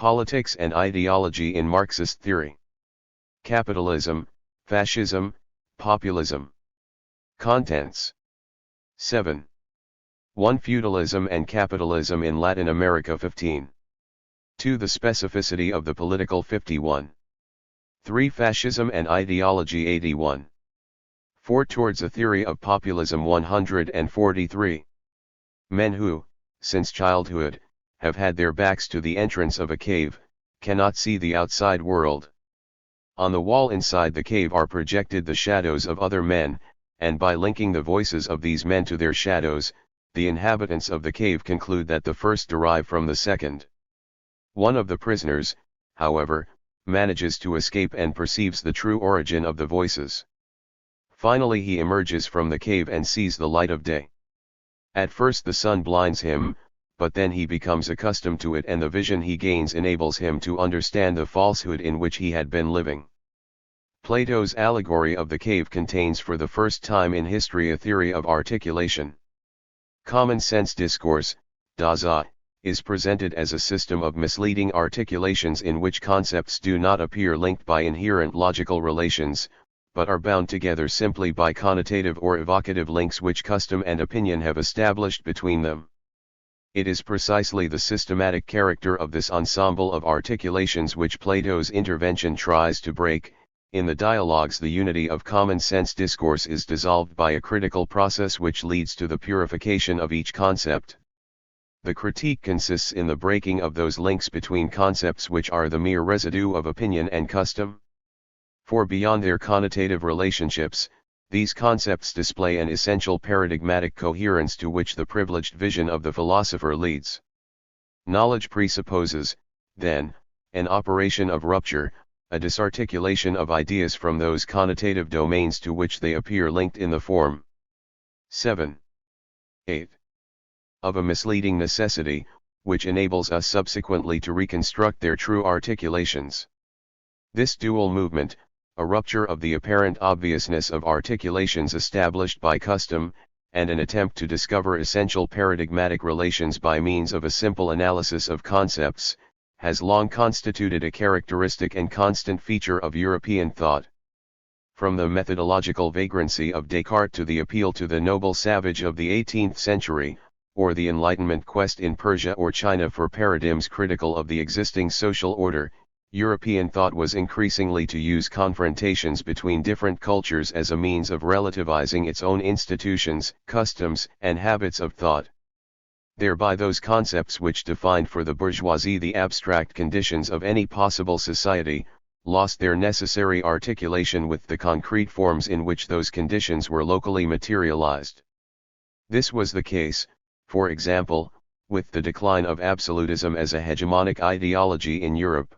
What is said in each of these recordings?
Politics and ideology in Marxist theory. Capitalism, Fascism, Populism. Contents. 7. 1. Feudalism and capitalism in Latin America. 15. 2. The specificity of the political. 51. 3. Fascism and ideology. 81. 4. Towards a theory of populism. 143. Men who, since childhood, have had their backs to the entrance of a cave, cannot see the outside world. On the wall inside the cave are projected the shadows of other men, and by linking the voices of these men to their shadows, the inhabitants of the cave conclude that the first derive from the second. One of the prisoners, however, manages to escape and perceives the true origin of the voices. Finally he emerges from the cave and sees the light of day. At first the sun blinds him, but then he becomes accustomed to it, and the vision he gains enables him to understand the falsehood in which he had been living. Plato's allegory of the cave contains for the first time in history a theory of articulation. Common sense discourse, Dasein, is presented as a system of misleading articulations in which concepts do not appear linked by inherent logical relations, but are bound together simply by connotative or evocative links which custom and opinion have established between them. It is precisely the systematic character of this ensemble of articulations which Plato's intervention tries to break. In the dialogues, the unity of common sense discourse is dissolved by a critical process which leads to the purification of each concept. The critique consists in the breaking of those links between concepts which are the mere residue of opinion and custom. For beyond their connotative relationships, these concepts display an essential paradigmatic coherence to which the privileged vision of the philosopher leads. Knowledge presupposes, then, an operation of rupture, a disarticulation of ideas from those connotative domains to which they appear linked in the form. 7. 8. Of a misleading necessity, which enables us subsequently to reconstruct their true articulations. This dual movement, a rupture of the apparent obviousness of articulations established by custom, and an attempt to discover essential paradigmatic relations by means of a simple analysis of concepts, has long constituted a characteristic and constant feature of European thought. From the methodological vagrancy of Descartes to the appeal to the noble savage of the 18th century, or the Enlightenment quest in Persia or China for paradigms critical of the existing social order, European thought was increasingly to use confrontations between different cultures as a means of relativizing its own institutions, customs, and habits of thought. Thereby those concepts which defined for the bourgeoisie the abstract conditions of any possible society, lost their necessary articulation with the concrete forms in which those conditions were locally materialized. This was the case, for example, with the decline of absolutism as a hegemonic ideology in Europe.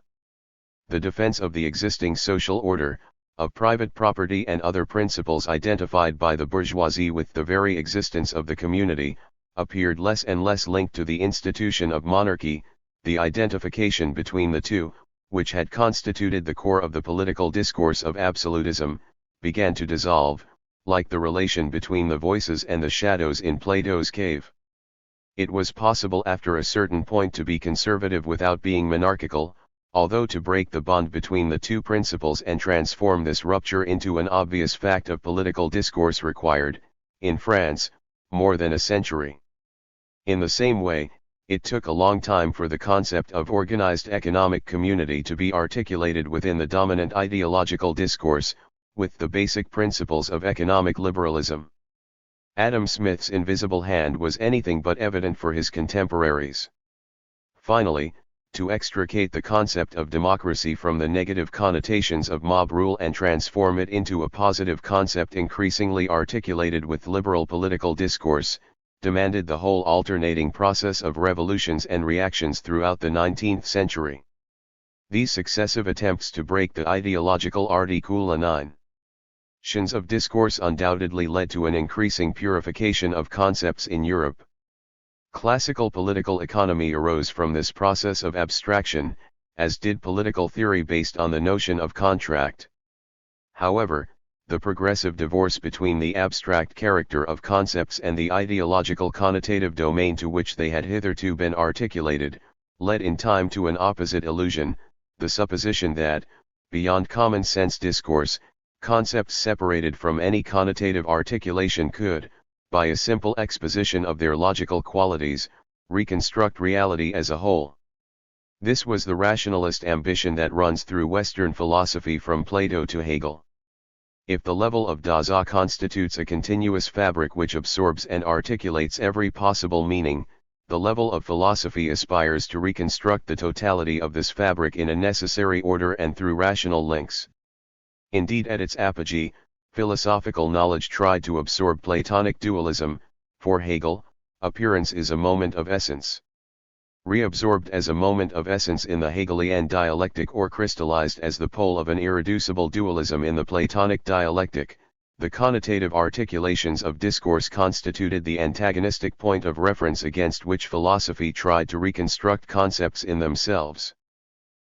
The defense of the existing social order, of private property and other principles identified by the bourgeoisie with the very existence of the community, appeared less and less linked to the institution of monarchy. The identification between the two, which had constituted the core of the political discourse of absolutism, began to dissolve, like the relation between the voices and the shadows in Plato's cave. It was possible after a certain point to be conservative without being monarchical, although to break the bond between the two principles and transform this rupture into an obvious fact of political discourse required, in France, more than a century. In the same way, it took a long time for the concept of organized economic community to be articulated within the dominant ideological discourse, with the basic principles of economic liberalism. Adam Smith's invisible hand was anything but evident for his contemporaries. Finally, to extricate the concept of democracy from the negative connotations of mob rule and transform it into a positive concept increasingly articulated with liberal political discourse, demanded the whole alternating process of revolutions and reactions throughout the 19th century. These successive attempts to break the ideological articulations of discourse undoubtedly led to an increasing purification of concepts in Europe. Classical political economy arose from this process of abstraction, as did political theory based on the notion of contract. However, the progressive divorce between the abstract character of concepts and the ideological connotative domain to which they had hitherto been articulated, led in time to an opposite illusion, the supposition that, beyond common sense discourse, concepts separated from any connotative articulation could, by a simple exposition of their logical qualities, reconstruct reality as a whole. This was the rationalist ambition that runs through Western philosophy from Plato to Hegel. If the level of Dasein constitutes a continuous fabric which absorbs and articulates every possible meaning, the level of philosophy aspires to reconstruct the totality of this fabric in a necessary order and through rational links. Indeed, at its apogee, philosophical knowledge tried to absorb Platonic dualism. For Hegel, appearance is a moment of essence. Reabsorbed as a moment of essence in the Hegelian dialectic or crystallized as the pole of an irreducible dualism in the Platonic dialectic, the connotative articulations of discourse constituted the antagonistic point of reference against which philosophy tried to reconstruct concepts in themselves.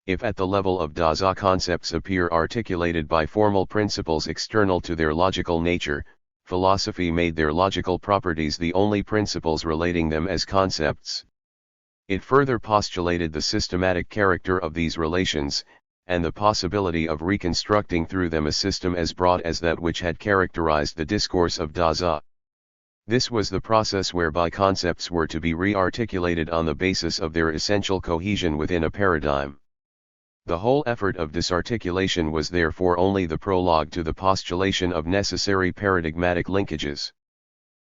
If at the level of Dasein concepts appear articulated by formal principles external to their logical nature, philosophy made their logical properties the only principles relating them as concepts. It further postulated the systematic character of these relations, and the possibility of reconstructing through them a system as broad as that which had characterized the discourse of Dasein. This was the process whereby concepts were to be re-articulated on the basis of their essential cohesion within a paradigm. The whole effort of disarticulation was therefore only the prologue to the postulation of necessary paradigmatic linkages.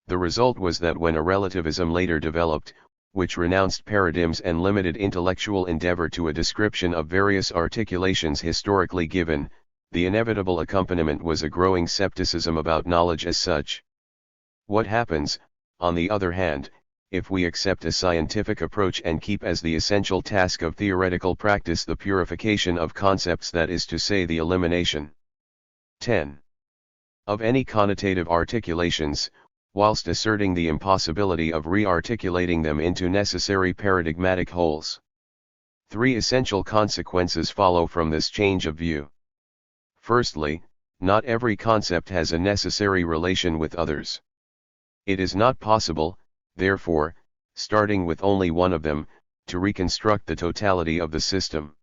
The result was that when a relativism later developed, which renounced paradigms and limited intellectual endeavor to a description of various articulations historically given, the inevitable accompaniment was a growing skepticism about knowledge as such. What happens, on the other hand, if we accept a scientific approach and keep as the essential task of theoretical practice the purification of concepts, that is to say the elimination 10. Of any connotative articulations, whilst asserting the impossibility of re-articulating them into necessary paradigmatic wholes? Three essential consequences follow from this change of view. Firstly, not every concept has a necessary relation with others. It is not possible, therefore, starting with only one of them, to reconstruct the totality of the system.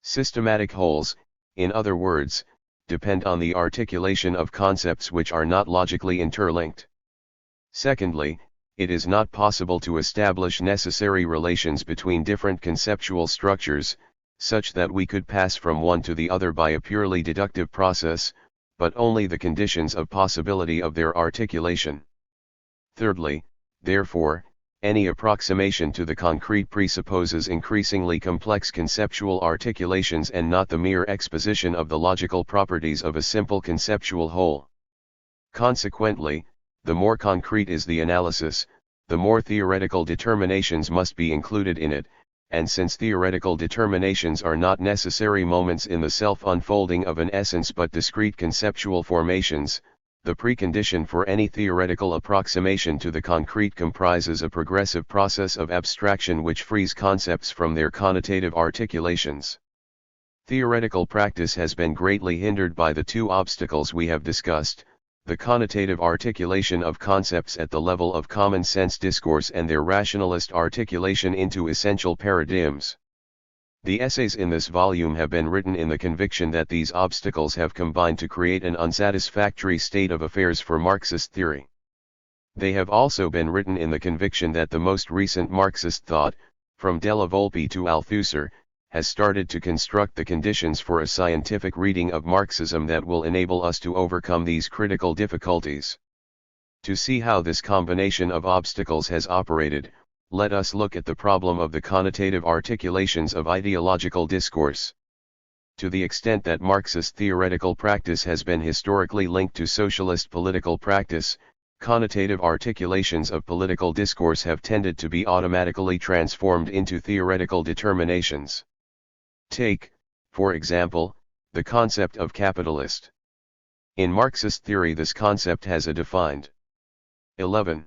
Systematic wholes, in other words, depend on the articulation of concepts which are not logically interlinked. Secondly, it is not possible to establish necessary relations between different conceptual structures, such that we could pass from one to the other by a purely deductive process, but only the conditions of possibility of their articulation. Thirdly, therefore, any approximation to the concrete presupposes increasingly complex conceptual articulations and not the mere exposition of the logical properties of a simple conceptual whole. Consequently, the more concrete is the analysis, the more theoretical determinations must be included in it, and since theoretical determinations are not necessary moments in the self-unfolding of an essence but discrete conceptual formations, the precondition for any theoretical approximation to the concrete comprises a progressive process of abstraction which frees concepts from their connotative articulations. Theoretical practice has been greatly hindered by the two obstacles we have discussed: the connotative articulation of concepts at the level of common sense discourse and their rationalist articulation into essential paradigms. The essays in this volume have been written in the conviction that these obstacles have combined to create an unsatisfactory state of affairs for Marxist theory. They have also been written in the conviction that the most recent Marxist thought, from Della Volpe to Althusser, has started to construct the conditions for a scientific reading of Marxism that will enable us to overcome these critical difficulties. To see how this combination of obstacles has operated, let us look at the problem of the connotative articulations of ideological discourse. To the extent that Marxist theoretical practice has been historically linked to socialist political practice, connotative articulations of political discourse have tended to be automatically transformed into theoretical determinations. Take, for example, the concept of capitalist. In Marxist theory, this concept has a defined 11.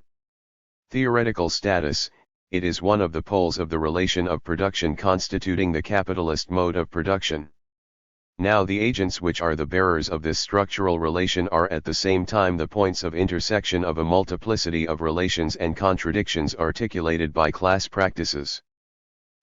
Theoretical status. It is one of the poles of the relation of production constituting the capitalist mode of production. Now the agents which are the bearers of this structural relation are at the same time the points of intersection of a multiplicity of relations and contradictions articulated by class practices.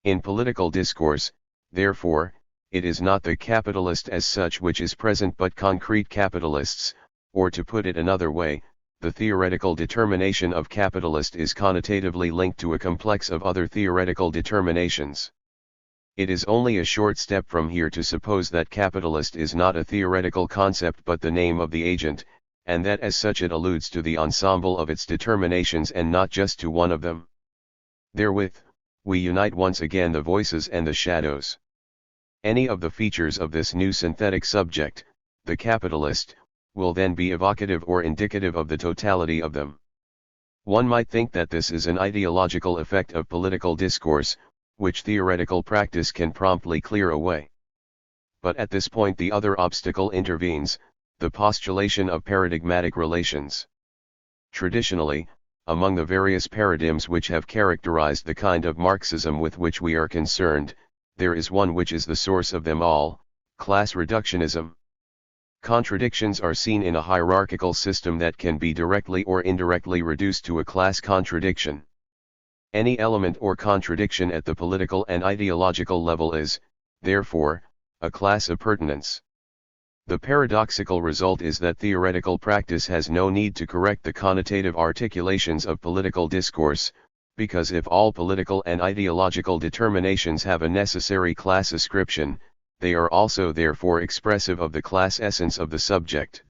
In political discourse, therefore, it is not the capitalist as such which is present but concrete capitalists, or to put it another way, the theoretical determination of capitalist is connotatively linked to a complex of other theoretical determinations. It is only a short step from here to suppose that capitalist is not a theoretical concept but the name of the agent, and that as such it alludes to the ensemble of its determinations and not just to one of them. Therewith, we unite once again the voices and the shadows. Any of the features of this new synthetic subject, the capitalist, will then be evocative or indicative of the totality of them. One might think that this is an ideological effect of political discourse, which theoretical practice can promptly clear away. But at this point the other obstacle intervenes, the postulation of paradigmatic relations. Traditionally, among the various paradigms which have characterized the kind of Marxism with which we are concerned, there is one which is the source of them all, class reductionism. Contradictions are seen in a hierarchical system that can be directly or indirectly reduced to a class contradiction. Any element or contradiction at the political and ideological level is, therefore, a class appurtenance. The paradoxical result is that theoretical practice has no need to correct the connotative articulations of political discourse, because if all political and ideological determinations have a necessary class ascription, they are also therefore expressive of the class essence of the subject.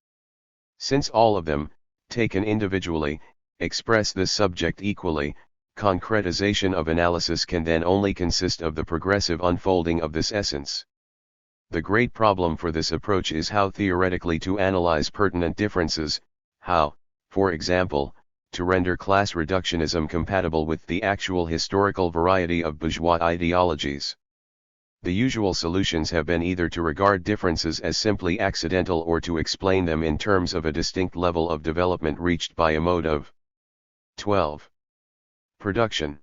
Since all of them, taken individually, express this subject equally, concretization of analysis can then only consist of the progressive unfolding of this essence. The great problem for this approach is how theoretically to analyze pertinent differences, how, for example, to render class reductionism compatible with the actual historical variety of bourgeois ideologies. The usual solutions have been either to regard differences as simply accidental or to explain them in terms of a distinct level of development reached by a mode of 12. Production.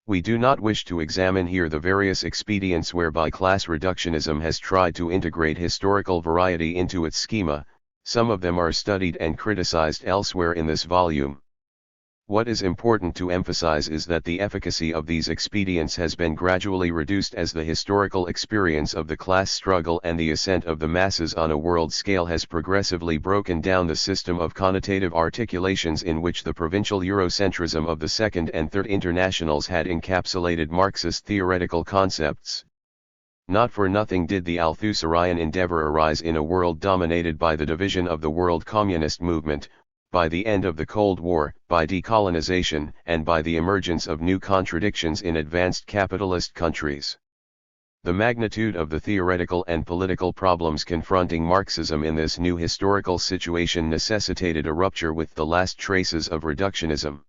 We do not wish to examine here the various expedients whereby class reductionism has tried to integrate historical variety into its schema. Some of them are studied and criticized elsewhere in this volume. What is important to emphasize is that the efficacy of these expedients has been gradually reduced as the historical experience of the class struggle and the ascent of the masses on a world scale has progressively broken down the system of connotative articulations in which the provincial Eurocentrism of the Second and Third Internationals had encapsulated Marxist theoretical concepts. Not for nothing did the Althusserian endeavor arise in a world dominated by the division of the world communist movement, by the end of the Cold War, by decolonization, and by the emergence of new contradictions in advanced capitalist countries. The magnitude of the theoretical and political problems confronting Marxism in this new historical situation necessitated a rupture with the last traces of reductionism.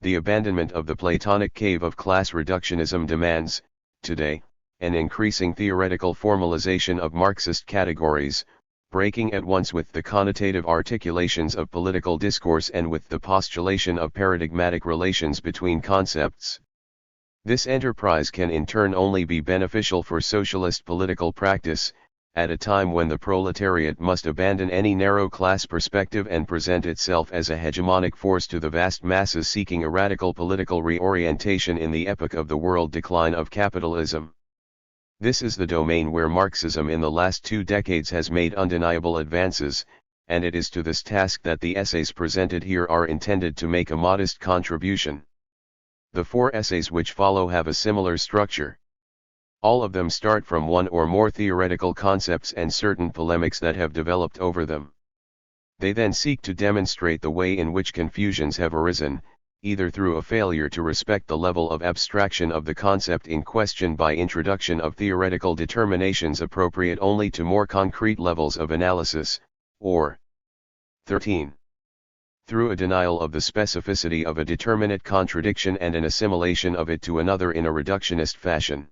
The abandonment of the Platonic cave of class reductionism demands, today, an increasing theoretical formalization of Marxist categories, breaking at once with the connotative articulations of political discourse and with the postulation of paradigmatic relations between concepts. This enterprise can in turn only be beneficial for socialist political practice, at a time when the proletariat must abandon any narrow class perspective and present itself as a hegemonic force to the vast masses seeking a radical political reorientation in the epoch of the world decline of capitalism. This is the domain where Marxism in the last 2 decades has made undeniable advances, and it is to this task that the essays presented here are intended to make a modest contribution. The 4 essays which follow have a similar structure. All of them start from one or more theoretical concepts and certain polemics that have developed over them. They then seek to demonstrate the way in which confusions have arisen, either through a failure to respect the level of abstraction of the concept in question by introduction of theoretical determinations appropriate only to more concrete levels of analysis, or 13. Through a denial of the specificity of a determinate contradiction and an assimilation of it to another in a reductionist fashion.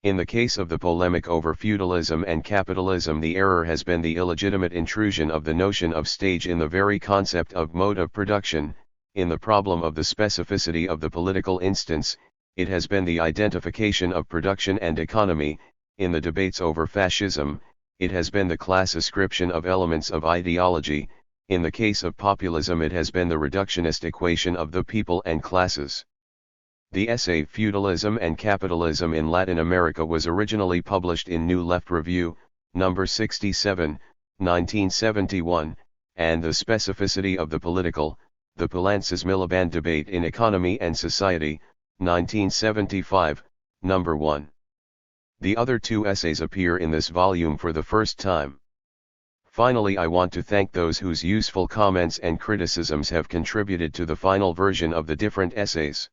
In the case of the polemic over feudalism and capitalism, the error has been the illegitimate intrusion of the notion of stage in the very concept of mode of production. In the problem of the specificity of the political instance, it has been the identification of production and economy. In the debates over fascism, it has been the class ascription of elements of ideology. In the case of populism, it has been the reductionist equation of the people and classes. The essay Feudalism and Capitalism in Latin America was originally published in New Left Review, number 67, 1971, and The Specificity of the Political, the Palances Miliband Debate in Economy and Society, 1975, number 1. The other two essays appear in this volume for the first time. Finally, I want to thank those whose useful comments and criticisms have contributed to the final version of the different essays.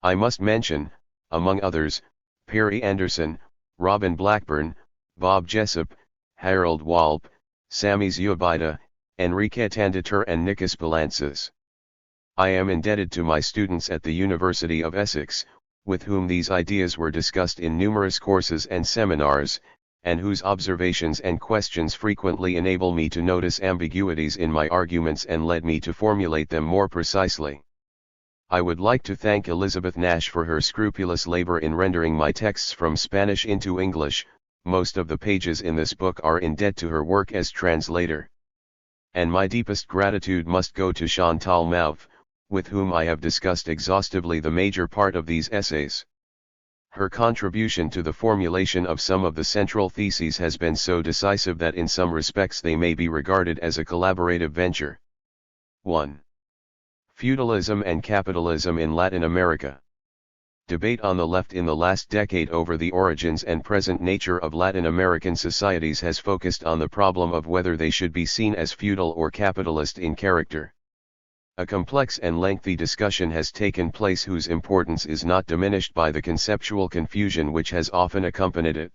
I must mention, among others, Perry Anderson, Robin Blackburn, Bob Jessup, Harold Walp, Sami Zubaida, Enrique Tanditor and Nikos Palances. I am indebted to my students at the University of Essex, with whom these ideas were discussed in numerous courses and seminars, and whose observations and questions frequently enable me to notice ambiguities in my arguments and led me to formulate them more precisely. I would like to thank Elizabeth Nash for her scrupulous labor in rendering my texts from Spanish into English. Most of the pages in this book are in debt to her work as translator. And my deepest gratitude must go to Chantal Mouffe, with whom I have discussed exhaustively the major part of these essays. Her contribution to the formulation of some of the central theses has been so decisive that in some respects they may be regarded as a collaborative venture. 1. Feudalism and Capitalism in Latin America. Debate on the left in the last decade over the origins and present nature of Latin American societies has focused on the problem of whether they should be seen as feudal or capitalist in character. A complex and lengthy discussion has taken place whose importance is not diminished by the conceptual confusion which has often accompanied it.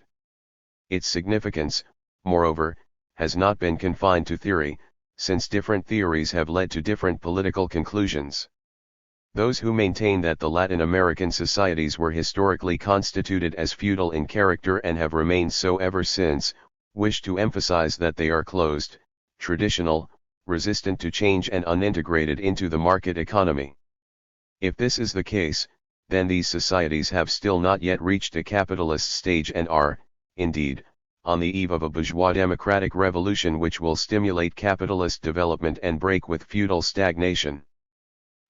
Its significance, moreover, has not been confined to theory, since different theories have led to different political conclusions. Those who maintain that the Latin American societies were historically constituted as feudal in character and have remained so ever since, wish to emphasize that they are closed, traditional, resistant to change and unintegrated into the market economy. If this is the case, then these societies have still not yet reached a capitalist stage and are, indeed, on the eve of a bourgeois democratic revolution which will stimulate capitalist development and break with feudal stagnation.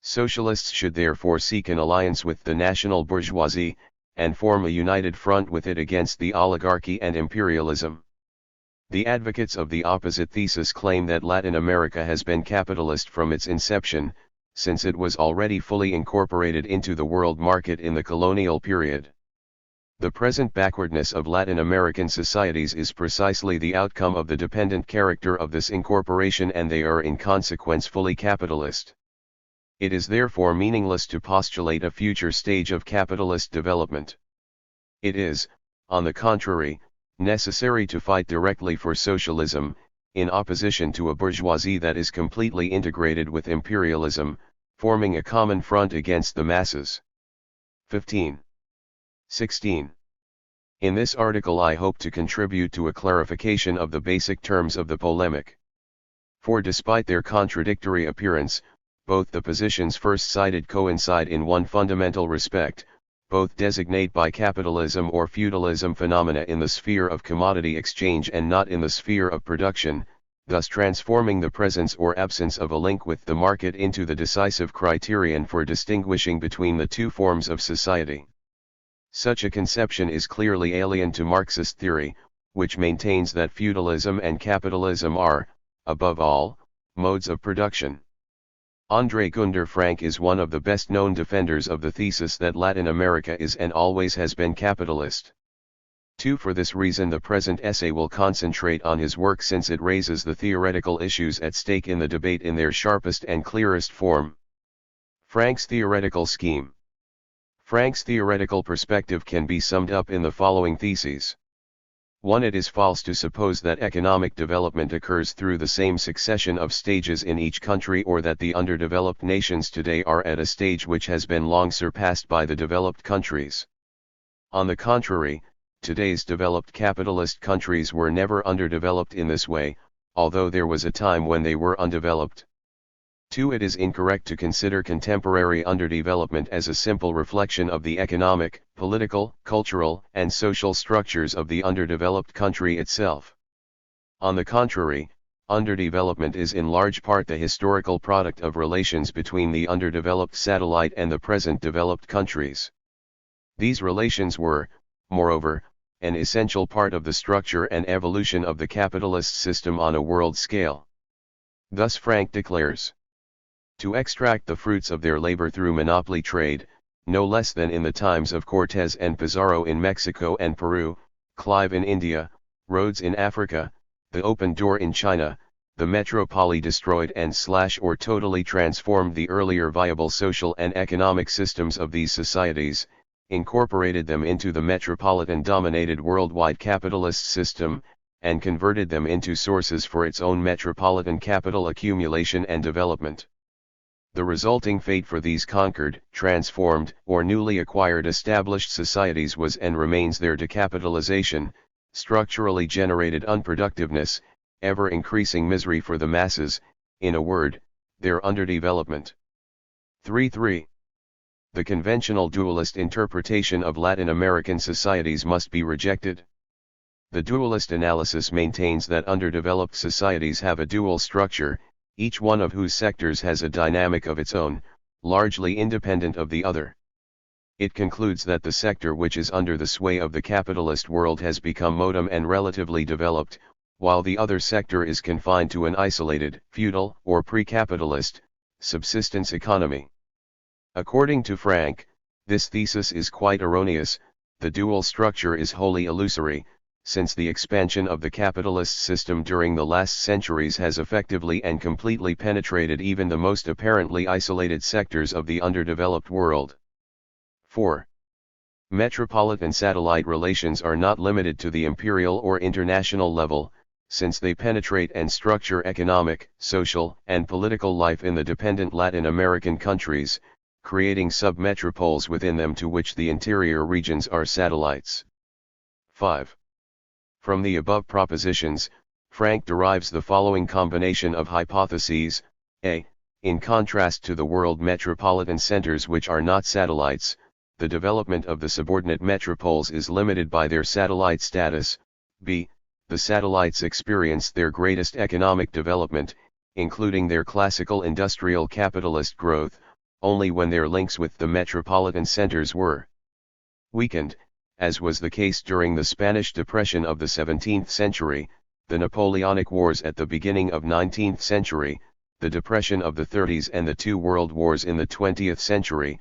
Socialists should therefore seek an alliance with the national bourgeoisie, and form a united front with it against the oligarchy and imperialism. The advocates of the opposite thesis claim that Latin America has been capitalist from its inception, since it was already fully incorporated into the world market in the colonial period. The present backwardness of Latin American societies is precisely the outcome of the dependent character of this incorporation, and they are in consequence fully capitalist. It is therefore meaningless to postulate a future stage of capitalist development. It is, on the contrary, necessary to fight directly for socialism, in opposition to a bourgeoisie that is completely integrated with imperialism, forming a common front against the masses. 15. 16. In this article I hope to contribute to a clarification of the basic terms of the polemic. For despite their contradictory appearance, both the positions first cited coincide in one fundamental respect. Both designate by capitalism or feudalism phenomena in the sphere of commodity exchange and not in the sphere of production, thus transforming the presence or absence of a link with the market into the decisive criterion for distinguishing between the two forms of society. Such a conception is clearly alien to Marxist theory, which maintains that feudalism and capitalism are, above all, modes of production. André Gunder Frank is one of the best-known defenders of the thesis that Latin America is and always has been capitalist. 2. For this reason the present essay will concentrate on his work, since it raises the theoretical issues at stake in the debate in their sharpest and clearest form. Frank's theoretical scheme. Frank's theoretical perspective can be summed up in the following theses. 1. It is false to suppose that economic development occurs through the same succession of stages in each country, or that the underdeveloped nations today are at a stage which has been long surpassed by the developed countries. On the contrary, today's developed capitalist countries were never underdeveloped in this way, although there was a time when they were undeveloped. 2. It is incorrect to consider contemporary underdevelopment as a simple reflection of the economic, political, cultural, and social structures of the underdeveloped country itself. On the contrary, Underdevelopment is in large part the historical product of relations between the underdeveloped satellite and the present developed countries. These relations were, moreover, an essential part of the structure and evolution of the capitalist system on a world scale. Thus Frank declares, to extract the fruits of their labor through monopoly trade, no less than in the times of Cortés and Pizarro in Mexico and Peru, Clive in India, Rhodes in Africa, the open door in China, the metropole destroyed and or totally transformed the earlier viable social and economic systems of these societies, incorporated them into the metropolitan-dominated worldwide capitalist system, and converted them into sources for its own metropolitan capital accumulation and development. The resulting fate for these conquered, transformed, or newly acquired established societies was and remains their decapitalization, structurally generated unproductiveness, ever-increasing misery for the masses, in a word, their underdevelopment. 3.3. The conventional dualist interpretation of Latin American societies must be rejected. The dualist analysis maintains that underdeveloped societies have a dual structure, each one of whose sectors has a dynamic of its own, largely independent of the other. It concludes that the sector which is under the sway of the capitalist world has become modern and relatively developed, while the other sector is confined to an isolated, feudal, or pre-capitalist, subsistence economy. According to Frank, this thesis is quite erroneous. The dual structure is wholly illusory, since the expansion of the capitalist system during the last centuries has effectively and completely penetrated even the most apparently isolated sectors of the underdeveloped world. 4. Metropolitan-satellite relations are not limited to the imperial or international level, since they penetrate and structure economic, social, and political life in the dependent Latin American countries, creating sub-metropoles within them to which the interior regions are satellites. 5. From the above propositions, Frank derives the following combination of hypotheses. A. In contrast to the world metropolitan centers which are not satellites, the development of the subordinate metropoles is limited by their satellite status. B. The satellites experience their greatest economic development, including their classical industrial capitalist growth, only when their links with the metropolitan centers were weakened, as was the case during the Spanish Depression of the 17th century, the Napoleonic Wars at the beginning of 19th century, the Depression of the 30s and the two World Wars in the 20th century.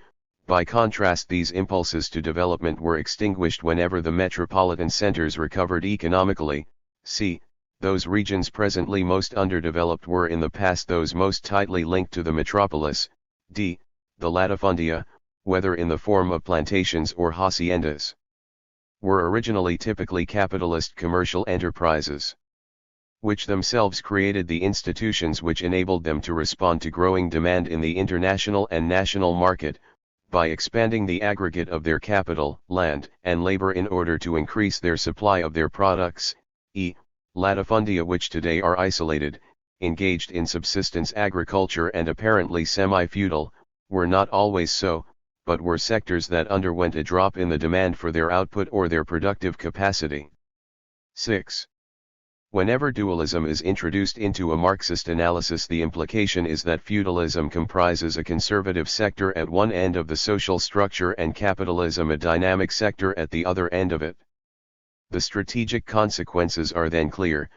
By contrast, these impulses to development were extinguished whenever the metropolitan centers recovered economically. C. Those regions presently most underdeveloped were in the past those most tightly linked to the metropolis. D. The latifundia, whether in the form of plantations or haciendas, were originally typically capitalist commercial enterprises, which themselves created the institutions which enabled them to respond to growing demand in the international and national market, by expanding the aggregate of their capital, land, and labor in order to increase their supply of their products. E. Latifundia which today are isolated, engaged in subsistence agriculture and apparently semi-feudal, were not always so, but were sectors that underwent a drop in the demand for their output or their productive capacity. 6. Whenever dualism is introduced into a Marxist analysis, the implication is that feudalism comprises a conservative sector at one end of the social structure and capitalism a dynamic sector at the other end of it. The strategic consequences are then clear,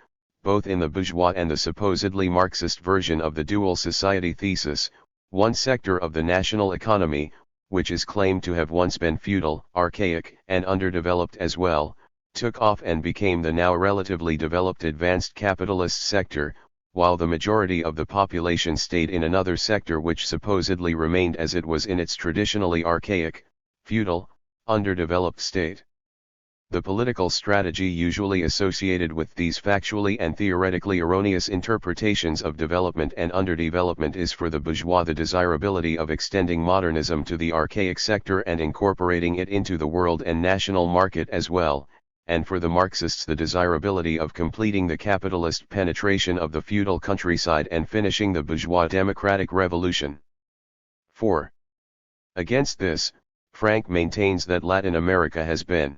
both in the bourgeois and the supposedly Marxist version of the dual society thesis. One sector of the national economy, which is claimed to have once been feudal, archaic, and underdeveloped as well, took off and became the now relatively developed advanced capitalist sector, while the majority of the population stayed in another sector which supposedly remained as it was in its traditionally archaic, feudal, underdeveloped state. The political strategy usually associated with these factually and theoretically erroneous interpretations of development and underdevelopment is for the bourgeois the desirability of extending modernism to the archaic sector and incorporating it into the world and national market as well, and for the Marxists the desirability of completing the capitalist penetration of the feudal countryside and finishing the bourgeois democratic revolution. 4. Against this, Frank maintains that Latin America has been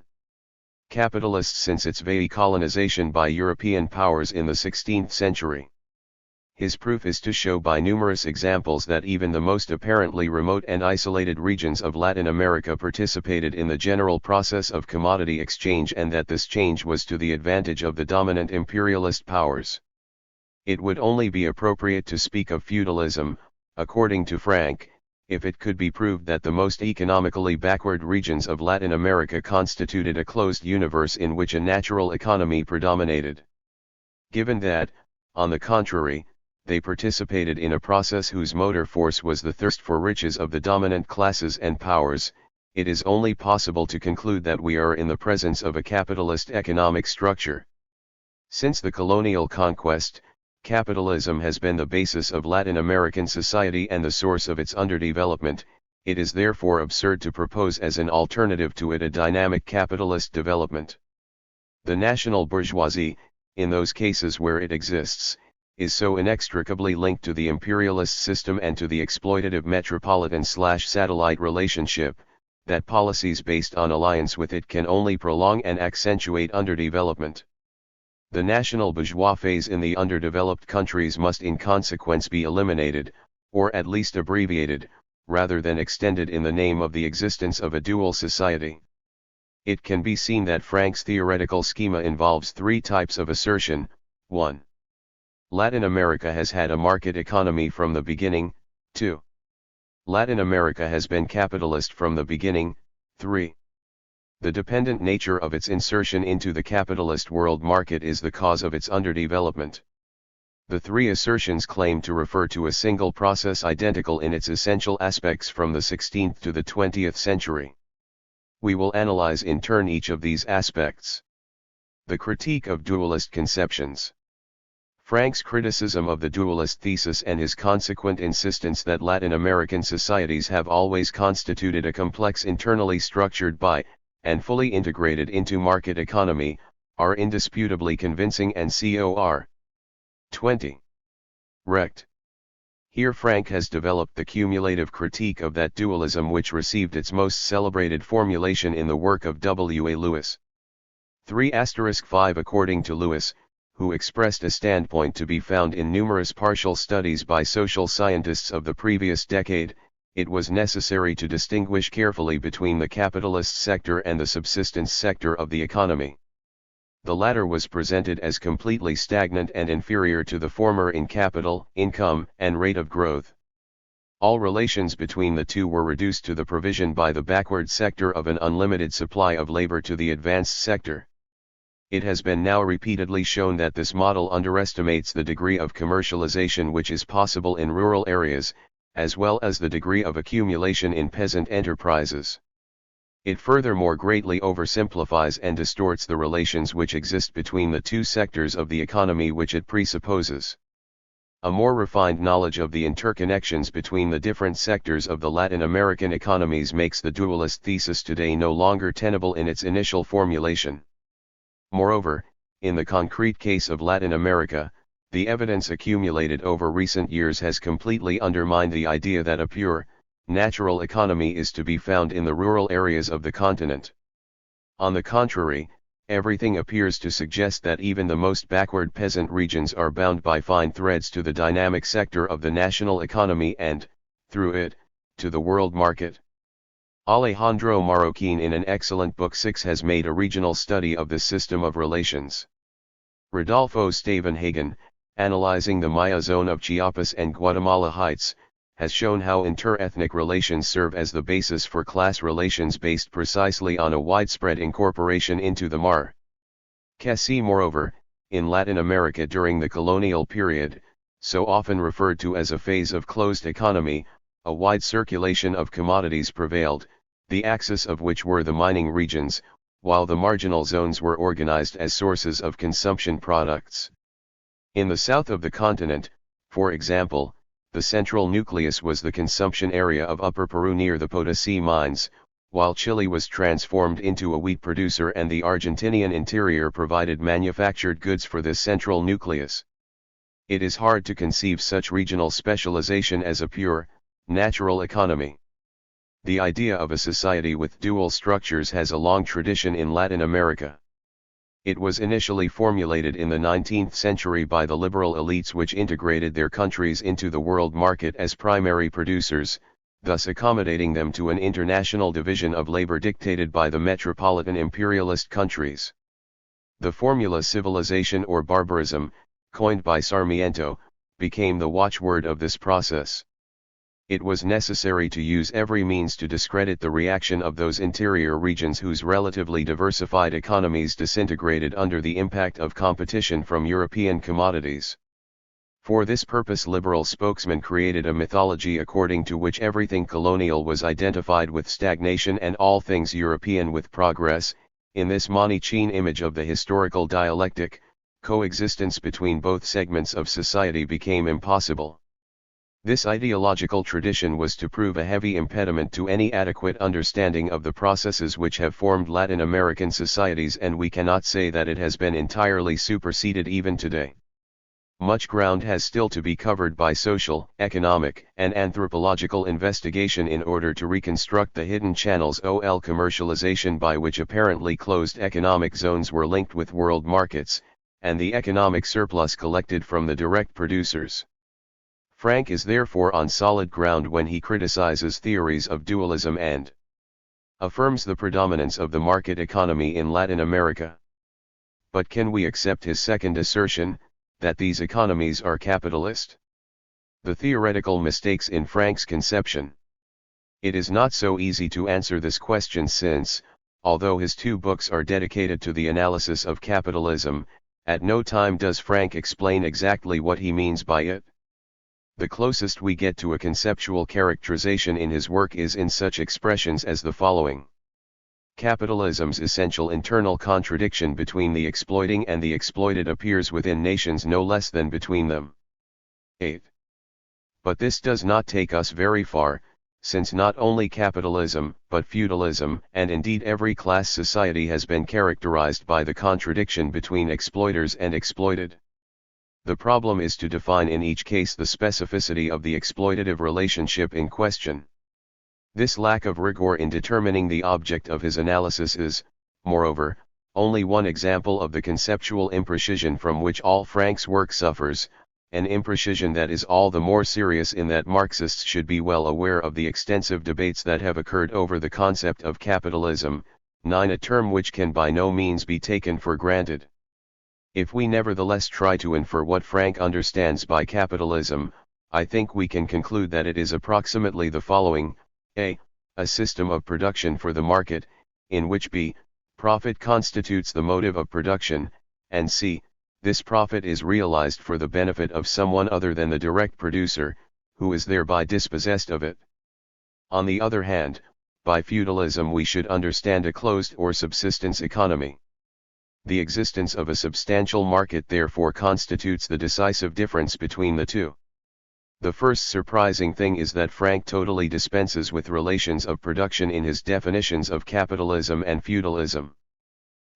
capitalist since its colonization by European powers in the 16th century. His proof is to show by numerous examples that even the most apparently remote and isolated regions of Latin America participated in the general process of commodity exchange, and that this change was to the advantage of the dominant imperialist powers. It would only be appropriate to speak of feudalism, according to Frank, if it could be proved that the most economically backward regions of Latin America constituted a closed universe in which a natural economy predominated. Given that, on the contrary, they participated in a process whose motor force was the thirst for riches of the dominant classes and powers, it is only possible to conclude that we are in the presence of a capitalist economic structure. Since the colonial conquest, capitalism has been the basis of Latin American society and the source of its underdevelopment. It is therefore absurd to propose as an alternative to it a dynamic capitalist development. The national bourgeoisie, in those cases where it exists, is so inextricably linked to the imperialist system and to the exploitative metropolitan/satellite relationship, that policies based on alliance with it can only prolong and accentuate underdevelopment. The national bourgeois phase in the underdeveloped countries must in consequence be eliminated, or at least abbreviated, rather than extended in the name of the existence of a dual society. It can be seen that Frank's theoretical schema involves three types of assertion. 1. Latin America has had a market economy from the beginning. 2. Latin America has been capitalist from the beginning. 3. The dependent nature of its insertion into the capitalist world market is the cause of its underdevelopment. The three assertions claim to refer to a single process identical in its essential aspects from the 16th to the 20th century. We will analyze in turn each of these aspects. The critique of dualist conceptions. Frank's criticism of the dualist thesis and his consequent insistence that Latin American societies have always constituted a complex internally structured by, and fully integrated into market economy, are indisputably convincing and cor. 20. Rect. Here Frank has developed the cumulative critique of that dualism which received its most celebrated formulation in the work of W. A. Lewis. 3*5 According to Lewis, who expressed a standpoint to be found in numerous partial studies by social scientists of the previous decade, it was necessary to distinguish carefully between the capitalist sector and the subsistence sector of the economy. The latter was presented as completely stagnant and inferior to the former in capital, income, and rate of growth. All relations between the two were reduced to the provision by the backward sector of an unlimited supply of labor to the advanced sector. It has been now repeatedly shown that this model underestimates the degree of commercialization which is possible in rural areas, as well as the degree of accumulation in peasant enterprises. It furthermore greatly oversimplifies and distorts the relations which exist between the two sectors of the economy which it presupposes. A more refined knowledge of the interconnections between the different sectors of the Latin American economies makes the dualist thesis today no longer tenable in its initial formulation. Moreover, in the concrete case of Latin America, the evidence accumulated over recent years has completely undermined the idea that a pure, natural economy is to be found in the rural areas of the continent. On the contrary, everything appears to suggest that even the most backward peasant regions are bound by fine threads to the dynamic sector of the national economy and, through it, to the world market. Alejandro Marroquin in an excellent book 6 has made a regional study of this system of relations. Rodolfo Stavenhagen, analyzing the Maya zone of Chiapas and Guatemala Heights, has shown how inter-ethnic relations serve as the basis for class relations based precisely on a widespread incorporation into the Marquesas. Moreover, in Latin America during the colonial period, so often referred to as a phase of closed economy, a wide circulation of commodities prevailed, the axis of which were the mining regions, while the marginal zones were organized as sources of consumption products. In the south of the continent, for example, the central nucleus was the consumption area of Upper Peru near the Potosí mines, while Chile was transformed into a wheat producer and the Argentinian interior provided manufactured goods for this central nucleus. It is hard to conceive such regional specialization as a pure, natural economy. The idea of a society with dual structures has a long tradition in Latin America. It was initially formulated in the 19th century by the liberal elites which integrated their countries into the world market as primary producers, thus accommodating them to an international division of labor dictated by the metropolitan imperialist countries. The formula civilization or barbarism, coined by Sarmiento, became the watchword of this process. It was necessary to use every means to discredit the reaction of those interior regions whose relatively diversified economies disintegrated under the impact of competition from European commodities. For this purpose liberal spokesmen created a mythology according to which everything colonial was identified with stagnation and all things European with progress. In this Manichean image of the historical dialectic, coexistence between both segments of society became impossible. This ideological tradition was to prove a heavy impediment to any adequate understanding of the processes which have formed Latin American societies, and we cannot say that it has been entirely superseded even today. Much ground has still to be covered by social, economic, and anthropological investigation in order to reconstruct the hidden channels of commercialization by which apparently closed economic zones were linked with world markets, and the economic surplus collected from the direct producers. Frank is therefore on solid ground when he criticizes theories of dualism and affirms the predominance of the market economy in Latin America. But can we accept his second assertion, that these economies are capitalist? The theoretical mistakes in Frank's conception. It is not so easy to answer this question since, although his two books are dedicated to the analysis of capitalism, at no time does Frank explain exactly what he means by it. The closest we get to a conceptual characterization in his work is in such expressions as the following. Capitalism's essential internal contradiction between the exploiting and the exploited appears within nations no less than between them. 8. But this does not take us very far, since not only capitalism, but feudalism, and indeed every class society has been characterized by the contradiction between exploiters and exploited. The problem is to define in each case the specificity of the exploitative relationship in question. This lack of rigor in determining the object of his analysis is, moreover, only one example of the conceptual imprecision from which all Frank's work suffers, an imprecision that is all the more serious in that Marxists should be well aware of the extensive debates that have occurred over the concept of capitalism, a term which can by no means be taken for granted. If we nevertheless try to infer what Frank understands by capitalism, I think we can conclude that it is approximately the following: a system of production for the market, in which b. profit constitutes the motive of production, and c. this profit is realized for the benefit of someone other than the direct producer, who is thereby dispossessed of it. On the other hand, by feudalism we should understand a closed or subsistence economy. The existence of a substantial market therefore constitutes the decisive difference between the two. The first surprising thing is that Frank totally dispenses with relations of production in his definitions of capitalism and feudalism.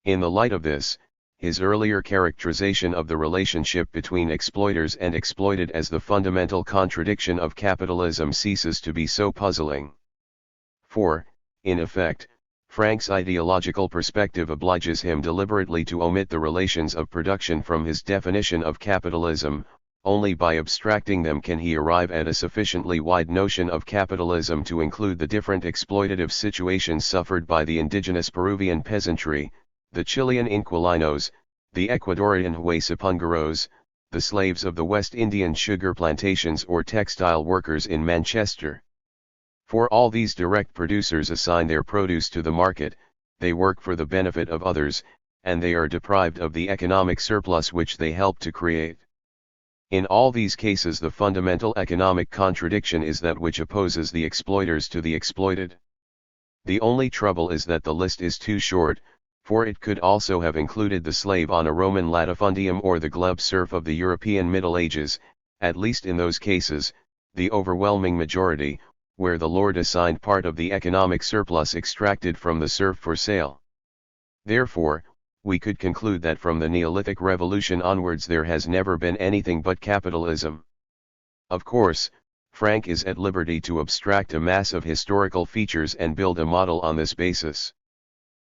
In the light of this, his earlier characterization of the relationship between exploiters and exploited as the fundamental contradiction of capitalism ceases to be so puzzling. For, in effect, Frank's ideological perspective obliges him deliberately to omit the relations of production from his definition of capitalism. Only by abstracting them can he arrive at a sufficiently wide notion of capitalism to include the different exploitative situations suffered by the indigenous Peruvian peasantry, the Chilean inquilinos, the Ecuadorian huesipungeros, the slaves of the West Indian sugar plantations or textile workers in Manchester. For all these direct producers assign their produce to the market, they work for the benefit of others, and they are deprived of the economic surplus which they help to create. In all these cases the fundamental economic contradiction is that which opposes the exploiters to the exploited. The only trouble is that the list is too short, for it could also have included the slave on a Roman latifundium or the glebe serf of the European Middle Ages, at least in those cases, the overwhelming majority, where the lord assigned part of the economic surplus extracted from the serf for sale. Therefore, we could conclude that from the Neolithic Revolution onwards there has never been anything but capitalism. Of course, Frank is at liberty to abstract a mass of historical features and build a model on this basis.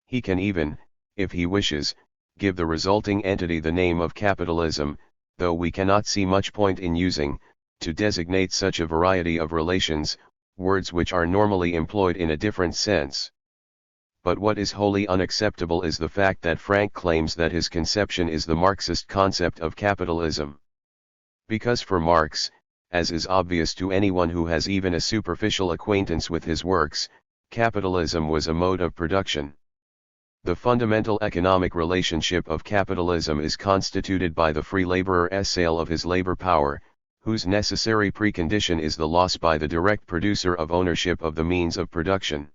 He can even, if he wishes, give the resulting entity the name of capitalism, though we cannot see much point in using, to designate such a variety of relations, words which are normally employed in a different sense. But what is wholly unacceptable is the fact that Frank claims that his conception is the Marxist concept of capitalism. Because for Marx, as is obvious to anyone who has even a superficial acquaintance with his works, capitalism was a mode of production. The fundamental economic relationship of capitalism is constituted by the free laborer's sale of his labor power, whose necessary precondition is the loss by the direct producer of ownership of the means of production.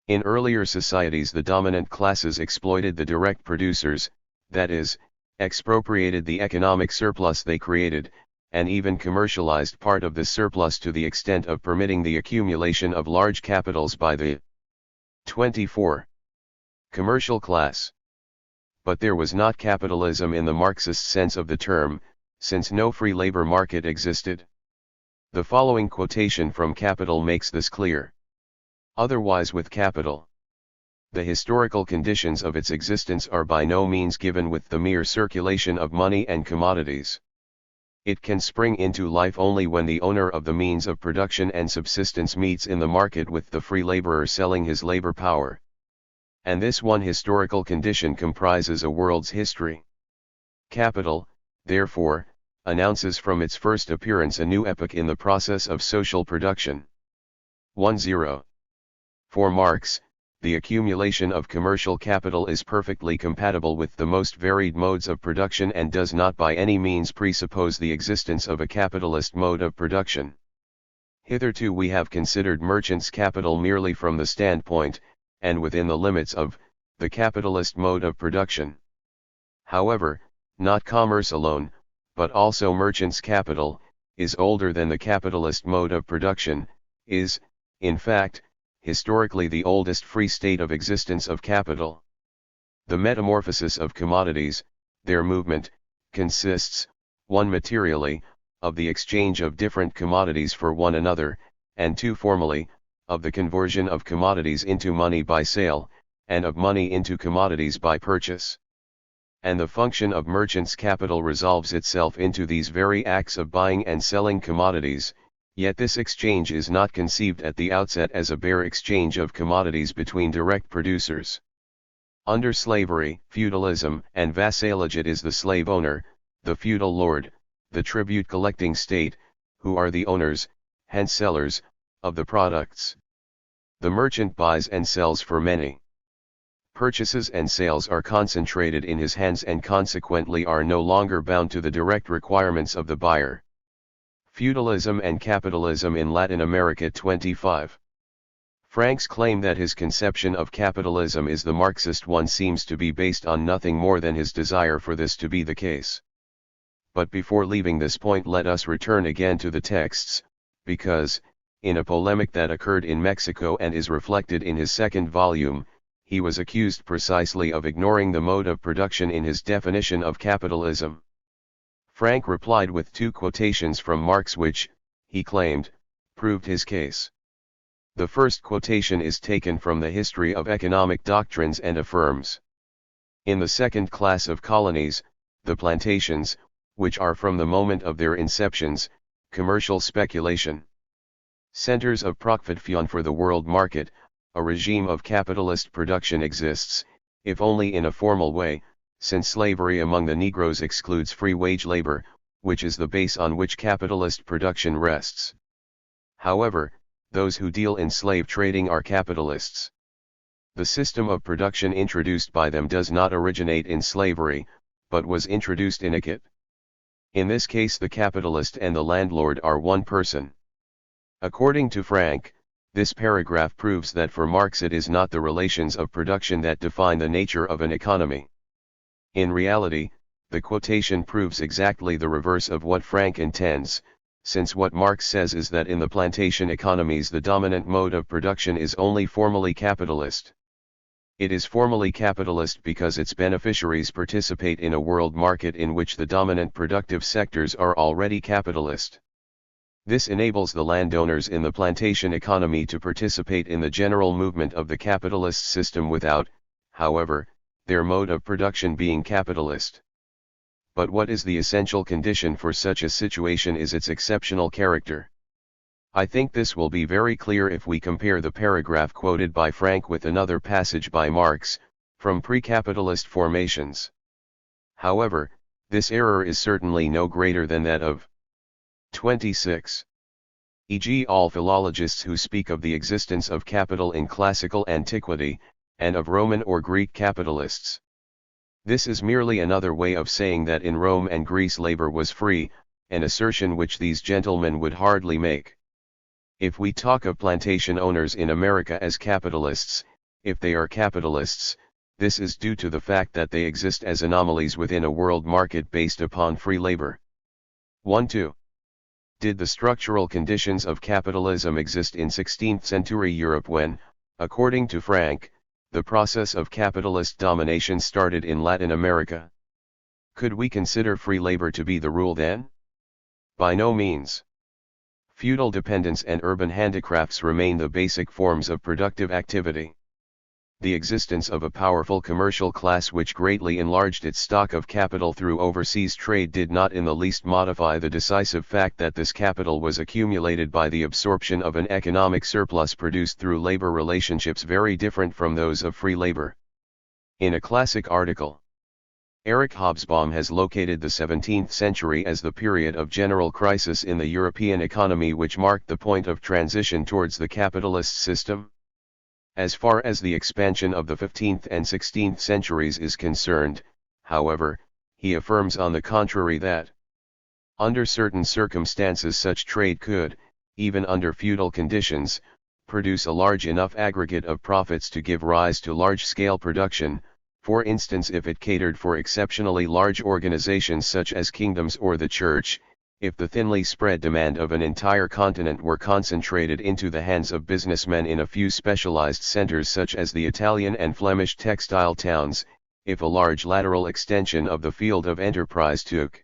In earlier societies, the dominant classes exploited the direct producers, that is, expropriated the economic surplus they created, and even commercialized part of this surplus to the extent of permitting the accumulation of large capitals by the 24. Commercial class. But there was not capitalism in the Marxist sense of the term, since no free labor market existed. The following quotation from Capital makes this clear. Otherwise, with capital, the historical conditions of its existence are by no means given with the mere circulation of money and commodities. It can spring into life only when the owner of the means of production and subsistence meets in the market with the free laborer selling his labor power. And this one historical condition comprises a world's history. Capital, therefore, announces from its first appearance a new epoch in the process of social production. 10. For Marx, the accumulation of commercial capital is perfectly compatible with the most varied modes of production and does not by any means presuppose the existence of a capitalist mode of production. Hitherto we have considered merchants' capital merely from the standpoint, and within the limits of, the capitalist mode of production. However, not commerce alone, but also merchants' capital, is older than the capitalist mode of production, is, in fact, historically the oldest free state of existence of capital. The metamorphosis of commodities, their movement, consists, 1 materially, of the exchange of different commodities for one another, and 2 formally, of the conversion of commodities into money by sale, and of money into commodities by purchase. And the function of merchants' capital resolves itself into these very acts of buying and selling commodities, yet this exchange is not conceived at the outset as a bare exchange of commodities between direct producers. Under slavery, feudalism, and vassalage, it is the slave owner, the feudal lord, the tribute-collecting state, who are the owners, hence sellers, of the products. The merchant buys and sells for many. Purchases and sales are concentrated in his hands and consequently are no longer bound to the direct requirements of the buyer. Feudalism and Capitalism in Latin America 25. Frank's claim that his conception of capitalism is the Marxist one seems to be based on nothing more than his desire for this to be the case. But before leaving this point, let us return again to the texts, because, in a polemic that occurred in Mexico and is reflected in his second volume, he was accused precisely of ignoring the mode of production in his definition of capitalism. Frank replied with 2 quotations from Marx which, he claimed, proved his case. The first quotation is taken from the History of Economic Doctrines and affirms: in the second class of colonies, the plantations, which are from the moment of their inceptions, commercial speculation, centers of profit for the world market, a regime of capitalist production exists, if only in a formal way, since slavery among the Negroes excludes free wage labor, which is the base on which capitalist production rests. However, those who deal in slave trading are capitalists. The system of production introduced by them does not originate in slavery, but was introduced in it. In this case, the capitalist and the landlord are one person. According to Frank, this paragraph proves that for Marx it is not the relations of production that define the nature of an economy. In reality, the quotation proves exactly the reverse of what Frank intends, since what Marx says is that in the plantation economies the dominant mode of production is only formally capitalist. It is formally capitalist because its beneficiaries participate in a world market in which the dominant productive sectors are already capitalist. This enables the landowners in the plantation economy to participate in the general movement of the capitalist system without, however, their mode of production being capitalist. But what is the essential condition for such a situation is its exceptional character. I think this will be very clear if we compare the paragraph quoted by Frank with another passage by Marx, from pre-capitalist formations. However, this error is certainly no greater than that of 26. E.g., all philologists who speak of the existence of capital in classical antiquity, and of Roman or Greek capitalists. This is merely another way of saying that in Rome and Greece labor was free, an assertion which these gentlemen would hardly make. If we talk of plantation owners in America as capitalists, if they are capitalists, this is due to the fact that they exist as anomalies within a world market based upon free labor. 1-2. Did the structural conditions of capitalism exist in 16th century Europe when, according to Frank, the process of capitalist domination started in Latin America? Could we consider free labor to be the rule then? By no means. Feudal dependence and urban handicrafts remain the basic forms of productive activity. The existence of a powerful commercial class which greatly enlarged its stock of capital through overseas trade did not in the least modify the decisive fact that this capital was accumulated by the absorption of an economic surplus produced through labor relationships very different from those of free labor. In a classic article, Eric Hobsbawm has located the 17th century as the period of general crisis in the European economy which marked the point of transition towards the capitalist system. As far as the expansion of the 15th and 16th centuries is concerned, however, he affirms on the contrary that, under certain circumstances such trade could, even under feudal conditions, produce a large enough aggregate of profits to give rise to large-scale production, for instance if it catered for exceptionally large organizations such as kingdoms or the church, if the thinly spread demand of an entire continent were concentrated into the hands of businessmen in a few specialized centers such as the Italian and Flemish textile towns, if a large lateral extension of the field of enterprise took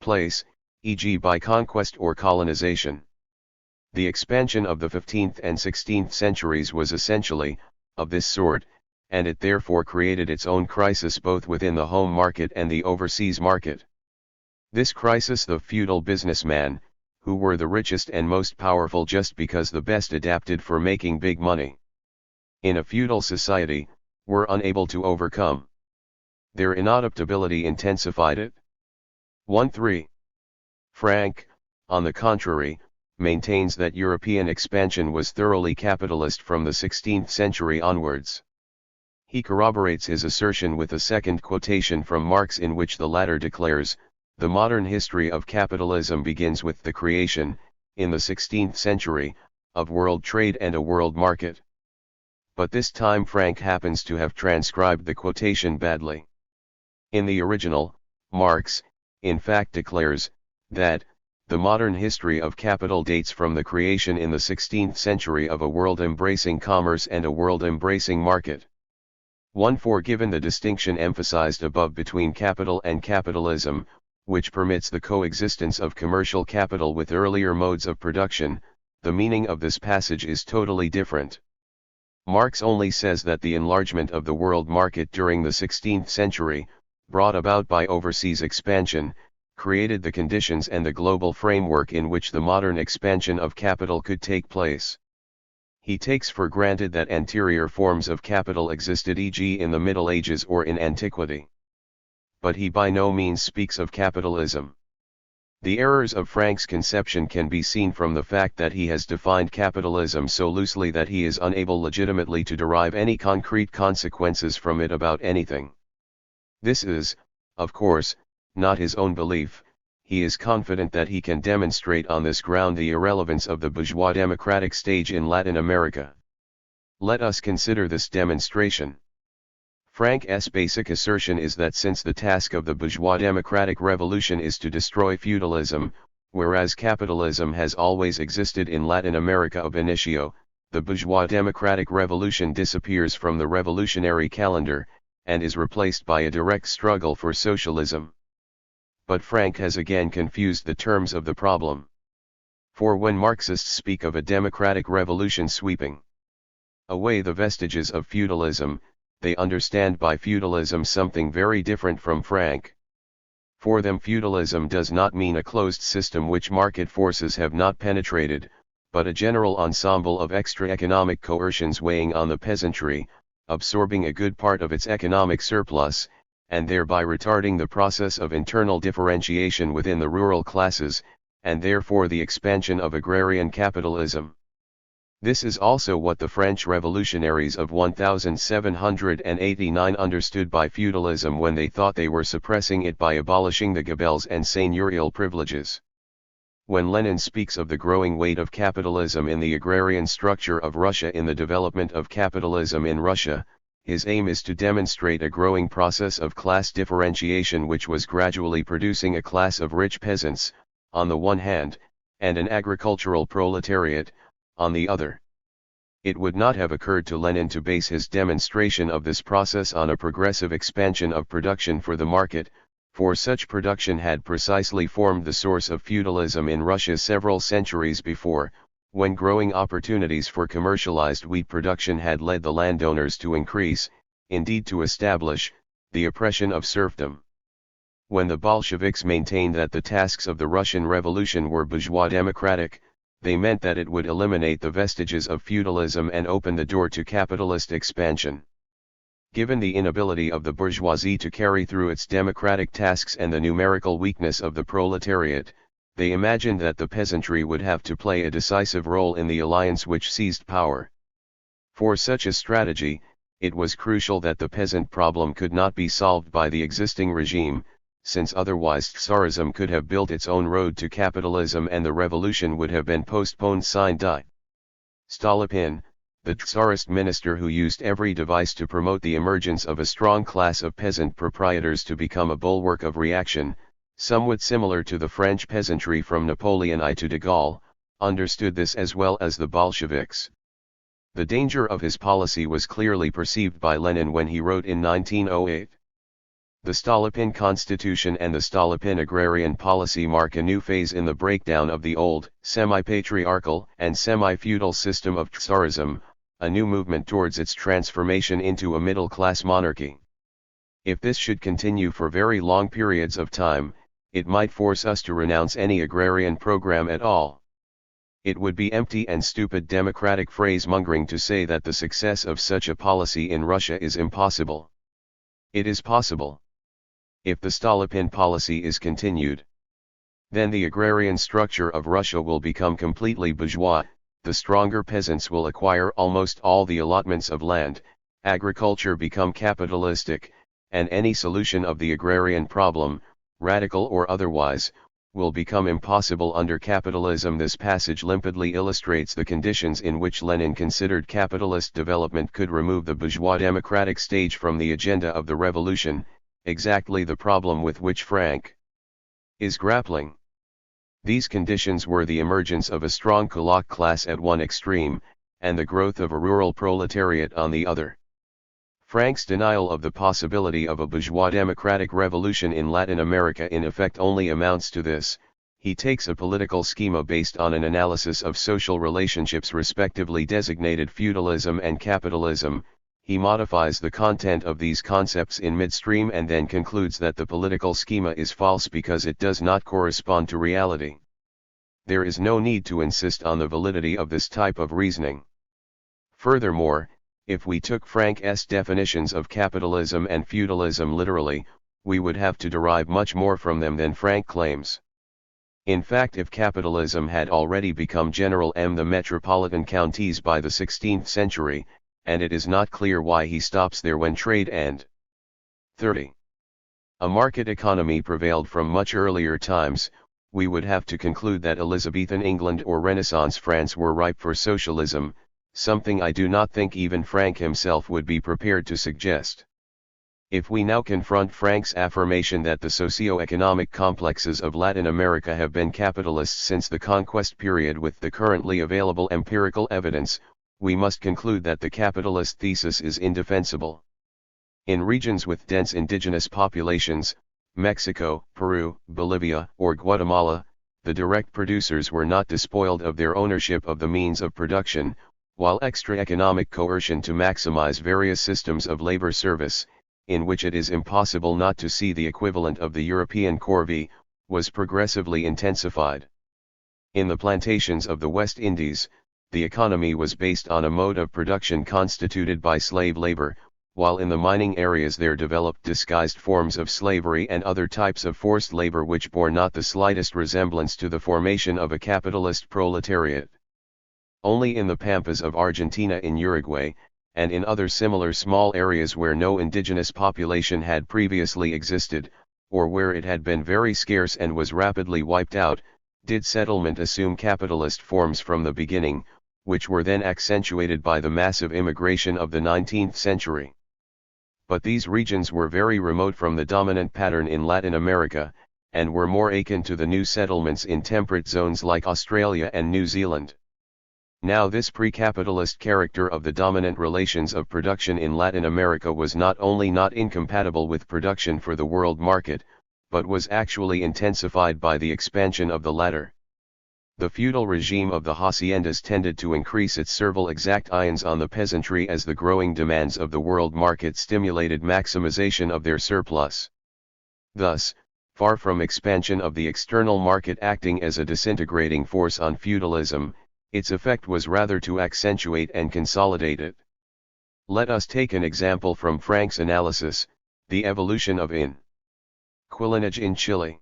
place, e.g. by conquest or colonization. The expansion of the 15th and 16th centuries was essentially of this sort, and it therefore created its own crisis both within the home market and the overseas market. This crisis the feudal businessmen, who were the richest and most powerful just because the best adapted for making big money in a feudal society, were unable to overcome. Their inadaptability intensified it. 1-3. Frank, on the contrary, maintains that European expansion was thoroughly capitalist from the 16th century onwards. He corroborates his assertion with a second quotation from Marx in which the latter declares, "The modern history of capitalism begins with the creation, in the 16th century, of world trade and a world market." But this time Frank happens to have transcribed the quotation badly. In the original, Marx, in fact declares, that, the modern history of capital dates from the creation in the 16th century of a world embracing commerce and a world embracing market. 1-4 Given the distinction emphasized above between capital and capitalism, which permits the coexistence of commercial capital with earlier modes of production, the meaning of this passage is totally different. Marx only says that the enlargement of the world market during the 16th century, brought about by overseas expansion, created the conditions and the global framework in which the modern expansion of capital could take place. He takes for granted that anterior forms of capital existed, e.g. in the Middle Ages or in antiquity. But he by no means speaks of capitalism. The errors of Frank's conception can be seen from the fact that he has defined capitalism so loosely that he is unable legitimately to derive any concrete consequences from it about anything. This is, of course, not his own belief. He is confident that he can demonstrate on this ground the irrelevance of the bourgeois democratic stage in Latin America. Let us consider this demonstration. Frank's basic assertion is that since the task of the bourgeois democratic revolution is to destroy feudalism, whereas capitalism has always existed in Latin America ab initio, the bourgeois democratic revolution disappears from the revolutionary calendar, and is replaced by a direct struggle for socialism. But Frank has again confused the terms of the problem. For when Marxists speak of a democratic revolution sweeping away the vestiges of feudalism, they understand by feudalism something very different from Frank. For them feudalism does not mean a closed system which market forces have not penetrated, but a general ensemble of extra economic coercions weighing on the peasantry, absorbing a good part of its economic surplus, and thereby retarding the process of internal differentiation within the rural classes, and therefore the expansion of agrarian capitalism. This is also what the French revolutionaries of 1789 understood by feudalism when they thought they were suppressing it by abolishing the gabelles and seigneurial privileges. When Lenin speaks of the growing weight of capitalism in the agrarian structure of Russia in the development of capitalism in Russia, his aim is to demonstrate a growing process of class differentiation which was gradually producing a class of rich peasants, on the one hand, and an agricultural proletariat, on the other. It would not have occurred to Lenin to base his demonstration of this process on a progressive expansion of production for the market, for such production had precisely formed the source of feudalism in Russia several centuries before, when growing opportunities for commercialized wheat production had led the landowners to increase, indeed to establish, the oppression of serfdom. When the Bolsheviks maintained that the tasks of the Russian Revolution were bourgeois democratic, they meant that it would eliminate the vestiges of feudalism and open the door to capitalist expansion. Given the inability of the bourgeoisie to carry through its democratic tasks and the numerical weakness of the proletariat, they imagined that the peasantry would have to play a decisive role in the alliance which seized power. For such a strategy, it was crucial that the peasant problem could not be solved by the existing regime, since otherwise Tsarism could have built its own road to capitalism and the revolution would have been postponed. Signed Die. Stolypin, the Tsarist minister who used every device to promote the emergence of a strong class of peasant proprietors to become a bulwark of reaction, somewhat similar to the French peasantry from Napoleon I to de Gaulle, understood this as well as the Bolsheviks. The danger of his policy was clearly perceived by Lenin when he wrote in 1908. The Stolypin Constitution and the Stolypin agrarian policy mark a new phase in the breakdown of the old, semi-patriarchal and semi-feudal system of Tsarism, a new movement towards its transformation into a middle-class monarchy. If this should continue for very long periods of time, it might force us to renounce any agrarian program at all. It would be empty and stupid democratic phrase-mongering to say that the success of such a policy in Russia is impossible. It is possible. If the Stolypin policy is continued, then the agrarian structure of Russia will become completely bourgeois, the stronger peasants will acquire almost all the allotments of land, agriculture become capitalistic, and any solution of the agrarian problem, radical or otherwise, will become impossible under capitalism. This passage limpidly illustrates the conditions in which Lenin considered capitalist development could remove the bourgeois democratic stage from the agenda of the revolution, exactly the problem with which Frank is grappling. These conditions were the emergence of a strong kulak class at one extreme, and the growth of a rural proletariat on the other. Frank's denial of the possibility of a bourgeois democratic revolution in Latin America in effect only amounts to this: he takes a political schema based on an analysis of social relationships respectively designated feudalism and capitalism, he modifies the content of these concepts in midstream and then concludes that the political schema is false because it does not correspond to reality. There is no need to insist on the validity of this type of reasoning. Furthermore, if we took Frank's definitions of capitalism and feudalism literally, we would have to derive much more from them than Frank claims. In fact, if capitalism had already become general in the metropolitan counties by the 16th century, and it is not clear why he stops there when trade and 30. A market economy prevailed from much earlier times, we would have to conclude that Elizabethan England or Renaissance France were ripe for socialism, something I do not think even Frank himself would be prepared to suggest. If we now confront Frank's affirmation that the socio-economic complexes of Latin America have been capitalist since the conquest period with the currently available empirical evidence, we must conclude that the capitalist thesis is indefensible. In regions with dense indigenous populations, Mexico, Peru, Bolivia, or Guatemala, the direct producers were not despoiled of their ownership of the means of production, while extra economic coercion to maximize various systems of labor service, in which it is impossible not to see the equivalent of the European corvée, was progressively intensified. In the plantations of the West Indies, the economy was based on a mode of production constituted by slave labor, while in the mining areas there developed disguised forms of slavery and other types of forced labor which bore not the slightest resemblance to the formation of a capitalist proletariat. Only in the pampas of Argentina, in Uruguay, and in other similar small areas where no indigenous population had previously existed, or where it had been very scarce and was rapidly wiped out, did settlement assume capitalist forms from the beginning, which were then accentuated by the massive immigration of the 19th century. But these regions were very remote from the dominant pattern in Latin America, and were more akin to the new settlements in temperate zones like Australia and New Zealand. Now this pre-capitalist character of the dominant relations of production in Latin America was not only not incompatible with production for the world market, but was actually intensified by the expansion of the latter. The feudal regime of the haciendas tended to increase its servile exactions on the peasantry as the growing demands of the world market stimulated maximization of their surplus. Thus, far from expansion of the external market acting as a disintegrating force on feudalism, its effect was rather to accentuate and consolidate it. Let us take an example from Frank's analysis, the evolution of inquilинage in Chile.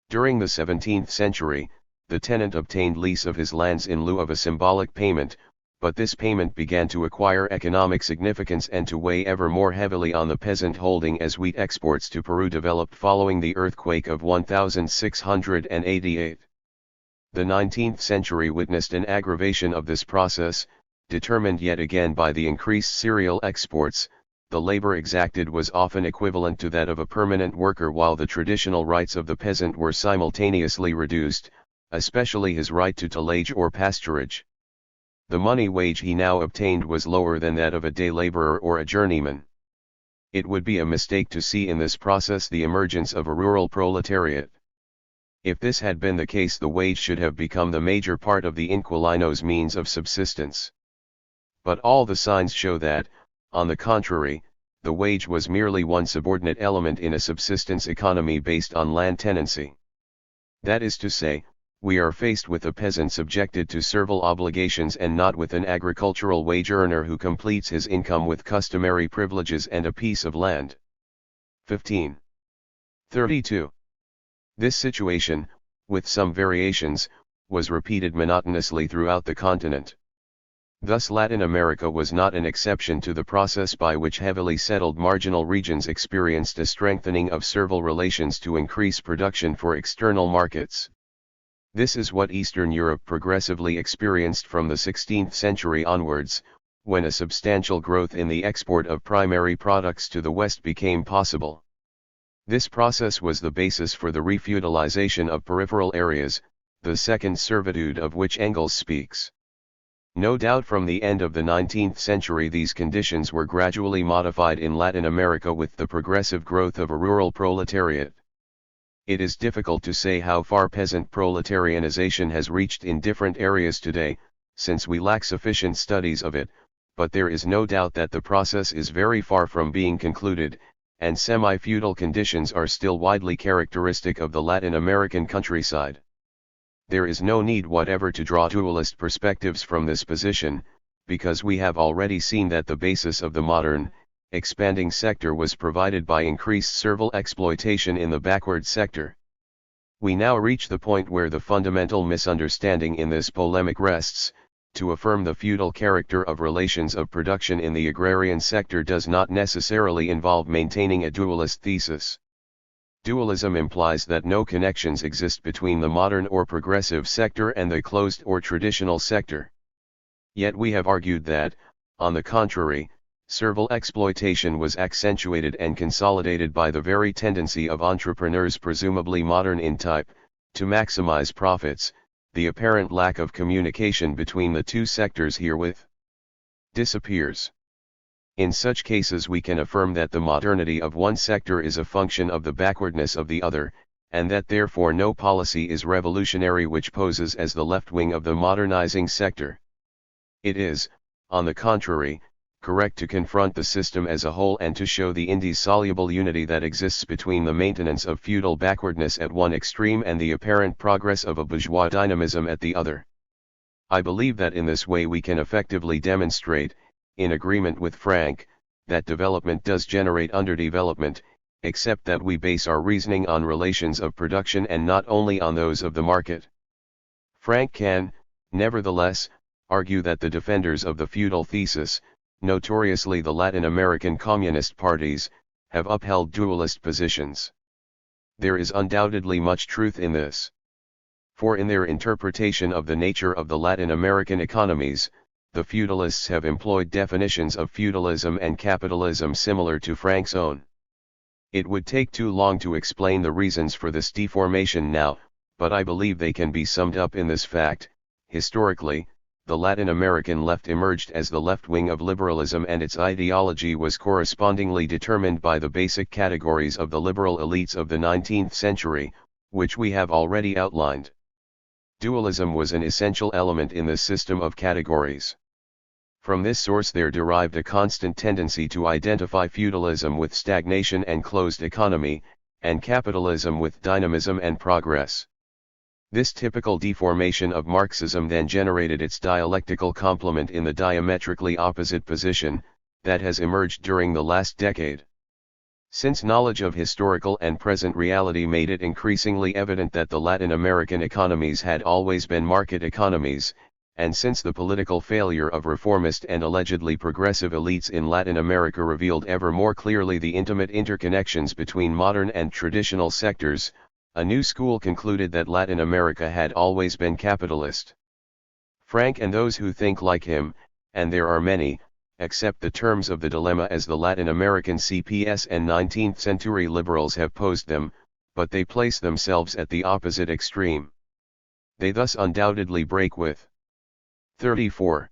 During the 17th century, the tenant obtained lease of his lands in lieu of a symbolic payment, but this payment began to acquire economic significance and to weigh ever more heavily on the peasant holding as wheat exports to Peru developed following the earthquake of 1688. The 19th century witnessed an aggravation of this process, determined yet again by the increased cereal exports. The labor exacted was often equivalent to that of a permanent worker, while the traditional rights of the peasant were simultaneously reduced, especially his right to tillage or pasturage. The money wage he now obtained was lower than that of a day laborer or a journeyman. It would be a mistake to see in this process the emergence of a rural proletariat. If this had been the case, the wage should have become the major part of the inquilino's means of subsistence. But all the signs show that, on the contrary, the wage was merely one subordinate element in a subsistence economy based on land tenancy. That is to say, we are faced with a peasant subjected to servile obligations and not with an agricultural wage earner who completes his income with customary privileges and a piece of land. 15. 32. This situation, with some variations, was repeated monotonously throughout the continent. Thus Latin America was not an exception to the process by which heavily settled marginal regions experienced a strengthening of servile relations to increase production for external markets. This is what Eastern Europe progressively experienced from the 16th century onwards, when a substantial growth in the export of primary products to the West became possible. This process was the basis for the refeudalization of peripheral areas, the second servitude of which Engels speaks. No doubt from the end of the 19th century these conditions were gradually modified in Latin America with the progressive growth of a rural proletariat. It is difficult to say how far peasant proletarianization has reached in different areas today, since we lack sufficient studies of it, but there is no doubt that the process is very far from being concluded, and semi-feudal conditions are still widely characteristic of the Latin American countryside. There is no need whatever to draw dualist perspectives from this position, because we have already seen that the basis of the modern, expanding sector was provided by increased servile exploitation in the backward sector. We now reach the point where the fundamental misunderstanding in this polemic rests. To affirm the feudal character of relations of production in the agrarian sector does not necessarily involve maintaining a dualist thesis. Dualism implies that no connections exist between the modern or progressive sector and the closed or traditional sector. Yet we have argued that, on the contrary, servile exploitation was accentuated and consolidated by the very tendency of entrepreneurs presumably modern in type, to maximize profits. The apparent lack of communication between the two sectors herewith disappears. In such cases we can affirm that the modernity of one sector is a function of the backwardness of the other, and that therefore no policy is revolutionary which poses as the left wing of the modernizing sector. It is, on the contrary, correct to confront the system as a whole and to show the indissoluble unity that exists between the maintenance of feudal backwardness at one extreme and the apparent progress of a bourgeois dynamism at the other. I believe that in this way we can effectively demonstrate, in agreement with Frank, that development does generate underdevelopment, except that we base our reasoning on relations of production and not only on those of the market. Frank can, nevertheless, argue that the defenders of the feudal thesis, notoriously the Latin American communist parties, have upheld dualist positions. There is undoubtedly much truth in this. For in their interpretation of the nature of the Latin American economies, the feudalists have employed definitions of feudalism and capitalism similar to Frank's own. It would take too long to explain the reasons for this deformation now, but I believe they can be summed up in this fact: historically, the Latin American left emerged as the left wing of liberalism, and its ideology was correspondingly determined by the basic categories of the liberal elites of the 19th century, which we have already outlined. Dualism was an essential element in this system of categories. From this source there derived a constant tendency to identify feudalism with stagnation and closed economy, and capitalism with dynamism and progress. This typical deformation of Marxism then generated its dialectical complement in the diametrically opposite position that has emerged during the last decade. Since knowledge of historical and present reality made it increasingly evident that the Latin American economies had always been market economies, and since the political failure of reformist and allegedly progressive elites in Latin America revealed ever more clearly the intimate interconnections between modern and traditional sectors, a new school concluded that Latin America had always been capitalist. Frank and those who think like him, and there are many, accept the terms of the dilemma as the Latin American CPS and 19th century liberals have posed them, but they place themselves at the opposite extreme. They thus undoubtedly break with 34.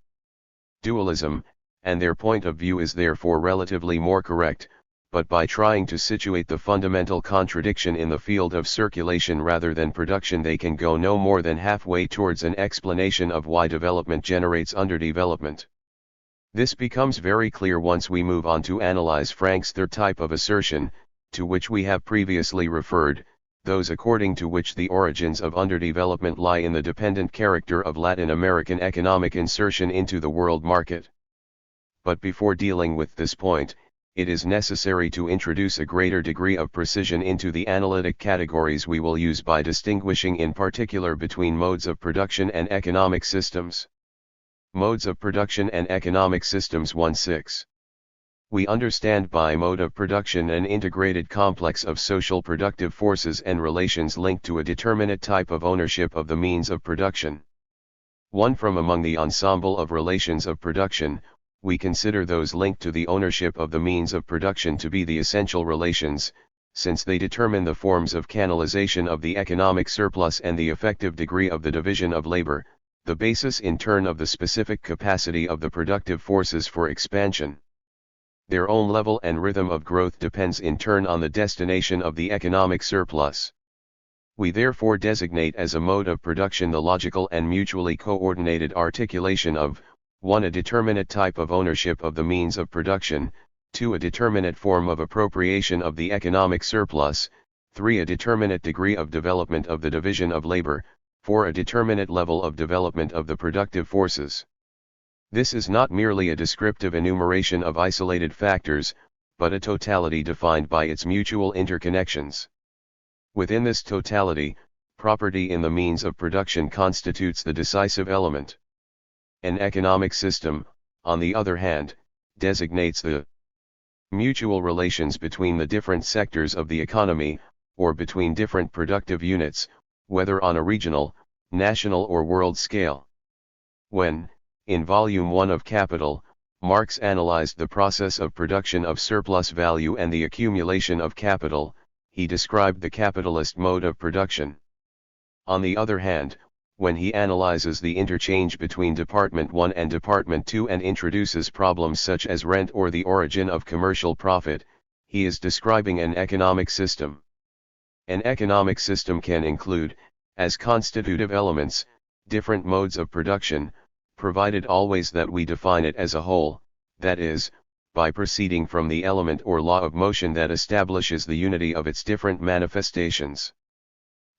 Dualism, and their point of view is therefore relatively more correct, but by trying to situate the fundamental contradiction in the field of circulation rather than production they can go no more than halfway towards an explanation of why development generates underdevelopment. This becomes very clear once we move on to analyze Frank's third type of assertion, to which we have previously referred, those according to which the origins of underdevelopment lie in the dependent character of Latin American economic insertion into the world market. But before dealing with this point, it is necessary to introduce a greater degree of precision into the analytic categories we will use by distinguishing in particular between modes of production and economic systems. Modes of production and economic systems 1-6. We understand by mode of production an integrated complex of social productive forces and relations linked to a determinate type of ownership of the means of production. One from among the ensemble of relations of production, we consider those linked to the ownership of the means of production to be the essential relations, since they determine the forms of canalization of the economic surplus and the effective degree of the division of labor, the basis in turn of the specific capacity of the productive forces for expansion. Their own level and rhythm of growth depends in turn on the destination of the economic surplus. We therefore designate as a mode of production the logical and mutually coordinated articulation of 1. A determinate type of ownership of the means of production, 2. A determinate form of appropriation of the economic surplus, 3. A determinate degree of development of the division of labor, 4. A determinate level of development of the productive forces. This is not merely a descriptive enumeration of isolated factors, but a totality defined by its mutual interconnections. Within this totality, property in the means of production constitutes the decisive element. An economic system, on the other hand, designates the mutual relations between the different sectors of the economy, or between different productive units, whether on a regional, national or world scale. When, in Volume 1 of Capital, Marx analyzed the process of production of surplus value and the accumulation of capital, he described the capitalist mode of production. On the other hand, when he analyzes the interchange between Department 1 and Department 2 and introduces problems such as rent or the origin of commercial profit, he is describing an economic system. An economic system can include, as constitutive elements, different modes of production, provided always that we define it as a whole, that is, by proceeding from the element or law of motion that establishes the unity of its different manifestations.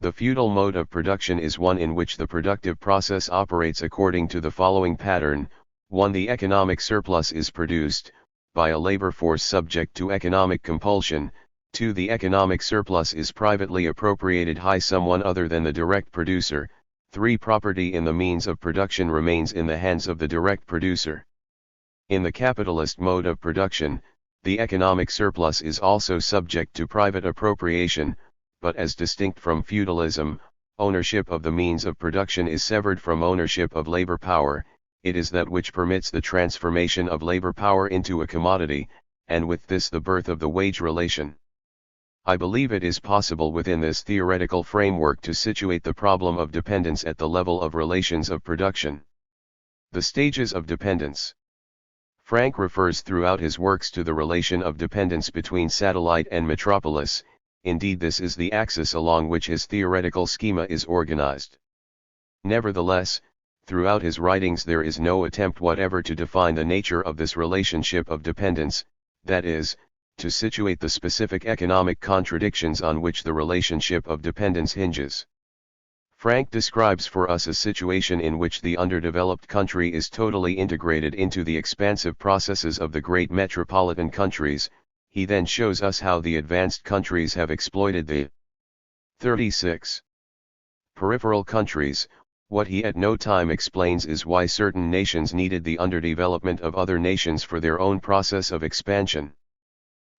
The feudal mode of production is one in which the productive process operates according to the following pattern: 1. The economic surplus is produced, by a labor force subject to economic compulsion. 2. The economic surplus is privately appropriated by someone other than the direct producer. 3. Property in the means of production remains in the hands of the direct producer. In the capitalist mode of production, the economic surplus is also subject to private appropriation, but as distinct from feudalism, ownership of the means of production is severed from ownership of labor power. It is that which permits the transformation of labor power into a commodity, and with this the birth of the wage relation. I believe it is possible within this theoretical framework to situate the problem of dependence at the level of relations of production. The stages of dependence. Frank refers throughout his works to the relation of dependence between satellite and metropolis. Indeed, this is the axis along which his theoretical schema is organized. Nevertheless, throughout his writings there is no attempt whatever to define the nature of this relationship of dependence, that is, to situate the specific economic contradictions on which the relationship of dependence hinges. Frank describes for us a situation in which the underdeveloped country is totally integrated into the expansive processes of the great metropolitan countries. He then shows us how the advanced countries have exploited the 36 peripheral countries. What he at no time explains is why certain nations needed the underdevelopment of other nations for their own process of expansion.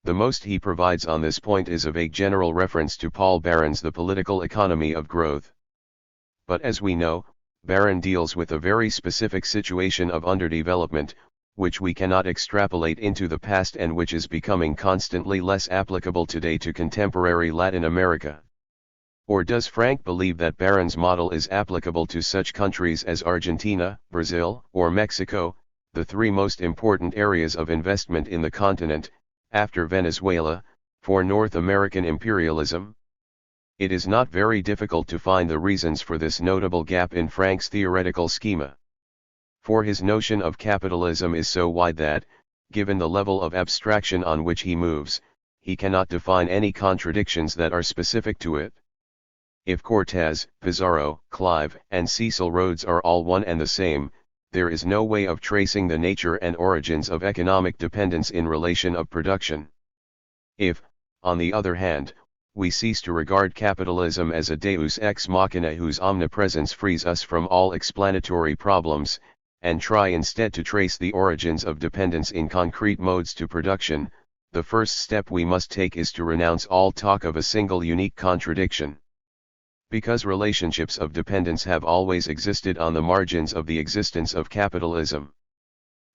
The most he provides on this point is a vague general reference to Paul Baron's The Political Economy of Growth. But as we know, Baron deals with a very specific situation of underdevelopment, which we cannot extrapolate into the past and which is becoming constantly less applicable today to contemporary Latin America. Or does Frank believe that Baron's model is applicable to such countries as Argentina, Brazil, or Mexico, the three most important areas of investment in the continent, after Venezuela, for North American imperialism? It is not very difficult to find the reasons for this notable gap in Frank's theoretical schema. For his notion of capitalism is so wide that, given the level of abstraction on which he moves, he cannot define any contradictions that are specific to it. If Cortés, Pizarro, Clive, and Cecil Rhodes are all one and the same, there is no way of tracing the nature and origins of economic dependence in relation of production. If, on the other hand, we cease to regard capitalism as a deus ex machina whose omnipresence frees us from all explanatory problems, and try instead to trace the origins of dependence in concrete modes to production, the first step we must take is to renounce all talk of a single unique contradiction. Because relationships of dependence have always existed on the margins of the existence of capitalism.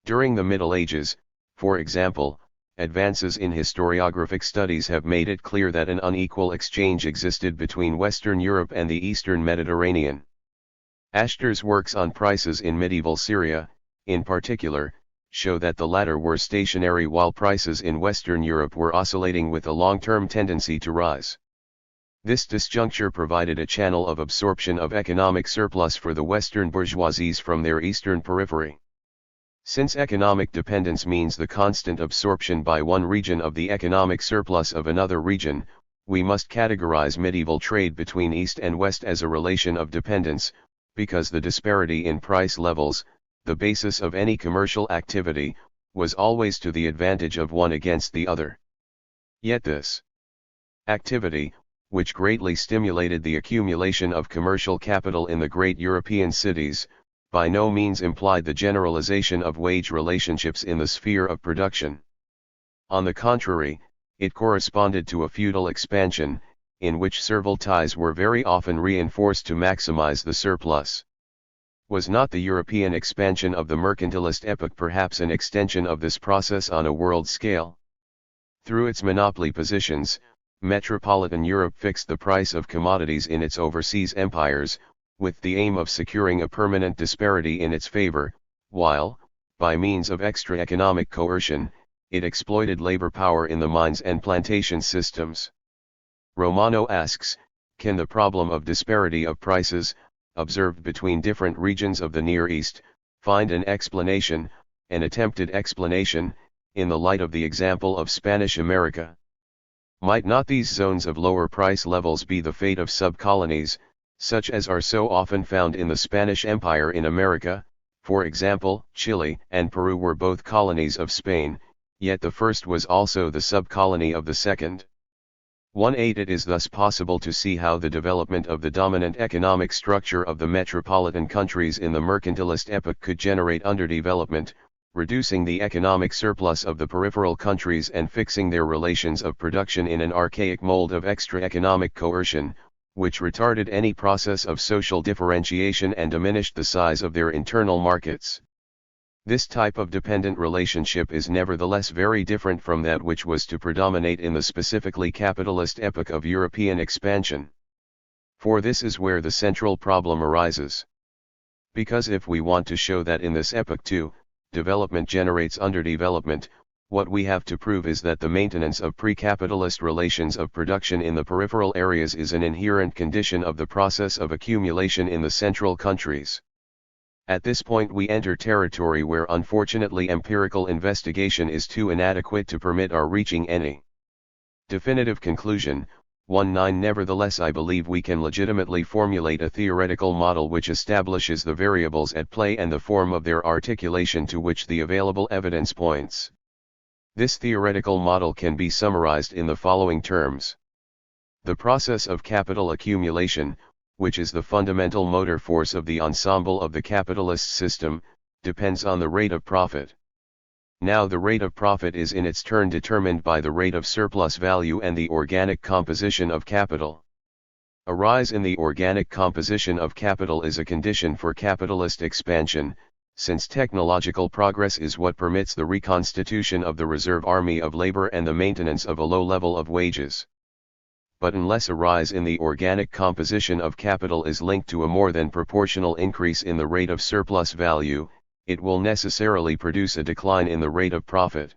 During the Middle Ages, for example, advances in historiographic studies have made it clear that an unequal exchange existed between Western Europe and the Eastern Mediterranean. Ashter's works on prices in medieval Syria, in particular, show that the latter were stationary while prices in Western Europe were oscillating with a long-term tendency to rise. This disjuncture provided a channel of absorption of economic surplus for the Western bourgeoisies from their Eastern periphery. Since economic dependence means the constant absorption by one region of the economic surplus of another region, we must categorize medieval trade between East and West as a relation of dependence, because the disparity in price levels, the basis of any commercial activity, was always to the advantage of one against the other. Yet this activity, which greatly stimulated the accumulation of commercial capital in the great European cities, by no means implied the generalization of wage relationships in the sphere of production. On the contrary, it corresponded to a feudal expansion, in which servile ties were very often reinforced to maximize the surplus. Was not the European expansion of the mercantilist epoch perhaps an extension of this process on a world scale? Through its monopoly positions, metropolitan Europe fixed the price of commodities in its overseas empires, with the aim of securing a permanent disparity in its favor, while, by means of extra economic coercion, it exploited labor power in the mines and plantation systems. Romano asks, can the problem of disparity of prices, observed between different regions of the Near East, Find an explanation, an attempted explanation, in the light of the example of Spanish America. Might not these zones of lower price levels be the fate of sub-colonies, such as are so often found in the Spanish Empire in America? For example, Chile and Peru were both colonies of Spain, yet the first was also the sub-colony of the second. 1-8 It is thus possible to see how the development of the dominant economic structure of the metropolitan countries in the mercantilist epoch could generate underdevelopment, reducing the economic surplus of the peripheral countries and fixing their relations of production in an archaic mold of extra-economic coercion, which retarded any process of social differentiation and diminished the size of their internal markets. This type of dependent relationship is nevertheless very different from that which was to predominate in the specifically capitalist epoch of European expansion. For this is where the central problem arises. Because if we want to show that in this epoch too, development generates underdevelopment, what we have to prove is that the maintenance of pre-capitalist relations of production in the peripheral areas is an inherent condition of the process of accumulation in the central countries. At this point we enter territory where unfortunately empirical investigation is too inadequate to permit our reaching any definitive conclusion. 1-9 Nevertheless, I believe we can legitimately formulate a theoretical model which establishes the variables at play and the form of their articulation to which the available evidence points. This theoretical model can be summarized in the following terms. The process of capital accumulation, which is the fundamental motor force of the ensemble of the capitalist system, depends on the rate of profit. Now the rate of profit is in its turn determined by the rate of surplus value and the organic composition of capital. A rise in the organic composition of capital is a condition for capitalist expansion, since technological progress is what permits the reconstitution of the reserve army of labor and the maintenance of a low level of wages. But unless a rise in the organic composition of capital is linked to a more than proportional increase in the rate of surplus value, it will necessarily produce a decline in the rate of profit.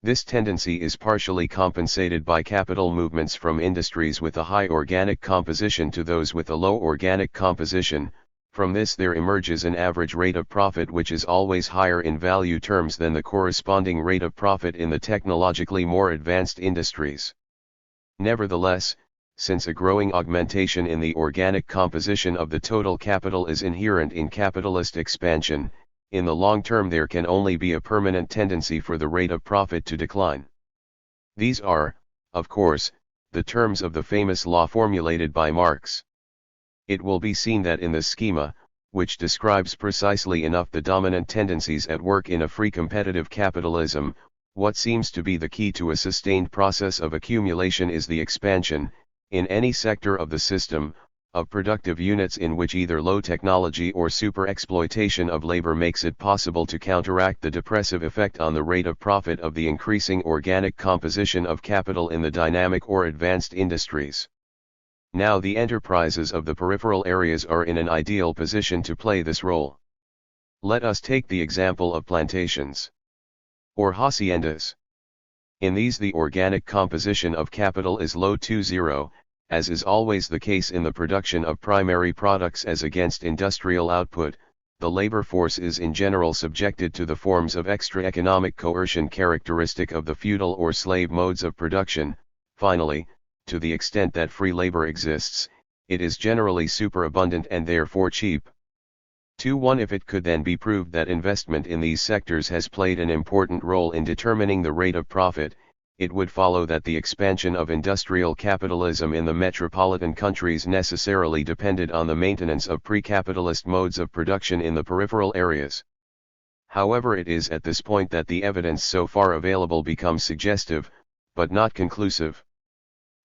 This tendency is partially compensated by capital movements from industries with a high organic composition to those with a low organic composition. From this there emerges an average rate of profit which is always higher in value terms than the corresponding rate of profit in the technologically more advanced industries. Nevertheless, since a growing augmentation in the organic composition of the total capital is inherent in capitalist expansion, in the long term there can only be a permanent tendency for the rate of profit to decline. These are, of course, the terms of the famous law formulated by Marx. It will be seen that in this schema, which describes precisely enough the dominant tendencies at work in a free competitive capitalism, what seems to be the key to a sustained process of accumulation is the expansion, in any sector of the system, of productive units in which either low technology or super-exploitation of labor makes it possible to counteract the depressive effect on the rate of profit of the increasing organic composition of capital in the dynamic or advanced industries. Now the enterprises of the peripheral areas are in an ideal position to play this role. Let us take the example of plantations or haciendas. In these the organic composition of capital is low to zero, as is always the case in the production of primary products as against industrial output. The labor force is in general subjected to the forms of extra-economic coercion characteristic of the feudal or slave modes of production. Finally, to the extent that free labor exists, it is generally superabundant and therefore cheap. 2-1 If it could then be proved that investment in these sectors has played an important role in determining the rate of profit, it would follow that the expansion of industrial capitalism in the metropolitan countries necessarily depended on the maintenance of pre-capitalist modes of production in the peripheral areas. However, it is at this point that the evidence so far available becomes suggestive, but not conclusive.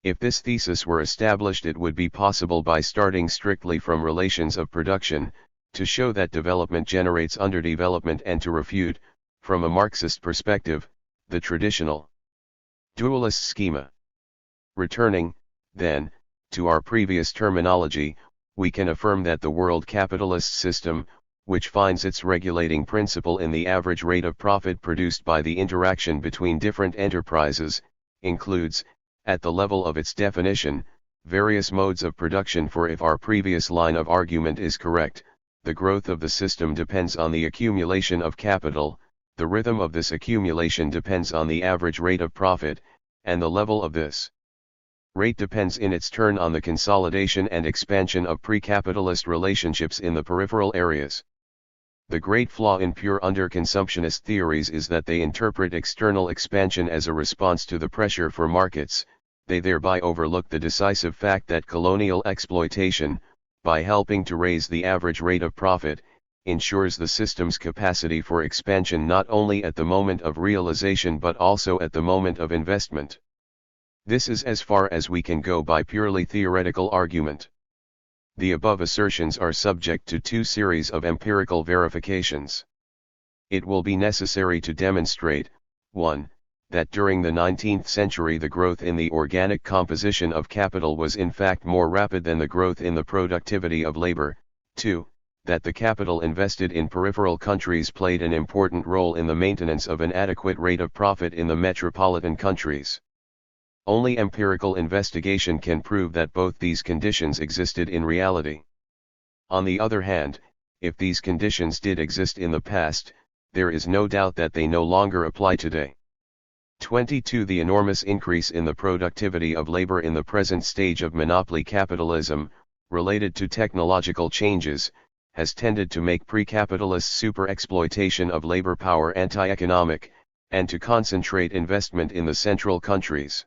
If this thesis were established, it would be possible, by starting strictly from relations of production, to show that development generates underdevelopment and to refute, from a Marxist perspective, the traditional dualist schema. Returning, then, to our previous terminology, we can affirm that the world capitalist system, which finds its regulating principle in the average rate of profit produced by the interaction between different enterprises, includes, at the level of its definition, various modes of production. For if our previous line of argument is correct, the growth of the system depends on the accumulation of capital, the rhythm of this accumulation depends on the average rate of profit, and the level of this rate depends in its turn on the consolidation and expansion of pre-capitalist relationships in the peripheral areas. The great flaw in pure underconsumptionist theories is that they interpret external expansion as a response to the pressure for markets. They thereby overlook the decisive fact that colonial exploitation, by helping to raise the average rate of profit, ensures the system's capacity for expansion not only at the moment of realization but also at the moment of investment. This is as far as we can go by purely theoretical argument. The above assertions are subject to two series of empirical verifications. It will be necessary to demonstrate, 1. That during the 19th century the growth in the organic composition of capital was in fact more rapid than the growth in the productivity of labor, 2. That the capital invested in peripheral countries played an important role in the maintenance of an adequate rate of profit in the metropolitan countries. Only empirical investigation can prove that both these conditions existed in reality. On the other hand, if these conditions did exist in the past, there is no doubt that they no longer apply today. 22. The enormous increase in the productivity of labor in the present stage of monopoly capitalism, related to technological changes, has tended to make pre-capitalist super-exploitation of labor power anti-economic, and to concentrate investment in the central countries.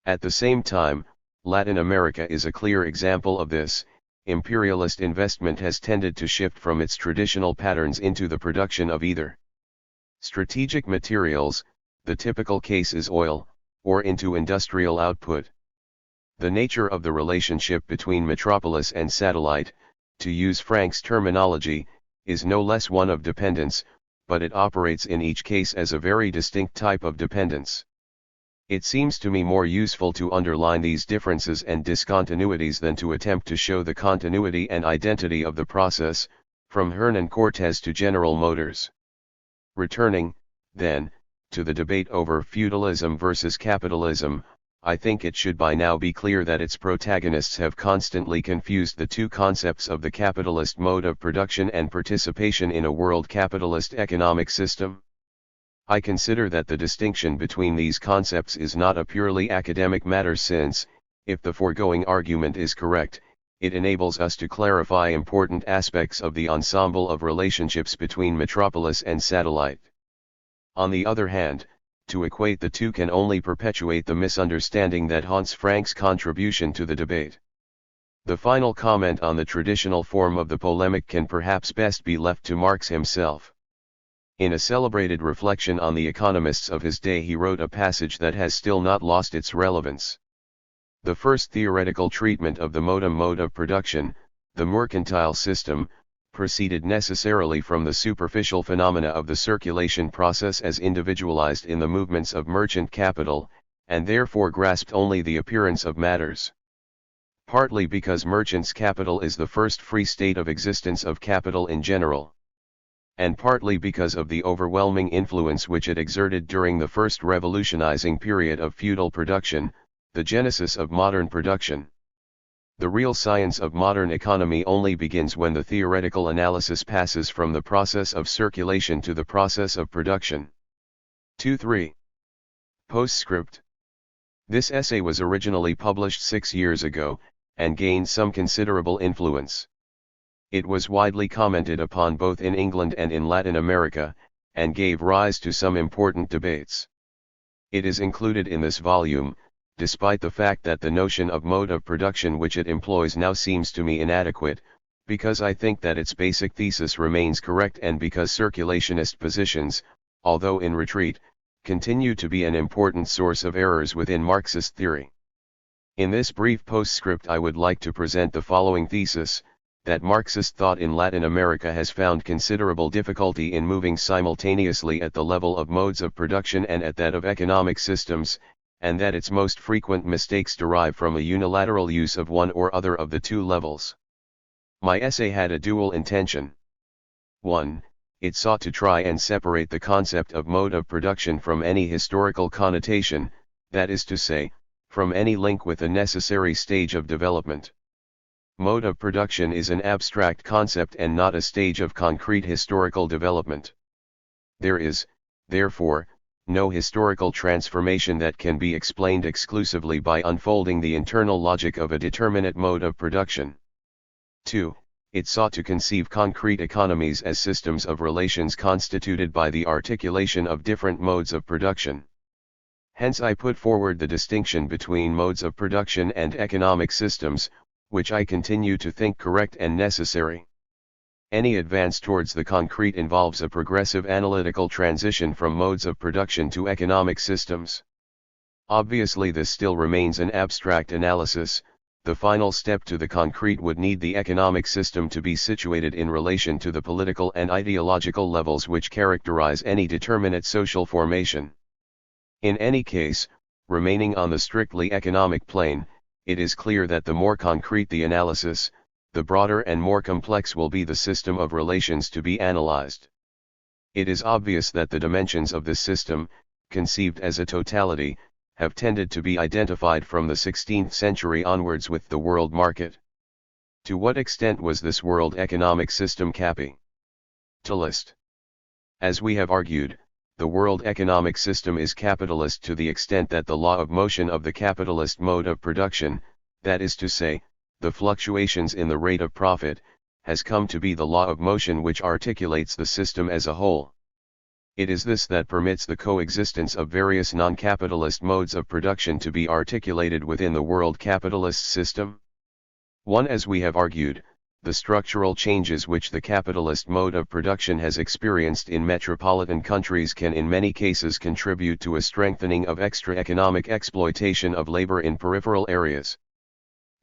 At the same time, Latin America is a clear example of this. Imperialist investment has tended to shift from its traditional patterns into the production of either strategic materials, the typical case is oil, or into industrial output. The nature of the relationship between metropolis and satellite, to use Frank's terminology, is no less one of dependence, but it operates in each case as a very distinct type of dependence. It seems to me more useful to underline these differences and discontinuities than to attempt to show the continuity and identity of the process, from Hernan Cortes to General Motors. Returning, then, to the debate over feudalism versus capitalism, I think it should by now be clear that its protagonists have constantly confused the two concepts of the capitalist mode of production and participation in a world capitalist economic system. I consider that the distinction between these concepts is not a purely academic matter since, if the foregoing argument is correct, it enables us to clarify important aspects of the ensemble of relationships between metropolis and satellite. On the other hand, to equate the two can only perpetuate the misunderstanding that haunts Frank's contribution to the debate. The final comment on the traditional form of the polemic can perhaps best be left to Marx himself. In a celebrated reflection on the economists of his day he wrote a passage that has still not lost its relevance. The first theoretical treatment of the modem mode of production, the mercantile system, proceeded necessarily from the superficial phenomena of the circulation process as individualized in the movements of merchant capital, and therefore grasped only the appearance of matters. Partly because merchant's capital is the first free state of existence of capital in general, and partly because of the overwhelming influence which it exerted during the first revolutionizing period of feudal production, the genesis of modern production. The real science of modern economy only begins when the theoretical analysis passes from the process of circulation to the process of production. 2-3. Postscript. This essay was originally published 6 years ago, and gained some considerable influence. It was widely commented upon both in England and in Latin America, and gave rise to some important debates. It is included in this volume, despite the fact that the notion of mode of production which it employs now seems to me inadequate, because I think that its basic thesis remains correct and because circulationist positions, although in retreat, continue to be an important source of errors within Marxist theory. In this brief postscript I would like to present the following thesis: that Marxist thought in Latin America has found considerable difficulty in moving simultaneously at the level of modes of production and at that of economic systems, and that its most frequent mistakes derive from a unilateral use of one or other of the two levels. My essay had a dual intention. 1. It sought to try and separate the concept of mode of production from any historical connotation, that is to say, from any link with a necessary stage of development. Mode of production is an abstract concept and not a stage of concrete historical development. There is, therefore, no historical transformation that can be explained exclusively by unfolding the internal logic of a determinate mode of production. 2. It sought to conceive concrete economies as systems of relations constituted by the articulation of different modes of production. Hence I put forward the distinction between modes of production and economic systems, which I continue to think correct and necessary. Any advance towards the concrete involves a progressive analytical transition from modes of production to economic systems. Obviously this still remains an abstract analysis. The final step to the concrete would need the economic system to be situated in relation to the political and ideological levels which characterize any determinate social formation. In any case, remaining on the strictly economic plane, it is clear that the more concrete the analysis, the broader and more complex will be the system of relations to be analyzed. It is obvious that the dimensions of this system, conceived as a totality, have tended to be identified from the 16th century onwards with the world market. To what extent was this world economic system capitalist? As we have argued, the world economic system is capitalist to the extent that the law of motion of the capitalist mode of production, that is to say, the fluctuations in the rate of profit, has come to be the law of motion which articulates the system as a whole. It is this that permits the coexistence of various non-capitalist modes of production to be articulated within the world capitalist system. 1. As we have argued, the structural changes which the capitalist mode of production has experienced in metropolitan countries can in many cases contribute to a strengthening of extra-economic exploitation of labor in peripheral areas.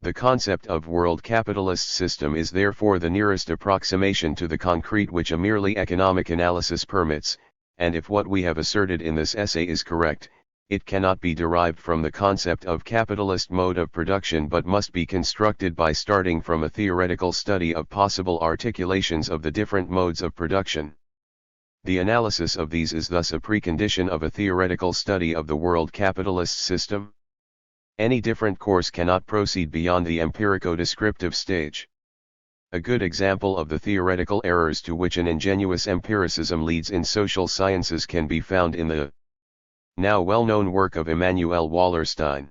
The concept of world capitalist system is therefore the nearest approximation to the concrete which a merely economic analysis permits, and if what we have asserted in this essay is correct, it cannot be derived from the concept of capitalist mode of production but must be constructed by starting from a theoretical study of possible articulations of the different modes of production. The analysis of these is thus a precondition of a theoretical study of the world capitalist system. Any different course cannot proceed beyond the empirico-descriptive stage. A good example of the theoretical errors to which an ingenuous empiricism leads in social sciences can be found in the now well-known work of Emanuel Wallerstein.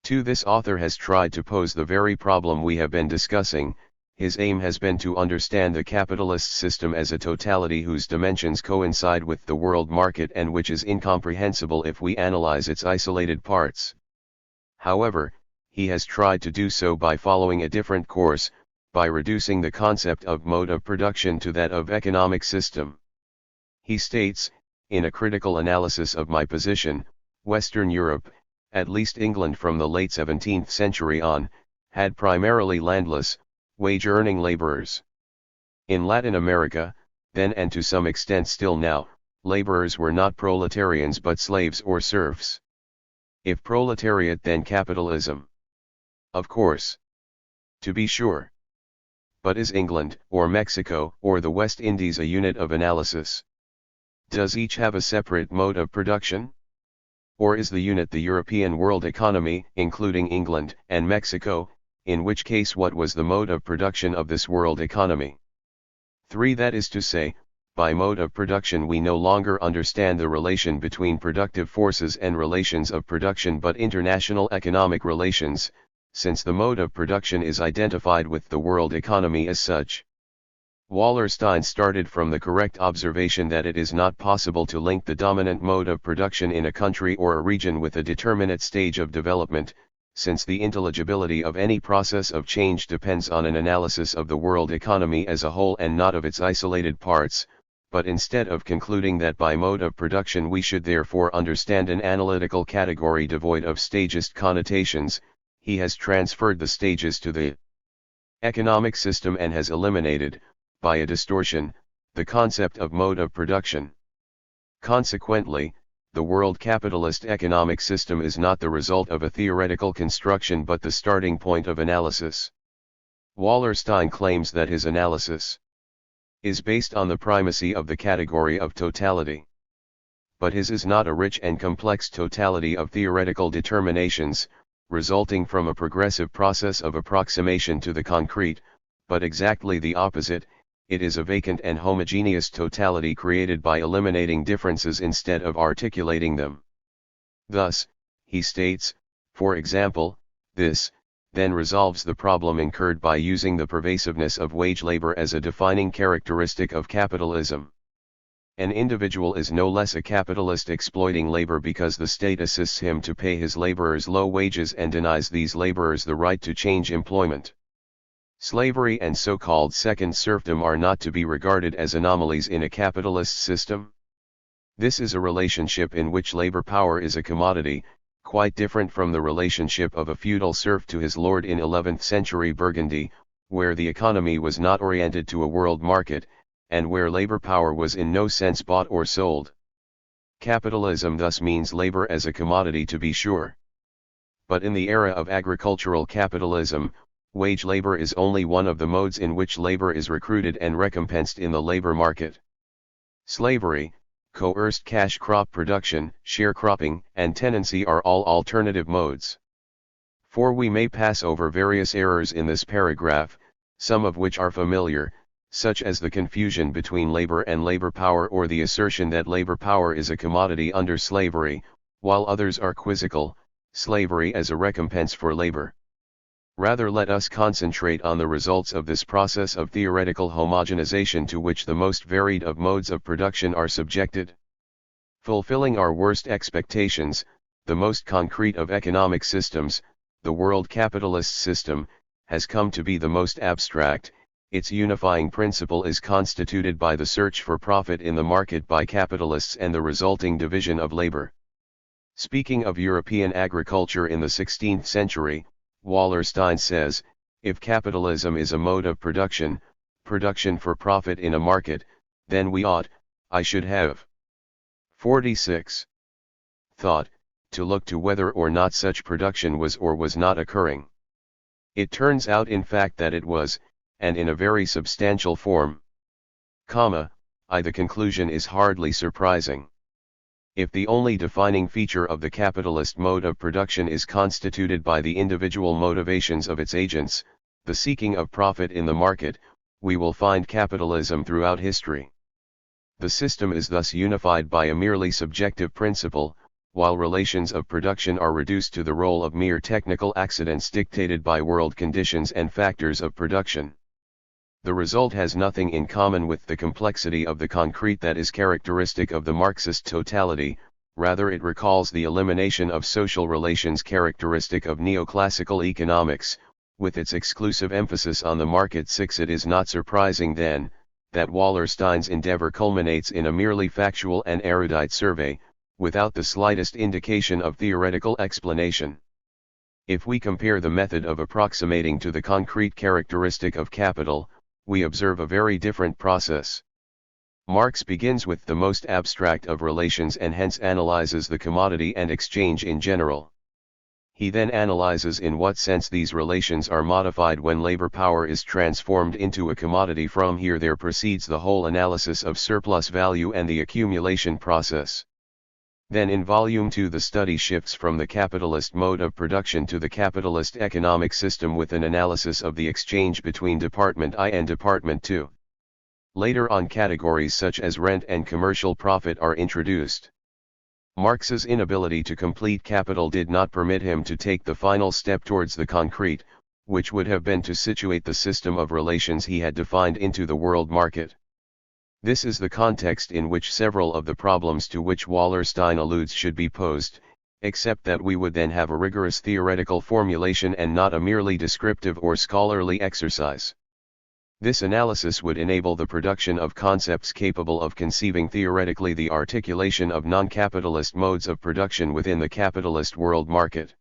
2. This author has tried to pose the very problem we have been discussing. His aim has been to understand the capitalist system as a totality whose dimensions coincide with the world market and which is incomprehensible if we analyze its isolated parts. However, he has tried to do so by following a different course, by reducing the concept of mode of production to that of economic system. He states, in a critical analysis of my position, Western Europe, at least England from the late 17th century on, had primarily landless, wage-earning laborers. In Latin America, then and to some extent still now, laborers were not proletarians but slaves or serfs. If proletariat, then capitalism. Of course. To be sure. But is England, or Mexico, or the West Indies a unit of analysis? Does each have a separate mode of production? Or is the unit the European world economy, including England and Mexico, in which case what was the mode of production of this world economy? 3. That is to say, by mode of production we no longer understand the relation between productive forces and relations of production but international economic relations, since the mode of production is identified with the world economy as such. Wallerstein started from the correct observation that it is not possible to link the dominant mode of production in a country or a region with a determinate stage of development, since the intelligibility of any process of change depends on an analysis of the world economy as a whole and not of its isolated parts. But instead of concluding that by mode of production we should therefore understand an analytical category devoid of stagist connotations, he has transferred the stages to the economic system and has eliminated, by a distortion, the concept of mode of production. Consequently, the world capitalist economic system is not the result of a theoretical construction but the starting point of analysis. Wallerstein claims that his analysis is based on the primacy of the category of totality. But his is not a rich and complex totality of theoretical determinations, resulting from a progressive process of approximation to the concrete, but exactly the opposite, it is a vacant and homogeneous totality created by eliminating differences instead of articulating them. Thus, he states, for example, this, then resolves the problem incurred by using the pervasiveness of wage labor as a defining characteristic of capitalism. An individual is no less a capitalist exploiting labor because the state assists him to pay his laborers low wages and denies these laborers the right to change employment. Slavery and so-called second serfdom are not to be regarded as anomalies in a capitalist system. This is a relationship in which labor power is a commodity, quite different from the relationship of a feudal serf to his lord in 11th century Burgundy, where the economy was not oriented to a world market, and where labor power was in no sense bought or sold. Capitalism thus means labor as a commodity, to be sure. But in the era of agricultural capitalism, wage labor is only one of the modes in which labor is recruited and recompensed in the labor market. Slavery, coerced cash crop production, sharecropping, and tenancy are all alternative modes. For we may pass over various errors in this paragraph, some of which are familiar, such as the confusion between labor and labor power, or the assertion that labor power is a commodity under slavery, while others are quizzical, slavery as a recompense for labor. Rather, let us concentrate on the results of this process of theoretical homogenization to which the most varied of modes of production are subjected. Fulfilling our worst expectations, the most concrete of economic systems, the world capitalist system, has come to be the most abstract. Its unifying principle is constituted by the search for profit in the market by capitalists and the resulting division of labor. Speaking of European agriculture in the 16th century, Wallerstein says, if capitalism is a mode of production, production for profit in a market, then we ought, I should have 46. Thought, to look to whether or not such production was or was not occurring. It turns out in fact that it was, and in a very substantial form. The conclusion is hardly surprising. If the only defining feature of the capitalist mode of production is constituted by the individual motivations of its agents, the seeking of profit in the market, we will find capitalism throughout history. The system is thus unified by a merely subjective principle, while relations of production are reduced to the role of mere technical accidents dictated by world conditions and factors of production. The result has nothing in common with the complexity of the concrete that is characteristic of the Marxist totality, rather it recalls the elimination of social relations characteristic of neoclassical economics, with its exclusive emphasis on the market. 6. It is not surprising then, that Wallerstein's endeavor culminates in a merely factual and erudite survey, without the slightest indication of theoretical explanation. If we compare the method of approximating to the concrete characteristic of capital, we observe a very different process. Marx begins with the most abstract of relations and hence analyzes the commodity and exchange in general. He then analyzes in what sense these relations are modified when labor power is transformed into a commodity. From here there proceeds the whole analysis of surplus value and the accumulation process. Then in Volume 2 the study shifts from the capitalist mode of production to the capitalist economic system with an analysis of the exchange between Department I and Department II. Later on categories such as rent and commercial profit are introduced. Marx's inability to complete capital did not permit him to take the final step towards the concrete, which would have been to situate the system of relations he had defined into the world market. This is the context in which several of the problems to which Wallerstein alludes should be posed, except that we would then have a rigorous theoretical formulation and not a merely descriptive or scholarly exercise. This analysis would enable the production of concepts capable of conceiving theoretically the articulation of non-capitalist modes of production within the capitalist world market.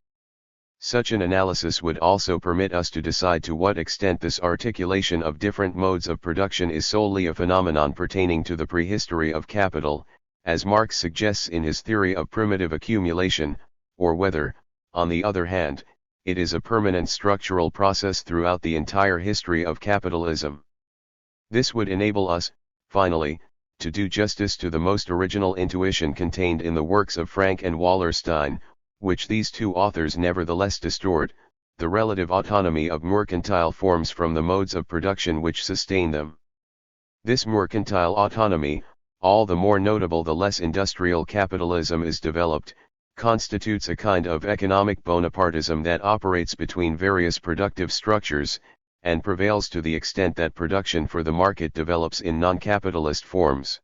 Such an analysis would also permit us to decide to what extent this articulation of different modes of production is solely a phenomenon pertaining to the prehistory of capital, as Marx suggests in his theory of primitive accumulation, or whether, on the other hand, it is a permanent structural process throughout the entire history of capitalism. This would enable us, finally, to do justice to the most original intuition contained in the works of Frank and Wallerstein, which these two authors nevertheless distort, the relative autonomy of mercantile forms from the modes of production which sustain them. This mercantile autonomy, all the more notable the less industrial capitalism is developed, constitutes a kind of economic Bonapartism that operates between various productive structures, and prevails to the extent that production for the market develops in non-capitalist forms.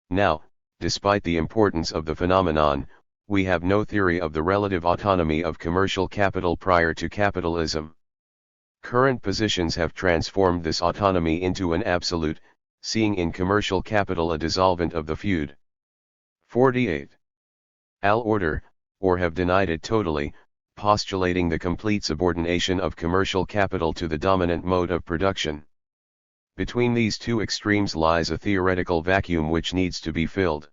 Now, despite the importance of the phenomenon, we have no theory of the relative autonomy of commercial capital prior to capitalism. Current positions have transformed this autonomy into an absolute, seeing in commercial capital a dissolvent of the feud. 48. Al order, or have denied it totally, postulating the complete subordination of commercial capital to the dominant mode of production. Between these two extremes lies a theoretical vacuum which needs to be filled.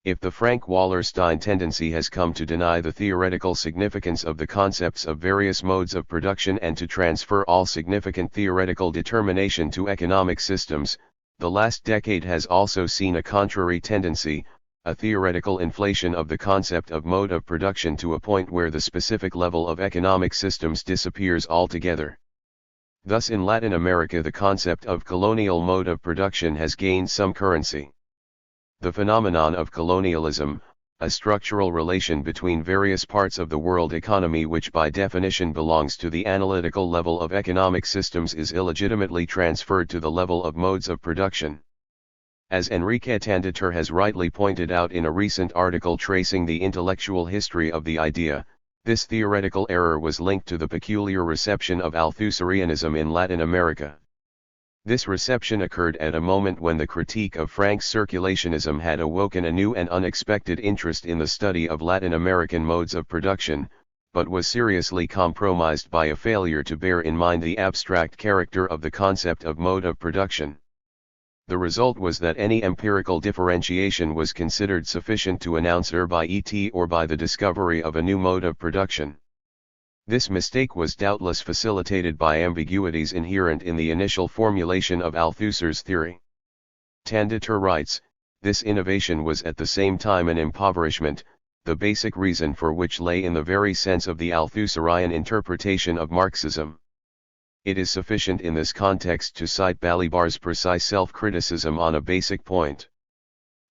If the Frank-Wallerstein tendency has come to deny the theoretical significance of the concepts of various modes of production and to transfer all significant theoretical determination to economic systems, the last decade has also seen a contrary tendency, a theoretical inflation of the concept of mode of production to a point where the specific level of economic systems disappears altogether. Thus in Latin America the concept of colonial mode of production has gained some currency. The phenomenon of colonialism, a structural relation between various parts of the world economy which by definition belongs to the analytical level of economic systems, is illegitimately transferred to the level of modes of production. As Enrique Tanditor has rightly pointed out in a recent article tracing the intellectual history of the idea, this theoretical error was linked to the peculiar reception of Althusserianism in Latin America. This reception occurred at a moment when the critique of Frank's circulationism had awoken a new and unexpected interest in the study of Latin American modes of production, but was seriously compromised by a failure to bear in mind the abstract character of the concept of mode of production. The result was that any empirical differentiation was considered sufficient to announce by et or by the discovery of a new mode of production. This mistake was doubtless facilitated by ambiguities inherent in the initial formulation of Althusser's theory. Tanditor writes, this innovation was at the same time an impoverishment, the basic reason for which lay in the very sense of the Althusserian interpretation of Marxism. It is sufficient in this context to cite Balibar's precise self-criticism on a basic point.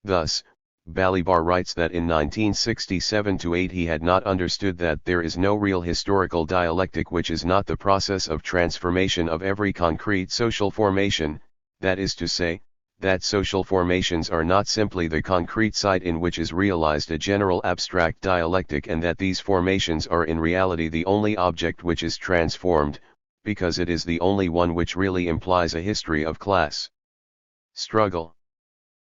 Thus, Balibar writes that in 1967-8 he had not understood that there is no real historical dialectic which is not the process of transformation of every concrete social formation, that is to say, that social formations are not simply the concrete site in which is realized a general abstract dialectic, and that these formations are in reality the only object which is transformed, because it is the only one which really implies a history of class struggle.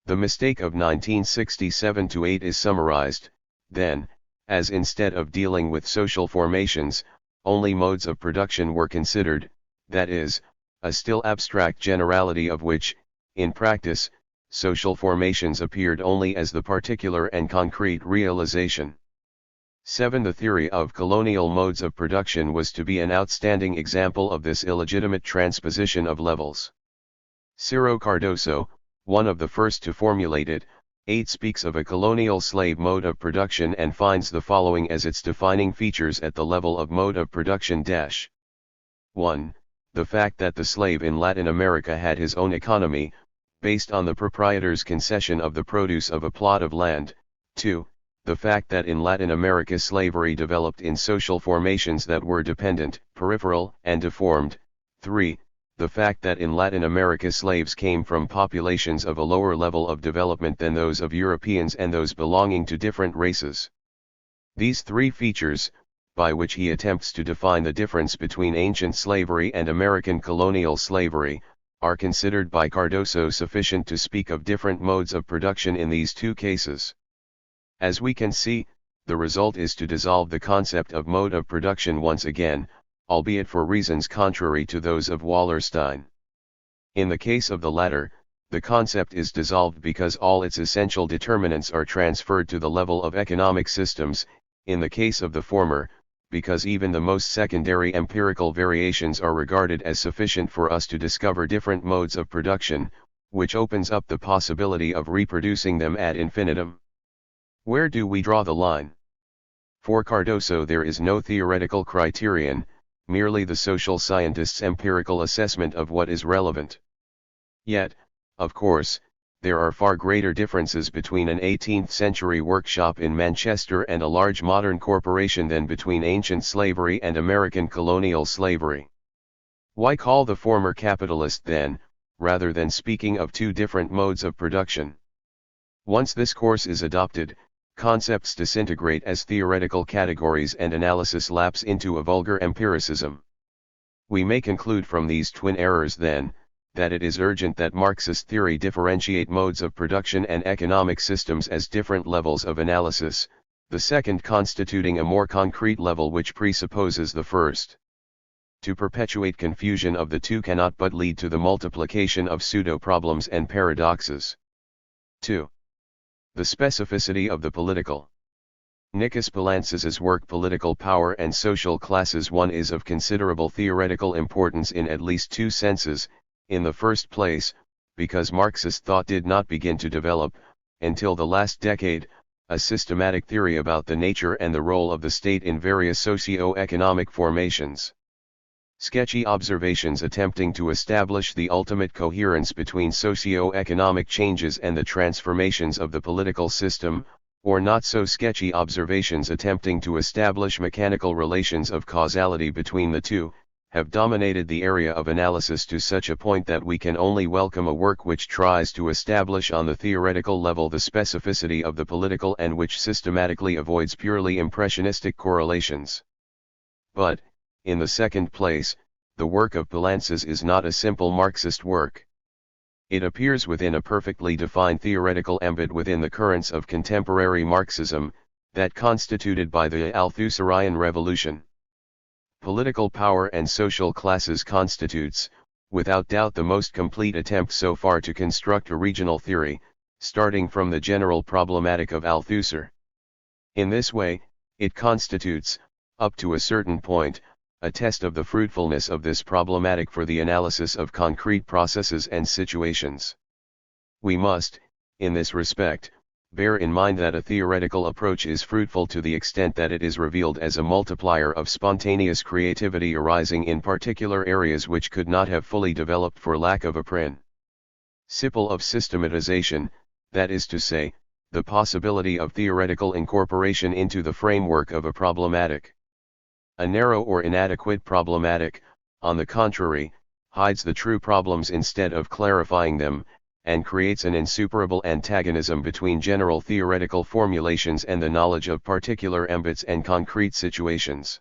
The mistake of 1967-8 is summarized, then, as instead of dealing with social formations, only modes of production were considered, that is, a still abstract generality of which, in practice, social formations appeared only as the particular and concrete realization. 7. The theory of colonial modes of production was to be an outstanding example of this illegitimate transposition of levels. Ciro Cardoso, one of the first to formulate it, 8 speaks of a colonial slave mode of production and finds the following as its defining features at the level of mode of production. 1. The fact that the slave in Latin America had his own economy, based on the proprietor's concession of the produce of a plot of land. 2. The fact that in Latin America slavery developed in social formations that were dependent, peripheral, and deformed. 3. The fact that in Latin America slaves came from populations of a lower level of development than those of Europeans and those belonging to different races. These 3 features, by which he attempts to define the difference between ancient slavery and American colonial slavery, are considered by Cardoso sufficient to speak of different modes of production in these 2 cases. As we can see, the result is to dissolve the concept of mode of production once again, albeit for reasons contrary to those of Wallerstein. In the case of the latter, the concept is dissolved because all its essential determinants are transferred to the level of economic systems, in the case of the former, because even the most secondary empirical variations are regarded as sufficient for us to discover different modes of production, which opens up the possibility of reproducing them ad infinitum. Where do we draw the line? For Cardoso there is no theoretical criterion, merely the social scientist's empirical assessment of what is relevant. Yet, of course, there are far greater differences between an 18th-century workshop in Manchester and a large modern corporation than between ancient slavery and American colonial slavery. Why call the former capitalist then, rather than speaking of two different modes of production? Once this course is adopted, concepts disintegrate as theoretical categories and analysis lapse into a vulgar empiricism. We may conclude from these twin errors then, that it is urgent that Marxist theory differentiate modes of production and economic systems as different levels of analysis, the second constituting a more concrete level which presupposes the first. To perpetuate confusion of the two cannot but lead to the multiplication of pseudo-problems and paradoxes. 2. The specificity of the political. Nicholas Poulantzas's work Political Power and Social Classes 1 is of considerable theoretical importance in at least two senses. In the first place, because Marxist thought did not begin to develop, until the last decade, a systematic theory about the nature and the role of the state in various socio-economic formations. Sketchy observations attempting to establish the ultimate coherence between socio-economic changes and the transformations of the political system, or not so sketchy observations attempting to establish mechanical relations of causality between the two, have dominated the area of analysis to such a point that we can only welcome a work which tries to establish on the theoretical level the specificity of the political and which systematically avoids purely impressionistic correlations. But, in the second place, the work of Poulantzas is not a simple Marxist work. It appears within a perfectly defined theoretical ambit within the currents of contemporary Marxism, that constituted by the Althusserian Revolution. Political Power and Social Classes constitutes, without doubt, the most complete attempt so far to construct a regional theory, starting from the general problematic of Althusser. In this way, it constitutes, up to a certain point, a test of the fruitfulness of this problematic for the analysis of concrete processes and situations. We must, in this respect, bear in mind that a theoretical approach is fruitful to the extent that it is revealed as a multiplier of spontaneous creativity arising in particular areas which could not have fully developed for lack of a principle of systematization, that is to say, the possibility of theoretical incorporation into the framework of a problematic. A narrow or inadequate problematic, on the contrary, hides the true problems instead of clarifying them, and creates an insuperable antagonism between general theoretical formulations and the knowledge of particular ambits and concrete situations.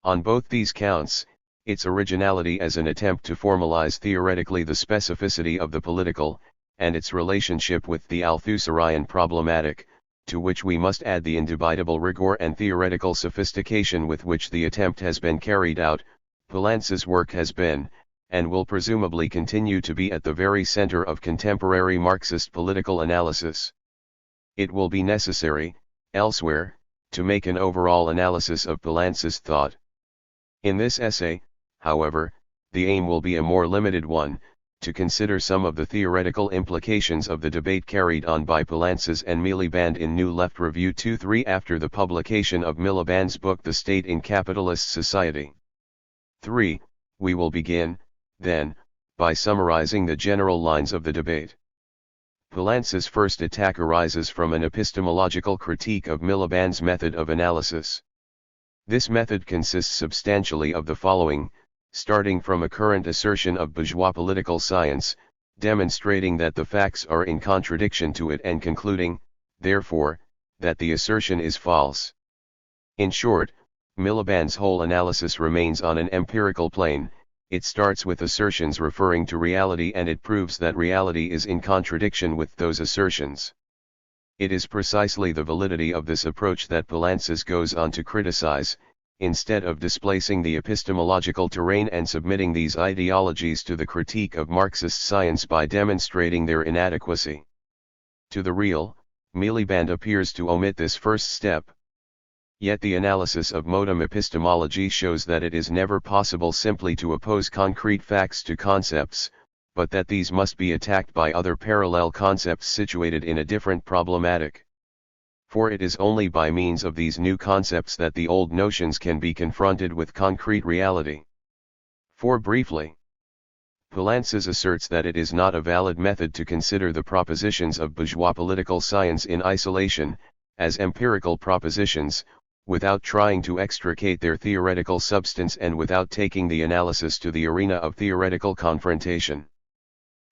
On both these counts, its originality as an attempt to formalize theoretically the specificity of the political, and its relationship with the Althusserian problematic, to which we must add the indubitable rigor and theoretical sophistication with which the attempt has been carried out, Poulantzas's work has been, and will presumably continue to be at the very center of contemporary Marxist political analysis. It will be necessary, elsewhere, to make an overall analysis of Poulantzas's thought. In this essay, however, the aim will be a more limited one, to consider some of the theoretical implications of the debate carried on by Poulantzas and Miliband in New Left Review 2-3 after the publication of Miliband's book The State in Capitalist Society. 3. We will begin, then, by summarizing the general lines of the debate. Poulantzas's first attack arises from an epistemological critique of Miliband's method of analysis. This method consists substantially of the following, starting from a current assertion of bourgeois political science, demonstrating that the facts are in contradiction to it and concluding, therefore, that the assertion is false. In short, Miliband's whole analysis remains on an empirical plane. It starts with assertions referring to reality and it proves that reality is in contradiction with those assertions. It is precisely the validity of this approach that Poulantzas goes on to criticize, instead of displacing the epistemological terrain and submitting these ideologies to the critique of Marxist science by demonstrating their inadequacy. To the real, Miliband appears to omit this first step. Yet the analysis of modem epistemology shows that it is never possible simply to oppose concrete facts to concepts, but that these must be attacked by other parallel concepts situated in a different problematic. For it is only by means of these new concepts that the old notions can be confronted with concrete reality. For briefly, Poulantzas asserts that it is not a valid method to consider the propositions of bourgeois political science in isolation, as empirical propositions, without trying to extricate their theoretical substance and without taking the analysis to the arena of theoretical confrontation.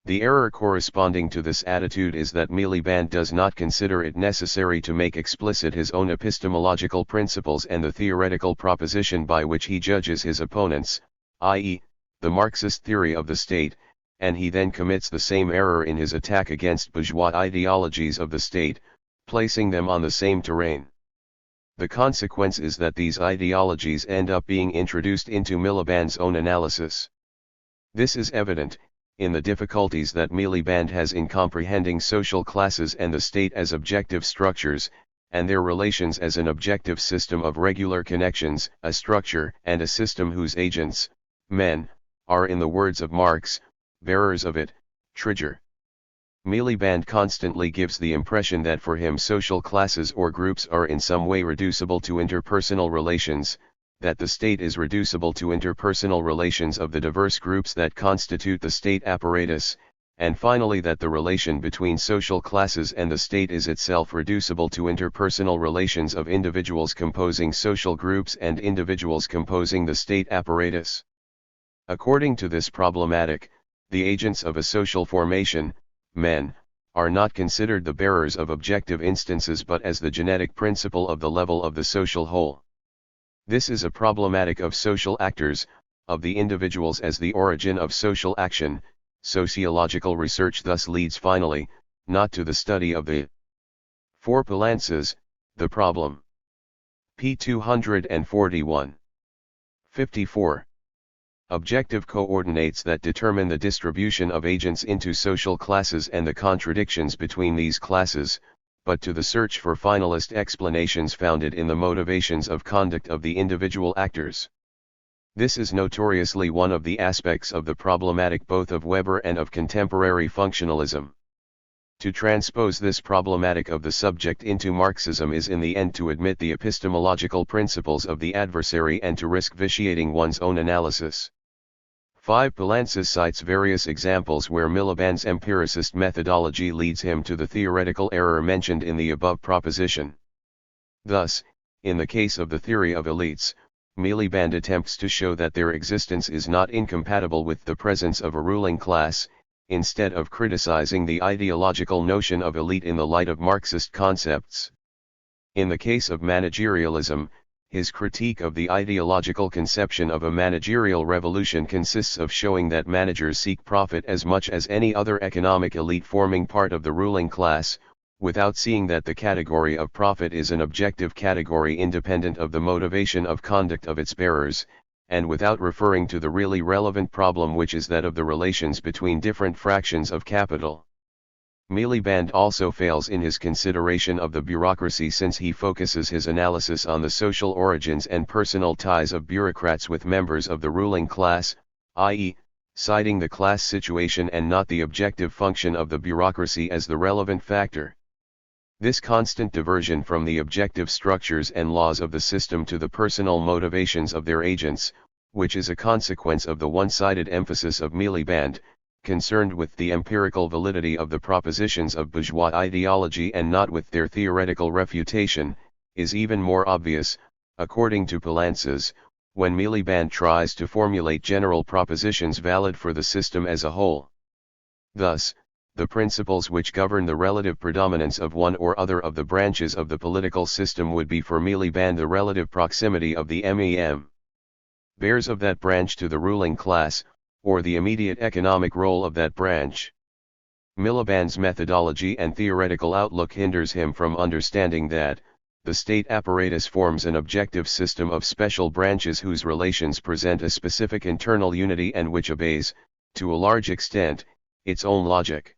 The error corresponding to this attitude is that Miliband does not consider it necessary to make explicit his own epistemological principles and the theoretical proposition by which he judges his opponents, i.e., the Marxist theory of the state, and he then commits the same error in his attack against bourgeois ideologies of the state, placing them on the same terrain. The consequence is that these ideologies end up being introduced into Miliband's own analysis. This is evident in the difficulties that Miliband has in comprehending social classes and the state as objective structures, and their relations as an objective system of regular connections, a structure and a system whose agents, men, are, in the words of Marx, bearers of it, trigger. Miliband constantly gives the impression that for him social classes or groups are in some way reducible to interpersonal relations, that the state is reducible to interpersonal relations of the diverse groups that constitute the state apparatus, and finally that the relation between social classes and the state is itself reducible to interpersonal relations of individuals composing social groups and individuals composing the state apparatus. According to this problematic, the agents of a social formation, men, are not considered the bearers of objective instances but as the genetic principle of the level of the social whole. This is a problematic of social actors, of the individuals as the origin of social action. Sociological research thus leads finally, not to the study of the. For Poulantzas, the problem. p. 241. 54. Objective coordinates that determine the distribution of agents into social classes and the contradictions between these classes, but to the search for finalist explanations founded in the motivations of conduct of the individual actors. This is notoriously one of the aspects of the problematic both of Weber and of contemporary functionalism. To transpose this problematic of the subject into Marxism is in the end to admit the epistemological principles of the adversary and to risk vitiating one's own analysis. 5. Poulantzas cites various examples where Miliband's empiricist methodology leads him to the theoretical error mentioned in the above proposition. Thus, in the case of the theory of elites, Miliband attempts to show that their existence is not incompatible with the presence of a ruling class, instead of criticizing the ideological notion of elite in the light of Marxist concepts. In the case of managerialism, his critique of the ideological conception of a managerial revolution consists of showing that managers seek profit as much as any other economic elite forming part of the ruling class, without seeing that the category of profit is an objective category independent of the motivation of conduct of its bearers, and without referring to the really relevant problem, which is that of the relations between different fractions of capital. Miliband also fails in his consideration of the bureaucracy, since he focuses his analysis on the social origins and personal ties of bureaucrats with members of the ruling class, i.e., citing the class situation and not the objective function of the bureaucracy as the relevant factor. This constant diversion from the objective structures and laws of the system to the personal motivations of their agents, which is a consequence of the one-sided emphasis of Miliband, concerned with the empirical validity of the propositions of bourgeois ideology and not with their theoretical refutation, is even more obvious, according to Poulantzas, when Miliband tries to formulate general propositions valid for the system as a whole. Thus, the principles which govern the relative predominance of one or other of the branches of the political system would be for Miliband the relative proximity of the MEM bears of that branch to the ruling class, or the immediate economic role of that branch. Miliband's methodology and theoretical outlook hinders him from understanding that the state apparatus forms an objective system of special branches whose relations present a specific internal unity and which obeys, to a large extent, its own logic.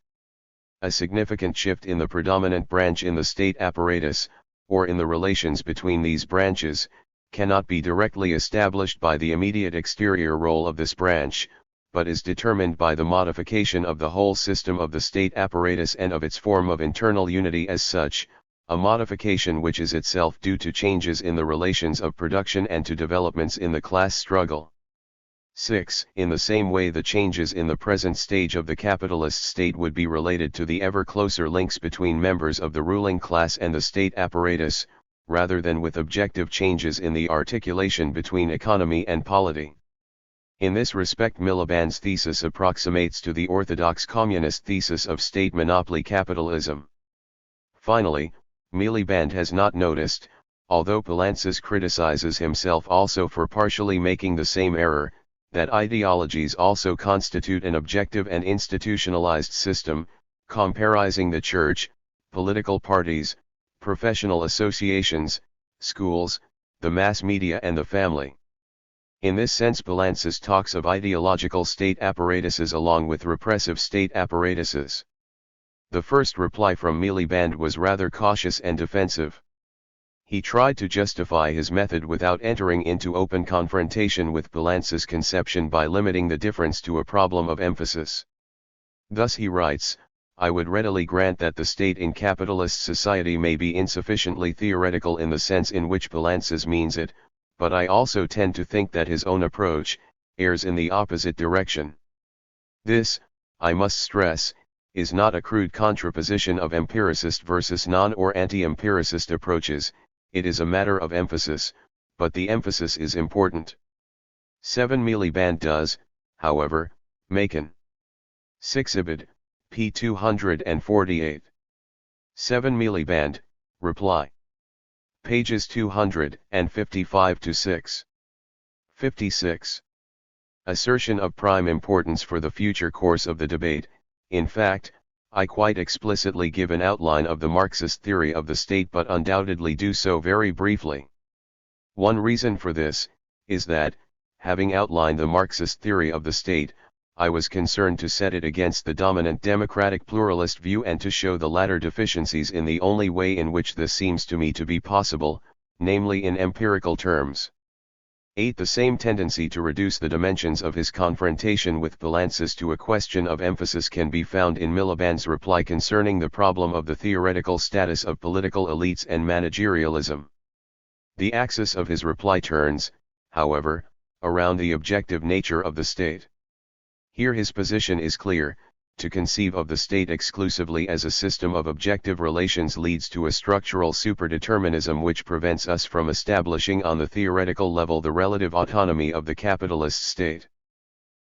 A significant shift in the predominant branch in the state apparatus, or in the relations between these branches, cannot be directly established by the immediate exterior role of this branch, but is determined by the modification of the whole system of the state apparatus and of its form of internal unity as such, a modification which is itself due to changes in the relations of production and to developments in the class struggle. 6. In the same way the changes in the present stage of the capitalist state would be related to the ever closer links between members of the ruling class and the state apparatus, rather than with objective changes in the articulation between economy and polity. In this respect Miliband's thesis approximates to the orthodox communist thesis of state monopoly capitalism. Finally, Miliband has not noticed, although Poulantzas criticizes himself also for partially making the same error, that ideologies also constitute an objective and institutionalized system, comprising the church, political parties, professional associations, schools, the mass media and the family. In this sense Poulantzas talks of ideological state apparatuses along with repressive state apparatuses. The first reply from Miliband was rather cautious and defensive. He tried to justify his method without entering into open confrontation with Poulantzas' conception by limiting the difference to a problem of emphasis. Thus he writes, I would readily grant that the state in capitalist society may be insufficiently theoretical in the sense in which Poulantzas means it, but I also tend to think that his own approach errs in the opposite direction. This, I must stress, is not a crude contraposition of empiricist versus non- or anti-empiricist approaches. It is a matter of emphasis, but the emphasis is important. 7. Miliband does, however, make an 6 Ibid, p. 248. 7. Miliband, reply. Pages 255 to 6. 56. Assertion of prime importance for the future course of the debate. In fact, I quite explicitly give an outline of the Marxist theory of the state but undoubtedly do so very briefly. One reason for this, is that, having outlined the Marxist theory of the state, I was concerned to set it against the dominant democratic pluralist view and to show the latter deficiencies in the only way in which this seems to me to be possible, namely in empirical terms. 8. The same tendency to reduce the dimensions of his confrontation with Poulantzas to a question of emphasis can be found in Miliband's reply concerning the problem of the theoretical status of political elites and managerialism. The axis of his reply turns, however, around the objective nature of the state. Here his position is clear: to conceive of the state exclusively as a system of objective relations leads to a structural superdeterminism which prevents us from establishing on the theoretical level the relative autonomy of the capitalist state.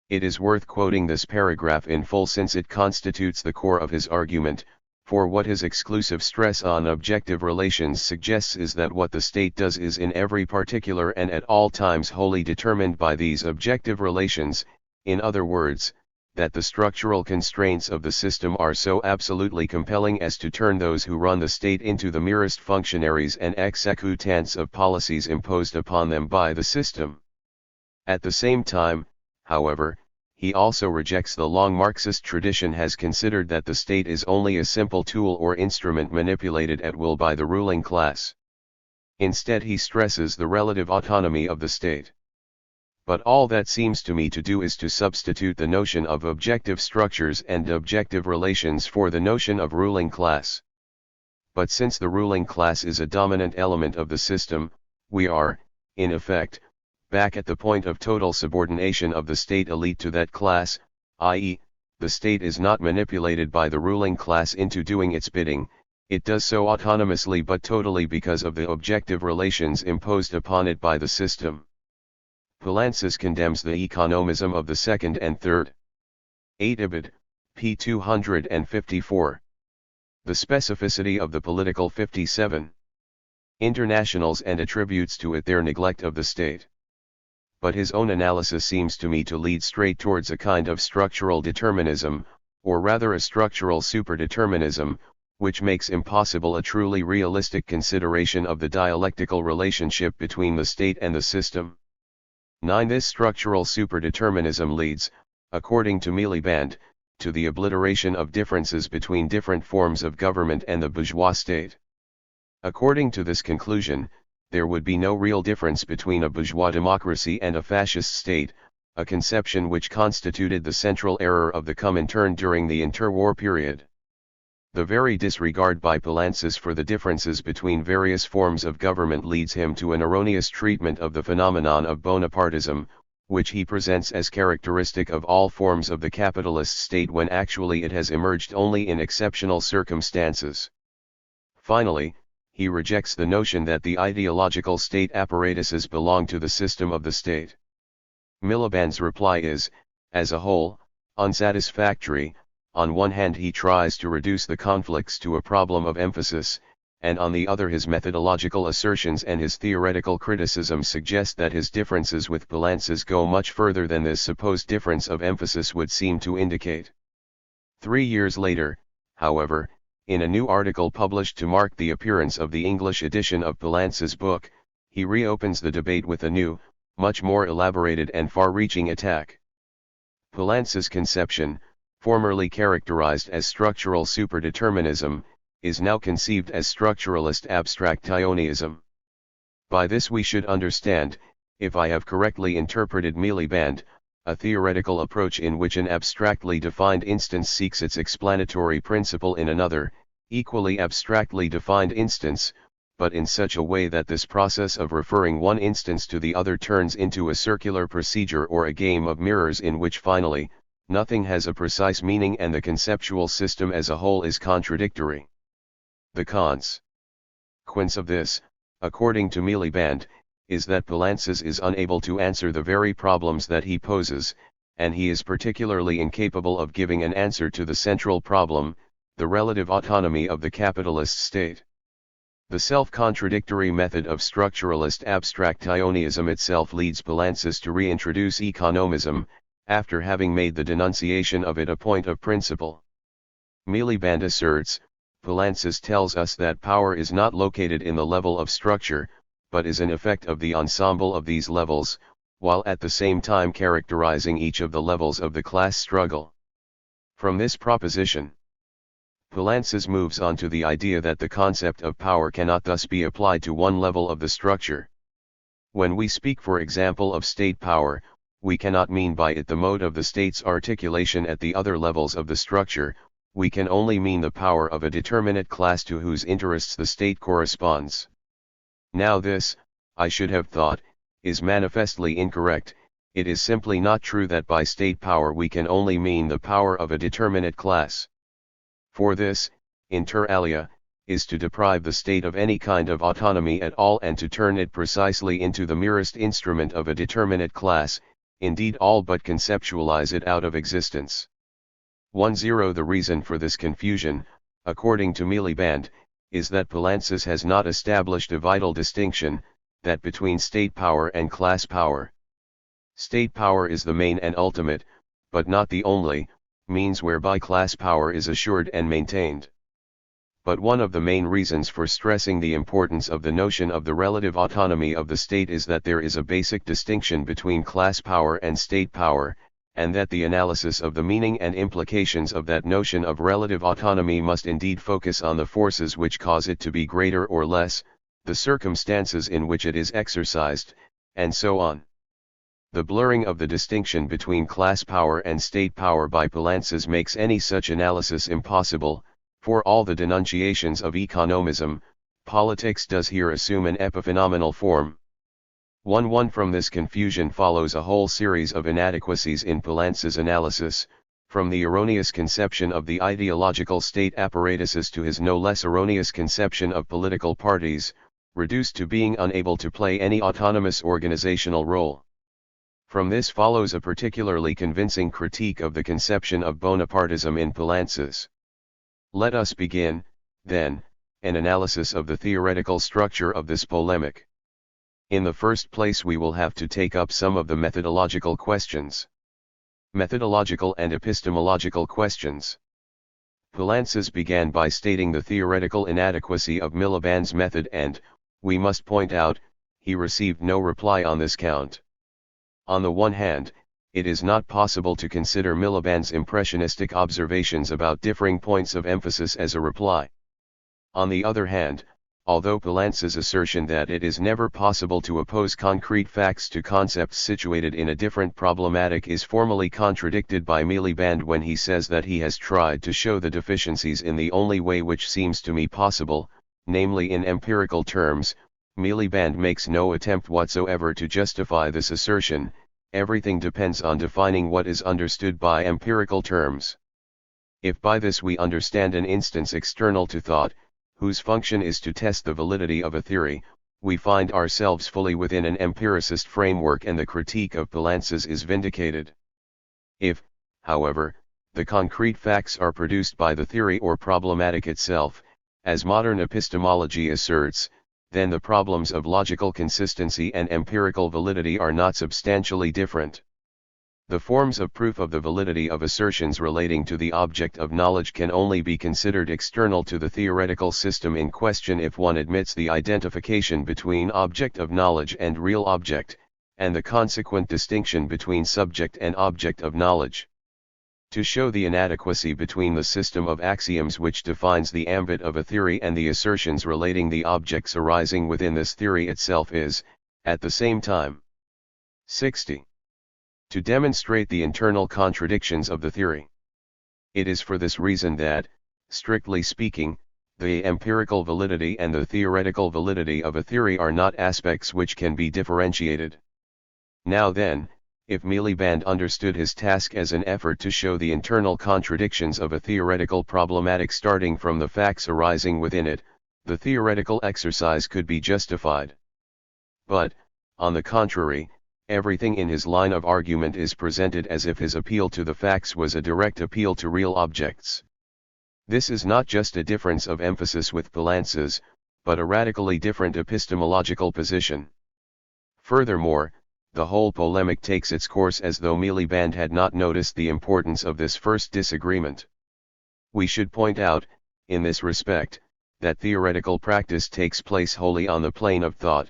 It is worth quoting this paragraph in full since it constitutes the core of his argument, for what his exclusive stress on objective relations suggests is that what the state does is in every particular and at all times wholly determined by these objective relations, in other words, that the structural constraints of the system are so absolutely compelling as to turn those who run the state into the merest functionaries and executants of policies imposed upon them by the system. At the same time, however, he also rejects the long Marxist tradition has considered that the state is only a simple tool or instrument manipulated at will by the ruling class. Instead he stresses the relative autonomy of the state. But all that seems to me to do is to substitute the notion of objective structures and objective relations for the notion of ruling class. But since the ruling class is a dominant element of the system, we are, in effect, back at the point of total subordination of the state elite to that class, i.e., the state is not manipulated by the ruling class into doing its bidding, it does so autonomously but totally because of the objective relations imposed upon it by the system. Poulantzas condemns the economism of the second and third. 8 Ibid, p. 254. The specificity of the political 57. Internationals and attributes to it their neglect of the state. But his own analysis seems to me to lead straight towards a kind of structural determinism, or rather a structural superdeterminism, which makes impossible a truly realistic consideration of the dialectical relationship between the state and the system. 9. This structural superdeterminism leads, according to Miliband, to the obliteration of differences between different forms of government and the bourgeois state. According to this conclusion, there would be no real difference between a bourgeois democracy and a fascist state, a conception which constituted the central error of the Comintern during the interwar period. The very disregard by Poulantzas for the differences between various forms of government leads him to an erroneous treatment of the phenomenon of Bonapartism, which he presents as characteristic of all forms of the capitalist state when actually it has emerged only in exceptional circumstances. Finally, he rejects the notion that the ideological state apparatuses belong to the system of the state. Miliband's reply is, as a whole, unsatisfactory. On one hand he tries to reduce the conflicts to a problem of emphasis, and on the other his methodological assertions and his theoretical criticism suggest that his differences with Poulantzas go much further than this supposed difference of emphasis would seem to indicate. 3 years later, however, in a new article published to mark the appearance of the English edition of Poulantzas' book, he reopens the debate with a new, much more elaborated and far-reaching attack. Poulantzas' conception, formerly characterized as structural superdeterminism, is now conceived as structuralist abstractionism. By this we should understand, if I have correctly interpreted Miliband, a theoretical approach in which an abstractly defined instance seeks its explanatory principle in another, equally abstractly defined instance, but in such a way that this process of referring one instance to the other turns into a circular procedure or a game of mirrors in which finally, nothing has a precise meaning and the conceptual system as a whole is contradictory. The consequence of this, according to Miliband, is that Poulantzas is unable to answer the very problems that he poses, and he is particularly incapable of giving an answer to the central problem, the relative autonomy of the capitalist state. The self-contradictory method of structuralist abstractionism itself leads Poulantzas to reintroduce economism, after having made the denunciation of it a point of principle. Miliband asserts, Poulantzas tells us that power is not located in the level of structure, but is an effect of the ensemble of these levels, while at the same time characterizing each of the levels of the class struggle. From this proposition, Poulantzas moves on to the idea that the concept of power cannot thus be applied to one level of the structure. When we speak for example of state power, we cannot mean by it the mode of the state's articulation at the other levels of the structure, we can only mean the power of a determinate class to whose interests the state corresponds. Now this, I should have thought, is manifestly incorrect. It is simply not true that by state power we can only mean the power of a determinate class. For this, inter alia, is to deprive the state of any kind of autonomy at all and to turn it precisely into the merest instrument of a determinate class, indeed all but conceptualize it out of existence. 10. The reason for this confusion, according to Miliband, is that Poulantzas has not established a vital distinction, that between state power and class power. State power is the main and ultimate, but not the only, means whereby class power is assured and maintained. But one of the main reasons for stressing the importance of the notion of the relative autonomy of the state is that there is a basic distinction between class power and state power, and that the analysis of the meaning and implications of that notion of relative autonomy must indeed focus on the forces which cause it to be greater or less, the circumstances in which it is exercised, and so on. The blurring of the distinction between class power and state power by Poulantzas makes any such analysis impossible. For all the denunciations of economism, politics does here assume an epiphenomenal form. 1. From this confusion follows a whole series of inadequacies in Poulantzas' analysis, from the erroneous conception of the ideological state apparatuses to his no less erroneous conception of political parties, reduced to being unable to play any autonomous organizational role. From this follows a particularly convincing critique of the conception of Bonapartism in Poulantzas. Let us begin, then, an analysis of the theoretical structure of this polemic. In the first place we will have to take up some of the methodological questions. Methodological and epistemological questions. Poulantzas began by stating the theoretical inadequacy of Miliband's method and, we must point out, he received no reply on this count. On the one hand, it is not possible to consider Miliband's impressionistic observations about differing points of emphasis as a reply. On the other hand, Although Poulantzas's assertion that it is never possible to oppose concrete facts to concepts situated in a different problematic is formally contradicted by Miliband when he says that he has tried to show the deficiencies in the only way which seems to me possible, namely in empirical terms. Miliband makes no attempt whatsoever to justify this assertion. Everything depends on defining what is understood by empirical terms. If by this we understand an instance external to thought, whose function is to test the validity of a theory, we find ourselves fully within an empiricist framework and the critique of Poulantzas is vindicated. If, however, the concrete facts are produced by the theory or problematic itself, as modern epistemology asserts, then the problems of logical consistency and empirical validity are not substantially different. The forms of proof of the validity of assertions relating to the object of knowledge can only be considered external to the theoretical system in question if one admits the identification between object of knowledge and real object, and the consequent distinction between subject and object of knowledge. To show the inadequacy between the system of axioms which defines the ambit of a theory and the assertions relating the objects arising within this theory itself is, at the same time, 60. To demonstrate the internal contradictions of the theory. It is for this reason that, strictly speaking, the empirical validity and the theoretical validity of a theory are not aspects which can be differentiated. Now then, if Miliband understood his task as an effort to show the internal contradictions of a theoretical problematic starting from the facts arising within it, the theoretical exercise could be justified. But, on the contrary, everything in his line of argument is presented as if his appeal to the facts was a direct appeal to real objects. This is not just a difference of emphasis with Poulantzas, but a radically different epistemological position. Furthermore, the whole polemic takes its course as though Miliband had not noticed the importance of this first disagreement. We should point out, in this respect, that theoretical practice takes place wholly on the plane of thought.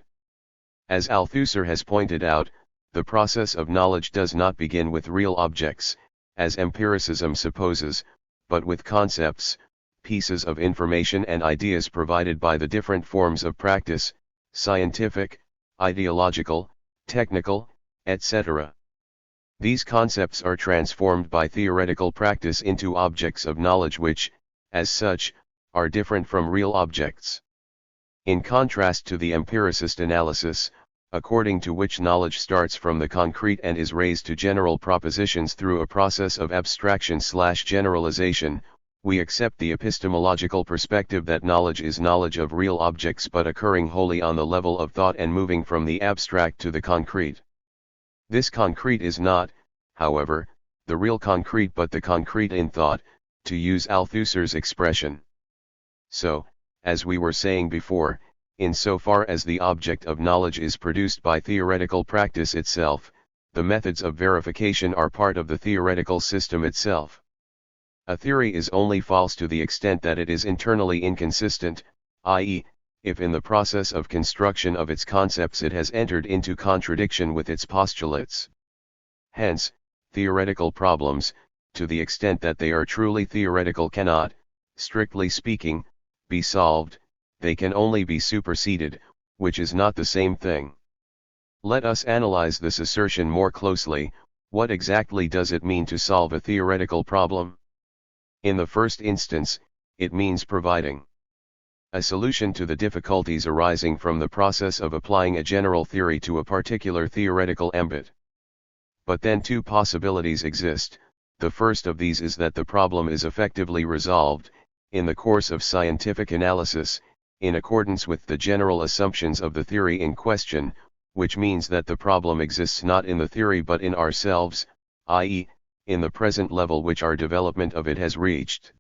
As Althusser has pointed out, the process of knowledge does not begin with real objects, as empiricism supposes, but with concepts, pieces of information and ideas provided by the different forms of practice, scientific, ideological, technical, etc. These concepts are transformed by theoretical practice into objects of knowledge which, as such, are different from real objects. In contrast to the empiricist analysis, according to which knowledge starts from the concrete and is raised to general propositions through a process of abstraction/generalization, we accept the epistemological perspective that knowledge is knowledge of real objects but occurring wholly on the level of thought and moving from the abstract to the concrete. This concrete is not, however, the real concrete but the concrete in thought, to use Althusser's expression. So, as we were saying before, insofar as the object of knowledge is produced by theoretical practice itself, the methods of verification are part of the theoretical system itself. A theory is only false to the extent that it is internally inconsistent, i.e., if in the process of construction of its concepts it has entered into contradiction with its postulates. Hence, theoretical problems, to the extent that they are truly theoretical cannot, strictly speaking, be solved, they can only be superseded, which is not the same thing. Let us analyze this assertion more closely. What exactly does it mean to solve a theoretical problem? In the first instance, it means providing a solution to the difficulties arising from the process of applying a general theory to a particular theoretical ambit. But then two possibilities exist. The first of these is that the problem is effectively resolved, in the course of scientific analysis, in accordance with the general assumptions of the theory in question, which means that the problem exists not in the theory but in ourselves, i.e., in the present level which our development of it has reached.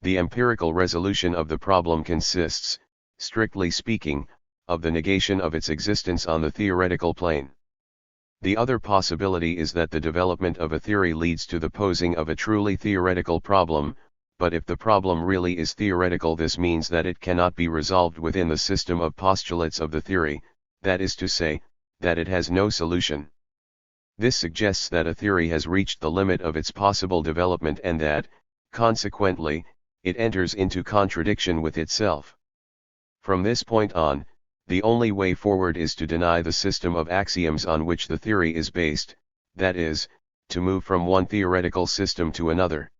The empirical resolution of the problem consists, strictly speaking, of the negation of its existence on the theoretical plane. The other possibility is that the development of a theory leads to the posing of a truly theoretical problem, but if the problem really is theoretical, this means that it cannot be resolved within the system of postulates of the theory, that is to say, that it has no solution. This suggests that a theory has reached the limit of its possible development and that, consequently, it enters into contradiction with itself. From this point on, the only way forward is to deny the system of axioms on which the theory is based, that is, to move from one theoretical system to another.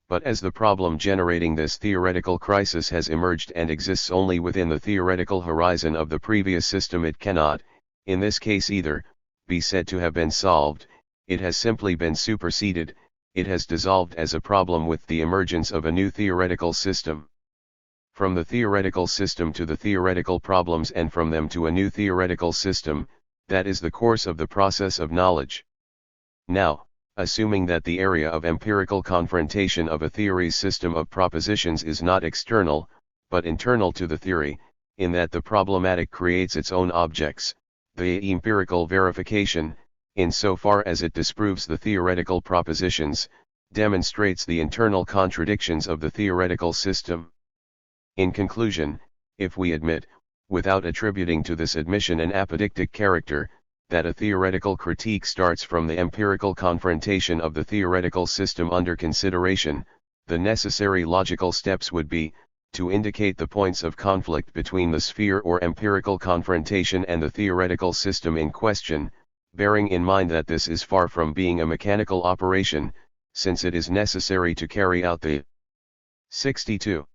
But as the problem generating this theoretical crisis has emerged and exists only within the theoretical horizon of the previous system, it cannot, in this case either, be said to have been solved. It has simply been superseded, it has dissolved as a problem with the emergence of a new theoretical system. From the theoretical system to the theoretical problems, and from them to a new theoretical system, that is the course of the process of knowledge. Now, assuming that the area of empirical confrontation of a theory's system of propositions is not external, but internal to the theory, in that the problematic creates its own objects, the empirical verification, in so far as it disproves the theoretical propositions, demonstrates the internal contradictions of the theoretical system. In conclusion, if we admit, without attributing to this admission an apodictic character, that a theoretical critique starts from the empirical confrontation of the theoretical system under consideration, the necessary logical steps would be, to indicate the points of conflict between the sphere or empirical confrontation and the theoretical system in question, bearing in mind that this is far from being a mechanical operation, since it is necessary to carry out the 62.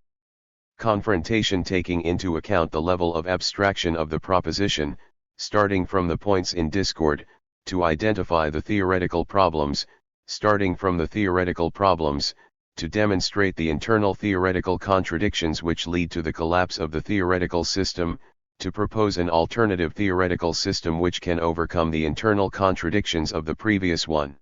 Confrontation, taking into account the level of abstraction of the proposition, starting from the points in discord, to identify the theoretical problems, starting from the theoretical problems, to demonstrate the internal theoretical contradictions which lead to the collapse of the theoretical system, to propose an alternative theoretical system which can overcome the internal contradictions of the previous one.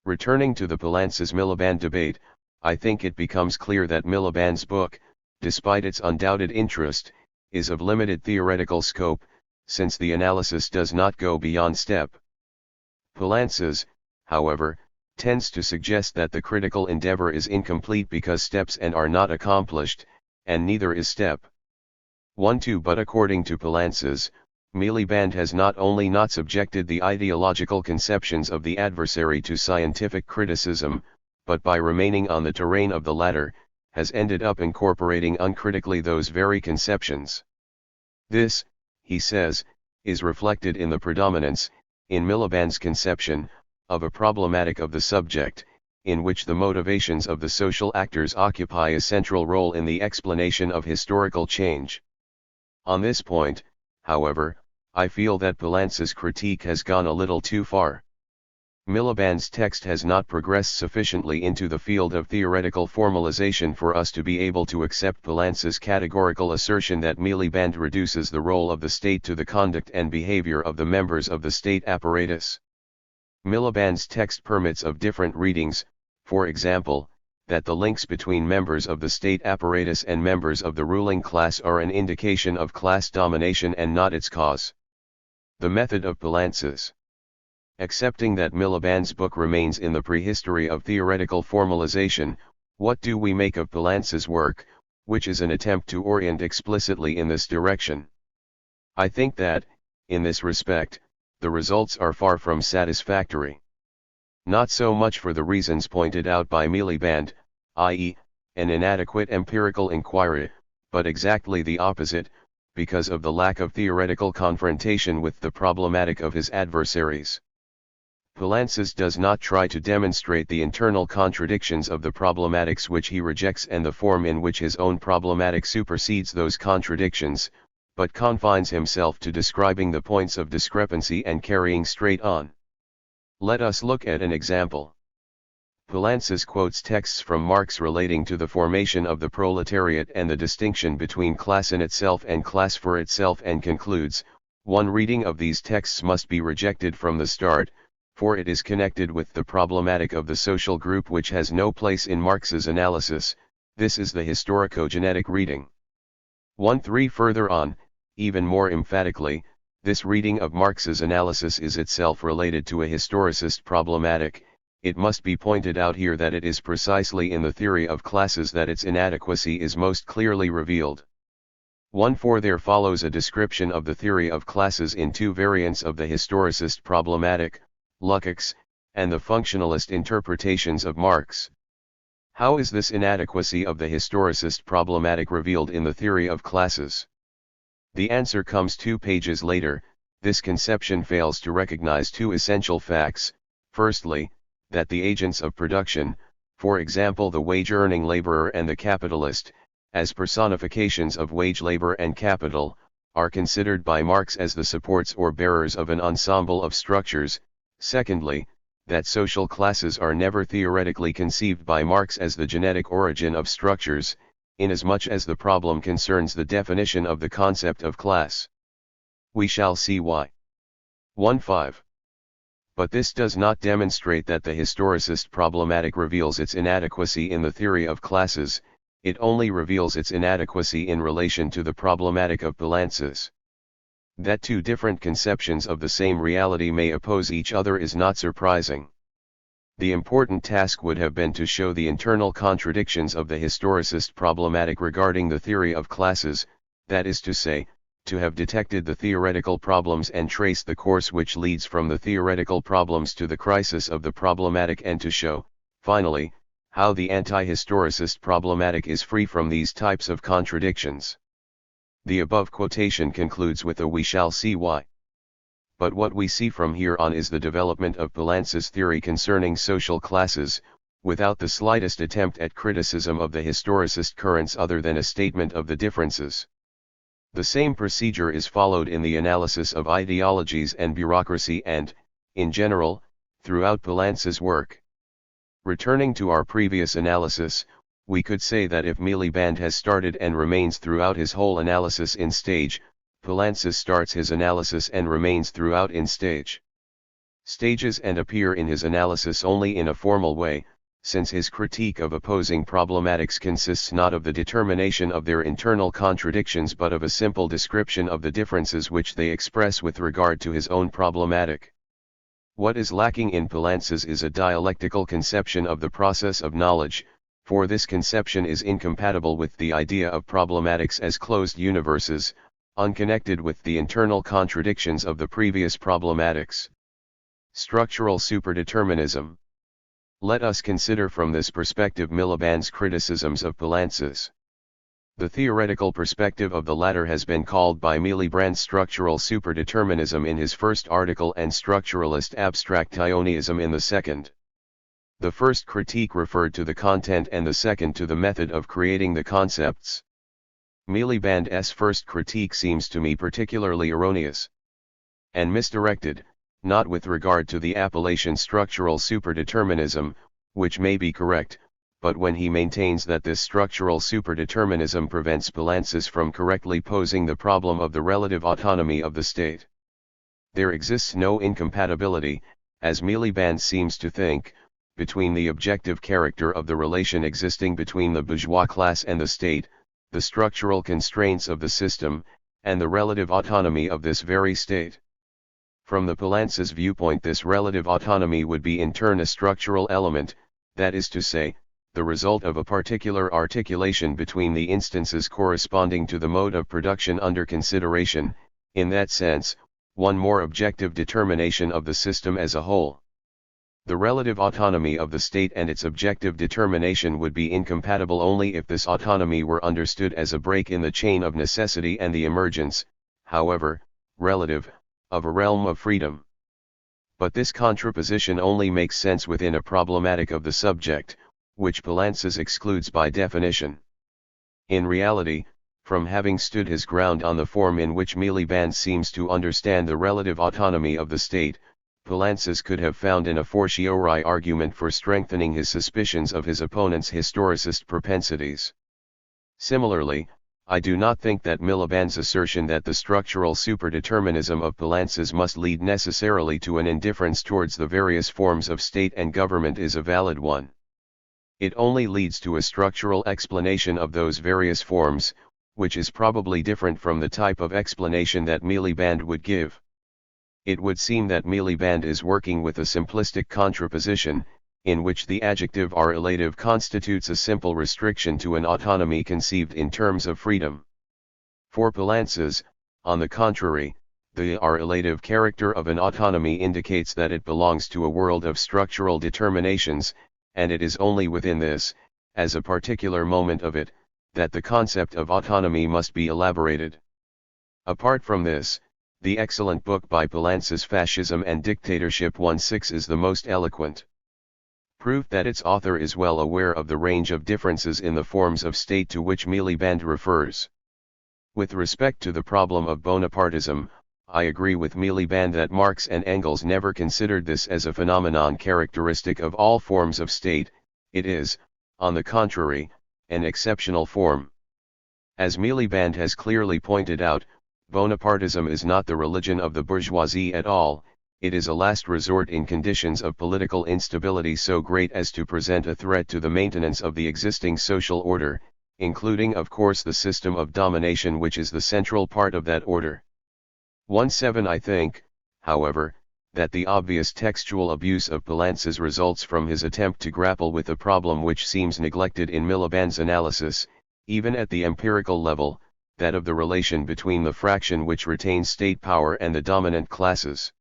Returning to the Poulantzas-Miliband debate, I think it becomes clear that Miliband's book, despite its undoubted interest, is of limited theoretical scope, since the analysis does not go beyond step. Poulantzas, however, tends to suggest that the critical endeavor is incomplete because steps and are not accomplished, and neither is step 1-2. But according to Poulantzas, Miliband has not only not subjected the ideological conceptions of the adversary to scientific criticism, but by remaining on the terrain of the latter, has ended up incorporating uncritically those very conceptions. This, he says, is reflected in the predominance, in Miliband's conception, of a problematic of the subject, in which the motivations of the social actors occupy a central role in the explanation of historical change. On this point, however, I feel that Poulantzas' critique has gone a little too far. Miliband's text has not progressed sufficiently into the field of theoretical formalization for us to be able to accept Poulantzas' categorical assertion that Miliband reduces the role of the state to the conduct and behavior of the members of the state apparatus. Miliband's text permits of different readings, for example, that the links between members of the state apparatus and members of the ruling class are an indication of class domination and not its cause. The method of Poulantzas. Accepting that Miliband's book remains in the prehistory of theoretical formalization, what do we make of Poulantzas' work, which is an attempt to orient explicitly in this direction? I think that, in this respect, the results are far from satisfactory. Not so much for the reasons pointed out by Miliband, i.e., an inadequate empirical inquiry, but exactly the opposite, because of the lack of theoretical confrontation with the problematic of his adversaries. Poulantzas does not try to demonstrate the internal contradictions of the problematics which he rejects and the form in which his own problematic supersedes those contradictions, but confines himself to describing the points of discrepancy and carrying straight on. Let us look at an example. Poulantzas quotes texts from Marx relating to the formation of the proletariat and the distinction between class in itself and class for itself, and concludes, one reading of these texts must be rejected from the start, for it is connected with the problematic of the social group which has no place in Marx's analysis. This is the historico-genetic reading. 1-3. Further on, even more emphatically, this reading of Marx's analysis is itself related to a historicist problematic. It must be pointed out here that it is precisely in the theory of classes that its inadequacy is most clearly revealed. 1-4. There follows a description of the theory of classes in two variants of the historicist problematic, Lukács, and the functionalist interpretations of Marx. How is this inadequacy of the historicist problematic revealed in the theory of classes? The answer comes 2 pages later. This conception fails to recognize 2 essential facts. Firstly, that the agents of production, for example the wage-earning laborer and the capitalist, as personifications of wage labor and capital, are considered by Marx as the supports or bearers of an ensemble of structures. Secondly, that social classes are never theoretically conceived by Marx as the genetic origin of structures, inasmuch as the problem concerns the definition of the concept of class. We shall see why. 1.5. But this does not demonstrate that the historicist problematic reveals its inadequacy in the theory of classes, it only reveals its inadequacy in relation to the problematic of balances. That 2 different conceptions of the same reality may oppose each other is not surprising. The important task would have been to show the internal contradictions of the historicist problematic regarding the theory of classes, that is to say, to have detected the theoretical problems and traced the course which leads from the theoretical problems to the crisis of the problematic, and to show, finally, how the anti-historicist problematic is free from these types of contradictions. The above quotation concludes with a "we shall see why." But what we see from here on is the development of Palance's theory concerning social classes, without the slightest attempt at criticism of the historicist currents other than a statement of the differences. The same procedure is followed in the analysis of ideologies and bureaucracy and, in general, throughout Palance's work. Returning to our previous analysis, we could say that if Miliband has started and remains throughout his whole analysis in stage, Palance starts his analysis and remains throughout in stage. Stages and appear in his analysis only in a formal way, since his critique of opposing problematics consists not of the determination of their internal contradictions but of a simple description of the differences which they express with regard to his own problematic. What is lacking in Palance's is a dialectical conception of the process of knowledge, for this conception is incompatible with the idea of problematics as closed universes, unconnected with the internal contradictions of the previous problematics. Structural superdeterminism. Let us consider from this perspective Miliband's criticisms of Palance's. The theoretical perspective of the latter has been called by Miliband structural superdeterminism in his first article and structuralist abstractionism in the second. The first critique referred to the content and the second to the method of creating the concepts. Miliband's first critique seems to me particularly erroneous and misdirected, not with regard to the appellation structural superdeterminism, which may be correct, but when he maintains that this structural superdeterminism prevents Palance from correctly posing the problem of the relative autonomy of the state. There exists no incompatibility, as Miliband seems to think, between the objective character of the relation existing between the bourgeois class and the state, the structural constraints of the system, and the relative autonomy of this very state. From the Palance's viewpoint, this relative autonomy would be in turn a structural element, that is to say, the result of a particular articulation between the instances corresponding to the mode of production under consideration, in that sense, one more objective determination of the system as a whole. The relative autonomy of the state and its objective determination would be incompatible only if this autonomy were understood as a break in the chain of necessity and the emergence, however, relative, of a realm of freedom. But this contraposition only makes sense within a problematic of the subject, which Palance excludes by definition. In reality, from having stood his ground on the form in which Miliband seems to understand the relative autonomy of the state, Palance could have found an a fortiori argument for strengthening his suspicions of his opponent's historicist propensities. Similarly, I do not think that Miliband's assertion that the structural superdeterminism of Palance must lead necessarily to an indifference towards the various forms of state and government is a valid one. It only leads to a structural explanation of those various forms, which is probably different from the type of explanation that Miliband would give. It would seem that Miliband is working with a simplistic contraposition, in which the adjective relative constitutes a simple restriction to an autonomy conceived in terms of freedom. For Palance, on the contrary, the relative character of an autonomy indicates that it belongs to a world of structural determinations, and it is only within this, as a particular moment of it, that the concept of autonomy must be elaborated. Apart from this, the excellent book by Poulantzas Fascism and Dictatorship 1/6 is the most eloquent proof that its author is well aware of the range of differences in the forms of state to which Miliband refers. With respect to the problem of Bonapartism, I agree with Miliband that Marx and Engels never considered this as a phenomenon characteristic of all forms of state. It is, on the contrary, an exceptional form. As Miliband has clearly pointed out, Bonapartism is not the religion of the bourgeoisie at all. It is a last resort in conditions of political instability so great as to present a threat to the maintenance of the existing social order, including of course the system of domination which is the central part of that order. 1/7 I think, however, that the obvious textual abuse of Poulantzas results from his attempt to grapple with a problem which seems neglected in Miliband's analysis, even at the empirical level, that of the relation between the fraction which retains state power and the dominant classes.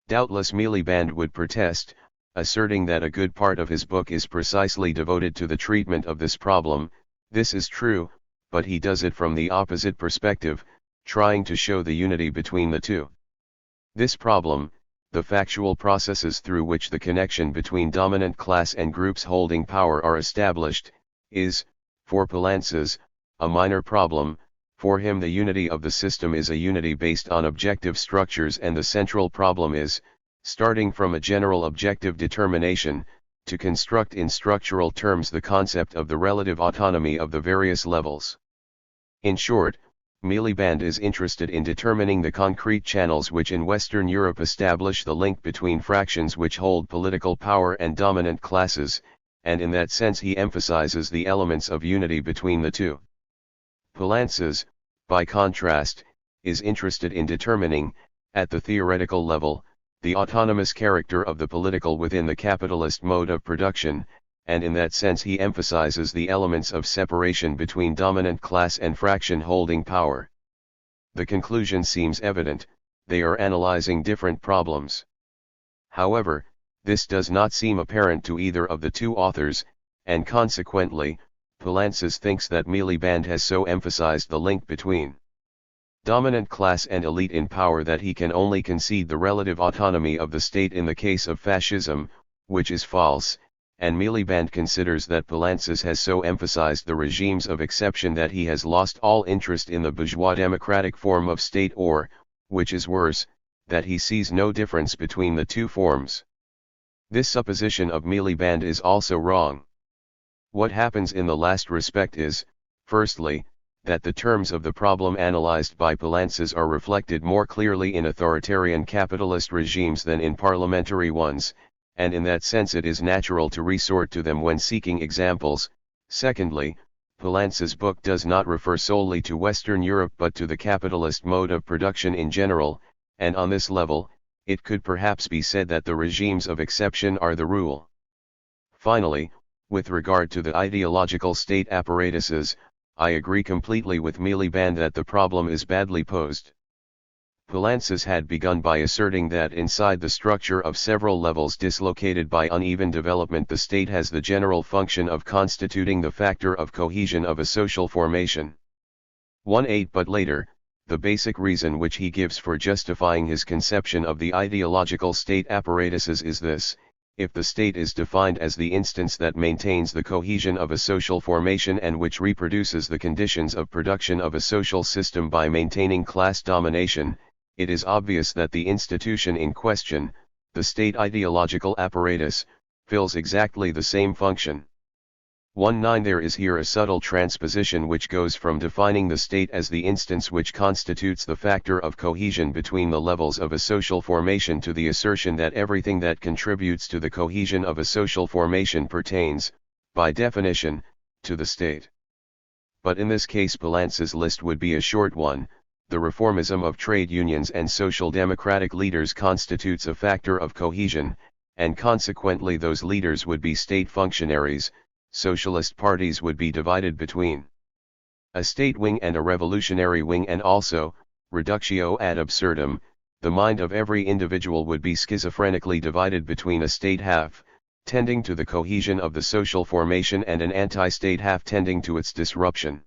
Doubtless Miliband would protest, asserting that a good part of his book is precisely devoted to the treatment of this problem. This is true, but he does it from the opposite perspective, trying to show the unity between the two. This problem, the factual processes through which the connection between dominant class and groups holding power are established, is, for Poulantzas, a minor problem. For him the unity of the system is a unity based on objective structures, and the central problem is, starting from a general objective determination, to construct in structural terms the concept of the relative autonomy of the various levels. In short, Miliband is interested in determining the concrete channels which in Western Europe establish the link between fractions which hold political power and dominant classes, and in that sense he emphasizes the elements of unity between the two. Poulantzas, by contrast, is interested in determining, at the theoretical level, the autonomous character of the political within the capitalist mode of production, and in that sense he emphasizes the elements of separation between dominant class and fraction holding power. The conclusion seems evident: they are analyzing different problems. However, this does not seem apparent to either of the two authors, and consequently, Poulantzas thinks that Miliband has so emphasized the link between dominant class and elite in power that he can only concede the relative autonomy of the state in the case of fascism, which is false, and Miliband considers that Poulantzas has so emphasized the regimes of exception that he has lost all interest in the bourgeois democratic form of state, or, which is worse, that he sees no difference between the two forms. This supposition of Miliband is also wrong. What happens in the last respect is, firstly, that the terms of the problem analyzed by Poulantzas are reflected more clearly in authoritarian capitalist regimes than in parliamentary ones, and in that sense it is natural to resort to them when seeking examples. Secondly, Poulantzas' book does not refer solely to Western Europe but to the capitalist mode of production in general, and on this level, it could perhaps be said that the regimes of exception are the rule. Finally, with regard to the ideological state apparatuses, I agree completely with Miliband that the problem is badly posed. Poulantzas had begun by asserting that inside the structure of several levels dislocated by uneven development the state has the general function of constituting the factor of cohesion of a social formation. 1/8 But later, the basic reason which he gives for justifying his conception of the ideological state apparatuses is this: if the state is defined as the instance that maintains the cohesion of a social formation and which reproduces the conditions of production of a social system by maintaining class domination, it is obvious that the institution in question, the state ideological apparatus, fills exactly the same function. 1/9 There is here a subtle transposition which goes from defining the state as the instance which constitutes the factor of cohesion between the levels of a social formation to the assertion that everything that contributes to the cohesion of a social formation pertains, by definition, to the state. But in this case Poulantzas' list would be a short one. The reformism of trade unions and social democratic leaders constitutes a factor of cohesion, and consequently those leaders would be state functionaries. Socialist parties would be divided between a state wing and a revolutionary wing, and also, reductio ad absurdum, the mind of every individual would be schizophrenically divided between a state half, tending to the cohesion of the social formation, and an anti-state half tending to its disruption.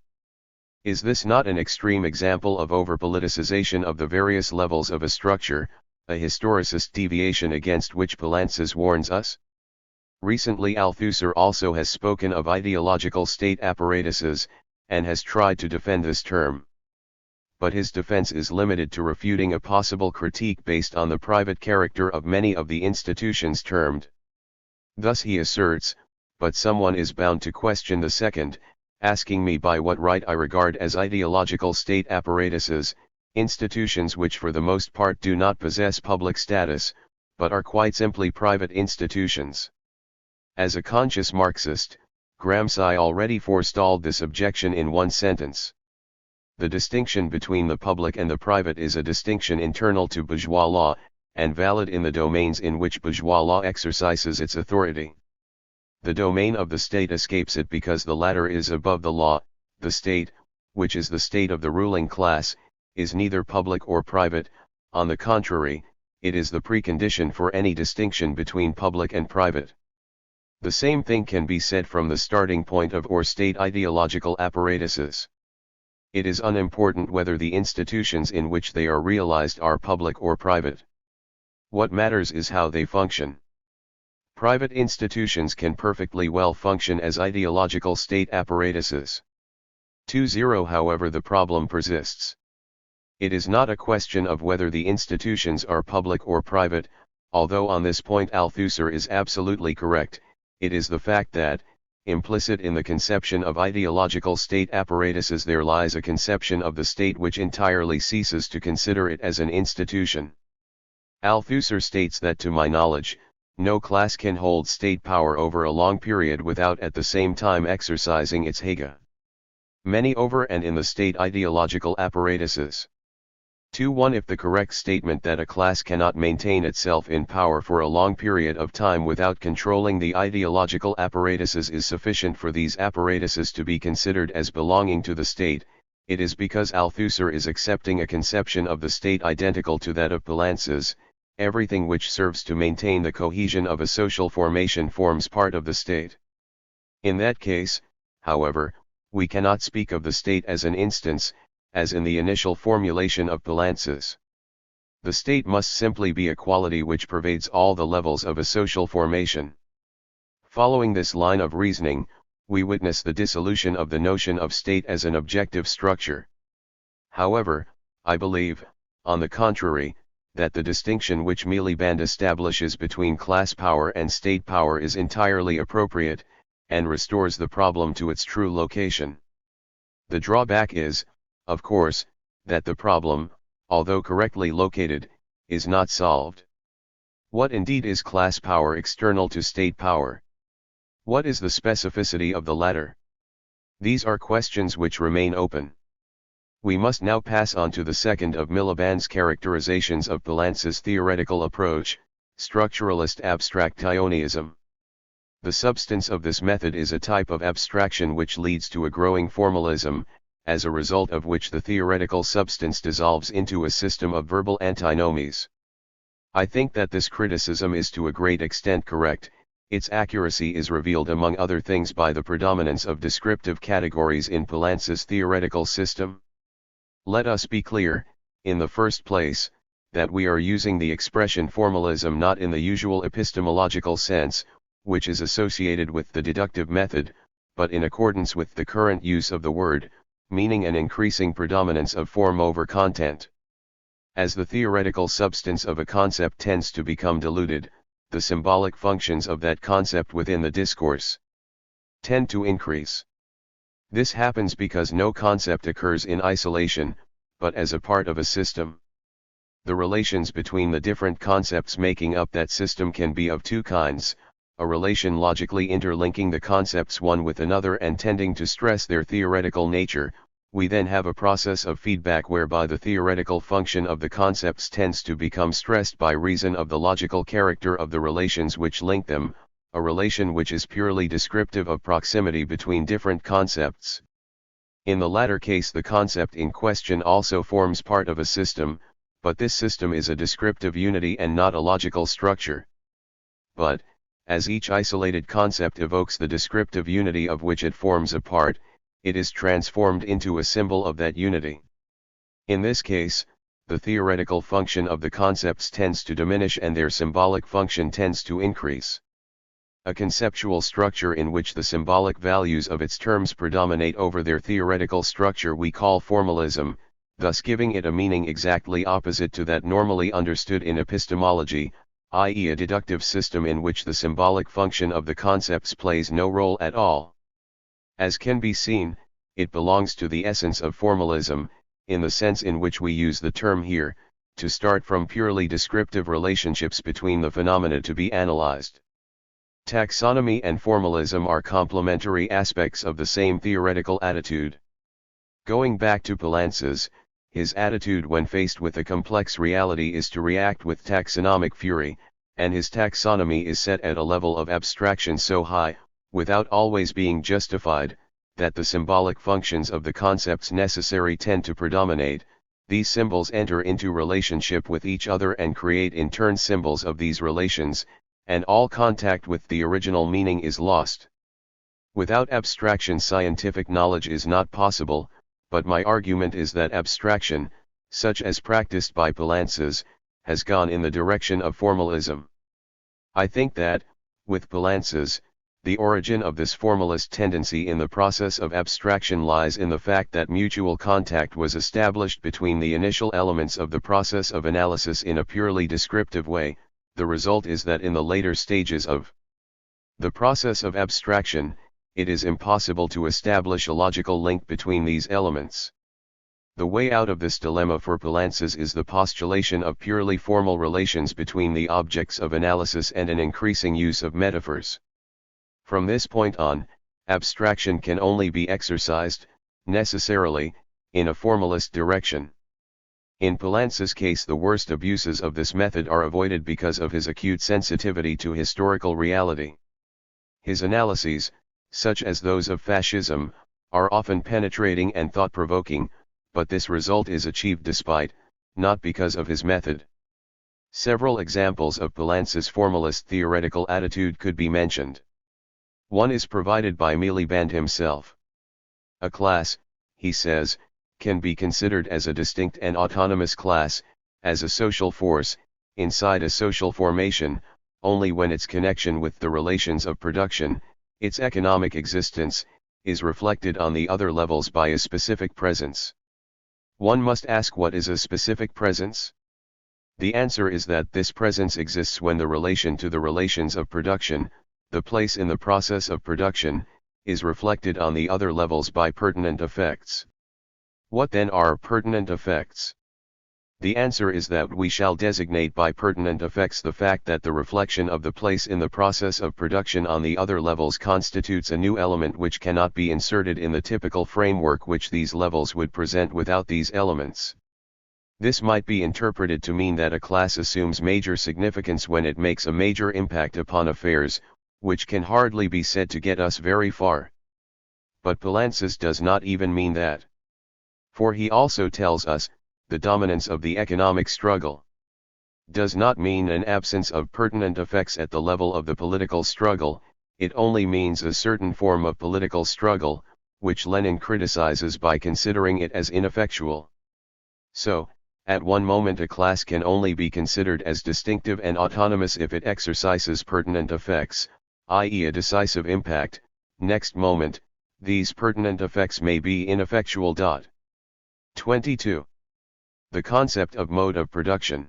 Is this not an extreme example of over-politicization of the various levels of a structure, a historicist deviation against which Poulantzas warns us? Recently Althusser also has spoken of ideological state apparatuses, and has tried to defend this term. But his defense is limited to refuting a possible critique based on the private character of many of the institutions termed. Thus he asserts, but someone is bound to question the second, asking me by what right I regard as ideological state apparatuses, institutions which for the most part do not possess public status, but are quite simply private institutions. As a conscious Marxist, Gramsci already forestalled this objection in one sentence. The distinction between the public and the private is a distinction internal to bourgeois law, and valid in the domains in which bourgeois law exercises its authority. The domain of the state escapes it because the latter is above the law. The state, which is the state of the ruling class, is neither public or private. On the contrary, it is the precondition for any distinction between public and private. The same thing can be said from the starting point of or state ideological apparatuses. It is unimportant whether the institutions in which they are realized are public or private. What matters is how they function. Private institutions can perfectly well function as ideological state apparatuses. 2. However, the problem persists. It is not a question of whether the institutions are public or private, although on this point Althusser is absolutely correct. It is the fact that, implicit in the conception of ideological state apparatuses, there lies a conception of the state which entirely ceases to consider it as an institution. Althusser states that to my knowledge, no class can hold state power over a long period without at the same time exercising its hegemony over and in the state ideological apparatuses. 2. If the correct statement that a class cannot maintain itself in power for a long period of time without controlling the ideological apparatuses is sufficient for these apparatuses to be considered as belonging to the state, it is because Althusser is accepting a conception of the state identical to that of Poulantzas. Everything which serves to maintain the cohesion of a social formation forms part of the state. In that case, however, we cannot speak of the state as an instance, as in the initial formulation of Poulantzas. The state must simply be a quality which pervades all the levels of a social formation. Following this line of reasoning, we witness the dissolution of the notion of state as an objective structure. However, I believe, on the contrary, that the distinction which Miliband establishes between class power and state power is entirely appropriate, and restores the problem to its true location. The drawback is, of course, that the problem, although correctly located, is not solved. What indeed is class power external to state power? What is the specificity of the latter? These are questions which remain open. We must now pass on to the second of Miliband's characterizations of Poulantzas' theoretical approach, structuralist abstractionism. The substance of this method is a type of abstraction which leads to a growing formalism, as a result of which the theoretical substance dissolves into a system of verbal antinomies. I think that this criticism is to a great extent correct. Its accuracy is revealed among other things by the predominance of descriptive categories in Poulantzas' theoretical system. Let us be clear, in the first place, that we are using the expression formalism not in the usual epistemological sense, which is associated with the deductive method, but in accordance with the current use of the word, meaning an increasing predominance of form over content. As the theoretical substance of a concept tends to become diluted, the symbolic functions of that concept within the discourse tend to increase. This happens because no concept occurs in isolation, but as a part of a system. The relations between the different concepts making up that system can be of two kinds: a relation logically interlinking the concepts one with another and tending to stress their theoretical nature. We then have a process of feedback whereby the theoretical function of the concepts tends to become stressed by reason of the logical character of the relations which link them, a relation which is purely descriptive of proximity between different concepts. In the latter case, the concept in question also forms part of a system, but this system is a descriptive unity and not a logical structure. But, As each isolated concept evokes the descriptive unity of which it forms a part, it is transformed into a symbol of that unity. In this case, the theoretical function of the concepts tends to diminish and their symbolic function tends to increase. A conceptual structure in which the symbolic values of its terms predominate over their theoretical structure we call formalism, thus giving it a meaning exactly opposite to that normally understood in epistemology, i.e. a deductive system in which the symbolic function of the concepts plays no role at all. As can be seen, it belongs to the essence of formalism, in the sense in which we use the term here, to start from purely descriptive relationships between the phenomena to be analyzed. Taxonomy and formalism are complementary aspects of the same theoretical attitude. Going back to Poulantzas, his attitude when faced with a complex reality is to react with taxonomic fury, and his taxonomy is set at a level of abstraction so high, without always being justified, that the symbolic functions of the concepts necessary tend to predominate. These symbols enter into relationship with each other and create in turn symbols of these relations, and all contact with the original meaning is lost. Without abstraction scientific knowledge is not possible, but my argument is that abstraction, such as practiced by Poulantzas, has gone in the direction of formalism. I think that, with Poulantzas, the origin of this formalist tendency in the process of abstraction lies in the fact that mutual contact was established between the initial elements of the process of analysis in a purely descriptive way. The result is that in the later stages of the process of abstraction, it is impossible to establish a logical link between these elements. The way out of this dilemma for Poulantzas is the postulation of purely formal relations between the objects of analysis and an increasing use of metaphors. From this point on, abstraction can only be exercised, necessarily, in a formalist direction. In Poulantzas' case, the worst abuses of this method are avoided because of his acute sensitivity to historical reality. His analyses, such as those of fascism, are often penetrating and thought-provoking, but this result is achieved despite, not because of his method. Several examples of Poulantzas' formalist theoretical attitude could be mentioned. One is provided by Miliband himself. A class, he says, can be considered as a distinct and autonomous class, as a social force, inside a social formation, only when its connection with the relations of production, its economic existence, is reflected on the other levels by a specific presence. One must ask, what is a specific presence? The answer is that this presence exists when the relation to the relations of production, the place in the process of production, is reflected on the other levels by pertinent effects. What then are pertinent effects? The answer is that we shall designate by pertinent effects the fact that the reflection of the place in the process of production on the other levels constitutes a new element which cannot be inserted in the typical framework which these levels would present without these elements. This might be interpreted to mean that a class assumes major significance when it makes a major impact upon affairs, which can hardly be said to get us very far. But Poulantzas does not even mean that. For he also tells us, the dominance of the economic struggle does not mean an absence of pertinent effects at the level of the political struggle, it only means a certain form of political struggle, which Lenin criticizes by considering it as ineffectual. So, at one moment a class can only be considered as distinctive and autonomous if it exercises pertinent effects, i.e. a decisive impact. Next moment, these pertinent effects may be ineffectual. 22. The concept of mode of production.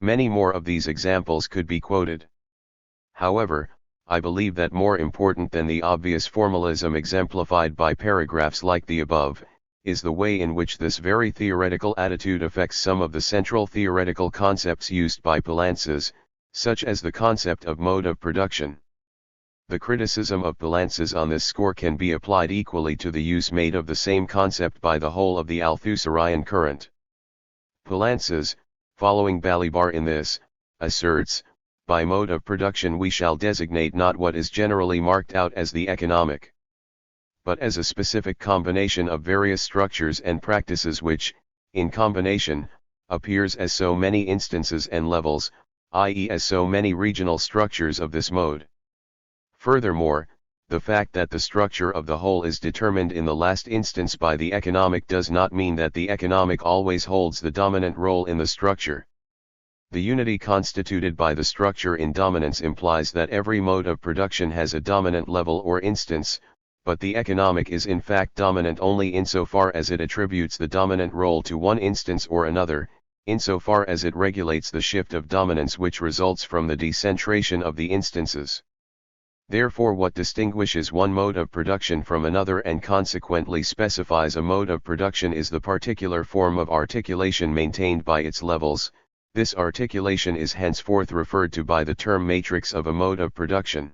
Many more of these examples could be quoted. However, I believe that more important than the obvious formalism exemplified by paragraphs like the above, is the way in which this very theoretical attitude affects some of the central theoretical concepts used by Poulantzas, such as the concept of mode of production. The criticism of Poulantzas on this score can be applied equally to the use made of the same concept by the whole of the Althusserian current. Poulantzas, following Balibar in this, asserts, by mode of production we shall designate not what is generally marked out as the economic, but as a specific combination of various structures and practices which, in combination, appears as so many instances and levels, i.e. as so many regional structures of this mode. Furthermore, the fact that the structure of the whole is determined in the last instance by the economic does not mean that the economic always holds the dominant role in the structure. The unity constituted by the structure in dominance implies that every mode of production has a dominant level or instance, but the economic is in fact dominant only insofar as it attributes the dominant role to one instance or another, insofar as it regulates the shift of dominance which results from the decentration of the instances. Therefore, what distinguishes one mode of production from another and consequently specifies a mode of production is the particular form of articulation maintained by its levels. This articulation is henceforth referred to by the term matrix of a mode of production.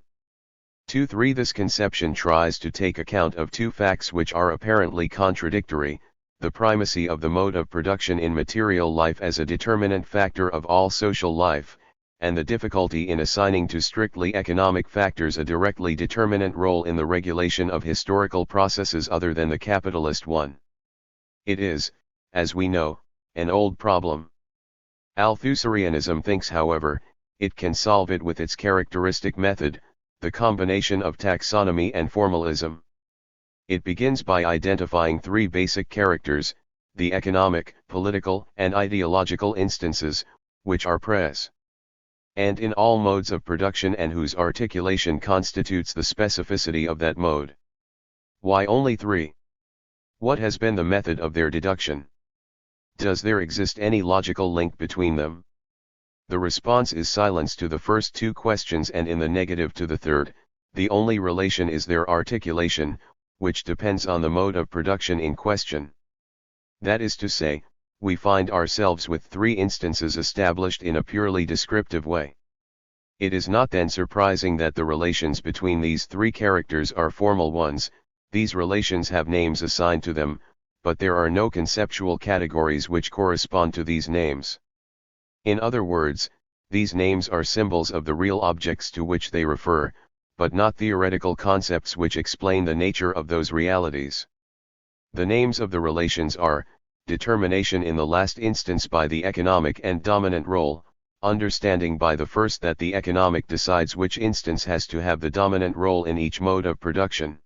2-3 This conception tries to take account of two facts which are apparently contradictory: the primacy of the mode of production in material life as a determinant factor of all social life, and the difficulty in assigning to strictly economic factors a directly determinant role in the regulation of historical processes other than the capitalist one. It is, as we know, an old problem. Althusserianism thinks, however, it can solve it with its characteristic method, the combination of taxonomy and formalism. It begins by identifying three basic characters: the economic, political, and ideological instances, which are present in all modes of production and whose articulation constitutes the specificity of that mode. Why only three? What has been the method of their deduction? Does there exist any logical link between them? The response is silence to the first two questions and in the negative to the third. The only relation is their articulation, which depends on the mode of production in question. That is to say, we find ourselves with three instances established in a purely descriptive way. It is not then surprising that the relations between these three characters are formal ones. These relations have names assigned to them, but there are no conceptual categories which correspond to these names. In other words, these names are symbols of the real objects to which they refer, but not theoretical concepts which explain the nature of those realities. The names of the relations are: determination in the last instance by the economic and dominant role, understanding by the first that the economic decides which instance has to have the dominant role in each mode of production.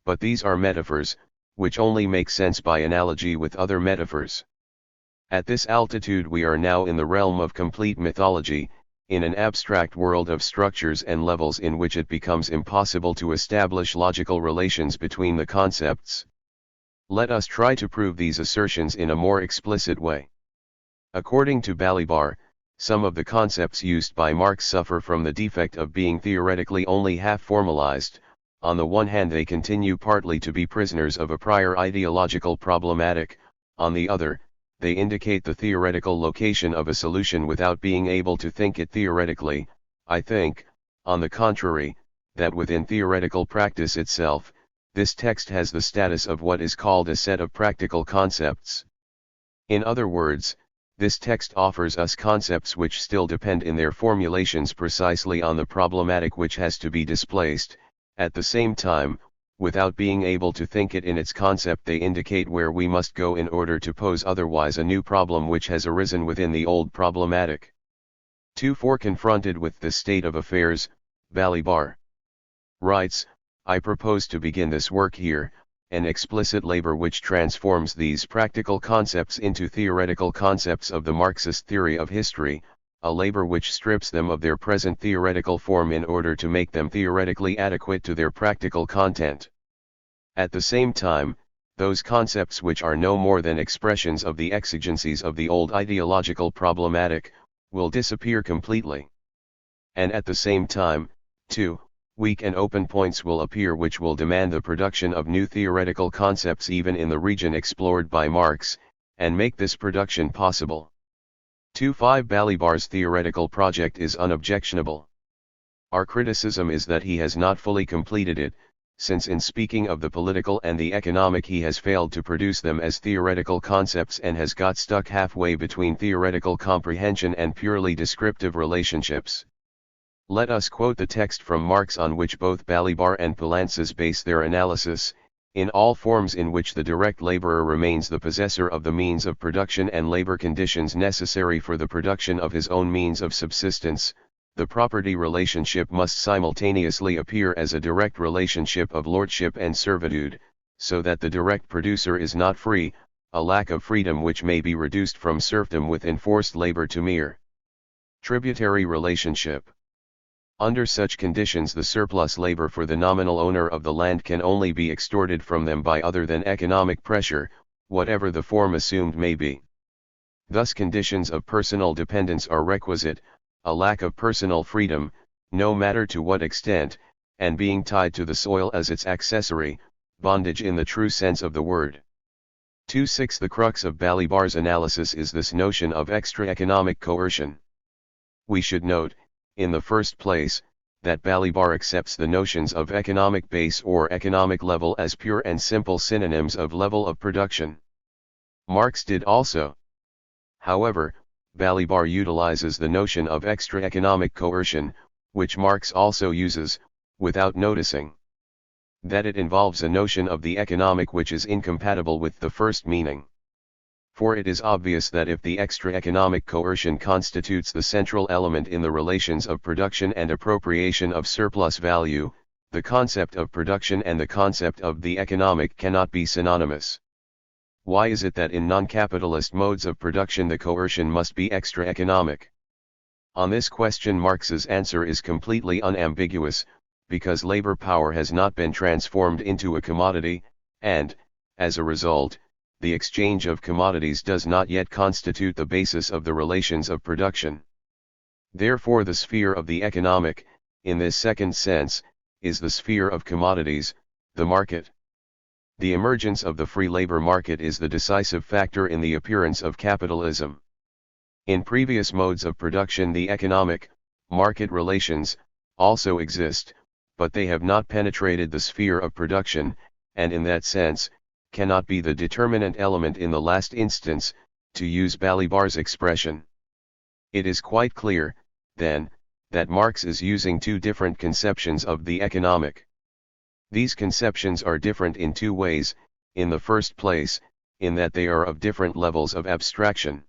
But these are metaphors, which only make sense by analogy with other metaphors. At this altitude we are now in the realm of complete mythology, in an abstract world of structures and levels in which it becomes impossible to establish logical relations between the concepts. Let us try to prove these assertions in a more explicit way. According to Balibar, some of the concepts used by Marx suffer from the defect of being theoretically only half formalized. On the one hand, they continue partly to be prisoners of a prior ideological problematic; on the other, they indicate the theoretical location of a solution without being able to think it theoretically. I think, on the contrary, that within theoretical practice itself, this text has the status of what is called a set of practical concepts. In other words, this text offers us concepts which still depend in their formulations precisely on the problematic which has to be displaced. At the same time, without being able to think it in its concept, they indicate where we must go in order to pose otherwise a new problem which has arisen within the old problematic. 2-4 Confronted with this state of affairs, Balibar writes, I propose to begin this work here, an explicit labor which transforms these practical concepts into theoretical concepts of the Marxist theory of history, a labor which strips them of their present theoretical form in order to make them theoretically adequate to their practical content. At the same time, those concepts which are no more than expressions of the exigencies of the old ideological problematic, will disappear completely. And at the same time, too, weak and open points will appear which will demand the production of new theoretical concepts even in the region explored by Marx, and make this production possible. 2-5 Balibar's theoretical project is unobjectionable. Our criticism is that he has not fully completed it, since in speaking of the political and the economic he has failed to produce them as theoretical concepts and has got stuck halfway between theoretical comprehension and purely descriptive relationships. Let us quote the text from Marx on which both Balibar and Poulantzas base their analysis: in all forms in which the direct laborer remains the possessor of the means of production and labor conditions necessary for the production of his own means of subsistence, the property relationship must simultaneously appear as a direct relationship of lordship and servitude, so that the direct producer is not free, a lack of freedom which may be reduced from serfdom with enforced labor to mere tributary relationship. Under such conditions the surplus labor for the nominal owner of the land can only be extorted from them by other than economic pressure, whatever the form assumed may be. Thus conditions of personal dependence are requisite, a lack of personal freedom, no matter to what extent, and being tied to the soil as its accessory, bondage in the true sense of the word. 2.6 The crux of Balibar's analysis is this notion of extra-economic coercion. We should note, in the first place, that Balibar accepts the notions of economic base or economic level as pure and simple synonyms of level of production. Marx did also. However, Balibar utilizes the notion of extra-economic coercion, which Marx also uses, without noticing that it involves a notion of the economic which is incompatible with the first meaning. For it is obvious that if the extra-economic coercion constitutes the central element in the relations of production and appropriation of surplus value, the concept of production and the concept of the economic cannot be synonymous. Why is it that in non-capitalist modes of production the coercion must be extra-economic? On this question Marx's answer is completely unambiguous, because labor power has not been transformed into a commodity, and, as a result, the exchange of commodities does not yet constitute the basis of the relations of production. Therefore the sphere of the economic, in this second sense, is the sphere of commodities, the market. The emergence of the free labor market is the decisive factor in the appearance of capitalism. In previous modes of production the economic, market relations, also exist, but they have not penetrated the sphere of production, and in that sense, cannot be the determinant element in the last instance, to use Balibar's expression. It is quite clear, then, that Marx is using two different conceptions of the economic. These conceptions are different in two ways, in the first place, in that they are of different levels of abstraction.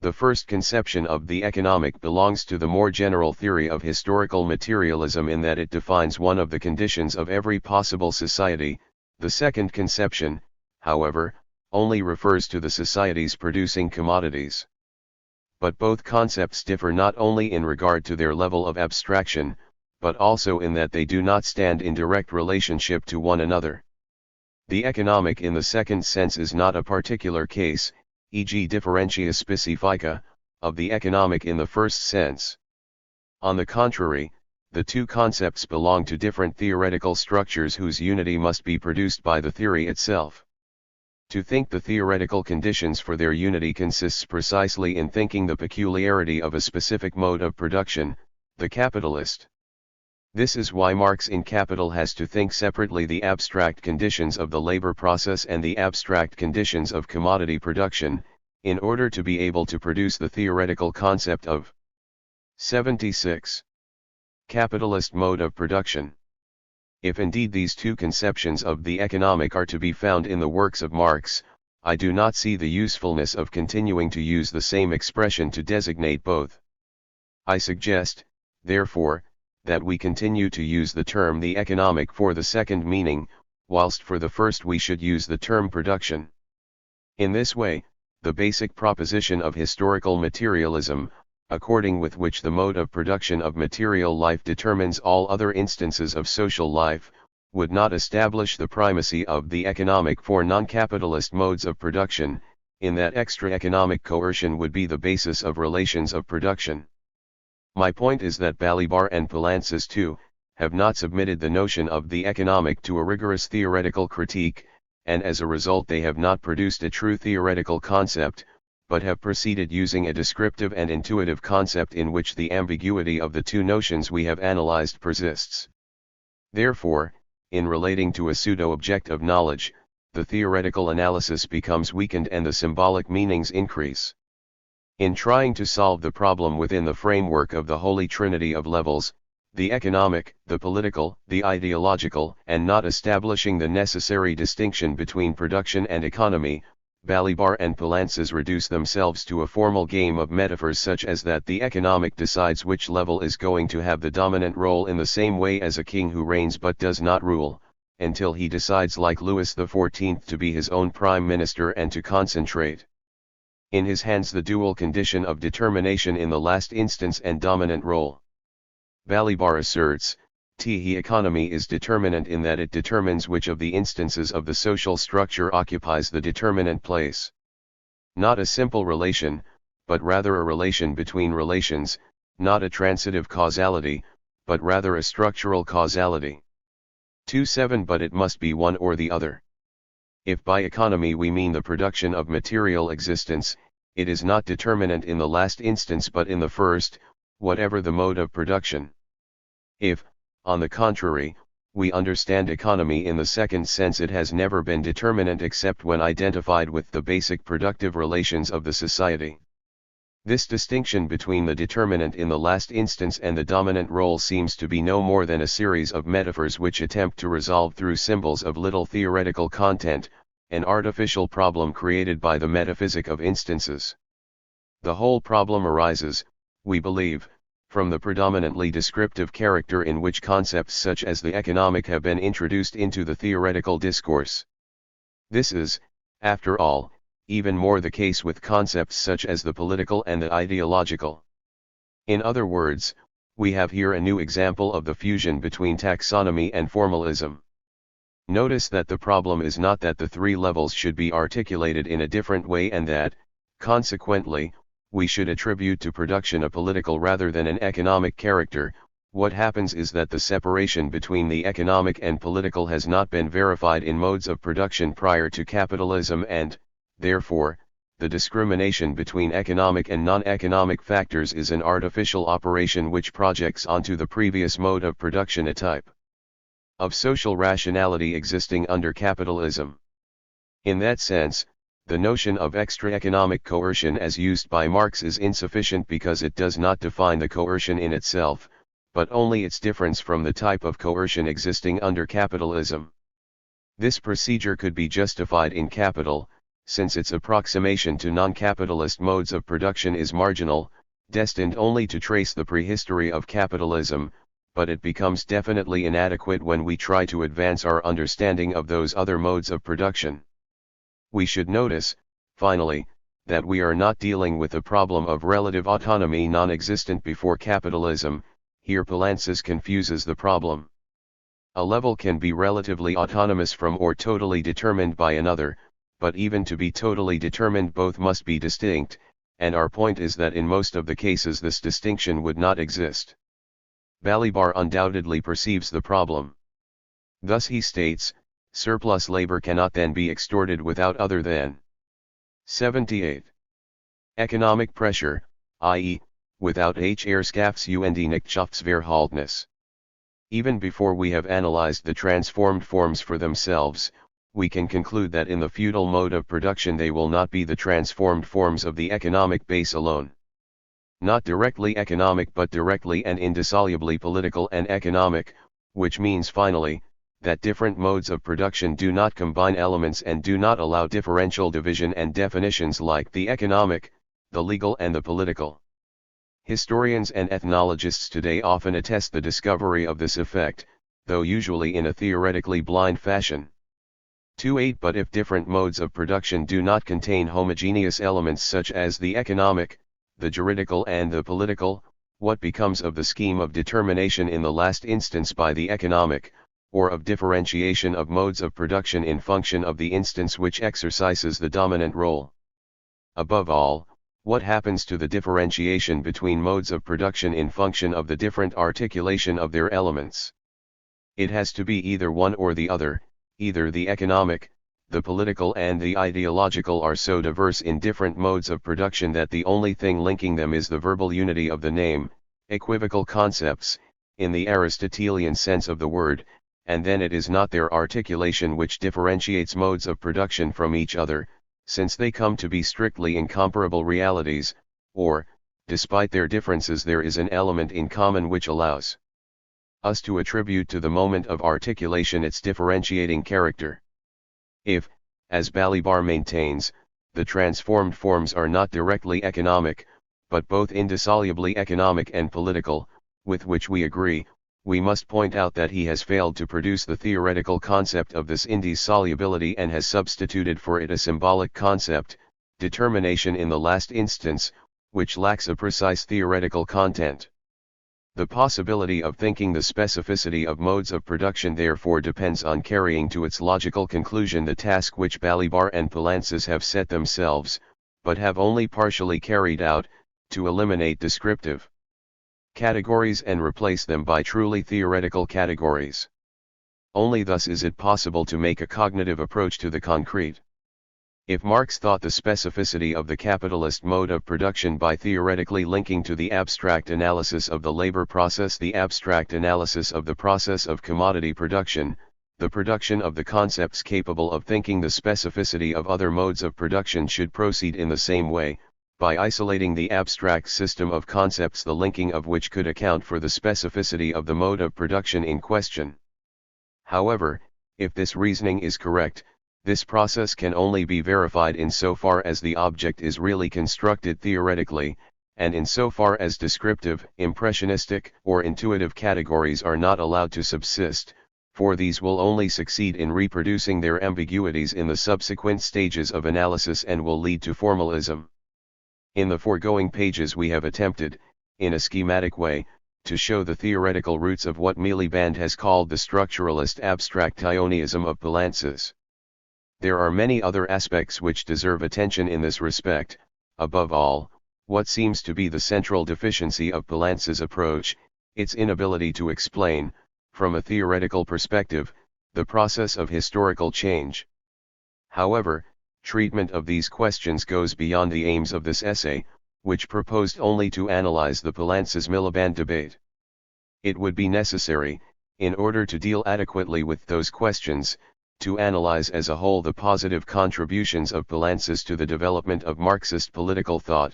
The first conception of the economic belongs to the more general theory of historical materialism in that it defines one of the conditions of every possible society. The second conception, however, only refers to the societies producing commodities. But both concepts differ not only in regard to their level of abstraction, but also in that they do not stand in direct relationship to one another. The economic in the second sense is not a particular case, e.g. differentia specifica, of the economic in the first sense. On the contrary, the two concepts belong to different theoretical structures whose unity must be produced by the theory itself. To think the theoretical conditions for their unity consists precisely in thinking the peculiarity of a specific mode of production, the capitalist. This is why Marx in Capital has to think separately the abstract conditions of the labor process and the abstract conditions of commodity production, in order to be able to produce the theoretical concept of 76. Capitalist mode of production. If indeed these two conceptions of the economic are to be found in the works of Marx, I do not see the usefulness of continuing to use the same expression to designate both. I suggest, therefore, that we continue to use the term the economic for the second meaning, whilst for the first we should use the term production. In this way, the basic proposition of historical materialism, according with which the mode of production of material life determines all other instances of social life, would not establish the primacy of the economic for non-capitalist modes of production, in that extra-economic coercion would be the basis of relations of production. My point is that Balibar and Poulantzas too, have not submitted the notion of the economic to a rigorous theoretical critique, and as a result they have not produced a true theoretical concept, but have proceeded using a descriptive and intuitive concept in which the ambiguity of the two notions we have analyzed persists. Therefore, in relating to a pseudo-object of knowledge, the theoretical analysis becomes weakened and the symbolic meanings increase. In trying to solve the problem within the framework of the holy trinity of levels, the economic, the political, the ideological, and not establishing the necessary distinction between production and economy, Balibar and Poulantzas reduce themselves to a formal game of metaphors such as that the economic decides which level is going to have the dominant role in the same way as a king who reigns but does not rule, until he decides like Louis XIV to be his own prime minister and to concentrate in his hands the dual condition of determination in the last instance and dominant role. Balibar asserts, the economy is determinant in that it determines which of the instances of the social structure occupies the determinant place. Not a simple relation, but rather a relation between relations, not a transitive causality, but rather a structural causality. 2.7 But it must be one or the other. If by economy we mean the production of material existence, it is not determinant in the last instance but in the first, whatever the mode of production. If, on the contrary, we understand economy in the second sense, it has never been determinant except when identified with the basic productive relations of the society. This distinction between the determinant in the last instance and the dominant role seems to be no more than a series of metaphors which attempt to resolve through symbols of little theoretical content, an artificial problem created by the metaphysic of instances. The whole problem arises, we believe, from the predominantly descriptive character in which concepts such as the economic have been introduced into the theoretical discourse. This is, after all, even more the case with concepts such as the political and the ideological. In other words, we have here a new example of the fusion between taxonomy and formalism. Notice that the problem is not that the three levels should be articulated in a different way and that, consequently, we should attribute to production a political rather than an economic character. What happens is that the separation between the economic and political has not been verified in modes of production prior to capitalism and, therefore, the discrimination between economic and non-economic factors is an artificial operation which projects onto the previous mode of production a type of social rationality existing under capitalism. In that sense, the notion of extra-economic coercion as used by Marx is insufficient because it does not define the coercion in itself, but only its difference from the type of coercion existing under capitalism. This procedure could be justified in capital, since its approximation to non-capitalist modes of production is marginal, destined only to trace the prehistory of capitalism, but it becomes definitely inadequate when we try to advance our understanding of those other modes of production. We should notice, finally, that we are not dealing with the problem of relative autonomy non-existent before capitalism. Here Poulantzas confuses the problem. A level can be relatively autonomous from or totally determined by another, but even to be totally determined both must be distinct, and our point is that in most of the cases this distinction would not exist. Balibar undoubtedly perceives the problem. Thus he states, surplus labor cannot then be extorted without other than 78. Economic pressure, i.e., without Herrschaftsverhältnis. Even before we have analyzed the transformed forms for themselves, we can conclude that in the feudal mode of production they will not be the transformed forms of the economic base alone. Not directly economic but directly and indissolubly political and economic, which means finally, that different modes of production do not combine elements and do not allow differential division and definitions like the economic, the legal and the political. Historians and ethnologists today often attest the discovery of this effect, though usually in a theoretically blind fashion. 2.8 But if different modes of production do not contain homogeneous elements such as the economic, the juridical and the political, what becomes of the scheme of determination in the last instance by the economic, or of differentiation of modes of production in function of the instance which exercises the dominant role? Above all, what happens to the differentiation between modes of production in function of the different articulation of their elements? It has to be either one or the other. Either the economic, the political and the ideological are so diverse in different modes of production that the only thing linking them is the verbal unity of the name, equivocal concepts, in the Aristotelian sense of the word, and then it is not their articulation which differentiates modes of production from each other, since they come to be strictly incomparable realities, or, despite their differences there is an element in common which allows us to attribute to the moment of articulation its differentiating character. If, as Balibar maintains, the transformed forms are not directly economic, but both indissolubly economic and political, with which we agree, we must point out that he has failed to produce the theoretical concept of this indissolubility and has substituted for it a symbolic concept, determination in the last instance, which lacks a precise theoretical content. The possibility of thinking the specificity of modes of production therefore depends on carrying to its logical conclusion the task which Balibar and Poulantzas have set themselves, but have only partially carried out, to eliminate descriptive categories and replace them by truly theoretical categories. Only thus is it possible to make a cognitive approach to the concrete. If Marx thought the specificity of the capitalist mode of production by theoretically linking to the abstract analysis of the labor process the abstract analysis of the process of commodity production, the production of the concepts capable of thinking the specificity of other modes of production should proceed in the same way, by isolating the abstract system of concepts the linking of which could account for the specificity of the mode of production in question. However, if this reasoning is correct, this process can only be verified insofar as the object is really constructed theoretically, and insofar as descriptive, impressionistic, or intuitive categories are not allowed to subsist, for these will only succeed in reproducing their ambiguities in the subsequent stages of analysis and will lead to formalism. In the foregoing pages we have attempted, in a schematic way, to show the theoretical roots of what Miliband has called the structuralist abstractionism of Poulantzas. There are many other aspects which deserve attention in this respect, above all, what seems to be the central deficiency of Poulantzas' approach, its inability to explain, from a theoretical perspective, the process of historical change. However, treatment of these questions goes beyond the aims of this essay, which proposed only to analyze the Poulantzas-Miliband debate. It would be necessary, in order to deal adequately with those questions, to analyze as a whole the positive contributions of Poulantzas to the development of Marxist political thought.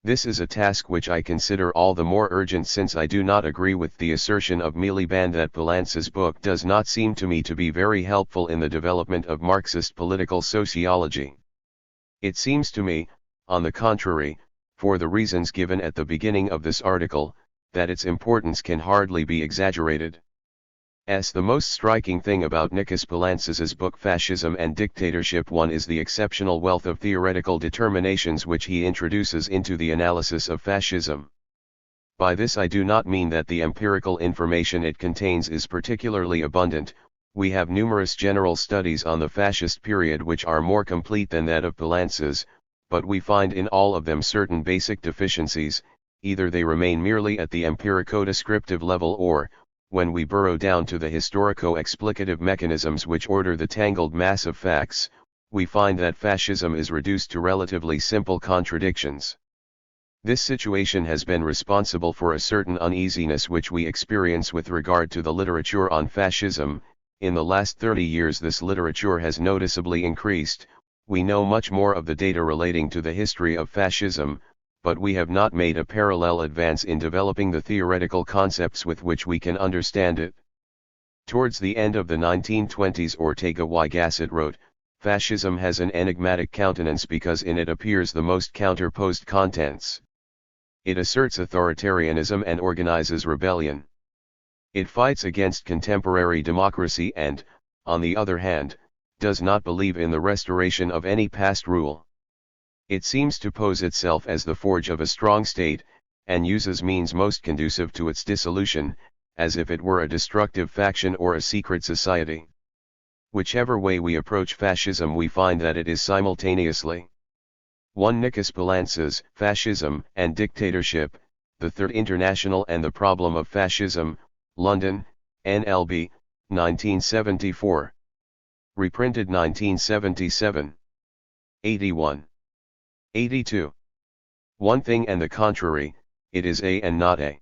This is a task which I consider all the more urgent since I do not agree with the assertion of Miliband that Poulantzas' book does not seem to me to be very helpful in the development of Marxist political sociology. It seems to me, on the contrary, for the reasons given at the beginning of this article, that its importance can hardly be exaggerated. The most striking thing about Nicholas Poulantzas' book Fascism and Dictatorship one is the exceptional wealth of theoretical determinations which he introduces into the analysis of fascism. By this I do not mean that the empirical information it contains is particularly abundant. We have numerous general studies on the fascist period which are more complete than that of Poulantzas, but we find in all of them certain basic deficiencies, either they remain merely at the empirico-descriptive level or, when we burrow down to the historico-explicative mechanisms which order the tangled mass of facts, we find that fascism is reduced to relatively simple contradictions. This situation has been responsible for a certain uneasiness which we experience with regard to the literature on fascism. In the last 30 years this literature has noticeably increased. We know much more of the data relating to the history of fascism, but we have not made a parallel advance in developing the theoretical concepts with which we can understand it. Towards the end of the 1920s Ortega y Gasset wrote, "Fascism has an enigmatic countenance because in it appears the most counterposed contents. It asserts authoritarianism and organizes rebellion. It fights against contemporary democracy and, on the other hand, does not believe in the restoration of any past rule. It seems to pose itself as the forge of a strong state, and uses means most conducive to its dissolution, as if it were a destructive faction or a secret society. Whichever way we approach fascism we find that it is simultaneously 1. Nicholas Poulantzas, Fascism and Dictatorship, the Third International and the Problem of Fascism, London, NLB, 1974. Reprinted 1977. 81. 82. One thing and the contrary, it is A and not A.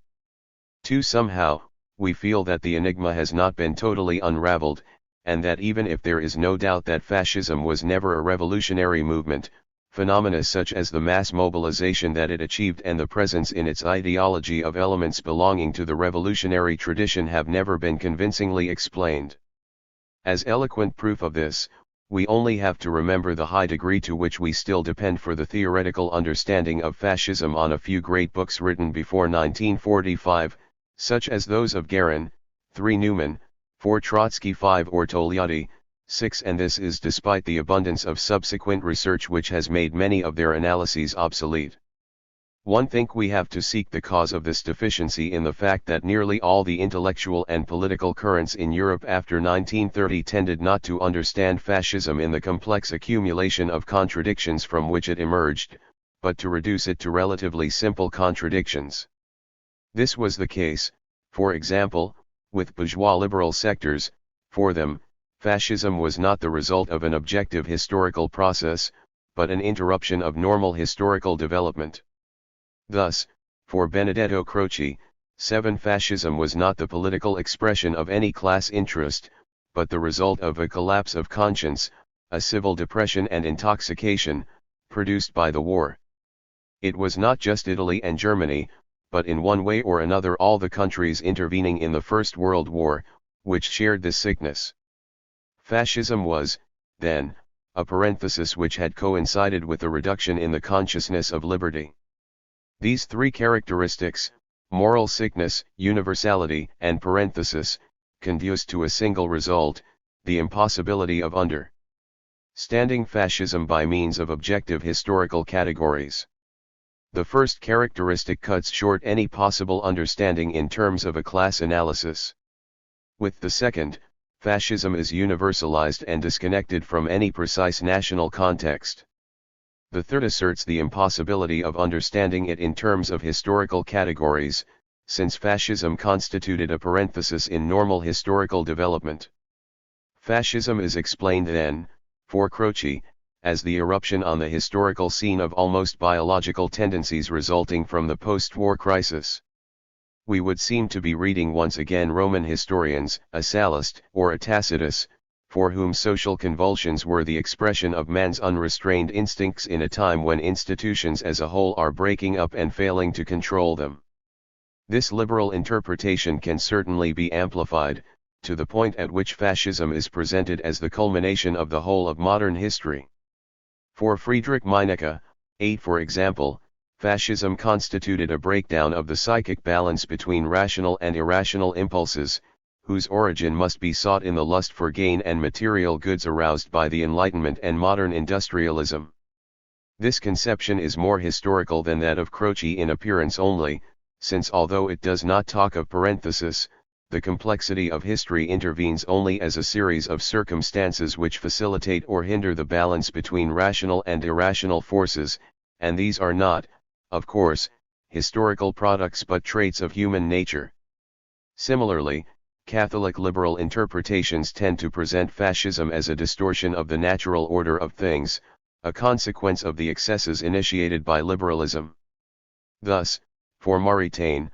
2. Somehow, we feel that the enigma has not been totally unraveled, and that even if there is no doubt that fascism was never a revolutionary movement, phenomena such as the mass mobilization that it achieved and the presence in its ideology of elements belonging to the revolutionary tradition have never been convincingly explained. As eloquent proof of this, We only have to remember the high degree to which we still depend for the theoretical understanding of fascism on a few great books written before 1945, such as those of Guerin, 3 Newman, 4 Trotsky, 5 or Togliatti, 6, and this is despite the abundance of subsequent research which has made many of their analyses obsolete. One think we have to seek the cause of this deficiency in the fact that nearly all the intellectual and political currents in Europe after 1930 tended not to understand fascism in the complex accumulation of contradictions from which it emerged, but to reduce it to relatively simple contradictions. This was the case, for example, with bourgeois liberal sectors. For them, fascism was not the result of an objective historical process, but an interruption of normal historical development. Thus, for Benedetto Croce, 7 fascism was not the political expression of any class interest, but the result of a collapse of conscience, a civil depression and intoxication, produced by the war. It was not just Italy and Germany, but in one way or another all the countries intervening in the First World War, which shared this sickness. Fascism was, then, a parenthesis which had coincided with the reduction in the consciousness of liberty. These 3 characteristics, moral sickness, universality, and parenthesis, conduced to a single result, the impossibility of understanding fascism by means of objective historical categories. The first characteristic cuts short any possible understanding in terms of a class analysis. With the second, fascism is universalized and disconnected from any precise national context. The third asserts the impossibility of understanding it in terms of historical categories, since fascism constituted a parenthesis in normal historical development. Fascism is explained then, for Croce, as the eruption on the historical scene of almost biological tendencies resulting from the post-war crisis. We would seem to be reading once again Roman historians, a Sallust or a Tacitus, for whom social convulsions were the expression of man's unrestrained instincts in a time when institutions as a whole are breaking up and failing to control them. This liberal interpretation can certainly be amplified, to the point at which fascism is presented as the culmination of the whole of modern history. For Friedrich Meinecke, 8 for example, fascism constituted a breakdown of the psychic balance between rational and irrational impulses, whose origin must be sought in the lust for gain and material goods aroused by the Enlightenment and modern industrialism. This conception is more historical than that of Croce in appearance only, since although it does not talk of parenthesis, the complexity of history intervenes only as a series of circumstances which facilitate or hinder the balance between rational and irrational forces, and these are not, of course, historical products but traits of human nature. Similarly, Catholic liberal interpretations tend to present fascism as a distortion of the natural order of things, a consequence of the excesses initiated by liberalism. Thus, for Maritain,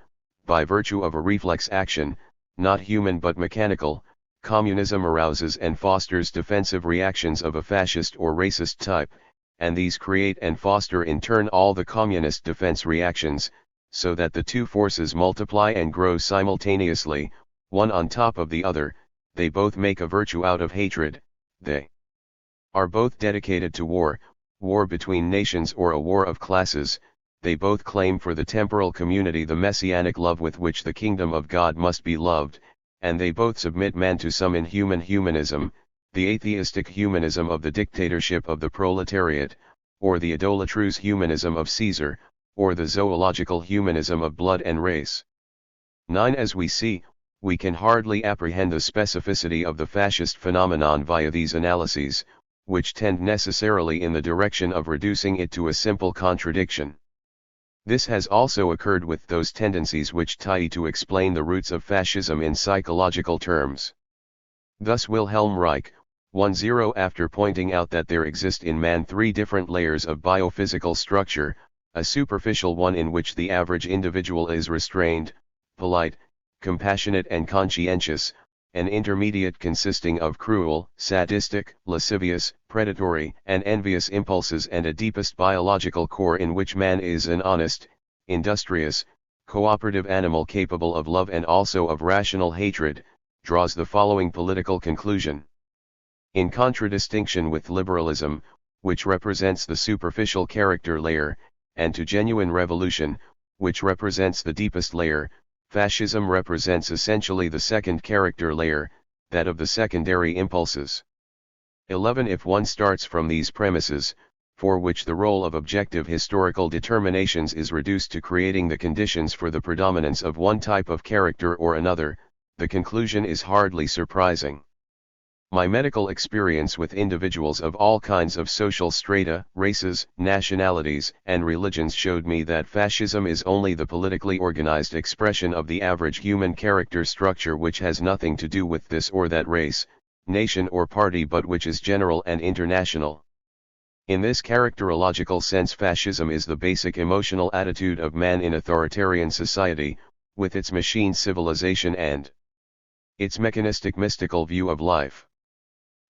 by virtue of a reflex action, not human but mechanical, communism arouses and fosters defensive reactions of a fascist or racist type, and these create and foster in turn all the communist defense reactions, so that the two forces multiply and grow simultaneously, one on top of the other. They both make a virtue out of hatred, they are both dedicated to war, war between nations or a war of classes, they both claim for the temporal community the messianic love with which the kingdom of God must be loved, and they both submit man to some inhuman humanism, the atheistic humanism of the dictatorship of the proletariat, or the idolatrous humanism of Caesar, or the zoological humanism of blood and race. 9. As we see, we can hardly apprehend the specificity of the fascist phenomenon via these analyses, which tend necessarily in the direction of reducing it to a simple contradiction. This has also occurred with those tendencies which try to explain the roots of fascism in psychological terms. Thus Wilhelm Reich, 1-0 after pointing out that there exist in man three different layers of biophysical structure, a superficial one in which the average individual is restrained, polite, compassionate and conscientious, an intermediate consisting of cruel, sadistic, lascivious, predatory, and envious impulses, and a deepest biological core in which man is an honest, industrious, cooperative animal capable of love and also of rational hatred, draws the following political conclusion. In contradistinction with liberalism, which represents the superficial character layer, and to genuine revolution, which represents the deepest layer, fascism represents essentially the second character layer, that of the secondary impulses. 11. If one starts from these premises, for which the role of objective historical determinations is reduced to creating the conditions for the predominance of one type of character or another, the conclusion is hardly surprising. My medical experience with individuals of all kinds of social strata, races, nationalities, and religions showed me that fascism is only the politically organized expression of the average human character structure, which has nothing to do with this or that race, nation or party, but which is general and international. In this characterological sense, fascism is the basic emotional attitude of man in authoritarian society, with its machine civilization and its mechanistic mystical view of life.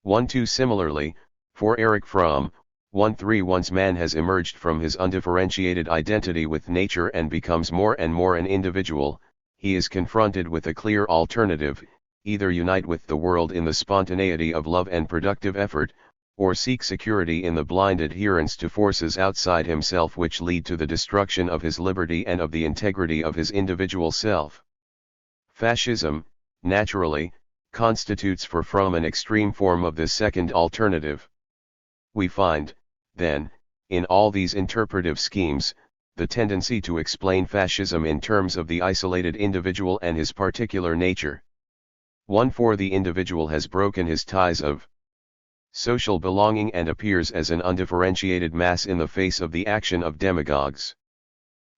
1-2 Similarly, for Erich Fromm, 1-3 once man has emerged from his undifferentiated identity with nature and becomes more and more an individual, he is confronted with a clear alternative: either unite with the world in the spontaneity of love and productive effort, or seek security in the blind adherence to forces outside himself which lead to the destruction of his liberty and of the integrity of his individual self. Fascism, naturally, constitutes for Fromm an extreme form of this second alternative. We find, then, in all these interpretive schemes, the tendency to explain fascism in terms of the isolated individual and his particular nature. 1-4 The individual has broken his ties of social belonging and appears as an undifferentiated mass in the face of the action of demagogues.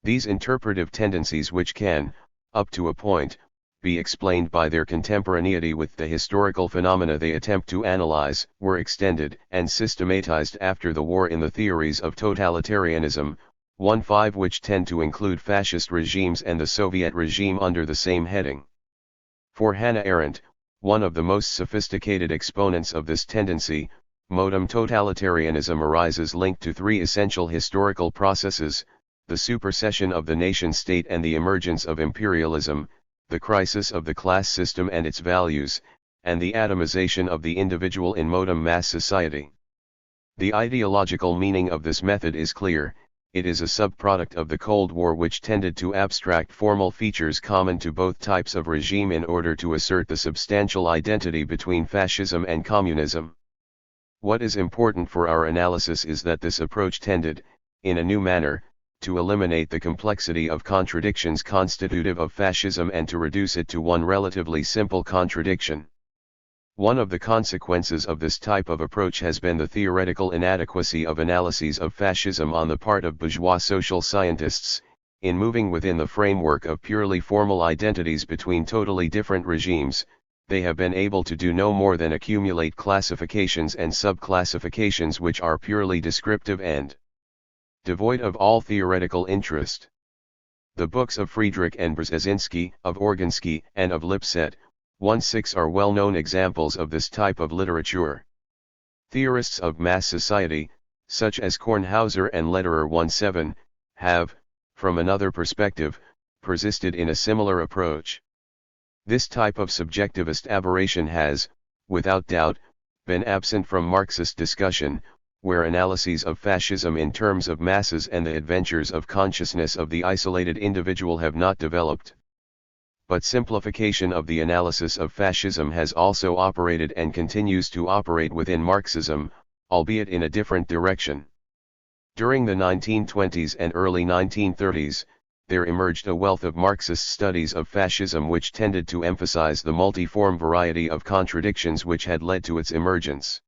These interpretive tendencies, which can, up to a point, be explained by their contemporaneity with the historical phenomena they attempt to analyze, were extended and systematized after the war in the theories of totalitarianism, 1-5, which tend to include fascist regimes and the Soviet regime under the same heading. For Hannah Arendt, one of the most sophisticated exponents of this tendency, modem totalitarianism arises linked to three essential historical processes: the supersession of the nation-state and the emergence of imperialism, the crisis of the class system and its values, and the atomization of the individual in modem mass society. The ideological meaning of this method is clear: it is a subproduct of the Cold War, which tended to abstract formal features common to both types of regime in order to assert the substantial identity between fascism and communism. What is important for our analysis is that this approach tended, in a new manner, to eliminate the complexity of contradictions constitutive of fascism and to reduce it to one relatively simple contradiction. One of the consequences of this type of approach has been the theoretical inadequacy of analyses of fascism on the part of bourgeois social scientists. In moving within the framework of purely formal identities between totally different regimes, they have been able to do no more than accumulate classifications and subclassifications which are purely descriptive and devoid of all theoretical interest. The books of Friedrich and Brzezinski, of Organski, and of Lipset, 1-6 are well-known examples of this type of literature. Theorists of mass society, such as Kornhauser and Lederer 1-7, have, from another perspective, persisted in a similar approach. This type of subjectivist aberration has, without doubt, been absent from Marxist discussion, where analyses of fascism in terms of masses and the adventures of consciousness of the isolated individual have not developed. But simplification of the analysis of fascism has also operated and continues to operate within Marxism, albeit in a different direction. During the 1920s and early 1930s, there emerged a wealth of Marxist studies of fascism which tended to emphasize the multiform variety of contradictions which had led to its emergence.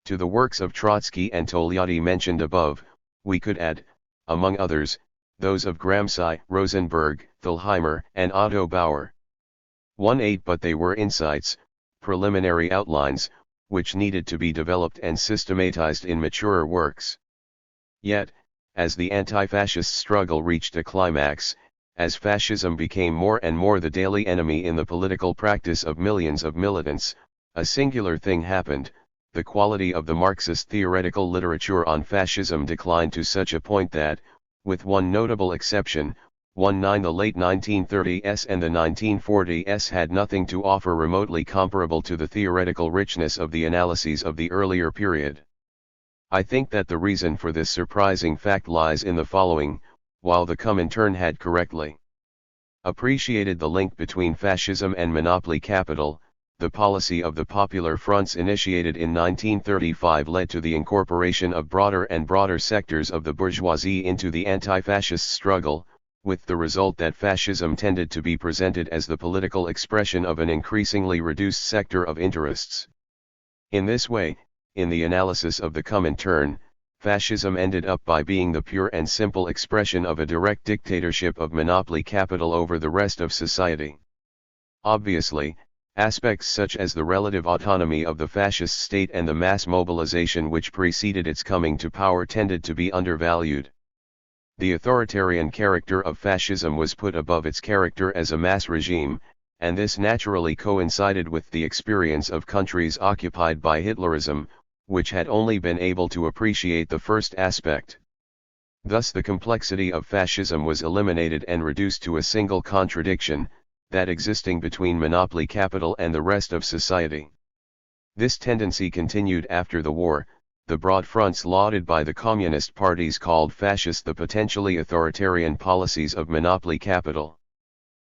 To the works of Trotsky and Togliatti mentioned above, we could add, among others, those of Gramsci, Rosenberg, Thalheimer, and Otto Bauer. 1-8 But they were insights, preliminary outlines, which needed to be developed and systematized in maturer works. Yet, as the anti-fascist struggle reached a climax, as fascism became more and more the daily enemy in the political practice of millions of militants, a singular thing happened: the quality of the Marxist theoretical literature on fascism declined to such a point that, with one notable exception, 19 The late 1930s and the 1940s had nothing to offer remotely comparable to the theoretical richness of the analyses of the earlier period. I think that the reason for this surprising fact lies in the following: while the Comintern had correctly appreciated the link between fascism and monopoly capital, the policy of the Popular Fronts initiated in 1935 led to the incorporation of broader and broader sectors of the bourgeoisie into the anti-fascist struggle, with the result that fascism tended to be presented as the political expression of an increasingly reduced sector of interests. In this way, in the analysis of the Comintern, fascism ended up by being the pure and simple expression of a direct dictatorship of monopoly capital over the rest of society. Obviously, aspects such as the relative autonomy of the fascist state and the mass mobilization which preceded its coming to power tended to be undervalued. The authoritarian character of fascism was put above its character as a mass regime, and this naturally coincided with the experience of countries occupied by Hitlerism, which had only been able to appreciate the first aspect. Thus the complexity of fascism was eliminated and reduced to a single contradiction, that existing between monopoly capital and the rest of society. This tendency continued after the war. The broad fronts lauded by the communist parties called fascist the potentially authoritarian policies of monopoly capital.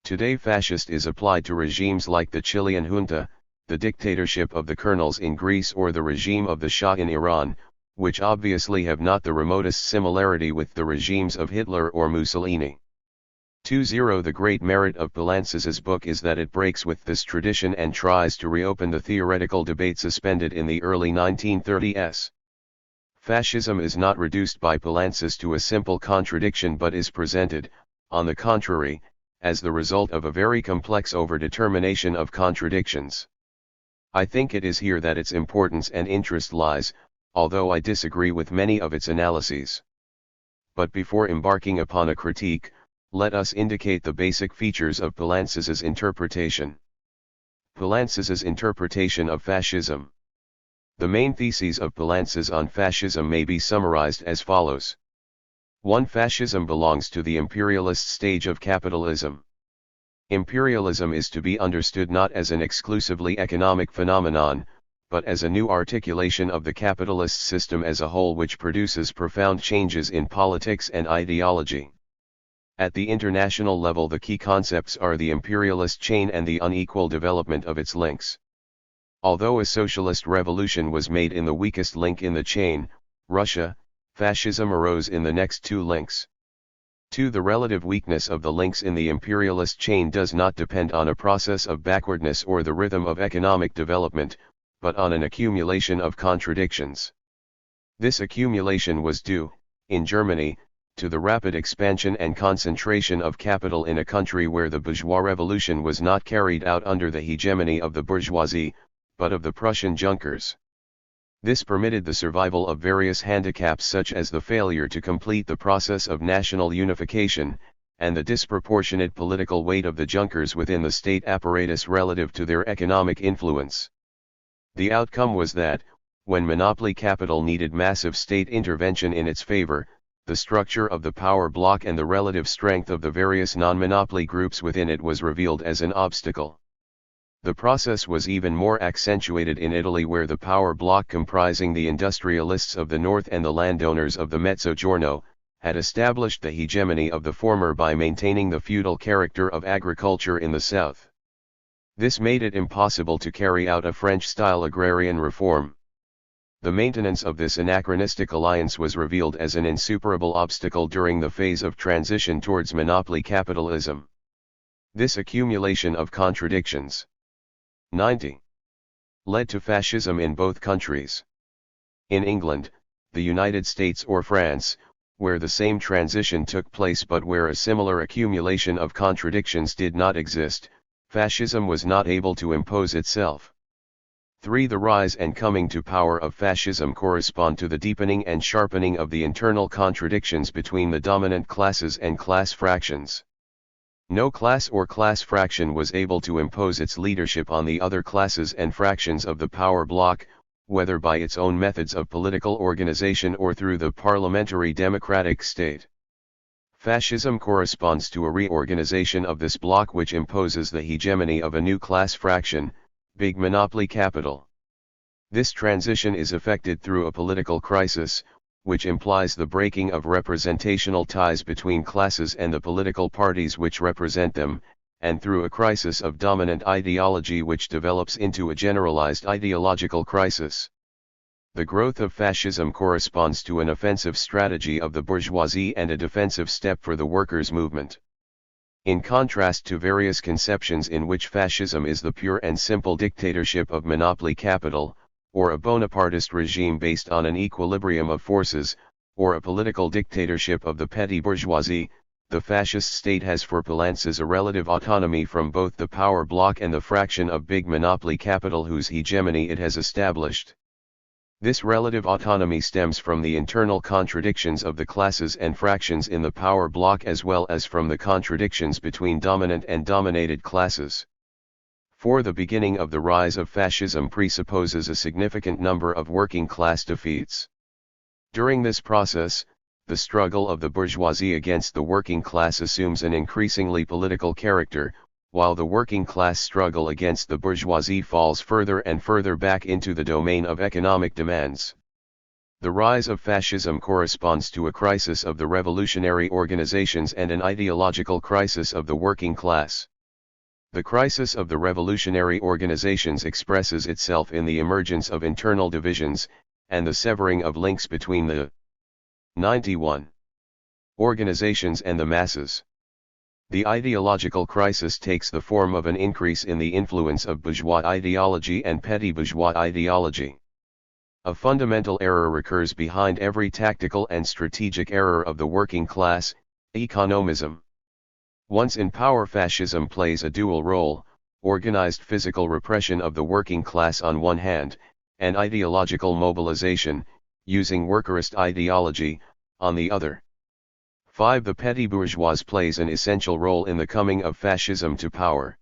Today fascist is applied to regimes like the Chilean junta, the dictatorship of the colonels in Greece, or the regime of the Shah in Iran, which obviously have not the remotest similarity with the regimes of Hitler or Mussolini. 20 The great merit of Poulantzas's book is that it breaks with this tradition and tries to reopen the theoretical debate suspended in the early 1930s. Fascism is not reduced by Poulantzas to a simple contradiction but is presented, on the contrary, as the result of a very complex overdetermination of contradictions. I think it is here that its importance and interest lies, although I disagree with many of its analyses. But before embarking upon a critique, let us indicate the basic features of Poulantzas's interpretation. Poulantzas's interpretation of fascism. The main theses of Poulantzas on fascism may be summarized as follows. 1. Fascism belongs to the imperialist stage of capitalism. Imperialism is to be understood not as an exclusively economic phenomenon, but as a new articulation of the capitalist system as a whole which produces profound changes in politics and ideology. At the international level, the key concepts are the imperialist chain and the unequal development of its links. Although a socialist revolution was made in the weakest link in the chain, Russia, fascism arose in the next two links. 2. The relative weakness of the links in the imperialist chain does not depend on a process of backwardness or the rhythm of economic development, but on an accumulation of contradictions. This accumulation was due, in Germany, to the rapid expansion and concentration of capital in a country where the bourgeois revolution was not carried out under the hegemony of the bourgeoisie, but of the Prussian Junkers. This permitted the survival of various handicaps such as the failure to complete the process of national unification, and the disproportionate political weight of the Junkers within the state apparatus relative to their economic influence. The outcome was that, when monopoly capital needed massive state intervention in its favor, the structure of the power block and the relative strength of the various non-monopoly groups within it was revealed as an obstacle. The process was even more accentuated in Italy, where the power bloc comprising the industrialists of the north and the landowners of the Mezzogiorno, had established the hegemony of the former by maintaining the feudal character of agriculture in the south. This made it impossible to carry out a French-style agrarian reform. The maintenance of this anachronistic alliance was revealed as an insuperable obstacle during the phase of transition towards monopoly capitalism. This accumulation of contradictions 90. Led to fascism in both countries. In England, the United States or France, where the same transition took place but where a similar accumulation of contradictions did not exist, fascism was not able to impose itself. 3. The rise and coming to power of fascism correspond to the deepening and sharpening of the internal contradictions between the dominant classes and class fractions. No class or class fraction was able to impose its leadership on the other classes and fractions of the power bloc, whether by its own methods of political organization or through the parliamentary democratic state. Fascism corresponds to a reorganization of this bloc which imposes the hegemony of a new class fraction, big monopoly capital. This transition is effected through a political crisis, which implies the breaking of representational ties between classes and the political parties which represent them, and through a crisis of dominant ideology which develops into a generalized ideological crisis. The growth of fascism corresponds to an offensive strategy of the bourgeoisie and a defensive step for the workers' movement. In contrast to various conceptions in which fascism is the pure and simple dictatorship of monopoly capital, or a Bonapartist regime based on an equilibrium of forces, or a political dictatorship of the petty bourgeoisie, the fascist state has for Poulantzas a relative autonomy from both the power bloc and the fraction of big monopoly capital whose hegemony it has established. This relative autonomy stems from the internal contradictions of the classes and fractions in the power bloc as well as from the contradictions between dominant and dominated classes. For the beginning of the rise of fascism presupposes a significant number of working class defeats. During this process, the struggle of the bourgeoisie against the working class assumes an increasingly political character, while the working class struggle against the bourgeoisie falls further and further back into the domain of economic demands. The rise of fascism corresponds to a crisis of the revolutionary organizations and an ideological crisis of the working class. The crisis of the revolutionary organizations expresses itself in the emergence of internal divisions, and the severing of links between the 91 organizations and the masses. The ideological crisis takes the form of an increase in the influence of bourgeois ideology and petty bourgeois ideology. A fundamental error recurs behind every tactical and strategic error of the working class, economism. Once in power, fascism plays a dual role: organized physical repression of the working class on one hand, and ideological mobilization, using workerist ideology, on the other. 5. The petty bourgeois plays an essential role in the coming of fascism to power.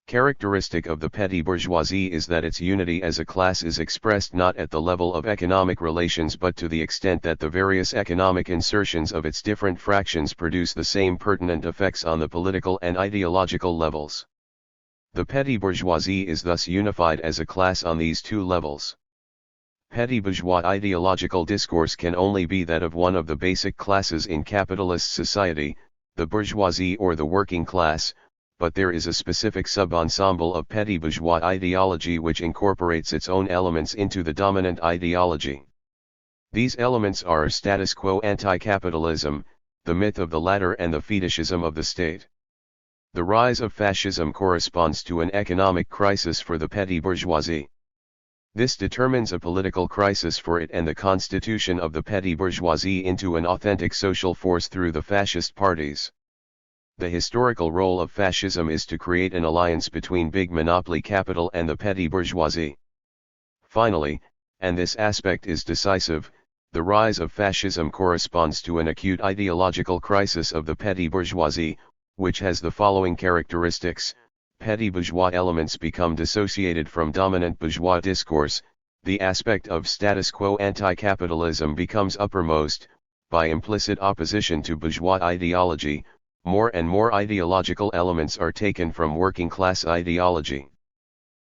Characteristic of the petty bourgeoisie is that its unity as a class is expressed not at the level of economic relations but to the extent that the various economic insertions of its different fractions produce the same pertinent effects on the political and ideological levels. The petty bourgeoisie is thus unified as a class on these two levels. Petty bourgeois ideological discourse can only be that of one of the basic classes in capitalist society, the bourgeoisie or the working class, but there is a specific sub-ensemble of petty bourgeois ideology which incorporates its own elements into the dominant ideology. These elements are status quo anti-capitalism, the myth of the latter and the fetishism of the state. The rise of fascism corresponds to an economic crisis for the petty bourgeoisie. This determines a political crisis for it and the constitution of the petty bourgeoisie into an authentic social force through the fascist parties. The historical role of fascism is to create an alliance between big monopoly capital and the petty bourgeoisie. Finally, and this aspect is decisive, the rise of fascism corresponds to an acute ideological crisis of the petty bourgeoisie, which has the following characteristics: petty bourgeois elements become dissociated from dominant bourgeois discourse, the aspect of status quo anti-capitalism becomes uppermost, by implicit opposition to bourgeois ideology, more and more ideological elements are taken from working class ideology.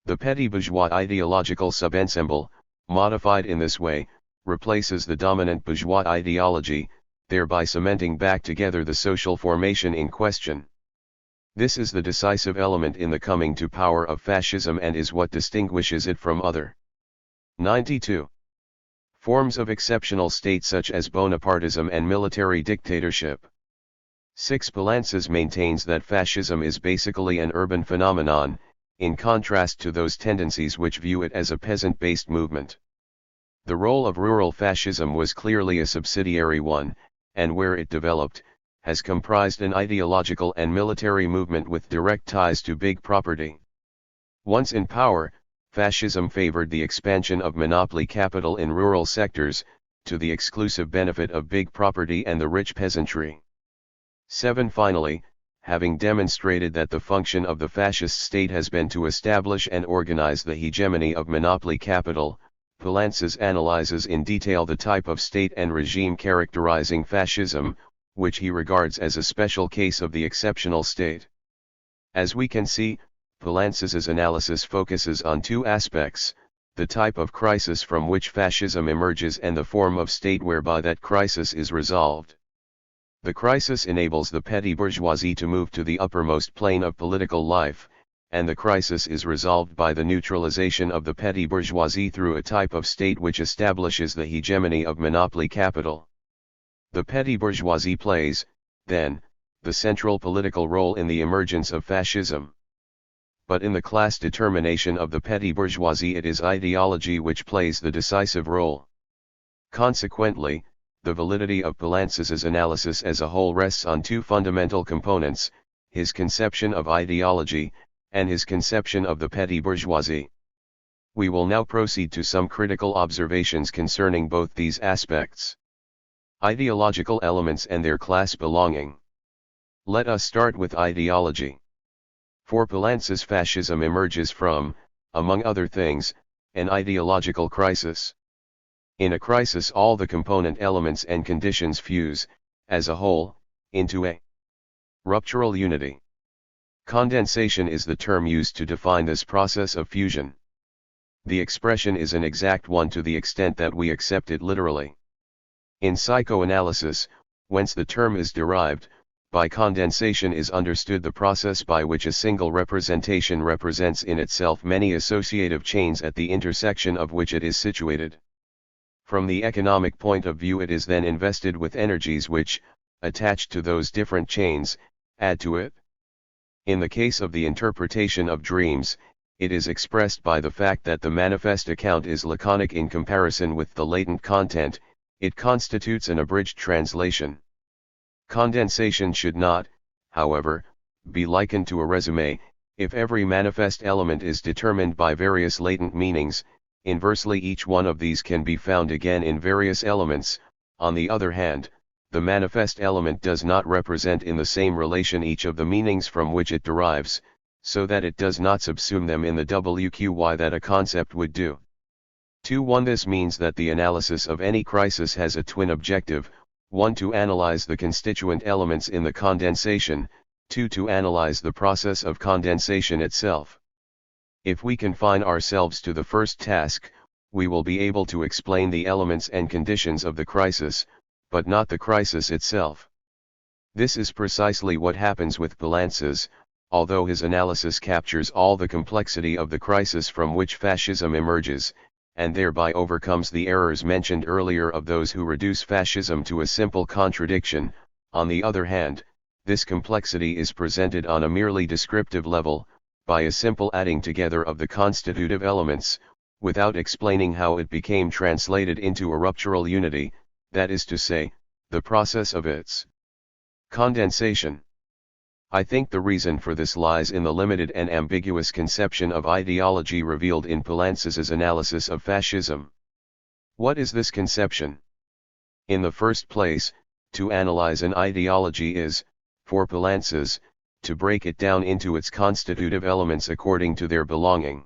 The petty bourgeois ideological subensemble, modified in this way, replaces the dominant bourgeois ideology, thereby cementing back together the social formation in question. This is the decisive element in the coming to power of fascism and is what distinguishes it from other 92 forms of exceptional state such as Bonapartism and military dictatorship. 6. Poulantzas maintains that fascism is basically an urban phenomenon, in contrast to those tendencies which view it as a peasant-based movement. The role of rural fascism was clearly a subsidiary one, and where it developed, has comprised an ideological and military movement with direct ties to big property. Once in power, fascism favored the expansion of monopoly capital in rural sectors, to the exclusive benefit of big property and the rich peasantry. 7. Finally, having demonstrated that the function of the fascist state has been to establish and organize the hegemony of monopoly capital, Poulantzas analyzes in detail the type of state and regime characterizing fascism, which he regards as a special case of the exceptional state. As we can see, Poulantzas's analysis focuses on two aspects: the type of crisis from which fascism emerges and the form of state whereby that crisis is resolved. The crisis enables the petty bourgeoisie to move to the uppermost plane of political life, and the crisis is resolved by the neutralization of the petty bourgeoisie through a type of state which establishes the hegemony of monopoly capital. The petty bourgeoisie plays, then, the central political role in the emergence of fascism. But in the class determination of the petty bourgeoisie it is ideology which plays the decisive role. Consequently, the validity of Poulantzas's analysis as a whole rests on two fundamental components: his conception of ideology, and his conception of the petty bourgeoisie. We will now proceed to some critical observations concerning both these aspects. Ideological elements and their class belonging. Let us start with ideology. For Poulantzas, fascism emerges from, among other things, an ideological crisis. In a crisis all the component elements and conditions fuse, as a whole, into a ruptural unity. Condensation is the term used to define this process of fusion. The expression is an exact one to the extent that we accept it literally. In psychoanalysis, whence the term is derived, by condensation is understood the process by which a single representation represents in itself many associative chains at the intersection of which it is situated. From the economic point of view it is then invested with energies which, attached to those different chains, add to it. In the case of the interpretation of dreams, it is expressed by the fact that the manifest account is laconic in comparison with the latent content. It constitutes an abridged translation. Condensation should not, however, be likened to a resume. If every manifest element is determined by various latent meanings, inversely each one of these can be found again in various elements. On the other hand, the manifest element does not represent in the same relation each of the meanings from which it derives, so that it does not subsume them in the WQY that a concept would do. 2-1 This means that the analysis of any crisis has a twin objective: 1 to analyze the constituent elements in the condensation, 2 to analyze the process of condensation itself. If we confine ourselves to the first task, we will be able to explain the elements and conditions of the crisis, but not the crisis itself. This is precisely what happens with Poulantzas, although his analysis captures all the complexity of the crisis from which fascism emerges, and thereby overcomes the errors mentioned earlier of those who reduce fascism to a simple contradiction. On the other hand, this complexity is presented on a merely descriptive level, by a simple adding together of the constitutive elements, without explaining how it became translated into a ruptural unity, that is to say, the process of its condensation. I think the reason for this lies in the limited and ambiguous conception of ideology revealed in Poulantzas's analysis of fascism. What is this conception? In the first place, to analyze an ideology is, for Poulantzas, to break it down into its constitutive elements according to their belonging.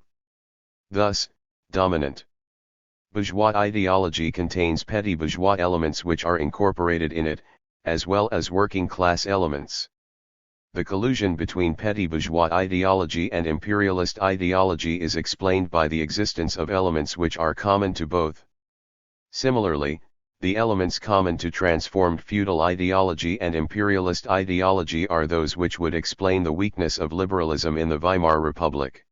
Thus, dominant bourgeois ideology contains petty bourgeois elements which are incorporated in it, as well as working class elements. The collusion between petty bourgeois ideology and imperialist ideology is explained by the existence of elements which are common to both. Similarly, the elements common to transformed feudal ideology and imperialist ideology are those which would explain the weakness of liberalism in the Weimar Republic.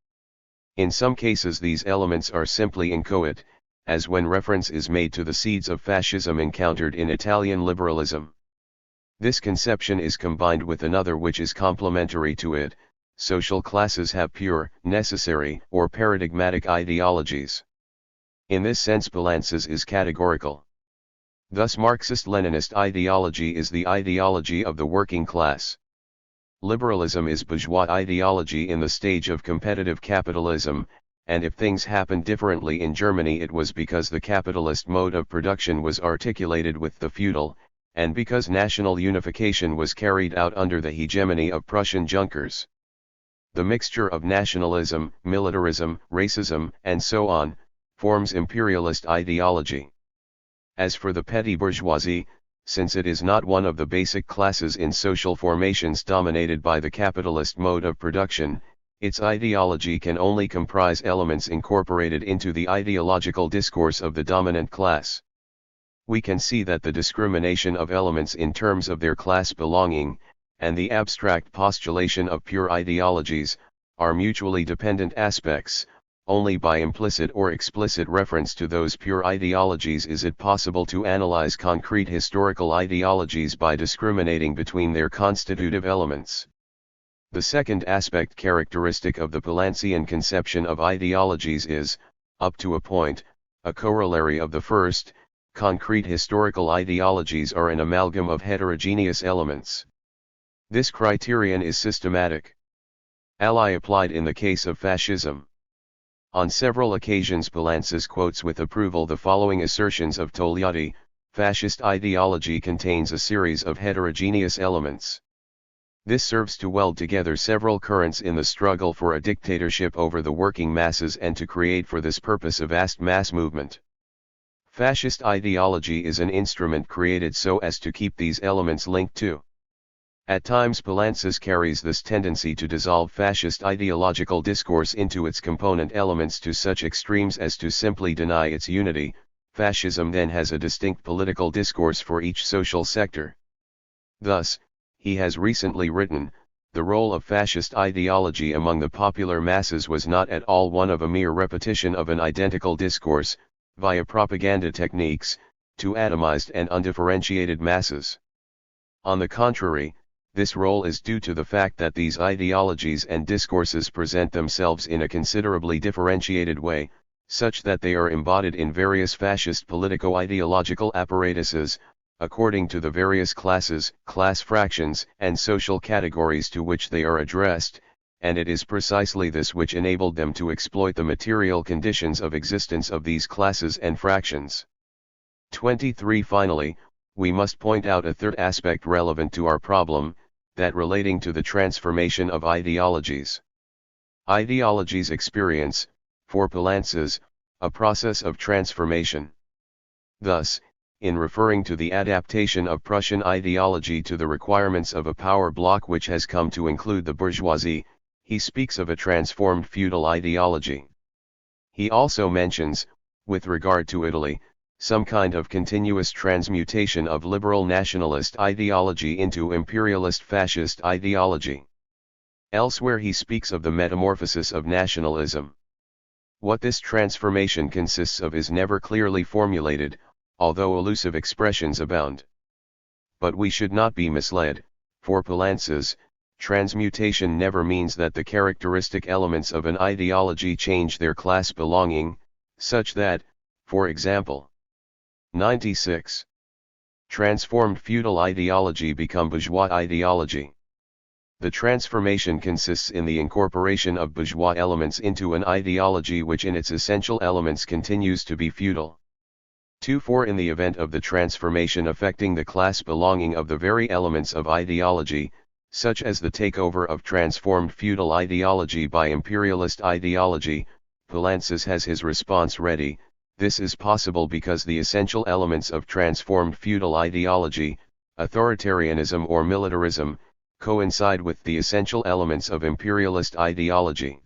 In some cases these elements are simply inchoate, as when reference is made to the seeds of fascism encountered in Italian liberalism. This conception is combined with another which is complementary to it: social classes have pure, necessary, or paradigmatic ideologies. In this sense Poulantzas is categorical. Thus Marxist-Leninist ideology is the ideology of the working class. Liberalism is bourgeois ideology in the stage of competitive capitalism, and if things happened differently in Germany it was because the capitalist mode of production was articulated with the feudal, and because national unification was carried out under the hegemony of Prussian Junkers. The mixture of nationalism, militarism, racism, and so on, forms imperialist ideology. As for the petty bourgeoisie, since it is not one of the basic classes in social formations dominated by the capitalist mode of production, its ideology can only comprise elements incorporated into the ideological discourse of the dominant class. We can see that the discrimination of elements in terms of their class belonging, and the abstract postulation of pure ideologies, are mutually dependent aspects. Only by implicit or explicit reference to those pure ideologies is it possible to analyze concrete historical ideologies by discriminating between their constitutive elements. The second aspect characteristic of the Poulantsian conception of ideologies is, up to a point, a corollary of the first. Concrete historical ideologies are an amalgam of heterogeneous elements. This criterion is systematic. Ally applied in the case of fascism. On several occasions Poulantzas quotes with approval the following assertions of Togliatti: fascist ideology contains a series of heterogeneous elements. This serves to weld together several currents in the struggle for a dictatorship over the working masses and to create for this purpose a vast mass movement. Fascist ideology is an instrument created so as to keep these elements linked to. At times Poulantzas carries this tendency to dissolve fascist ideological discourse into its component elements to such extremes as to simply deny its unity. Fascism then has a distinct political discourse for each social sector. Thus, he has recently written, the role of fascist ideology among the popular masses was not at all one of a mere repetition of an identical discourse, via propaganda techniques, to atomized and undifferentiated masses. On the contrary, this role is due to the fact that these ideologies and discourses present themselves in a considerably differentiated way, such that they are embodied in various fascist politico-ideological apparatuses, according to the various classes, class fractions, and social categories to which they are addressed, and it is precisely this which enabled them to exploit the material conditions of existence of these classes and fractions. 23. Finally, we must point out a third aspect relevant to our problem, that relating to the transformation of ideologies. Ideologies experience, for Poulantzas, a process of transformation. Thus, in referring to the adaptation of Prussian ideology to the requirements of a power bloc which has come to include the bourgeoisie, he speaks of a transformed feudal ideology. He also mentions, with regard to Italy, some kind of continuous transmutation of liberal nationalist ideology into imperialist fascist ideology. Elsewhere he speaks of the metamorphosis of nationalism. What this transformation consists of is never clearly formulated, although elusive expressions abound. But we should not be misled, for Poulantzas, transmutation never means that the characteristic elements of an ideology change their class belonging, such that, for example, 96. Transformed feudal ideology become bourgeois ideology. The transformation consists in the incorporation of bourgeois elements into an ideology which in its essential elements continues to be feudal. 2. In the event of the transformation affecting the class belonging of the very elements of ideology, such as the takeover of transformed feudal ideology by imperialist ideology, Poulantzas has his response ready. This is possible because the essential elements of transformed feudal ideology, authoritarianism or militarism, coincide with the essential elements of imperialist ideology.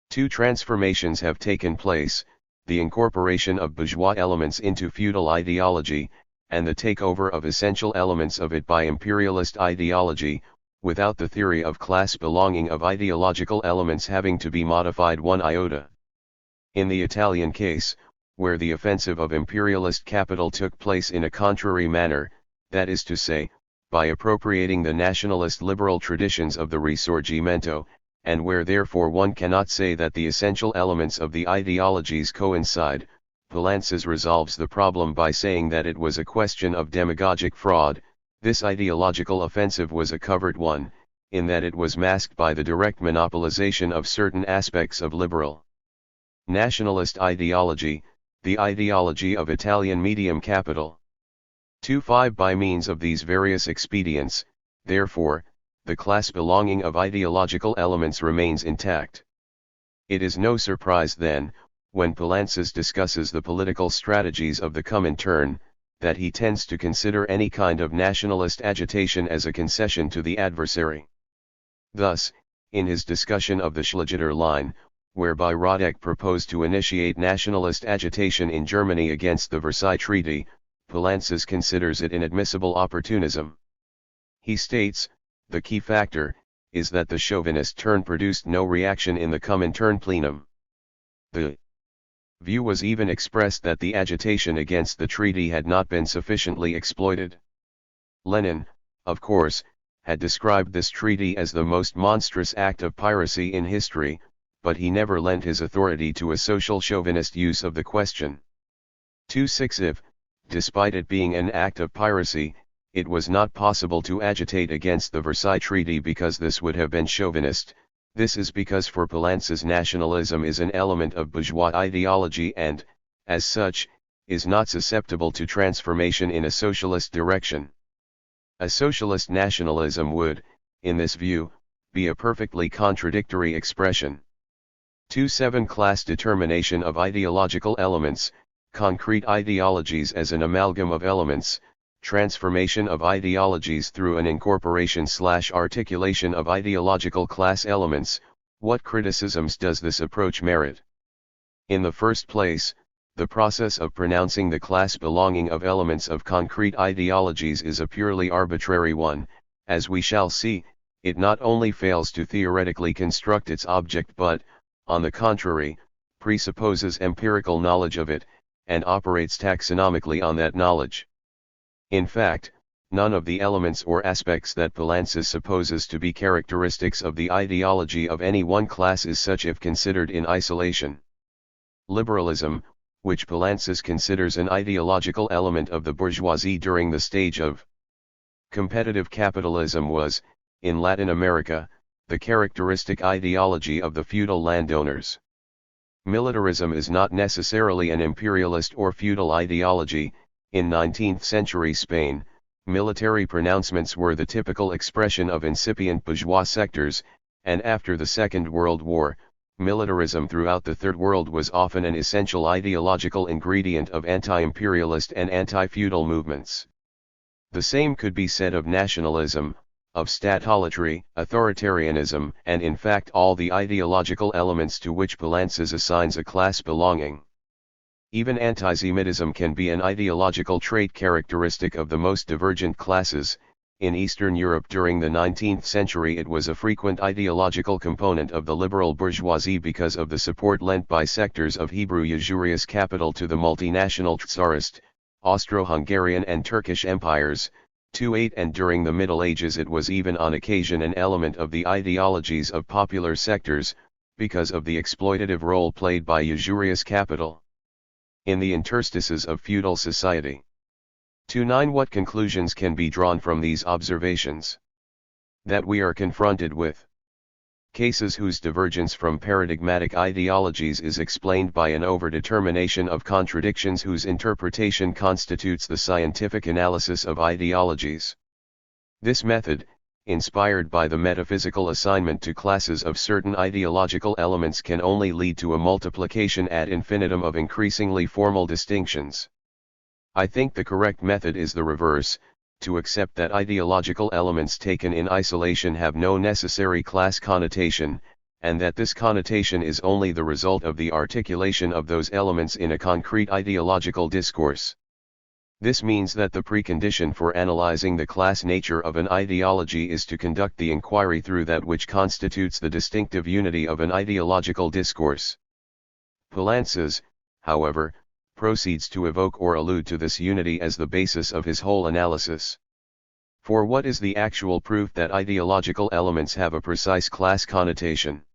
Two transformations have taken place, the incorporation of bourgeois elements into feudal ideology, and the takeover of essential elements of it by imperialist ideology, without the theory of class belonging of ideological elements having to be modified one iota. In the Italian case, where the offensive of imperialist capital took place in a contrary manner, that is to say, by appropriating the nationalist liberal traditions of the Risorgimento, and where therefore one cannot say that the essential elements of the ideologies coincide, Poulantzas resolves the problem by saying that it was a question of demagogic fraud. This ideological offensive was a covert one, in that it was masked by the direct monopolization of certain aspects of liberal nationalist ideology, the ideology of Italian medium capital. 2.5 By means of these various expedients, therefore, the class belonging of ideological elements remains intact. It is no surprise then, when Poulantzas discusses the political strategies of the Comintern, that he tends to consider any kind of nationalist agitation as a concession to the adversary. Thus, in his discussion of the Schlechter line, whereby Radek proposed to initiate nationalist agitation in Germany against the Versailles Treaty, Poulantzas considers it inadmissible opportunism. He states, the key factor is that the chauvinist turn produced no reaction in the Comintern plenum. The view was even expressed that the agitation against the treaty had not been sufficiently exploited. Lenin, of course, had described this treaty as the most monstrous act of piracy in history, but he never lent his authority to a social chauvinist use of the question. 2.6 If, despite it being an act of piracy, it was not possible to agitate against the Versailles Treaty because this would have been chauvinist, this is because for Poulantzas nationalism is an element of bourgeois ideology and, as such, is not susceptible to transformation in a socialist direction. A socialist nationalism would, in this view, be a perfectly contradictory expression. 2.7 Class determination of ideological elements, concrete ideologies as an amalgam of elements, transformation of ideologies through an incorporation/articulation of ideological class elements. What criticisms does this approach merit? In the first place, the process of pronouncing the class belonging of elements of concrete ideologies is a purely arbitrary one. As we shall see, it not only fails to theoretically construct its object but, on the contrary, presupposes empirical knowledge of it, and operates taxonomically on that knowledge. In fact, none of the elements or aspects that Poulantzas supposes to be characteristics of the ideology of any one class is such if considered in isolation. Liberalism, which Poulantzas considers an ideological element of the bourgeoisie during the stage of competitive capitalism, was, in Latin America, the characteristic ideology of the feudal landowners. Militarism is not necessarily an imperialist or feudal ideology. In 19th-century Spain, military pronouncements were the typical expression of incipient bourgeois sectors, and after the Second World War, militarism throughout the Third World was often an essential ideological ingredient of anti-imperialist and anti-feudal movements. The same could be said of nationalism, of statolatry, authoritarianism, and in fact all the ideological elements to which Poulantzas assigns a class belonging. Even antisemitism can be an ideological trait characteristic of the most divergent classes. In Eastern Europe during the 19th century it was a frequent ideological component of the liberal bourgeoisie because of the support lent by sectors of Hebrew usurious capital to the multinational Tsarist, Austro-Hungarian and Turkish empires. 2.8 And during the Middle Ages it was even on occasion an element of the ideologies of popular sectors, because of the exploitative role played by usurious capital in the interstices of feudal society. 2.9 What conclusions can be drawn from these observations? That we are confronted with cases whose divergence from paradigmatic ideologies is explained by an overdetermination of contradictions whose interpretation constitutes the scientific analysis of ideologies. This method, inspired by the metaphysical assignment to classes of certain ideological elements, can only lead to a multiplication ad infinitum of increasingly formal distinctions. I think the correct method is the reverse, to accept that ideological elements taken in isolation have no necessary class connotation, and that this connotation is only the result of the articulation of those elements in a concrete ideological discourse. This means that the precondition for analyzing the class nature of an ideology is to conduct the inquiry through that which constitutes the distinctive unity of an ideological discourse. Poulantzas, however, proceeds to evoke or allude to this unity as the basis of his whole analysis. For what is the actual proof that ideological elements have a precise class connotation?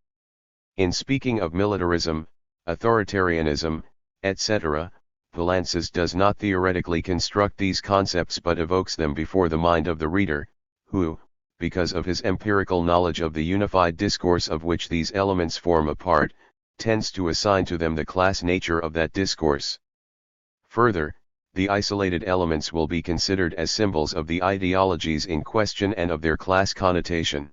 In speaking of militarism, authoritarianism, etc., Poulantzas does not theoretically construct these concepts but evokes them before the mind of the reader, who, because of his empirical knowledge of the unified discourse of which these elements form a part, tends to assign to them the class nature of that discourse. Further, the isolated elements will be considered as symbols of the ideologies in question and of their class connotation.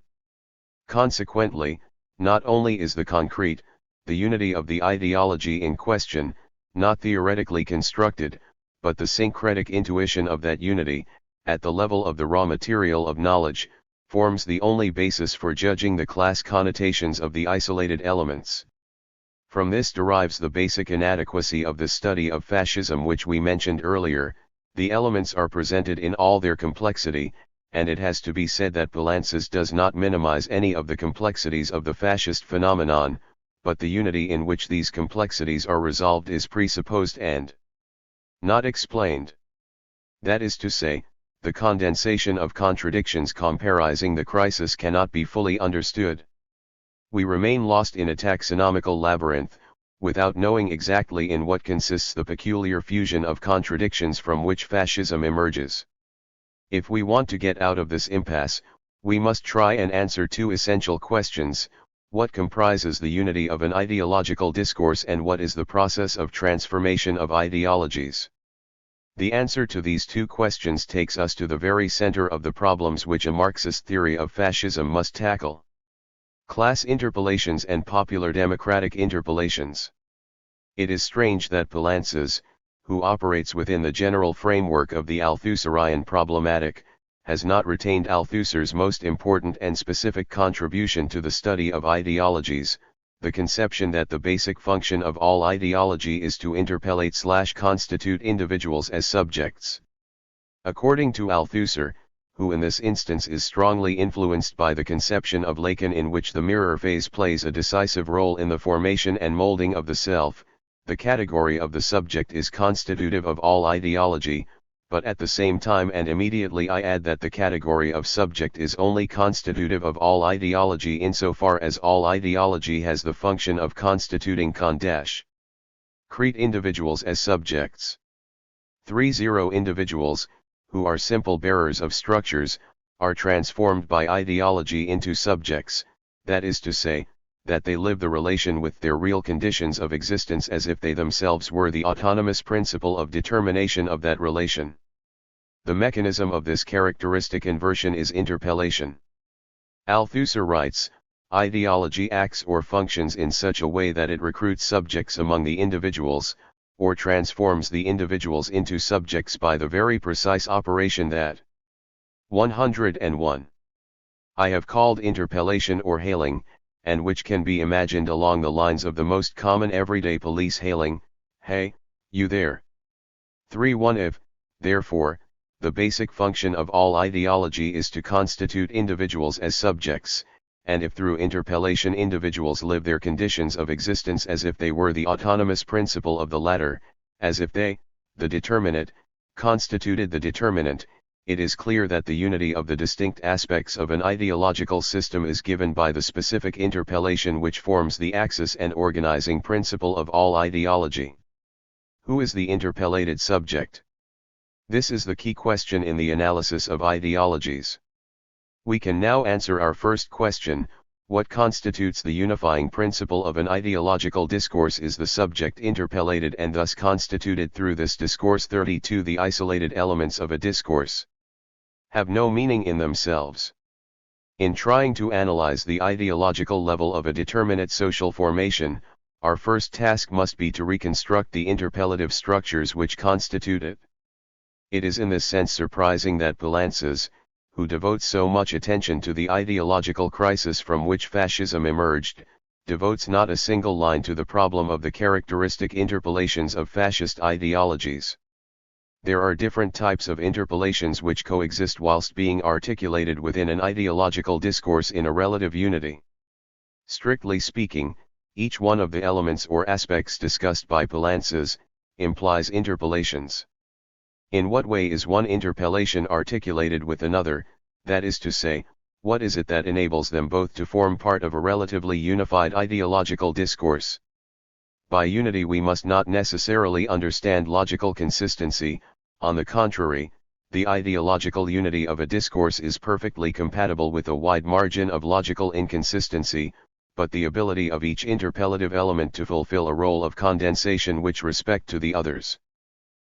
Consequently, not only is the concrete, the unity of the ideology in question, not theoretically constructed, but the syncretic intuition of that unity, at the level of the raw material of knowledge, forms the only basis for judging the class connotations of the isolated elements. From this derives the basic inadequacy of the study of fascism which we mentioned earlier. The elements are presented in all their complexity, and it has to be said that Poulantzas does not minimize any of the complexities of the fascist phenomenon, but the unity in which these complexities are resolved is presupposed and not explained. That is to say, the condensation of contradictions comprising the crisis cannot be fully understood. We remain lost in a taxonomical labyrinth, without knowing exactly in what consists the peculiar fusion of contradictions from which fascism emerges. If we want to get out of this impasse, we must try and answer two essential questions: what comprises the unity of an ideological discourse, and what is the process of transformation of ideologies? The answer to these two questions takes us to the very center of the problems which a Marxist theory of fascism must tackle: class interpellations and popular democratic interpellations. It is strange that Poulantzas, who operates within the general framework of the Althusserian problematic, has not retained Althusser's most important and specific contribution to the study of ideologies, the conception that the basic function of all ideology is to interpellate/constitute individuals as subjects. According to Althusser, who in this instance is strongly influenced by the conception of Lacan in which the mirror phase plays a decisive role in the formation and molding of the self, the category of the subject is constitutive of all ideology, but at the same time and immediately I add that the category of subject is only constitutive of all ideology insofar as all ideology has the function of constituting concrete individuals as subjects. 30 individuals, who are simple bearers of structures, are transformed by ideology into subjects, that is to say, that they live the relation with their real conditions of existence as if they themselves were the autonomous principle of determination of that relation. The mechanism of this characteristic inversion is interpellation. Althusser writes, ideology acts or functions in such a way that it recruits subjects among the individuals, or transforms the individuals into subjects by the very precise operation that 101 I have called interpellation or hailing, and which can be imagined along the lines of the most common everyday police hailing, "Hey, you there?" 3.1 If, therefore, the basic function of all ideology is to constitute individuals as subjects, and if through interpellation individuals live their conditions of existence as if they were the autonomous principle of the latter, as if they, the determinate, constituted the determinant, it is clear that the unity of the distinct aspects of an ideological system is given by the specific interpellation which forms the axis and organizing principle of all ideology. Who is the interpellated subject? This is the key question in the analysis of ideologies. We can now answer our first question: what constitutes the unifying principle of an ideological discourse is the subject interpellated and thus constituted through this discourse. 32 The isolated elements of a discourse have no meaning in themselves. In trying to analyze the ideological level of a determinate social formation, our first task must be to reconstruct the interpellative structures which constitute it. It is in this sense surprising that Poulantzas, who devotes so much attention to the ideological crisis from which fascism emerged, devotes not a single line to the problem of the characteristic interpellations of fascist ideologies. There are different types of interpellations which coexist whilst being articulated within an ideological discourse in a relative unity. Strictly speaking, each one of the elements or aspects discussed by Poulantzas implies interpellations. In what way is one interpellation articulated with another, that is to say, what is it that enables them both to form part of a relatively unified ideological discourse? By unity we must not necessarily understand logical consistency. On the contrary, the ideological unity of a discourse is perfectly compatible with a wide margin of logical inconsistency, but the ability of each interpellative element to fulfill a role of condensation with respect to the others.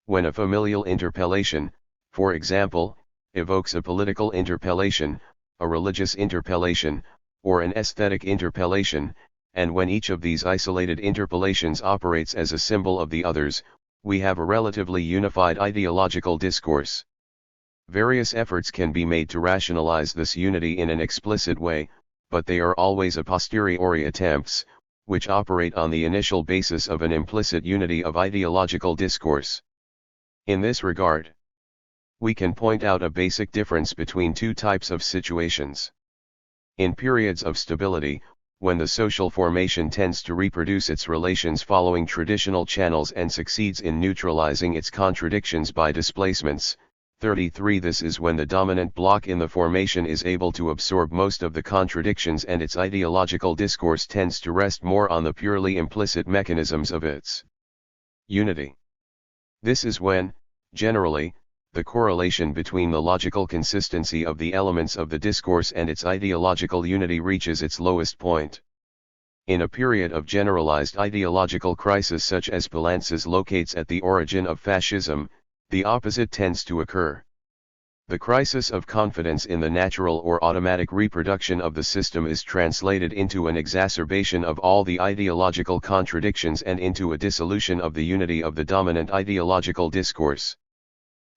When a familial interpellation, for example, evokes a political interpellation, a religious interpellation, or an aesthetic interpellation, and when each of these isolated interpellations operates as a symbol of the others, We have a relatively unified ideological discourse. Various efforts can be made to rationalize this unity in an explicit way, but they are always a posteriori attempts, which operate on the initial basis of an implicit unity of ideological discourse. In this regard, we can point out a basic difference between two types of situations. In periods of stability, when the social formation tends to reproduce its relations following traditional channels and succeeds in neutralizing its contradictions by displacements, 33. This is when the dominant bloc in the formation is able to absorb most of the contradictions and its ideological discourse tends to rest more on the purely implicit mechanisms of its unity. This is when, generally, the correlation between the logical consistency of the elements of the discourse and its ideological unity reaches its lowest point. In a period of generalized ideological crisis such as Poulantzas locates at the origin of fascism, the opposite tends to occur. The crisis of confidence in the natural or automatic reproduction of the system is translated into an exacerbation of all the ideological contradictions and into a dissolution of the unity of the dominant ideological discourse.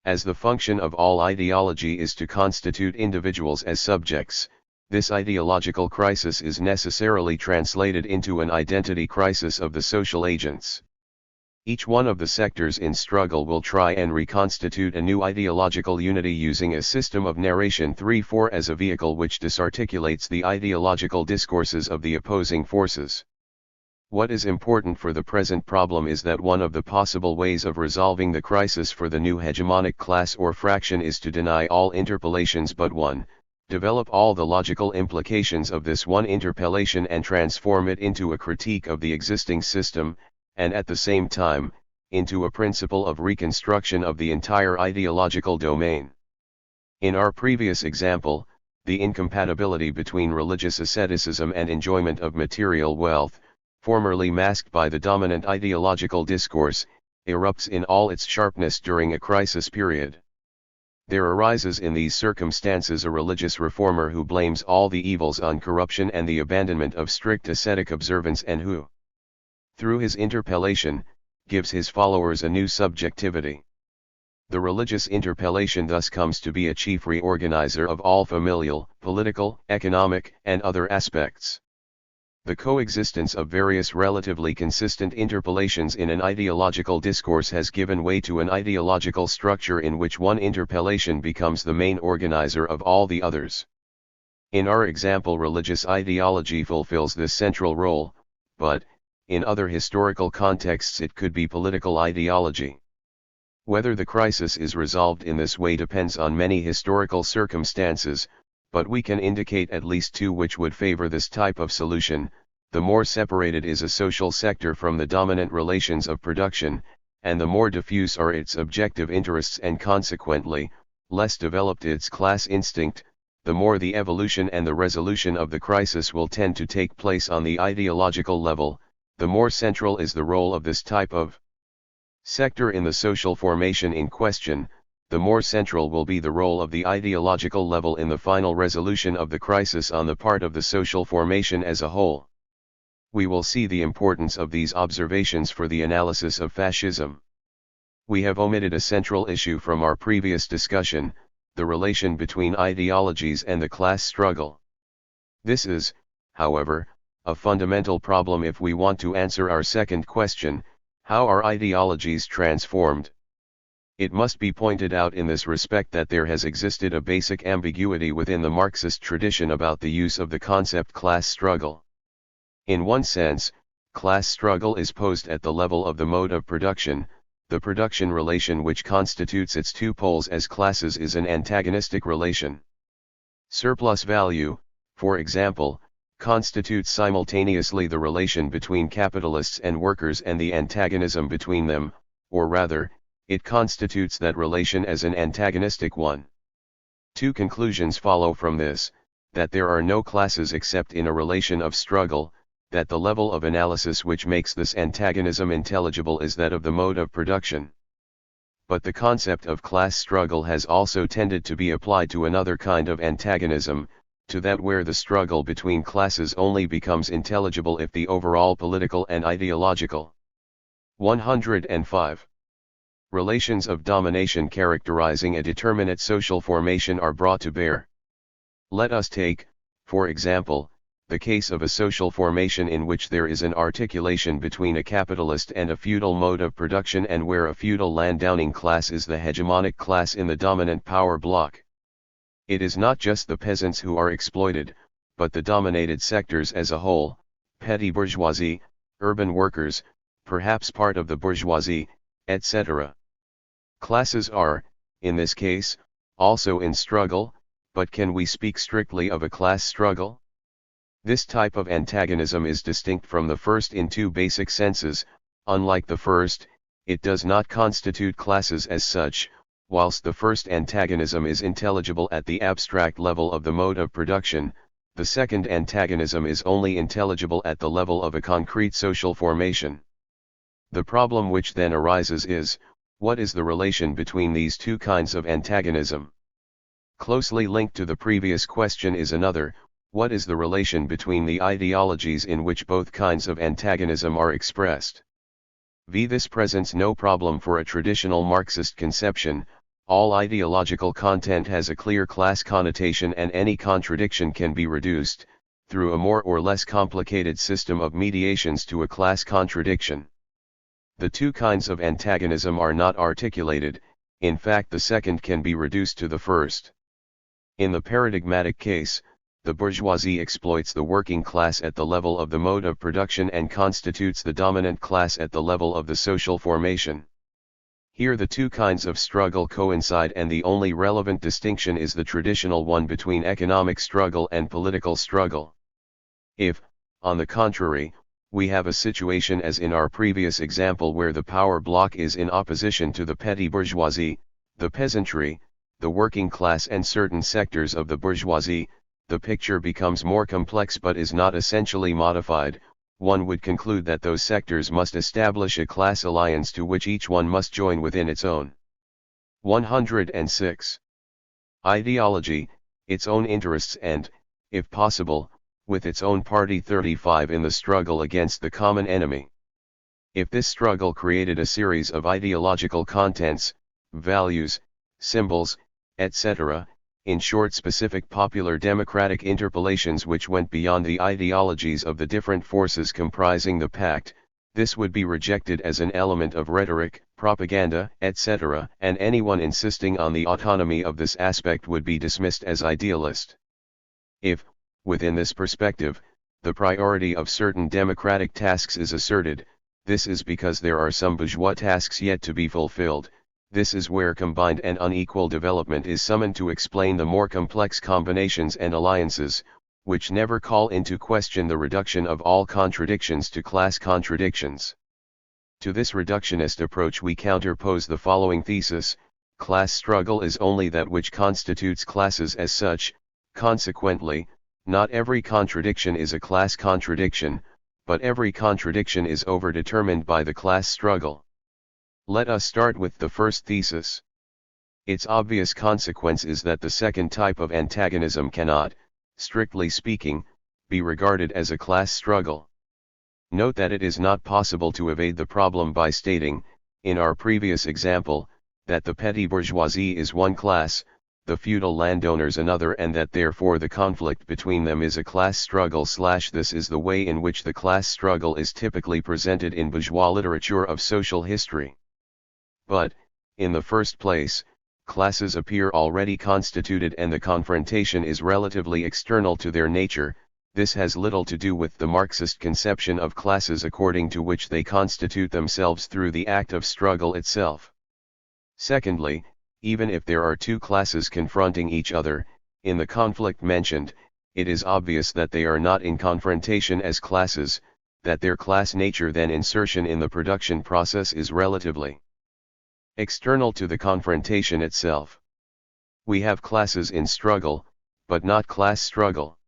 As the function of all ideology is to constitute individuals as subjects, this ideological crisis is necessarily translated into an identity crisis of the social agents. Each one of the sectors in struggle will try and reconstitute a new ideological unity using a system of narration 3-4 as a vehicle which disarticulates the ideological discourses of the opposing forces. What is important for the present problem is that one of the possible ways of resolving the crisis for the new hegemonic class or fraction is to deny all interpellations but one, develop all the logical implications of this one interpellation and transform it into a critique of the existing system, and at the same time, into a principle of reconstruction of the entire ideological domain. In our previous example, the incompatibility between religious asceticism and enjoyment of material wealth, formerly masked by the dominant ideological discourse, erupts in all its sharpness during a crisis period. There arises in these circumstances a religious reformer who blames all the evils on corruption and the abandonment of strict ascetic observance and who, through his interpellation, gives his followers a new subjectivity. The religious interpellation thus comes to be a chief reorganizer of all familial, political, economic, and other aspects. The coexistence of various relatively consistent interpellations in an ideological discourse has given way to an ideological structure in which one interpellation becomes the main organizer of all the others. In our example, religious ideology fulfills this central role, but, in other historical contexts it could be political ideology. Whether the crisis is resolved in this way depends on many historical circumstances, but we can indicate at least two which would favor this type of solution. The more separated is a social sector from the dominant relations of production, and the more diffuse are its objective interests and consequently, less developed its class instinct, the more the evolution and the resolution of the crisis will tend to take place on the ideological level, the more central is the role of this type of sector in the social formation in question, the more central will be the role of the ideological level in the final resolution of the crisis on the part of the social formation as a whole. We will see the importance of these observations for the analysis of fascism. We have omitted a central issue from our previous discussion, the relation between ideologies and the class struggle. This is, however, a fundamental problem if we want to answer our second question, how are ideologies transformed? It must be pointed out in this respect that there has existed a basic ambiguity within the Marxist tradition about the use of the concept class struggle. In one sense, class struggle is posed at the level of the mode of production. The production relation which constitutes its two poles as classes is an antagonistic relation. Surplus value, for example, constitutes simultaneously the relation between capitalists and workers and the antagonism between them, or rather, it constitutes that relation as an antagonistic one. Two conclusions follow from this, that there are no classes except in a relation of struggle, that the level of analysis which makes this antagonism intelligible is that of the mode of production. But the concept of class struggle has also tended to be applied to another kind of antagonism, to that where the struggle between classes only becomes intelligible if the overall political and ideological 105 Relations of domination characterizing a determinate social formation are brought to bear. Let us take, for example, the case of a social formation in which there is an articulation between a capitalist and a feudal mode of production, and where a feudal landowning class is the hegemonic class in the dominant power block. It is not just the peasants who are exploited, but the dominated sectors as a whole, petty bourgeoisie, urban workers, perhaps part of the bourgeoisie, etc. Classes are, in this case, also in struggle, but can we speak strictly of a class struggle? This type of antagonism is distinct from the first in two basic senses. Unlike the first, it does not constitute classes as such, whilst the first antagonism is intelligible at the abstract level of the mode of production. The second antagonism is only intelligible at the level of a concrete social formation. The problem which then arises is, what is the relation between these two kinds of antagonism? Closely linked to the previous question is another: what is the relation between the ideologies in which both kinds of antagonism are expressed? This presents no problem for a traditional Marxist conception. All ideological content has a clear class connotation, and any contradiction can be reduced, through a more or less complicated system of mediations, to a class contradiction. The two kinds of antagonism are not articulated. In fact, the second can be reduced to the first. In the paradigmatic case, the bourgeoisie exploits the working class at the level of the mode of production and constitutes the dominant class at the level of the social formation. Here the two kinds of struggle coincide, and the only relevant distinction is the traditional one between economic struggle and political struggle. If, on the contrary, we have a situation as in our previous example where the power block is in opposition to the petty bourgeoisie, the peasantry, the working class and certain sectors of the bourgeoisie, the picture becomes more complex but is not essentially modified. One would conclude that those sectors must establish a class alliance to which each one must join within its own. 106. Ideology, its own interests and, if possible, with its own party. 35. In the struggle against the common enemy. If this struggle created a series of ideological contents, values, symbols, etc., in short specific popular democratic interpellations which went beyond the ideologies of the different forces comprising the pact, this would be rejected as an element of rhetoric, propaganda, etc., and anyone insisting on the autonomy of this aspect would be dismissed as idealist. If, within this perspective, the priority of certain democratic tasks is asserted, this is because there are some bourgeois tasks yet to be fulfilled. This is where combined and unequal development is summoned to explain the more complex combinations and alliances, which never call into question the reduction of all contradictions to class contradictions. To this reductionist approach we counterpose the following thesis: class struggle is only that which constitutes classes as such. Consequently, not every contradiction is a class contradiction, but every contradiction is overdetermined by the class struggle. Let us start with the first thesis. Its obvious consequence is that the second type of antagonism cannot, strictly speaking, be regarded as a class struggle. Note that it is not possible to evade the problem by stating, in our previous example, that the petty bourgeoisie is one class, the feudal landowners another, and that therefore the conflict between them is a class struggle. This is the way in which the class struggle is typically presented in bourgeois literature of social history. But, in the first place, classes appear already constituted and the confrontation is relatively external to their nature. This has little to do with the Marxist conception of classes according to which they constitute themselves through the act of struggle itself. Secondly, even if there are two classes confronting each other, in the conflict mentioned, it is obvious that they are not in confrontation as classes, that their class nature then insertion in the production process is relatively external to the confrontation itself. We have classes in struggle, but not class struggle.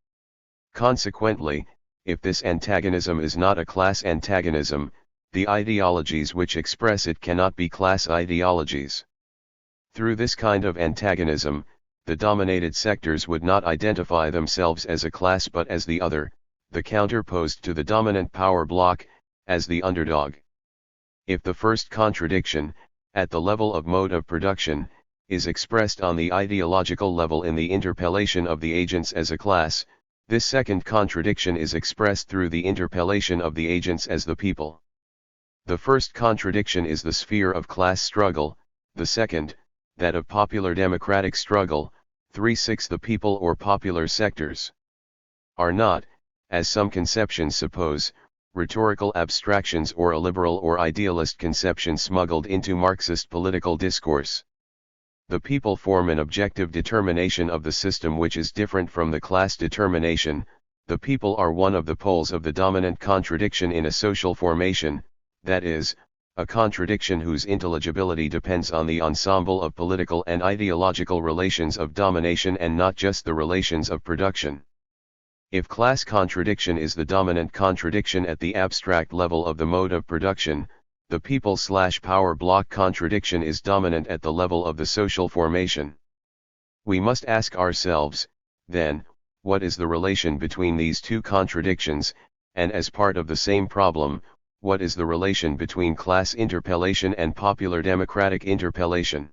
Consequently, if this antagonism is not a class antagonism, the ideologies which express it cannot be class ideologies. Through this kind of antagonism, the dominated sectors would not identify themselves as a class but as the other, the counterposed to the dominant power block, as the underdog. If the first contradiction, at the level of mode of production, is expressed on the ideological level in the interpellation of the agents as a class. This second contradiction is expressed through the interpellation of the agents as the people. The first contradiction is the sphere of class struggle, the second, that of popular democratic struggle. 3-6 The people or popular sectors are not, as some conceptions suppose, rhetorical abstractions or a liberal or idealist conception smuggled into Marxist political discourse. The people form an objective determination of the system which is different from the class determination. The people are one of the poles of the dominant contradiction in a social formation, that is, a contradiction whose intelligibility depends on the ensemble of political and ideological relations of domination and not just the relations of production. If class contradiction is the dominant contradiction at the abstract level of the mode of production, the people/power block contradiction is dominant at the level of the social formation. We must ask ourselves, then, what is the relation between these two contradictions, and as part of the same problem, what is the relation between class interpellation and popular democratic interpellation?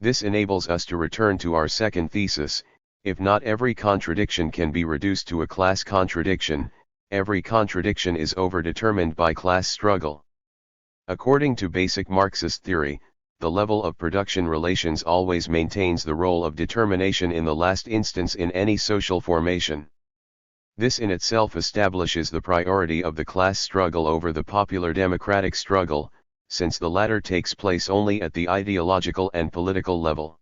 This enables us to return to our second thesis. If not every contradiction can be reduced to a class contradiction, every contradiction is overdetermined by class struggle. According to basic Marxist theory, the level of production relations always maintains the role of determination in the last instance in any social formation. This in itself establishes the priority of the class struggle over the popular democratic struggle, since the latter takes place only at the ideological and political level.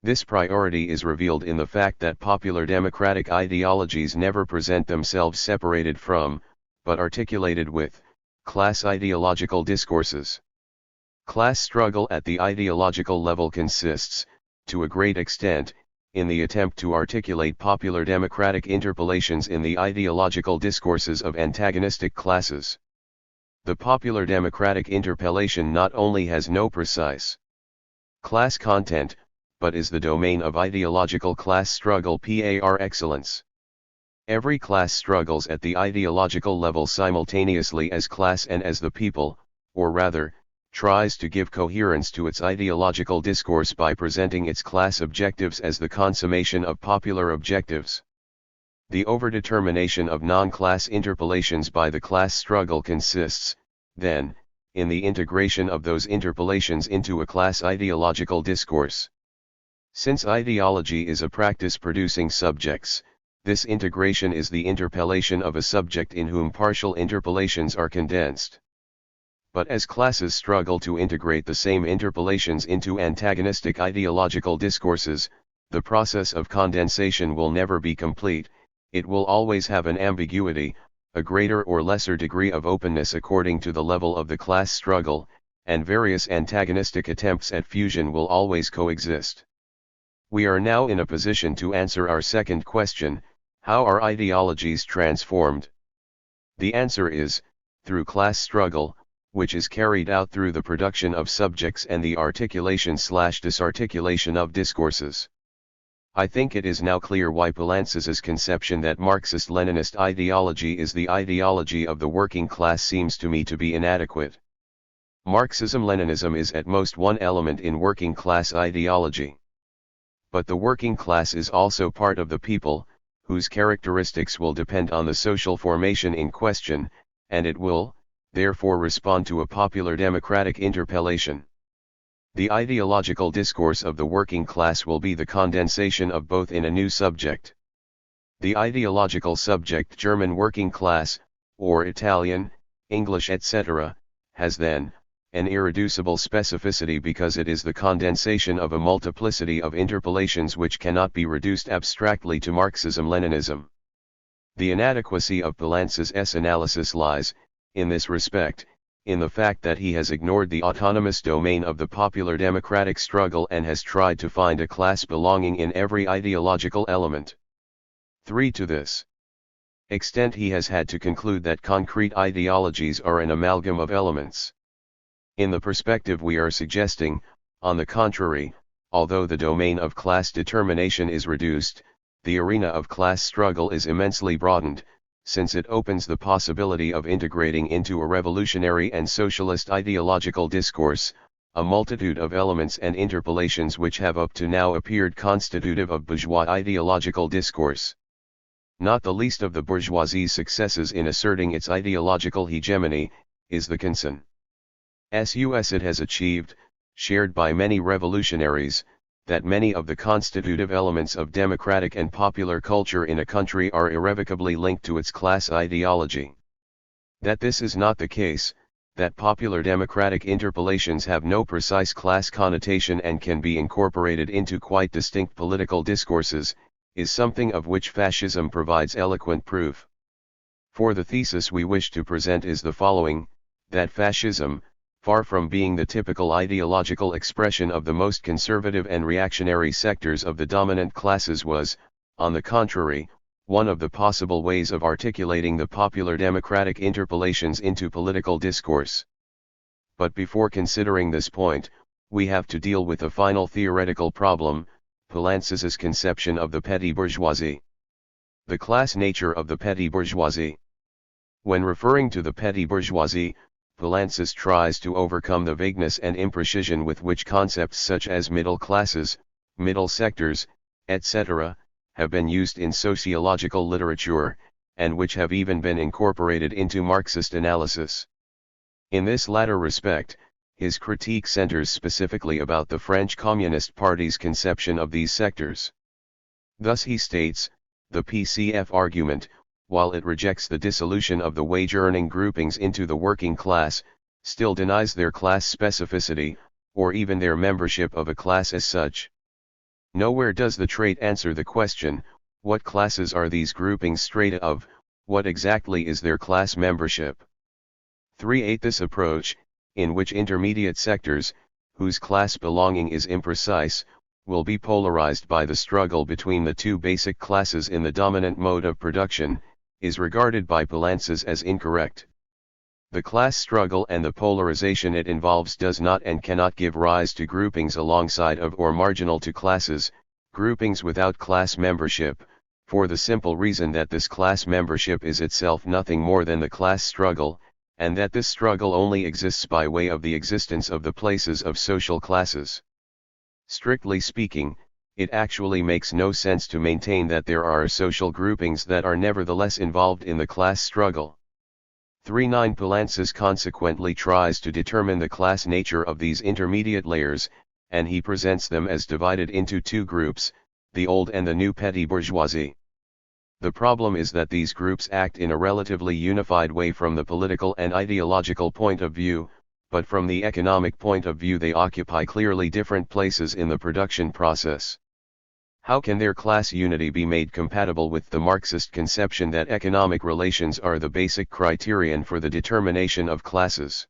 This priority is revealed in the fact that popular democratic ideologies never present themselves separated from, but articulated with, class ideological discourses. Class struggle at the ideological level consists, to a great extent, in the attempt to articulate popular democratic interpellations in the ideological discourses of antagonistic classes. The popular democratic interpellation not only has no precise class content, but is the domain of ideological class struggle par excellence. Every class struggles at the ideological level simultaneously as class and as the people, or rather, tries to give coherence to its ideological discourse by presenting its class objectives as the consummation of popular objectives. The overdetermination of non-class interpellations by the class struggle consists, then, in the integration of those interpellations into a class ideological discourse. Since ideology is a practice producing subjects, this integration is the interpellation of a subject in whom partial interpellations are condensed. But as classes struggle to integrate the same interpellations into antagonistic ideological discourses, the process of condensation will never be complete. It will always have an ambiguity, a greater or lesser degree of openness according to the level of the class struggle, and various antagonistic attempts at fusion will always coexist. We are now in a position to answer our second question: how are ideologies transformed? The answer is, through class struggle, which is carried out through the production of subjects and the articulation/disarticulation of discourses. I think it is now clear why Poulantzas's conception that Marxist-Leninist ideology is the ideology of the working class seems to me to be inadequate. Marxism-Leninism is at most one element in working class ideology. But the working class is also part of the people, whose characteristics will depend on the social formation in question, and it will, therefore, respond to a popular democratic interpellation. The ideological discourse of the working class will be the condensation of both in a new subject. The ideological subject German working class, or Italian, English etc., has then, an irreducible specificity because it is the condensation of a multiplicity of interpellations which cannot be reduced abstractly to Marxism-Leninism. The inadequacy of Poulantzas's analysis lies, in this respect, in the fact that he has ignored the autonomous domain of the popular democratic struggle and has tried to find a class belonging in every ideological element. 3. To this extent he has had to conclude that concrete ideologies are an amalgam of elements. In the perspective we are suggesting, on the contrary, although the domain of class determination is reduced, the arena of class struggle is immensely broadened, since it opens the possibility of integrating into a revolutionary and socialist ideological discourse, a multitude of elements and interpolations which have up to now appeared constitutive of bourgeois ideological discourse. Not the least of the bourgeoisie's successes in asserting its ideological hegemony, is the consensus it has achieved, shared by many revolutionaries, that many of the constitutive elements of democratic and popular culture in a country are irrevocably linked to its class ideology. That this is not the case, that popular democratic interpolations have no precise class connotation and can be incorporated into quite distinct political discourses, is something of which fascism provides eloquent proof. For the thesis we wish to present is the following, that fascism, far from being the typical ideological expression of the most conservative and reactionary sectors of the dominant classes was, on the contrary, one of the possible ways of articulating the popular democratic interpolations into political discourse. But before considering this point, we have to deal with a final theoretical problem, Poulantzas's conception of the petty bourgeoisie. The class nature of the petty bourgeoisie. When referring to the petty bourgeoisie, Poulantzas tries to overcome the vagueness and imprecision with which concepts such as middle classes, middle sectors, etc., have been used in sociological literature, and which have even been incorporated into Marxist analysis. In this latter respect, his critique centers specifically about the French Communist Party's conception of these sectors. Thus he states, the PCF argument, while it rejects the dissolution of the wage-earning groupings into the working class, still denies their class specificity, or even their membership of a class as such. Nowhere does the trait answer the question, what classes are these groupings strata of, what exactly is their class membership? 3. This approach, in which intermediate sectors, whose class belonging is imprecise, will be polarized by the struggle between the two basic classes in the dominant mode of production, is regarded by Poulantzas as incorrect. The class struggle and the polarization it involves does not and cannot give rise to groupings alongside of or marginal to classes, groupings without class membership, for the simple reason that this class membership is itself nothing more than the class struggle, and that this struggle only exists by way of the existence of the places of social classes. Strictly speaking, it actually makes no sense to maintain that there are social groupings that are nevertheless involved in the class struggle. 3. Poulantzas consequently tries to determine the class nature of these intermediate layers, and he presents them as divided into two groups, the old and the new petty bourgeoisie. The problem is that these groups act in a relatively unified way from the political and ideological point of view, but from the economic point of view they occupy clearly different places in the production process. How can their class unity be made compatible with the Marxist conception that economic relations are the basic criterion for the determination of classes?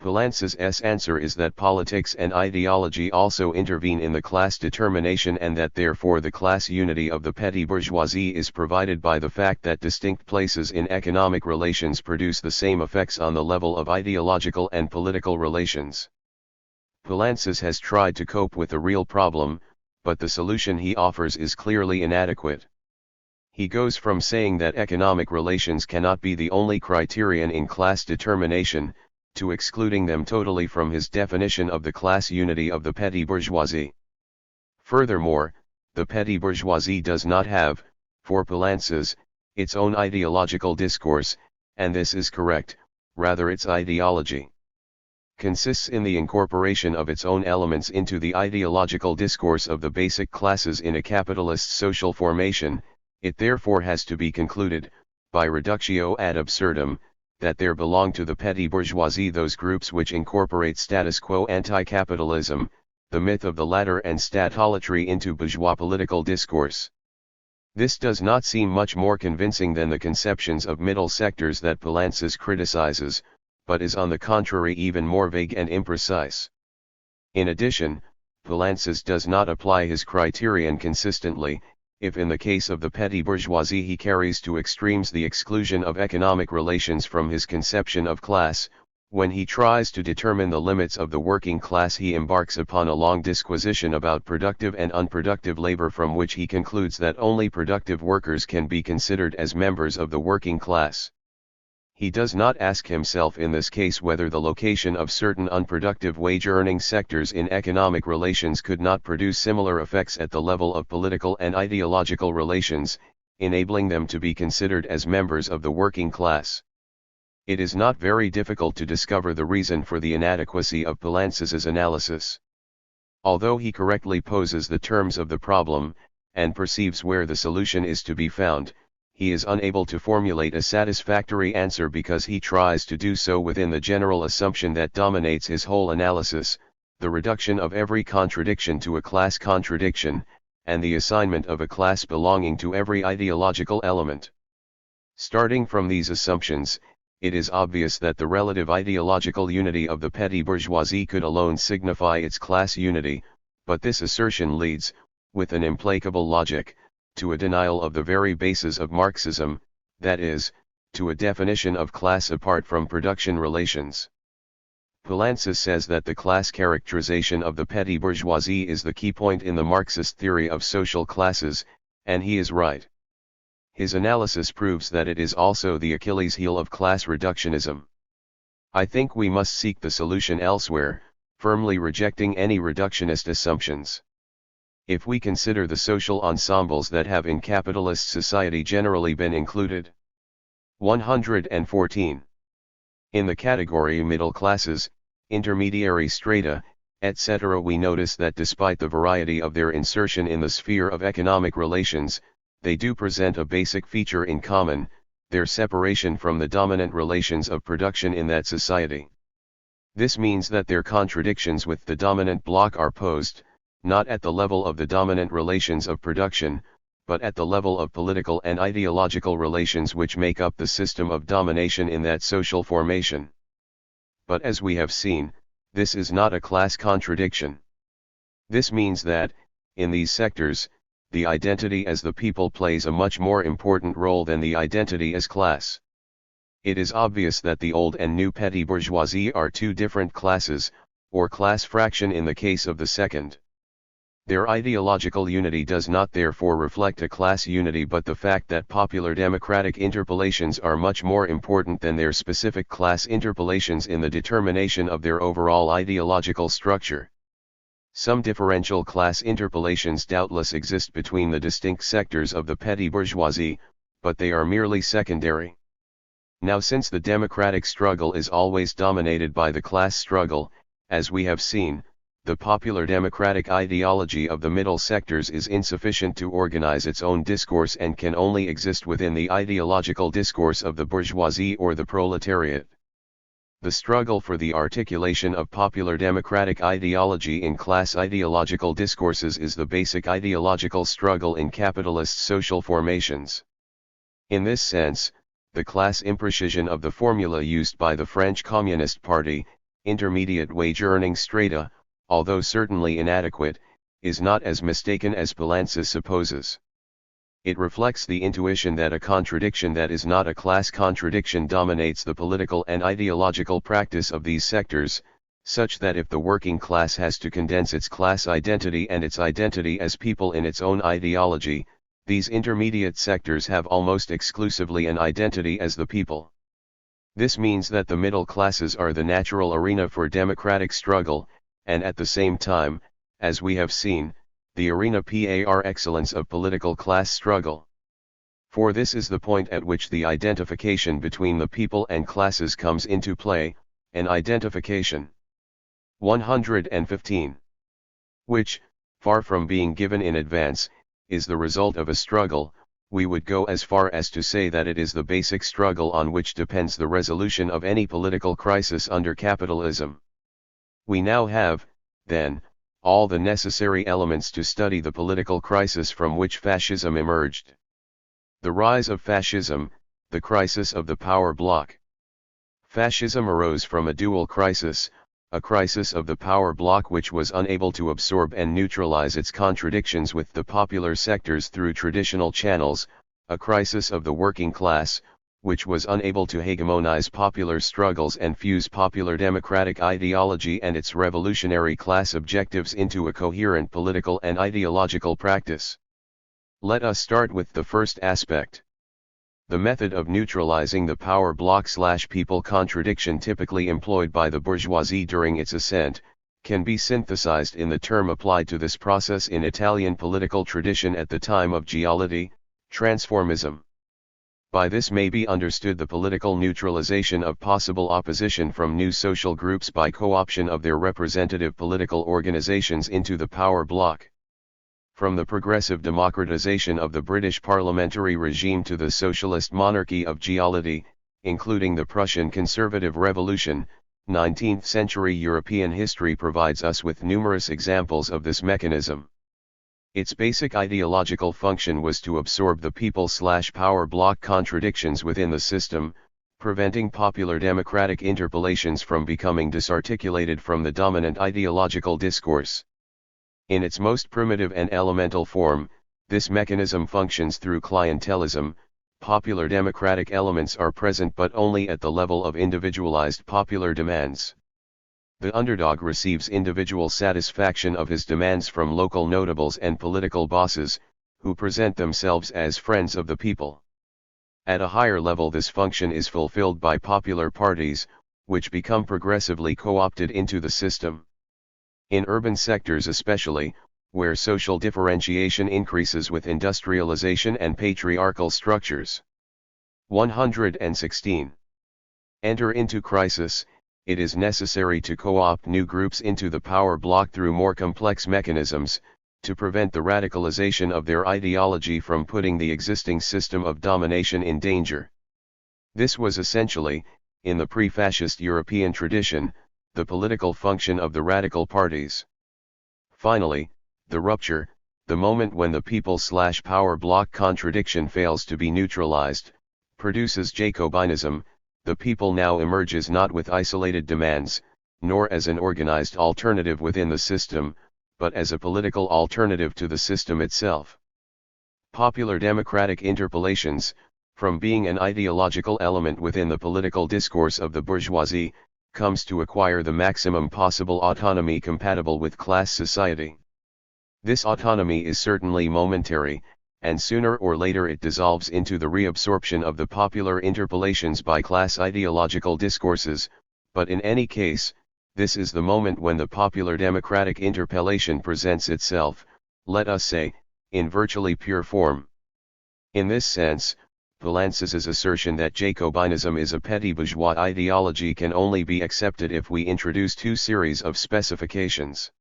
Poulantzas's answer is that politics and ideology also intervene in the class determination and that therefore the class unity of the petty bourgeoisie is provided by the fact that distinct places in economic relations produce the same effects on the level of ideological and political relations. Poulantzas has tried to cope with the real problem, but the solution he offers is clearly inadequate. He goes from saying that economic relations cannot be the only criterion in class determination, to excluding them totally from his definition of the class unity of the petty bourgeoisie. Furthermore, the petty bourgeoisie does not have, for Poulantzas, its own ideological discourse, and this is correct, rather its ideology consists in the incorporation of its own elements into the ideological discourse of the basic classes in a capitalist social formation. It therefore has to be concluded, by reductio ad absurdum, that there belong to the petty bourgeoisie those groups which incorporate status quo anti-capitalism, the myth of the latter and statolatry into bourgeois political discourse. This does not seem much more convincing than the conceptions of middle sectors that Poulantzas criticizes, but is on the contrary even more vague and imprecise. In addition, Poulantzas does not apply his criterion consistently, if in the case of the petty bourgeoisie he carries to extremes the exclusion of economic relations from his conception of class. When he tries to determine the limits of the working class he embarks upon a long disquisition about productive and unproductive labor from which he concludes that only productive workers can be considered as members of the working class. He does not ask himself in this case whether the location of certain unproductive wage-earning sectors in economic relations could not produce similar effects at the level of political and ideological relations, enabling them to be considered as members of the working class. It is not very difficult to discover the reason for the inadequacy of Poulantzas's analysis. Although he correctly poses the terms of the problem, and perceives where the solution is to be found, he is unable to formulate a satisfactory answer because he tries to do so within the general assumption that dominates his whole analysis, the reduction of every contradiction to a class contradiction, and the assignment of a class belonging to every ideological element. Starting from these assumptions, it is obvious that the relative ideological unity of the petty bourgeoisie could alone signify its class unity, but this assertion leads, with an implacable logic, to a denial of the very basis of Marxism, that is, to a definition of class apart from production relations. Poulantzas says that the class characterization of the petty bourgeoisie is the key point in the Marxist theory of social classes, and he is right. His analysis proves that it is also the Achilles heel of class reductionism. I think we must seek the solution elsewhere, firmly rejecting any reductionist assumptions. If we consider the social ensembles that have in capitalist society generally been included. 114. In the category middle classes, intermediary strata, etc., we notice that despite the variety of their insertion in the sphere of economic relations, they do present a basic feature in common, their separation from the dominant relations of production in that society. This means that their contradictions with the dominant bloc are posed, not at the level of the dominant relations of production, but at the level of political and ideological relations which make up the system of domination in that social formation. But as we have seen, this is not a class contradiction. This means that, in these sectors, the identity as the people plays a much more important role than the identity as class. It is obvious that the old and new petty bourgeoisie are two different classes, or class fraction in the case of the second. Their ideological unity does not therefore reflect a class unity, but the fact that popular democratic interpellations are much more important than their specific class interpellations in the determination of their overall ideological structure. Some differential class interpellations doubtless exist between the distinct sectors of the petty bourgeoisie, but they are merely secondary. Now, since the democratic struggle is always dominated by the class struggle, as we have seen, the popular democratic ideology of the middle sectors is insufficient to organize its own discourse and can only exist within the ideological discourse of the bourgeoisie or the proletariat. The struggle for the articulation of popular democratic ideology in class ideological discourses is the basic ideological struggle in capitalist social formations. In this sense, the class imprecision of the formula used by the French Communist Party, intermediate wage-earning strata, although certainly inadequate, is not as mistaken as Poulantzas supposes. It reflects the intuition that a contradiction that is not a class contradiction dominates the political and ideological practice of these sectors, such that if the working class has to condense its class identity and its identity as people in its own ideology, these intermediate sectors have almost exclusively an identity as the people. This means that the middle classes are the natural arena for democratic struggle, and at the same time, as we have seen, the arena par excellence of political class struggle. For this is the point at which the identification between the people and classes comes into play, an identification. 115. Which, far from being given in advance, is the result of a struggle. We would go as far as to say that it is the basic struggle on which depends the resolution of any political crisis under capitalism. We now have, then, all the necessary elements to study the political crisis from which fascism emerged. The rise of fascism, the crisis of the power bloc. Fascism arose from a dual crisis, a crisis of the power bloc which was unable to absorb and neutralize its contradictions with the popular sectors through traditional channels, a crisis of the working class, which was unable to hegemonize popular struggles and fuse popular democratic ideology and its revolutionary class objectives into a coherent political and ideological practice. Let us start with the first aspect. The method of neutralizing the power block/people contradiction typically employed by the bourgeoisie during its ascent, can be synthesized in the term applied to this process in Italian political tradition at the time of Giolitti, transformism. By this may be understood the political neutralization of possible opposition from new social groups by co-option of their representative political organizations into the power bloc. From the progressive democratization of the British parliamentary regime to the socialist monarchy of Giolitti, including the Prussian Conservative Revolution, 19th-century European history provides us with numerous examples of this mechanism. Its basic ideological function was to absorb the people/power bloc contradictions within the system, preventing popular democratic interpellations from becoming disarticulated from the dominant ideological discourse. In its most primitive and elemental form, this mechanism functions through clientelism. Popular democratic elements are present but only at the level of individualized popular demands. The underdog receives individual satisfaction of his demands from local notables and political bosses, who present themselves as friends of the people. At a higher level, this function is fulfilled by popular parties, which become progressively co-opted into the system. In urban sectors especially, where social differentiation increases with industrialization and patriarchal structures. 116. Enter into crisis, it is necessary to co-opt new groups into the power bloc through more complex mechanisms, to prevent the radicalization of their ideology from putting the existing system of domination in danger. This was essentially, in the pre-fascist European tradition, the political function of the radical parties. Finally, the rupture, the moment when the people/power bloc contradiction fails to be neutralized, produces Jacobinism. The people now emerges not with isolated demands, nor as an organized alternative within the system, but as a political alternative to the system itself. Popular democratic interpellations, from being an ideological element within the political discourse of the bourgeoisie, comes to acquire the maximum possible autonomy compatible with class society. This autonomy is certainly momentary, and sooner or later it dissolves into the reabsorption of the popular interpellations by class ideological discourses, but in any case, this is the moment when the popular democratic interpellation presents itself, let us say, in virtually pure form. In this sense, Poulantzas's assertion that Jacobinism is a petty bourgeois ideology can only be accepted if we introduce two series of specifications.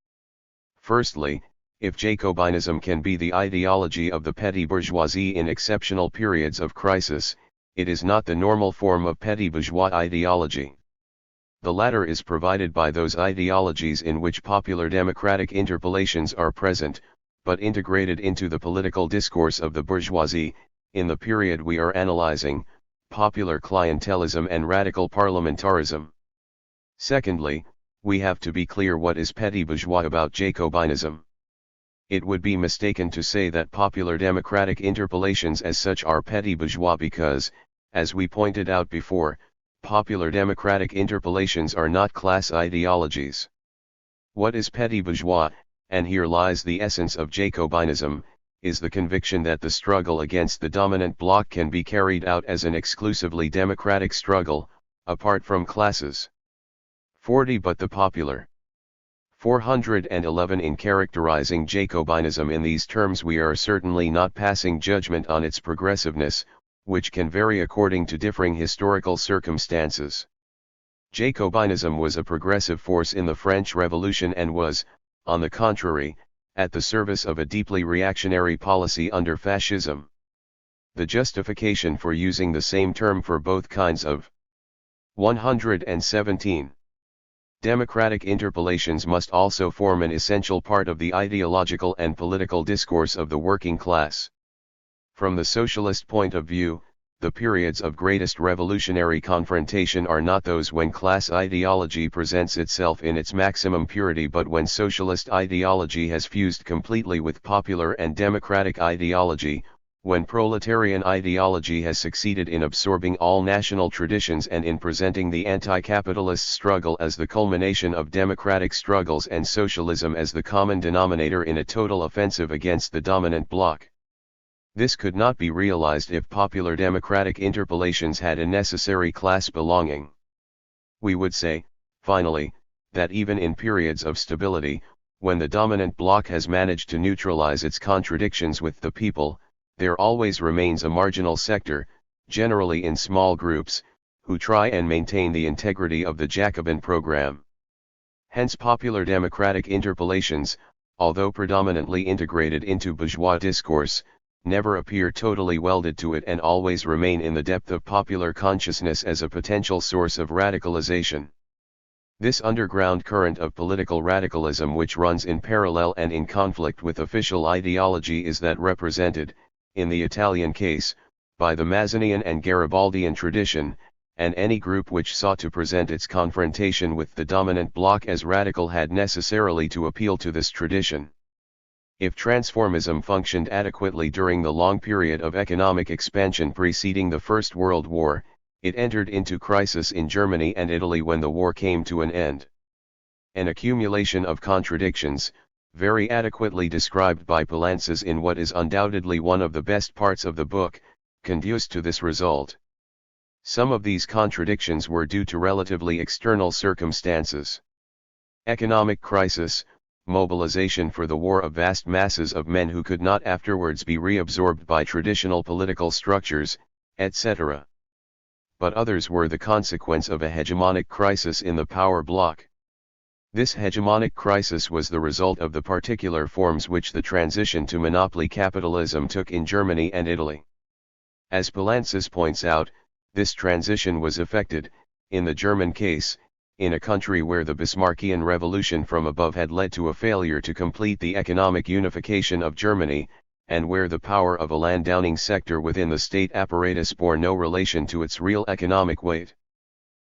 Firstly, if Jacobinism can be the ideology of the petty bourgeoisie in exceptional periods of crisis, it is not the normal form of petty bourgeois ideology. The latter is provided by those ideologies in which popular democratic interpellations are present, but integrated into the political discourse of the bourgeoisie. In the period we are analyzing, popular clientelism and radical parliamentarism. Secondly, we have to be clear what is petty bourgeois about Jacobinism. It would be mistaken to say that popular democratic interpellations as such are petty bourgeois because, as we pointed out before, popular democratic interpellations are not class ideologies. What is petty bourgeois, and here lies the essence of Jacobinism, is the conviction that the struggle against the dominant bloc can be carried out as an exclusively democratic struggle, apart from classes. 40. But the popular. 411. In characterizing Jacobinism in these terms we are certainly not passing judgment on its progressiveness, which can vary according to differing historical circumstances. Jacobinism was a progressive force in the French Revolution and was, on the contrary, at the service of a deeply reactionary policy under Fascism. The justification for using the same term for both kinds of 117. Democratic interpellations must also form an essential part of the ideological and political discourse of the working class. From the socialist point of view, the periods of greatest revolutionary confrontation are not those when class ideology presents itself in its maximum purity but when socialist ideology has fused completely with popular and democratic ideology, when proletarian ideology has succeeded in absorbing all national traditions and in presenting the anti-capitalist struggle as the culmination of democratic struggles and socialism as the common denominator in a total offensive against the dominant bloc. This could not be realized if popular democratic interpolations had a necessary class belonging. We would say, finally, that even in periods of stability, when the dominant bloc has managed to neutralize its contradictions with the people, there always remains a marginal sector, generally in small groups, who try and maintain the integrity of the Jacobin program. Hence popular democratic interpolations, although predominantly integrated into bourgeois discourse, never appear totally welded to it and always remain in the depth of popular consciousness as a potential source of radicalization. This underground current of political radicalism which runs in parallel and in conflict with official ideology is that represented, in the Italian case, by the Mazzinian and Garibaldian tradition, and any group which sought to present its confrontation with the dominant bloc as radical had necessarily to appeal to this tradition. If transformism functioned adequately during the long period of economic expansion preceding the First World War, it entered into crisis in Germany and Italy when the war came to an end. An accumulation of contradictions, very adequately described by Poulantzas in what is undoubtedly one of the best parts of the book, conduced to this result. Some of these contradictions were due to relatively external circumstances. Economic crisis, mobilization for the war of vast masses of men who could not afterwards be reabsorbed by traditional political structures, etc. But others were the consequence of a hegemonic crisis in the power bloc. This hegemonic crisis was the result of the particular forms which the transition to monopoly capitalism took in Germany and Italy. As Poulantzas points out, this transition was effected, in the German case, in a country where the Bismarckian revolution from above had led to a failure to complete the economic unification of Germany, and where the power of a landowning sector within the state apparatus bore no relation to its real economic weight.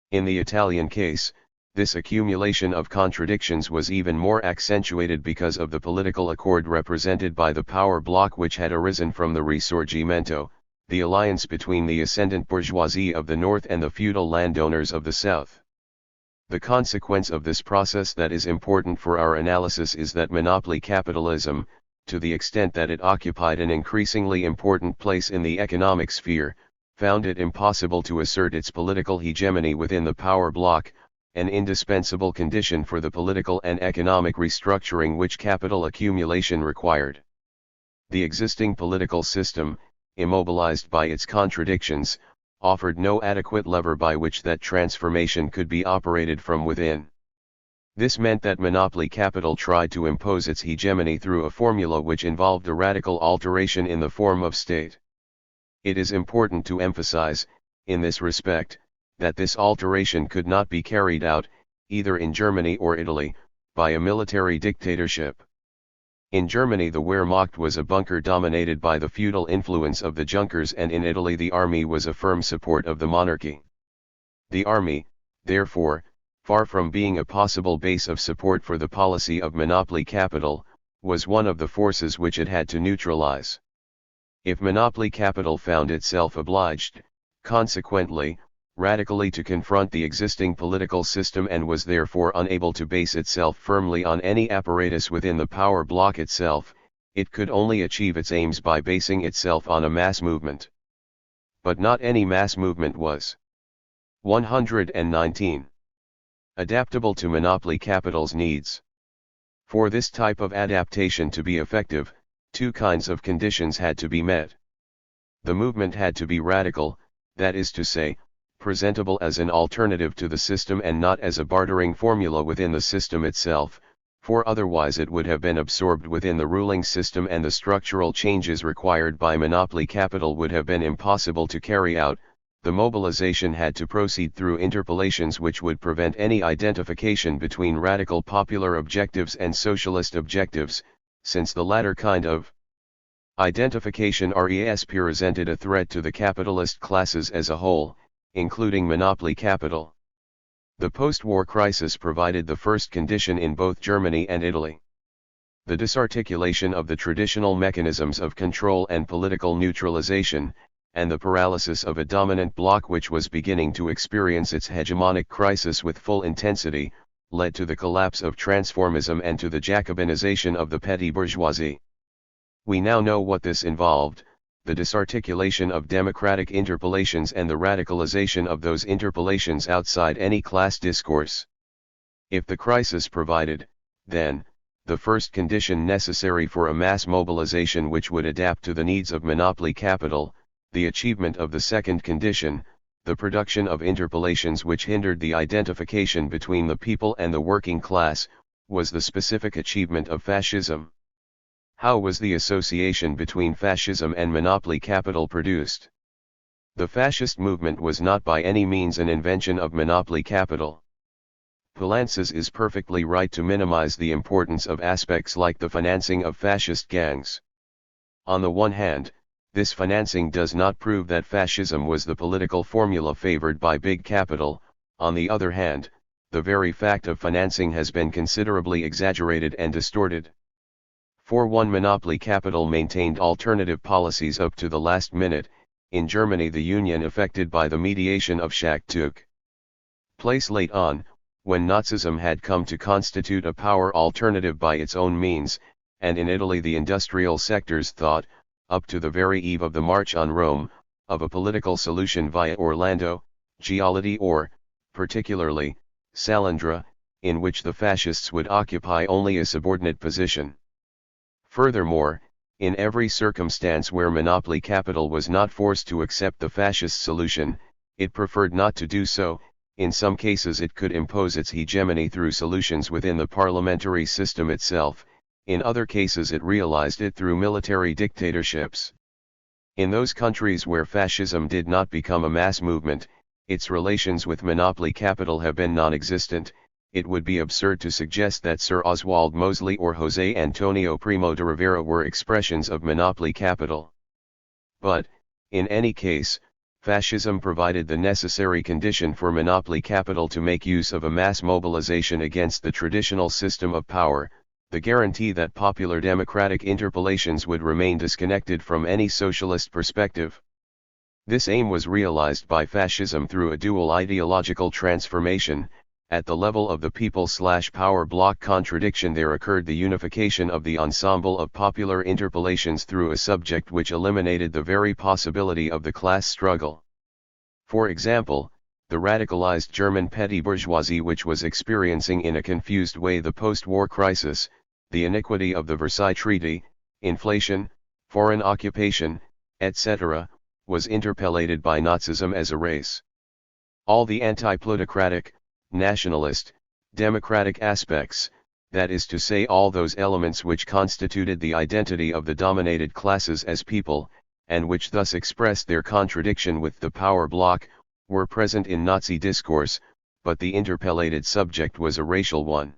In the Italian case, this accumulation of contradictions was even more accentuated because of the political accord represented by the power bloc which had arisen from the Risorgimento, the alliance between the ascendant bourgeoisie of the north and the feudal landowners of the south. The consequence of this process that is important for our analysis is that monopoly capitalism, to the extent that it occupied an increasingly important place in the economic sphere, found it impossible to assert its political hegemony within the power bloc, an indispensable condition for the political and economic restructuring which capital accumulation required. The existing political system, immobilized by its contradictions, offered no adequate lever by which that transformation could be operated from within. This meant that monopoly capital tried to impose its hegemony through a formula which involved a radical alteration in the form of state. It is important to emphasize, in this respect, that this alteration could not be carried out, either in Germany or Italy, by a military dictatorship. In Germany the Wehrmacht was a bunker dominated by the feudal influence of the Junkers, and in Italy the army was a firm support of the monarchy. The army, therefore, far from being a possible base of support for the policy of monopoly capital, was one of the forces which it had to neutralize. If monopoly capital found itself obliged, consequently, radically to confront the existing political system and was therefore unable to base itself firmly on any apparatus within the power bloc itself, it could only achieve its aims by basing itself on a mass movement. But not any mass movement was 119. Adaptable to monopoly capital's needs. For this type of adaptation to be effective, two kinds of conditions had to be met. The movement had to be radical, that is to say, presentable as an alternative to the system and not as a bartering formula within the system itself, for otherwise it would have been absorbed within the ruling system and the structural changes required by monopoly capital would have been impossible to carry out. The mobilization had to proceed through interpolations which would prevent any identification between radical popular objectives and socialist objectives, since the latter kind of identification presented a threat to the capitalist classes as a whole, including monopoly capital. The post-war crisis provided the first condition in both Germany and Italy. The disarticulation of the traditional mechanisms of control and political neutralization, and the paralysis of a dominant bloc which was beginning to experience its hegemonic crisis with full intensity, led to the collapse of transformism and to the Jacobinization of the petty bourgeoisie. We now know what this involved. the disarticulation of democratic interpellations and the radicalization of those interpellations outside any class discourse. If the crisis provided, then, the first condition necessary for a mass mobilization which would adapt to the needs of monopoly capital, the achievement of the second condition, the production of interpellations which hindered the identification between the people and the working class, was the specific achievement of fascism. How was the association between fascism and monopoly capital produced? The fascist movement was not by any means an invention of monopoly capital. Poulantzas is perfectly right to minimize the importance of aspects like the financing of fascist gangs. On the one hand, this financing does not prove that fascism was the political formula favored by big capital. On the other hand, the very fact of financing has been considerably exaggerated and distorted. For one, monopoly capital maintained alternative policies up to the last minute. In Germany, the union effected by the mediation of Schacht took place late on, when Nazism had come to constitute a power alternative by its own means, and in Italy the industrial sectors thought, up to the very eve of the March on Rome, of a political solution via Orlando, Giolitti or, particularly, Salandra, in which the fascists would occupy only a subordinate position. Furthermore, in every circumstance where monopoly capital was not forced to accept the fascist solution, it preferred not to do so. In some cases it could impose its hegemony through solutions within the parliamentary system itself, in other cases it realized it through military dictatorships. In those countries where fascism did not become a mass movement, its relations with monopoly capital have been non-existent. It would be absurd to suggest that Sir Oswald Mosley or José Antonio Primo de Rivera were expressions of monopoly capital. But, in any case, fascism provided the necessary condition for monopoly capital to make use of a mass mobilization against the traditional system of power, the guarantee that popular democratic interpellations would remain disconnected from any socialist perspective. This aim was realized by fascism through a dual ideological transformation. At the level of the people/power bloc contradiction there occurred the unification of the ensemble of popular interpellations through a subject which eliminated the very possibility of the class struggle. For example, the radicalized German petty bourgeoisie which was experiencing in a confused way the post-war crisis, the iniquity of the Versailles Treaty, inflation, foreign occupation, etc., was interpellated by Nazism as a race. All the anti-plutocratic, nationalist, democratic aspects, that is to say all those elements which constituted the identity of the dominated classes as people, and which thus expressed their contradiction with the power bloc, were present in Nazi discourse, but the interpellated subject was a racial one.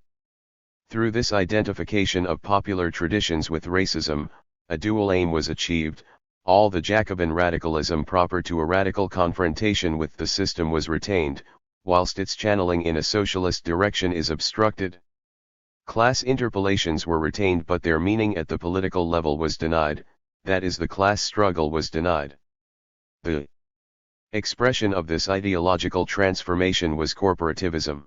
Through this identification of popular traditions with racism, a dual aim was achieved. All the Jacobin radicalism proper to a radical confrontation with the system was retained, whilst its channeling in a socialist direction is obstructed. Class interpellations were retained but their meaning at the political level was denied, that is the class struggle was denied. The expression of this ideological transformation was corporativism.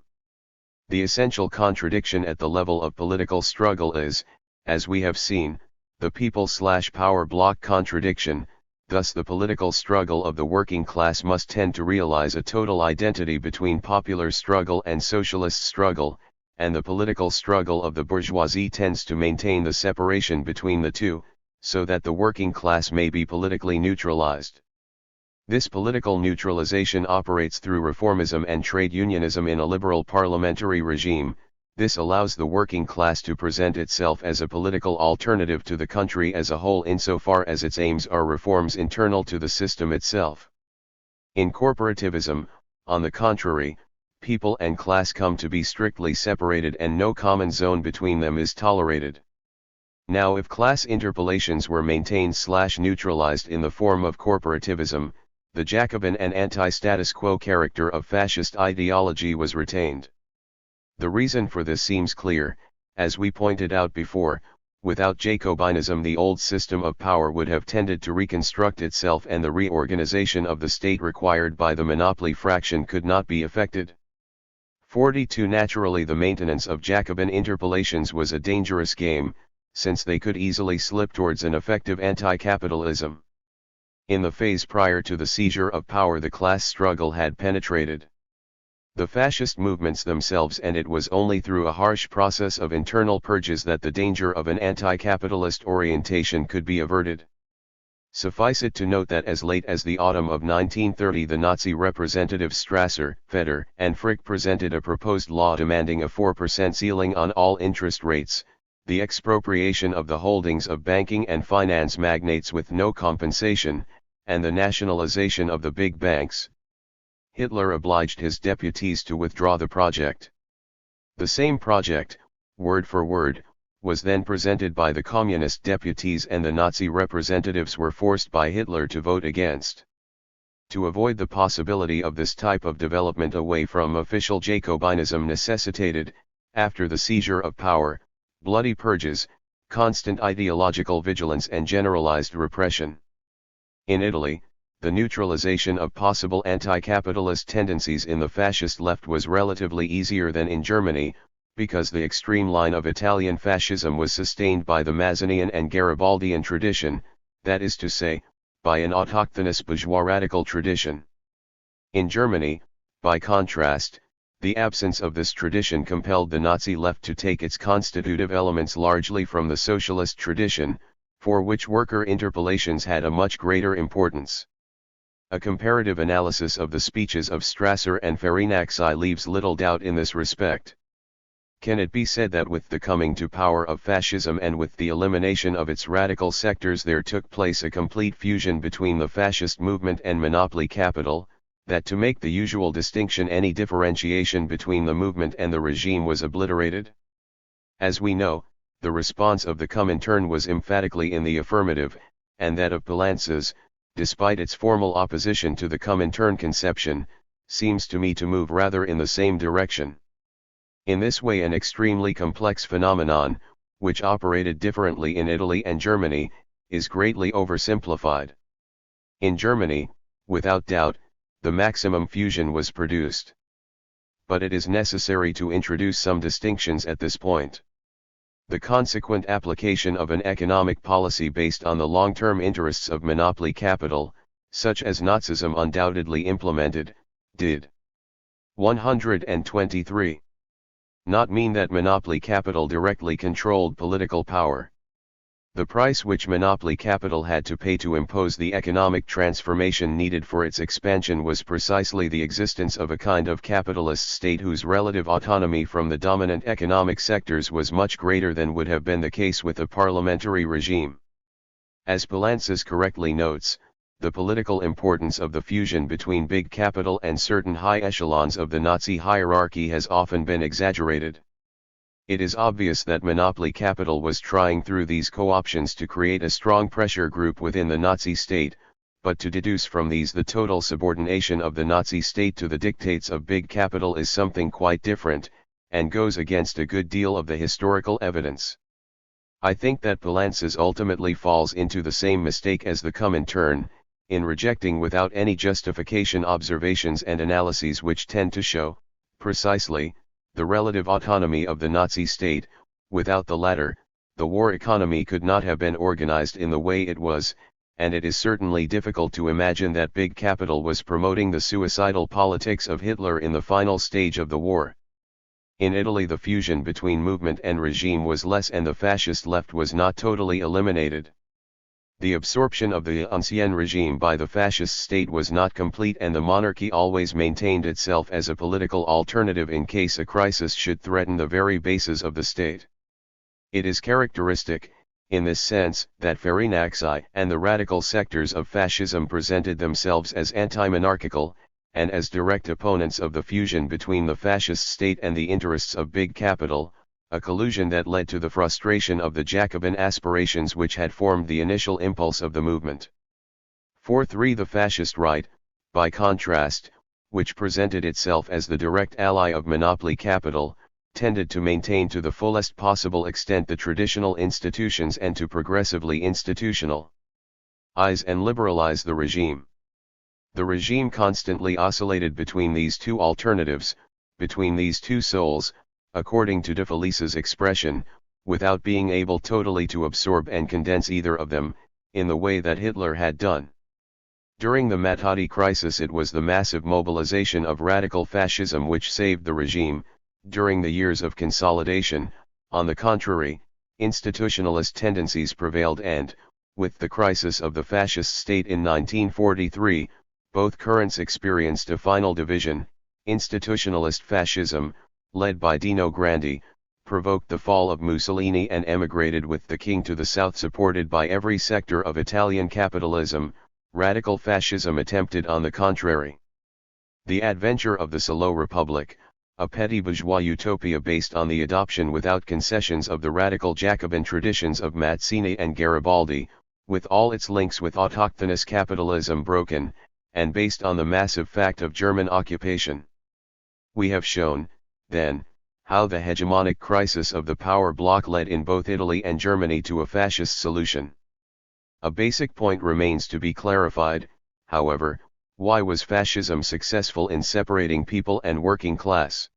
The essential contradiction at the level of political struggle is, as we have seen, the people/power bloc contradiction. Thus the political struggle of the working class must tend to realize a total identity between popular struggle and socialist struggle, and the political struggle of the bourgeoisie tends to maintain the separation between the two, so that the working class may be politically neutralized. This political neutralization operates through reformism and trade unionism in a liberal parliamentary regime. This allows the working class to present itself as a political alternative to the country as a whole insofar as its aims are reforms internal to the system itself. In corporativism, on the contrary, people and class come to be strictly separated and no common zone between them is tolerated. Now if class interpellations were maintained/neutralized in the form of corporativism, the Jacobin and anti-status quo character of fascist ideology was retained. The reason for this seems clear. As we pointed out before, without Jacobinism the old system of power would have tended to reconstruct itself and the reorganization of the state required by the monopoly fraction could not be effected. 42 Naturally the maintenance of Jacobin interpellations was a dangerous game, since they could easily slip towards an effective anti-capitalism. In the phase prior to the seizure of power, the class struggle had penetrated the fascist movements themselves, and it was only through a harsh process of internal purges that the danger of an anti-capitalist orientation could be averted. Suffice it to note that as late as the autumn of 1930 the Nazi representatives Strasser, Feder, and Frick presented a proposed law demanding a 4% ceiling on all interest rates, the expropriation of the holdings of banking and finance magnates with no compensation, and the nationalization of the big banks. Hitler obliged his deputies to withdraw the project. The same project, word for word, was then presented by the communist deputies, and the Nazi representatives were forced by Hitler to vote against. To avoid the possibility of this type of development away from official Jacobinism necessitated, after the seizure of power, bloody purges, constant ideological vigilance and generalized repression. In Italy, the neutralization of possible anti-capitalist tendencies in the fascist left was relatively easier than in Germany, because the extreme line of Italian fascism was sustained by the Mazzinian and Garibaldian tradition, that is to say, by an autochthonous bourgeois radical tradition. In Germany, by contrast, the absence of this tradition compelled the Nazi left to take its constitutive elements largely from the socialist tradition, for which worker interpellations had a much greater importance. A comparative analysis of the speeches of Strasser and Farinacci leaves little doubt in this respect. Can it be said that with the coming to power of fascism and with the elimination of its radical sectors there took place a complete fusion between the fascist movement and monopoly capital, that to make the usual distinction any differentiation between the movement and the regime was obliterated? As we know, the response of the Comintern was emphatically in the affirmative, and that of Palances, despite its formal opposition to the Comintern conception, seems to me to move rather in the same direction. In this way an extremely complex phenomenon, which operated differently in Italy and Germany, is greatly oversimplified. In Germany, without doubt, the maximum fusion was produced. But it is necessary to introduce some distinctions at this point. The consequent application of an economic policy based on the long-term interests of monopoly capital, such as Nazism undoubtedly implemented, did 123. Not mean that monopoly capital directly controlled political power. The price which monopoly capital had to pay to impose the economic transformation needed for its expansion was precisely the existence of a kind of capitalist state whose relative autonomy from the dominant economic sectors was much greater than would have been the case with a parliamentary regime. As Palances correctly notes, the political importance of the fusion between big capital and certain high echelons of the Nazi hierarchy has often been exaggerated. It is obvious that monopoly capital was trying through these co-options to create a strong pressure group within the Nazi state, but to deduce from these the total subordination of the Nazi state to the dictates of big capital is something quite different, and goes against a good deal of the historical evidence. I think that Palances ultimately falls into the same mistake as the Comintern, in rejecting without any justification observations and analyses which tend to show, precisely, the relative autonomy of the Nazi state. Without the latter, the war economy could not have been organized in the way it was, and it is certainly difficult to imagine that big capital was promoting the suicidal politics of Hitler in the final stage of the war. In Italy the fusion between movement and regime was less, and the fascist left was not totally eliminated. The absorption of the ancien regime by the fascist state was not complete, and the monarchy always maintained itself as a political alternative in case a crisis should threaten the very bases of the state. It is characteristic, in this sense, that Farinacci and the radical sectors of fascism presented themselves as anti-monarchical, and as direct opponents of the fusion between the fascist state and the interests of big capital, a collusion that led to the frustration of the Jacobin aspirations which had formed the initial impulse of the movement. 4.3 The fascist right, by contrast, which presented itself as the direct ally of monopoly capital, tended to maintain to the fullest possible extent the traditional institutions and to progressively institutionalize and liberalize the regime. The regime constantly oscillated between these two alternatives, between these two souls, according to de Felice's expression, without being able totally to absorb and condense either of them, in the way that Hitler had done. During the Matadi crisis, it was the massive mobilization of radical fascism which saved the regime. During the years of consolidation, on the contrary, institutionalist tendencies prevailed and, with the crisis of the fascist state in 1943, both currents experienced a final division. Institutionalist fascism, led by Dino Grandi, provoked the fall of Mussolini and emigrated with the king to the south, supported by every sector of Italian capitalism. Radical fascism attempted on the contrary. The adventure of the Salo Republic, a petty bourgeois utopia based on the adoption without concessions of the radical Jacobin traditions of Mazzini and Garibaldi, with all its links with autochthonous capitalism broken, and based on the massive fact of German occupation. We have shown, then, how the hegemonic crisis of the power bloc led in both Italy and Germany to a fascist solution. A basic point remains to be clarified, however: why was fascism successful in separating people and working class?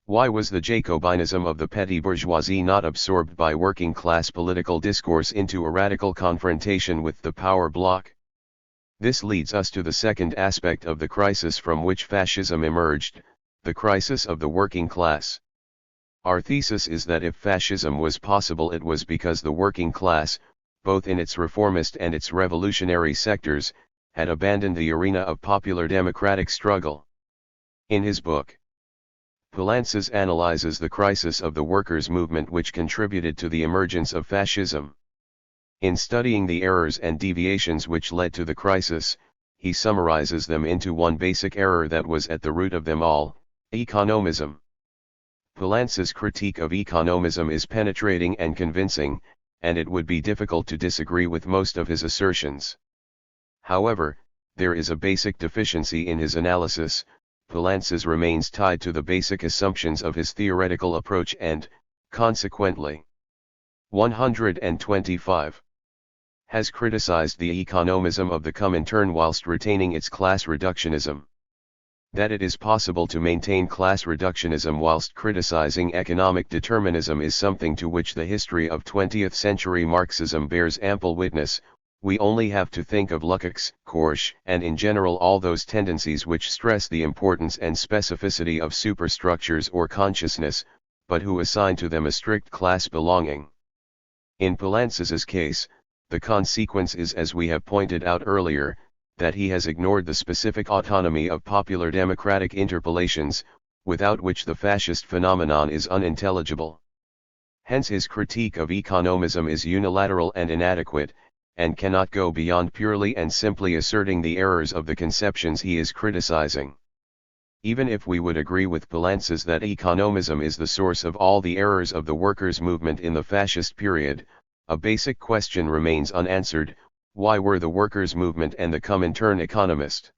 Why was the Jacobinism of the petty bourgeoisie not absorbed by working class political discourse into a radical confrontation with the power bloc? This leads us to the second aspect of the crisis from which fascism emerged, the crisis of the working class. Our thesis is that if fascism was possible, it was because the working class, both in its reformist and its revolutionary sectors, had abandoned the arena of popular democratic struggle. In his book, Poulantzas analyzes the crisis of the workers' movement which contributed to the emergence of fascism. In studying the errors and deviations which led to the crisis, he summarizes them into one basic error that was at the root of them all: economism. Poulantzas' critique of economism is penetrating and convincing, and it would be difficult to disagree with most of his assertions. However, there is a basic deficiency in his analysis. Poulantzas remains tied to the basic assumptions of his theoretical approach and, consequently, 125 has criticized the economism of the Comintern whilst retaining its class reductionism. That it is possible to maintain class reductionism whilst criticizing economic determinism is something to which the history of 20th century Marxism bears ample witness. We only have to think of Lukács, Korsch, and in general all those tendencies which stress the importance and specificity of superstructures or consciousness, but who assign to them a strict class belonging. In Poulantzas's case, the consequence is, as we have pointed out earlier, that he has ignored the specific autonomy of popular democratic interpellations, without which the fascist phenomenon is unintelligible. Hence his critique of economism is unilateral and inadequate, and cannot go beyond purely and simply asserting the errors of the conceptions he is criticizing. Even if we would agree with Poulantzas that economism is the source of all the errors of the workers' movement in the fascist period, a basic question remains unanswered: why were the workers' movement and the Comintern economist?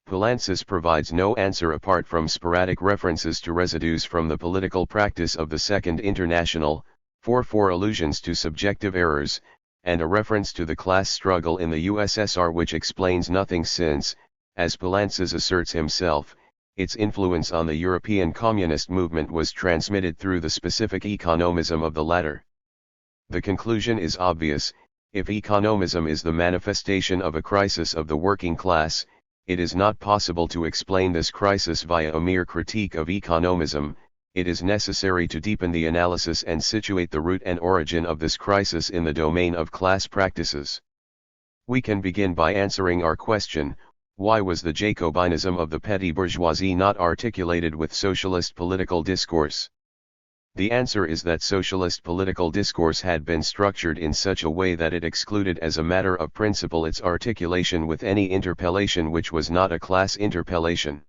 Poulantzas provides no answer apart from sporadic references to residues from the political practice of the Second International, four allusions to subjective errors, and a reference to the class struggle in the USSR which explains nothing since, as Poulantzas asserts himself, its influence on the European communist movement was transmitted through the specific economism of the latter. The conclusion is obvious: if economism is the manifestation of a crisis of the working class, it is not possible to explain this crisis via a mere critique of economism. It is necessary to deepen the analysis and situate the root and origin of this crisis in the domain of class practices. We can begin by answering our question: why was the Jacobinism of the petty bourgeoisie not articulated with socialist political discourse? The answer is that socialist political discourse had been structured in such a way that it excluded as a matter of principle its articulation with any interpellation which was not a class interpellation.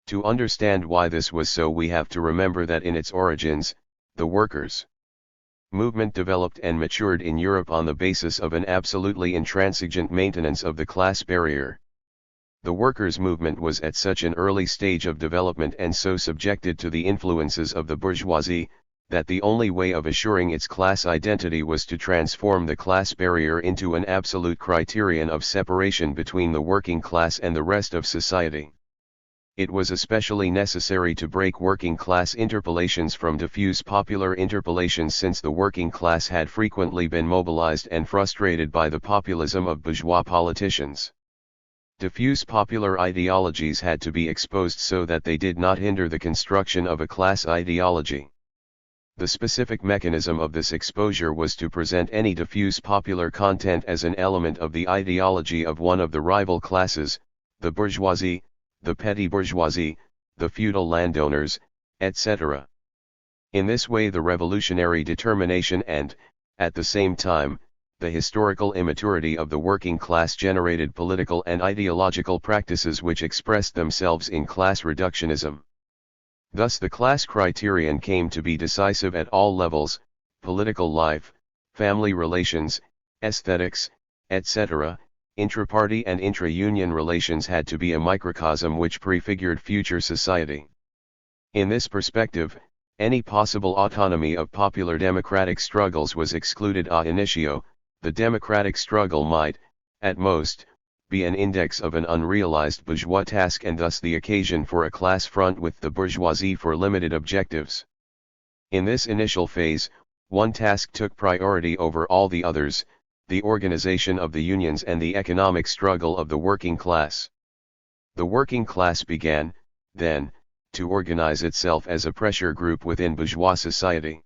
To understand why this was so, we have to remember that in its origins, the workers' movement developed and matured in Europe on the basis of an absolutely intransigent maintenance of the class barrier. The workers' movement was at such an early stage of development and so subjected to the influences of the bourgeoisie, that the only way of assuring its class identity was to transform the class barrier into an absolute criterion of separation between the working class and the rest of society. It was especially necessary to break working class interpellations from diffuse popular interpellations, since the working class had frequently been mobilized and frustrated by the populism of bourgeois politicians. Diffuse popular ideologies had to be exposed so that they did not hinder the construction of a class ideology. The specific mechanism of this exposure was to present any diffuse popular content as an element of the ideology of one of the rival classes, the bourgeoisie, the petty bourgeoisie, the feudal landowners, etc. In this way the revolutionary determination and, at the same time, the historical immaturity of the working class generated political and ideological practices which expressed themselves in class reductionism. Thus the class criterion came to be decisive at all levels: political life, family relations, aesthetics, etc. Intra-party and intra-union relations had to be a microcosm which prefigured future society. In this perspective, any possible autonomy of popular democratic struggles was excluded ab initio. The democratic struggle might, at most, be an index of an unrealized bourgeois task and thus the occasion for a class front with the bourgeoisie for limited objectives. In this initial phase, one task took priority over all the others: the organization of the unions and the economic struggle of the working class. The working class began, then, to organize itself as a pressure group within bourgeois society.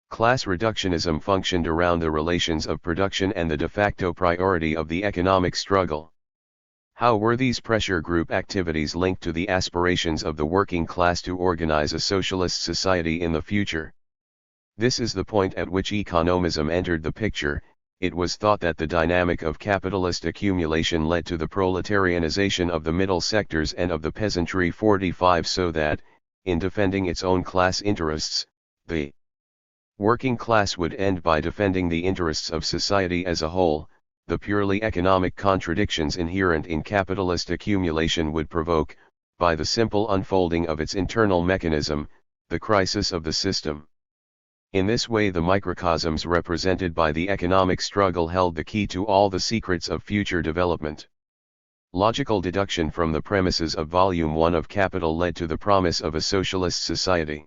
Class reductionism functioned around the relations of production and the de facto priority of the economic struggle. How were these pressure group activities linked to the aspirations of the working class to organize a socialist society in the future? This is the point at which economism entered the picture. It was thought that the dynamic of capitalist accumulation led to the proletarianization of the middle sectors and of the peasantry 45, so that, in defending its own class interests, the working class would end by defending the interests of society as a whole. The purely economic contradictions inherent in capitalist accumulation would provoke, by the simple unfolding of its internal mechanism, the crisis of the system. In this way the microcosms represented by the economic struggle held the key to all the secrets of future development. Logical deduction from the premises of Volume 1 of Capital led to the promise of a socialist society.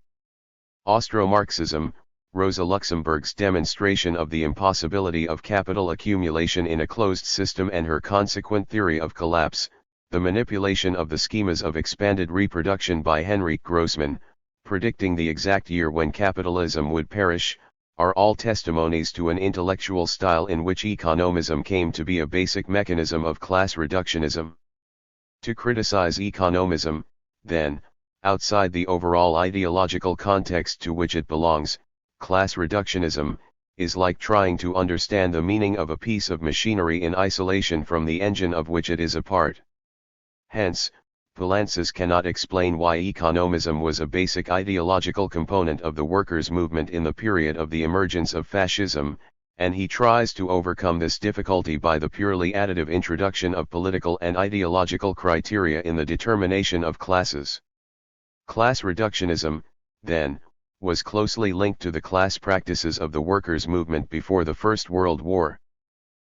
Austro-Marxism, Rosa Luxemburg's demonstration of the impossibility of capital accumulation in a closed system and her consequent theory of collapse, the manipulation of the schemas of expanded reproduction by Henrik Grossman, predicting the exact year when capitalism would perish, are all testimonies to an intellectual style in which economism came to be a basic mechanism of class reductionism. To criticize economism, then, outside the overall ideological context to which it belongs, class reductionism, is like trying to understand the meaning of a piece of machinery in isolation from the engine of which it is a part. Hence, Poulantzas cannot explain why economism was a basic ideological component of the workers' movement in the period of the emergence of fascism, and he tries to overcome this difficulty by the purely additive introduction of political and ideological criteria in the determination of classes. Class reductionism, then, was closely linked to the class practices of the workers' movement before the First World War.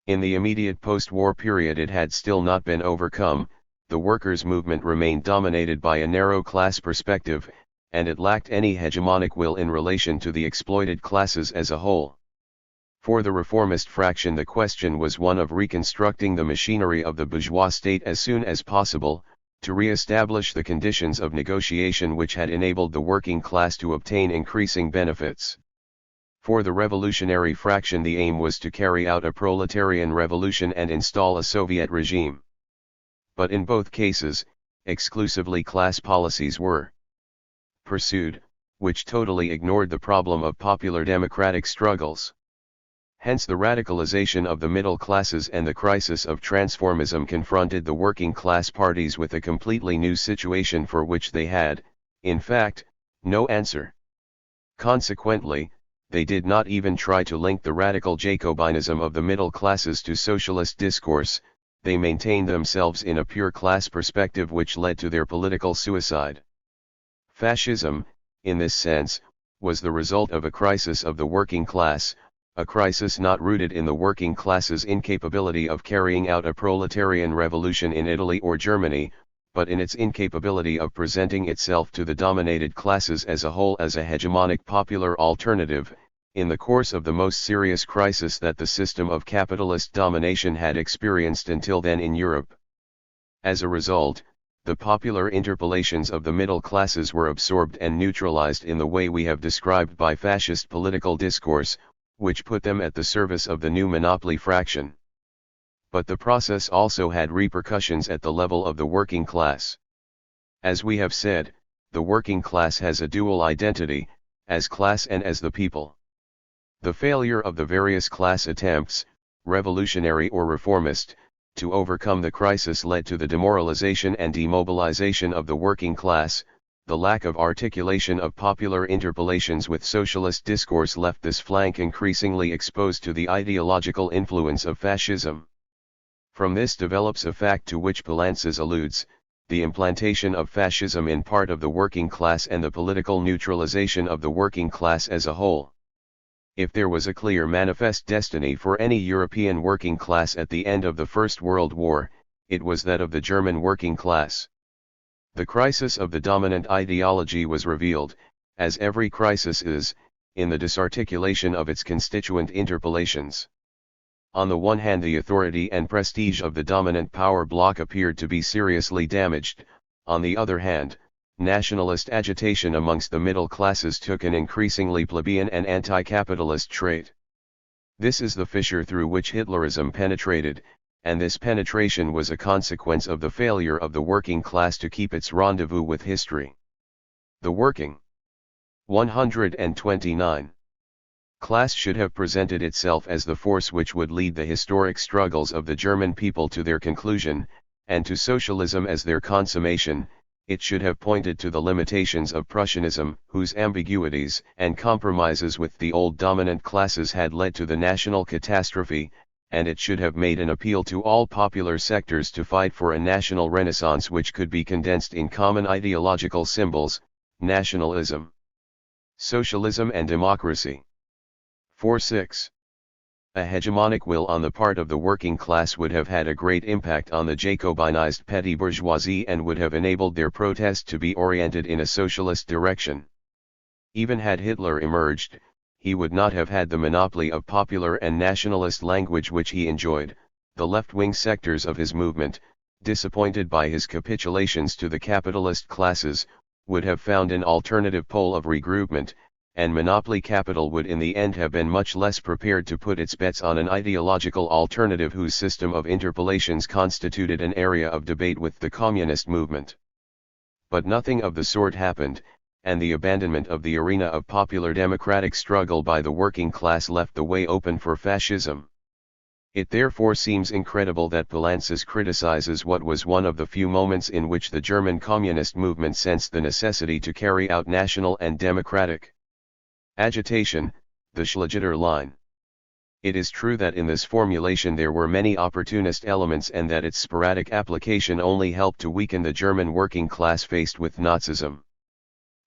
In the immediate post-war period it had still not been overcome. The workers' movement remained dominated by a narrow class perspective, and it lacked any hegemonic will in relation to the exploited classes as a whole. For the reformist fraction the question was one of reconstructing the machinery of the bourgeois state as soon as possible, to re-establish the conditions of negotiation which had enabled the working class to obtain increasing benefits. For the revolutionary fraction the aim was to carry out a proletarian revolution and install a Soviet regime. But in both cases, exclusively class policies were pursued, which totally ignored the problem of popular democratic struggles. Hence the radicalization of the middle classes and the crisis of transformism confronted the working class parties with a completely new situation for which they had, in fact, no answer. Consequently, they did not even try to link the radical Jacobinism of the middle classes to socialist discourse. They maintained themselves in a pure class perspective which led to their political suicide. Fascism, in this sense, was the result of a crisis of the working class, a crisis not rooted in the working class's incapability of carrying out a proletarian revolution in Italy or Germany, but in its incapability of presenting itself to the dominated classes as a whole as a hegemonic popular alternative, in the course of the most serious crisis that the system of capitalist domination had experienced until then in Europe. As a result, the popular interpellations of the middle classes were absorbed and neutralized in the way we have described by fascist political discourse, which put them at the service of the new monopoly fraction. But the process also had repercussions at the level of the working class. As we have said, the working class has a dual identity, as class and as the people. The failure of the various class attempts, revolutionary or reformist, to overcome the crisis led to the demoralization and demobilization of the working class. The lack of articulation of popular interpellations with socialist discourse left this flank increasingly exposed to the ideological influence of fascism. From this develops a fact to which Poulantzas alludes, the implantation of fascism in part of the working class and the political neutralization of the working class as a whole. If there was a clear manifest destiny for any European working class at the end of the First World War, it was that of the German working class. The crisis of the dominant ideology was revealed, as every crisis is, in the disarticulation of its constituent interpellations. On the one hand, the authority and prestige of the dominant power bloc appeared to be seriously damaged. On the other hand, nationalist agitation amongst the middle classes took an increasingly plebeian and anti-capitalist trait. This is the fissure through which Hitlerism penetrated, and this penetration was a consequence of the failure of the working class to keep its rendezvous with history. The working 129 class should have presented itself as the force which would lead the historic struggles of the German people to their conclusion, and to socialism as their consummation. It should have pointed to the limitations of Prussianism, whose ambiguities and compromises with the old dominant classes had led to the national catastrophe, and it should have made an appeal to all popular sectors to fight for a national renaissance which could be condensed in common ideological symbols: nationalism, socialism and democracy. 4.6. A hegemonic will on the part of the working class would have had a great impact on the Jacobinized petty bourgeoisie and would have enabled their protest to be oriented in a socialist direction. Even had Hitler emerged, he would not have had the monopoly of popular and nationalist language which he enjoyed. The left-wing sectors of his movement, disappointed by his capitulations to the capitalist classes, would have found an alternative pole of regroupment, and monopoly capital would in the end have been much less prepared to put its bets on an ideological alternative whose system of interpellations constituted an area of debate with the communist movement. But nothing of the sort happened, and the abandonment of the arena of popular democratic struggle by the working class left the way open for fascism. It therefore seems incredible that Poulantzas criticizes what was one of the few moments in which the German communist movement sensed the necessity to carry out national and democratic agitation, the Schlegeter line. It is true that in this formulation there were many opportunist elements and that its sporadic application only helped to weaken the German working class faced with Nazism.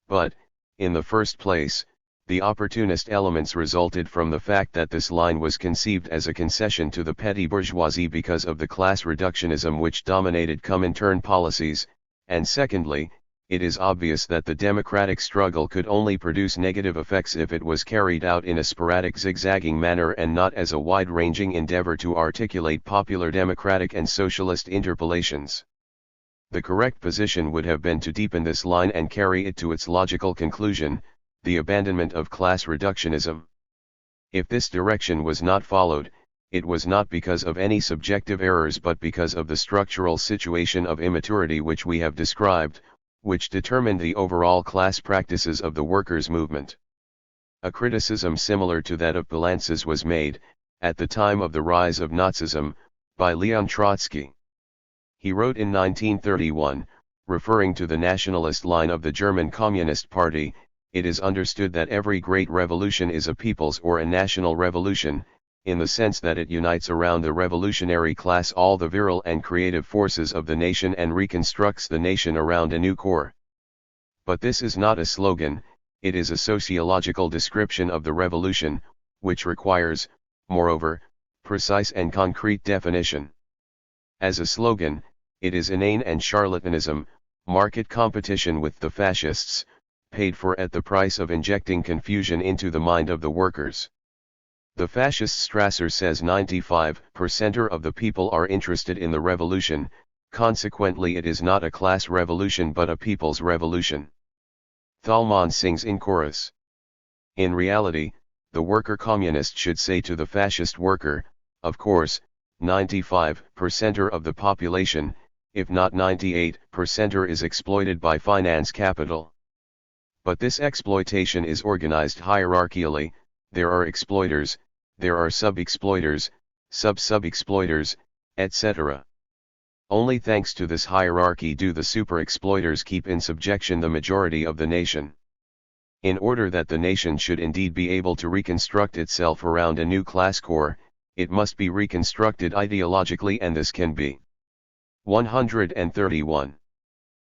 But, in the first place, the opportunist elements resulted from the fact that this line was conceived as a concession to the petty bourgeoisie because of the class reductionism which dominated Comintern policies, and secondly, it is obvious that the democratic struggle could only produce negative effects if it was carried out in a sporadic zigzagging manner and not as a wide-ranging endeavor to articulate popular democratic and socialist interpellations. The correct position would have been to deepen this line and carry it to its logical conclusion, the abandonment of class reductionism. If this direction was not followed, it was not because of any subjective errors but because of the structural situation of immaturity which we have described, which determined the overall class practices of the workers' movement. A criticism similar to that of Poulantzas was made, at the time of the rise of Nazism, by Leon Trotsky. He wrote in 1931, referring to the nationalist line of the German Communist Party, "It is understood that every great revolution is a people's or a national revolution, in the sense that it unites around the revolutionary class all the virile and creative forces of the nation and reconstructs the nation around a new core." But this is not a slogan, it is a sociological description of the revolution, which requires, moreover, precise and concrete definition. As a slogan, it is inane and charlatanism, market competition with the fascists, paid for at the price of injecting confusion into the mind of the workers. The fascist Strasser says 95% of the people are interested in the revolution, Consequently it is not a class revolution but a people's revolution. Thalmann sings in chorus. In reality, the worker communist should say to the fascist worker, of course, 95% of the population, if not 98%, is exploited by finance capital. But this exploitation is organized hierarchically. There are exploiters, there are sub-exploiters, sub-sub-exploiters, etc. Only thanks to this hierarchy do the super-exploiters keep in subjection the majority of the nation. In order that the nation should indeed be able to reconstruct itself around a new class core, it must be reconstructed ideologically, and this can be 131.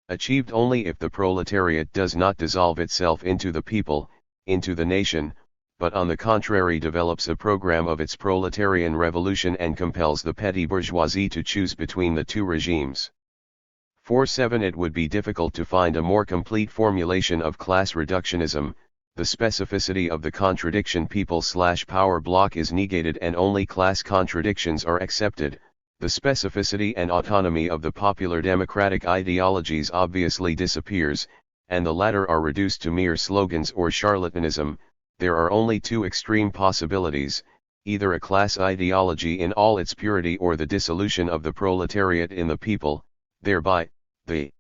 Achieved only if the proletariat does not dissolve itself into the people, into the nation, but on the contrary develops a program of its proletarian revolution and compels the petty bourgeoisie to choose between the two regimes. 47. It would be difficult to find a more complete formulation of class reductionism. The specificity of the contradiction people/power block is negated and only class contradictions are accepted. The specificity and autonomy of the popular democratic ideologies obviously disappears, and the latter are reduced to mere slogans or charlatanism. There are only two extreme possibilities, either a class ideology in all its purity or the dissolution of the proletariat in the people, thereby, the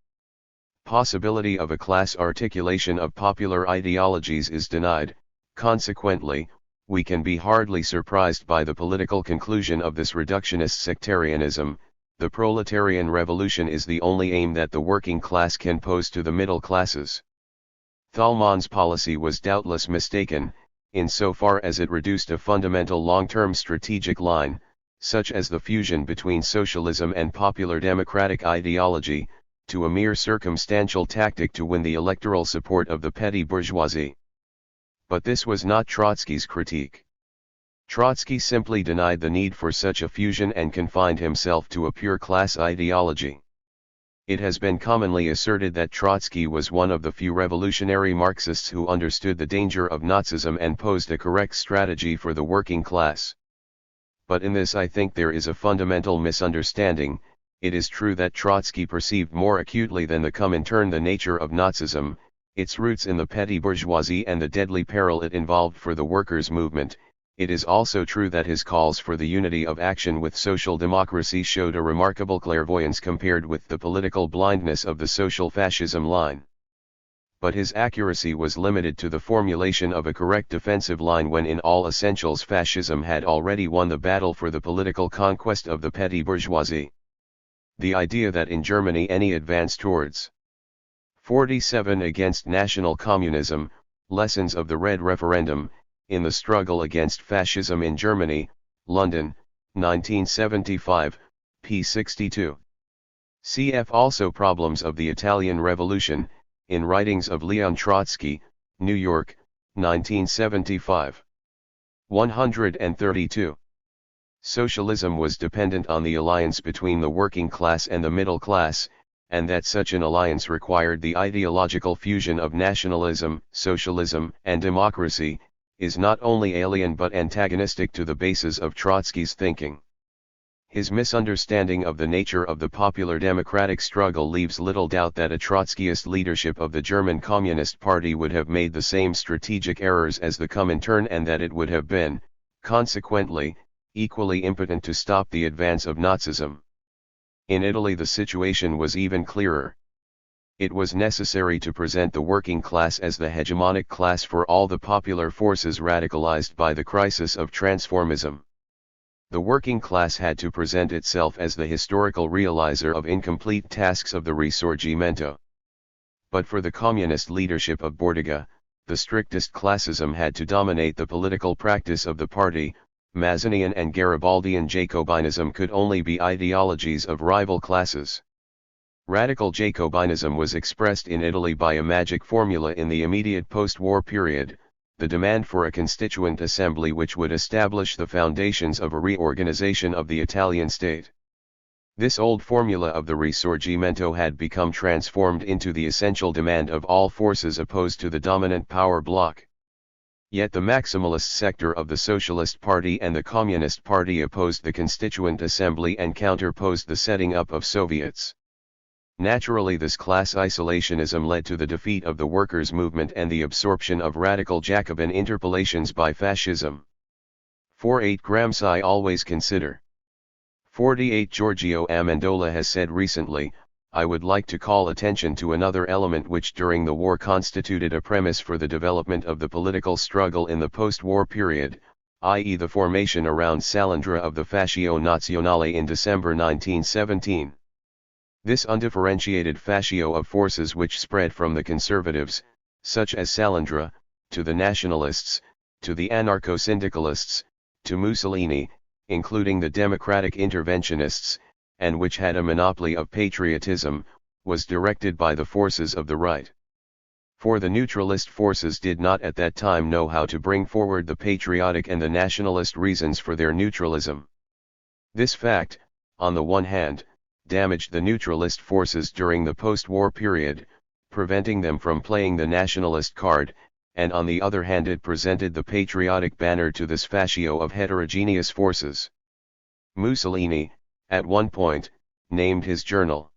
possibility of a class articulation of popular ideologies is denied. Consequently, we can be hardly surprised by the political conclusion of this reductionist sectarianism. The proletarian revolution is the only aim that the working class can pose to the middle classes. Thalmann's policy was doubtless mistaken, insofar as it reduced a fundamental long-term strategic line, such as the fusion between socialism and popular democratic ideology, to a mere circumstantial tactic to win the electoral support of the petty bourgeoisie. But this was not Trotsky's critique. Trotsky simply denied the need for such a fusion and confined himself to a pure class ideology. It has been commonly asserted that Trotsky was one of the few revolutionary Marxists who understood the danger of Nazism and posed a correct strategy for the working class. But in this I think there is a fundamental misunderstanding. It is true that Trotsky perceived more acutely than the Comintern the nature of Nazism, its roots in the petty bourgeoisie and the deadly peril it involved for the workers' movement. It is also true that his calls for the unity of action with social democracy showed a remarkable clairvoyance compared with the political blindness of the social fascism line. But his accuracy was limited to the formulation of a correct defensive line when in all essentials fascism had already won the battle for the political conquest of the petty bourgeoisie. The idea that in Germany any advance towards 47 against national communism, lessons of the Red Referendum, in the struggle against fascism in Germany, London, 1975, p. 62. Cf. Also Problems of the Italian Revolution, in Writings of Leon Trotsky, New York, 1975. 132. Socialism was dependent on the alliance between the working class and the middle class, and that such an alliance required the ideological fusion of nationalism, socialism, and democracy, is not only alien but antagonistic to the basis of Trotsky's thinking. His misunderstanding of the nature of the popular democratic struggle leaves little doubt that a Trotskyist leadership of the German Communist Party would have made the same strategic errors as the Comintern, and that it would have been, consequently, equally impotent to stop the advance of Nazism. In Italy the situation was even clearer. It was necessary to present the working class as the hegemonic class for all the popular forces radicalized by the crisis of transformism. The working class had to present itself as the historical realizer of incomplete tasks of the Risorgimento. But for the communist leadership of Bordiga, the strictest classism had to dominate the political practice of the party. Mazzinian and Garibaldian Jacobinism could only be ideologies of rival classes. Radical Jacobinism was expressed in Italy by a magic formula in the immediate post-war period, the demand for a constituent assembly which would establish the foundations of a reorganization of the Italian state. This old formula of the Risorgimento had become transformed into the essential demand of all forces opposed to the dominant power bloc. Yet the maximalist sector of the Socialist Party and the Communist Party opposed the Constituent Assembly and counterposed the setting up of Soviets. Naturally, this class isolationism led to the defeat of the workers' movement and the absorption of radical Jacobin interpolations by fascism. 48 Gramsci always consider. 48 Giorgio Amendola has said recently, I would like to call attention to another element which during the war constituted a premise for the development of the political struggle in the post-war period, i.e. the formation around Salandra of the Fascio Nazionale in December 1917. This undifferentiated fascio of forces which spread from the conservatives, such as Salandra, to the nationalists, to the anarcho-syndicalists, to Mussolini, including the democratic interventionists, and which had a monopoly of patriotism, was directed by the forces of the right. For the neutralist forces did not at that time know how to bring forward the patriotic and the nationalist reasons for their neutralism. This fact, on the one hand, damaged the neutralist forces during the post-war period, preventing them from playing the nationalist card, and on the other hand it presented the patriotic banner to this fascio of heterogeneous forces. Mussolini, at one point, named his journal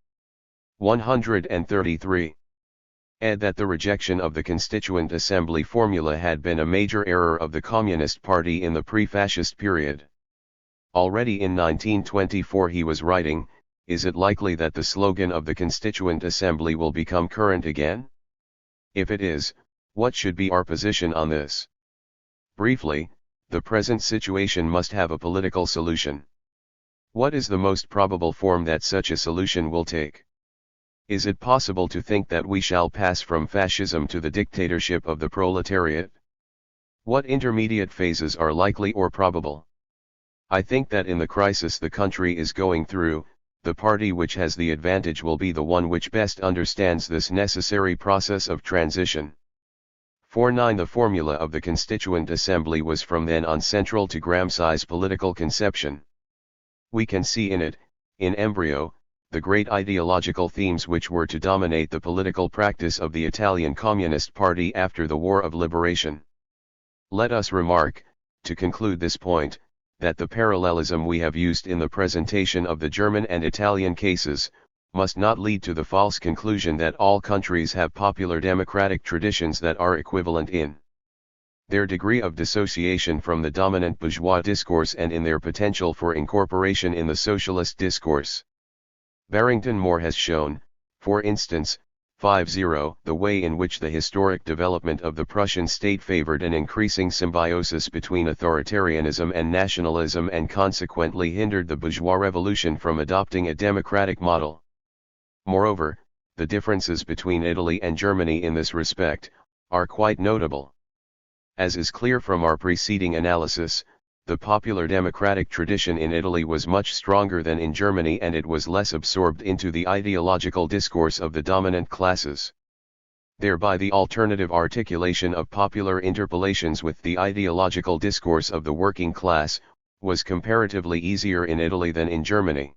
133. Ed that the rejection of the Constituent Assembly formula had been a major error of the Communist Party in the pre-fascist period. Already in 1924 he was writing, is it likely that the slogan of the Constituent Assembly will become current again? If it is, what should be our position on this? Briefly, the present situation must have a political solution. What is the most probable form that such a solution will take? Is it possible to think that we shall pass from fascism to the dictatorship of the proletariat? What intermediate phases are likely or probable? I think that in the crisis the country is going through, the party which has the advantage will be the one which best understands this necessary process of transition. 49 The formula of the Constituent Assembly was from then on central to Gramsci's political conception. We can see in it, in embryo, the great ideological themes which were to dominate the political practice of the Italian Communist Party after the War of Liberation. Let us remark, to conclude this point, that the parallelism we have used in the presentation of the German and Italian cases, must not lead to the false conclusion that all countries have popular democratic traditions that are equivalent in their degree of dissociation from the dominant bourgeois discourse and in their potential for incorporation in the socialist discourse. Barrington Moore has shown, for instance, 50, the way in which the historic development of the Prussian state favored an increasing symbiosis between authoritarianism and nationalism and consequently hindered the bourgeois revolution from adopting a democratic model. Moreover, the differences between Italy and Germany in this respect are quite notable. As is clear from our preceding analysis, the popular democratic tradition in Italy was much stronger than in Germany and it was less absorbed into the ideological discourse of the dominant classes. Thereby the alternative articulation of popular interpolations with the ideological discourse of the working class, was comparatively easier in Italy than in Germany.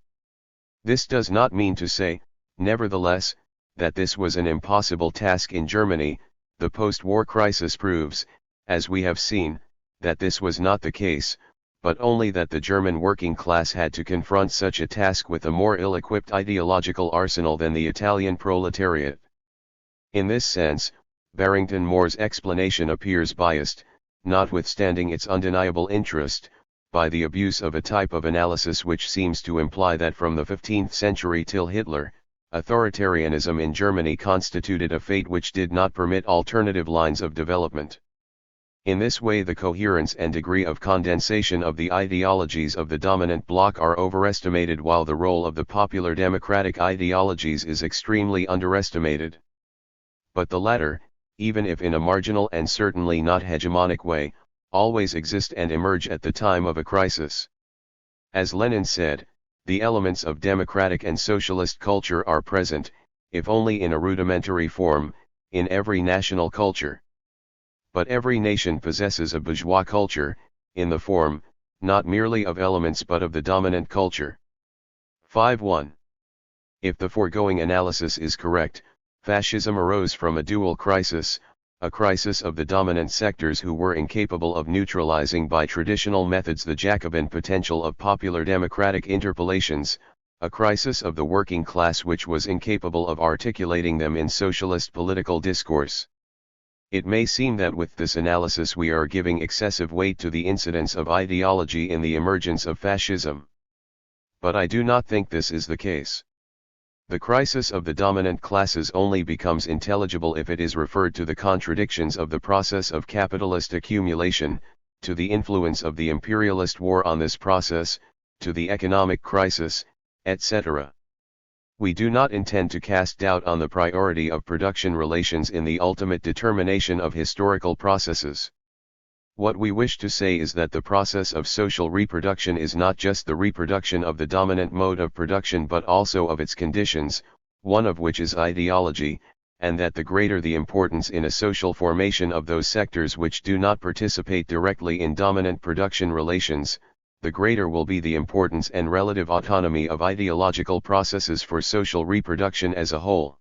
This does not mean to say, nevertheless, that this was an impossible task in Germany. The post-war crisis proves, as we have seen, that this was not the case, but only that the German working class had to confront such a task with a more ill-equipped ideological arsenal than the Italian proletariat. In this sense, Barrington Moore's explanation appears biased, notwithstanding its undeniable interest, by the abuse of a type of analysis which seems to imply that from the 15th century till Hitler, authoritarianism in Germany constituted a fate which did not permit alternative lines of development. In this way the coherence and degree of condensation of the ideologies of the dominant bloc are overestimated while the role of the popular democratic ideologies is extremely underestimated. But the latter, even if in a marginal and certainly not hegemonic way, always exist and emerge at the time of a crisis. As Lenin said, the elements of democratic and socialist culture are present, if only in a rudimentary form, in every national culture. But every nation possesses a bourgeois culture, in the form, not merely of elements but of the dominant culture. 5.1. If the foregoing analysis is correct, fascism arose from a dual crisis, a crisis of the dominant sectors who were incapable of neutralizing by traditional methods the Jacobin potential of popular democratic interpellations, a crisis of the working class which was incapable of articulating them in socialist political discourse. It may seem that with this analysis we are giving excessive weight to the incidence of ideology in the emergence of fascism. But I do not think this is the case. The crisis of the dominant classes only becomes intelligible if it is referred to the contradictions of the process of capitalist accumulation, to the influence of the imperialist war on this process, to the economic crisis, etc. We do not intend to cast doubt on the priority of production relations in the ultimate determination of historical processes. What we wish to say is that the process of social reproduction is not just the reproduction of the dominant mode of production but also of its conditions, one of which is ideology, and that the greater the importance in a social formation of those sectors which do not participate directly in dominant production relations, the greater will be the importance and relative autonomy of ideological processes for social reproduction as a whole.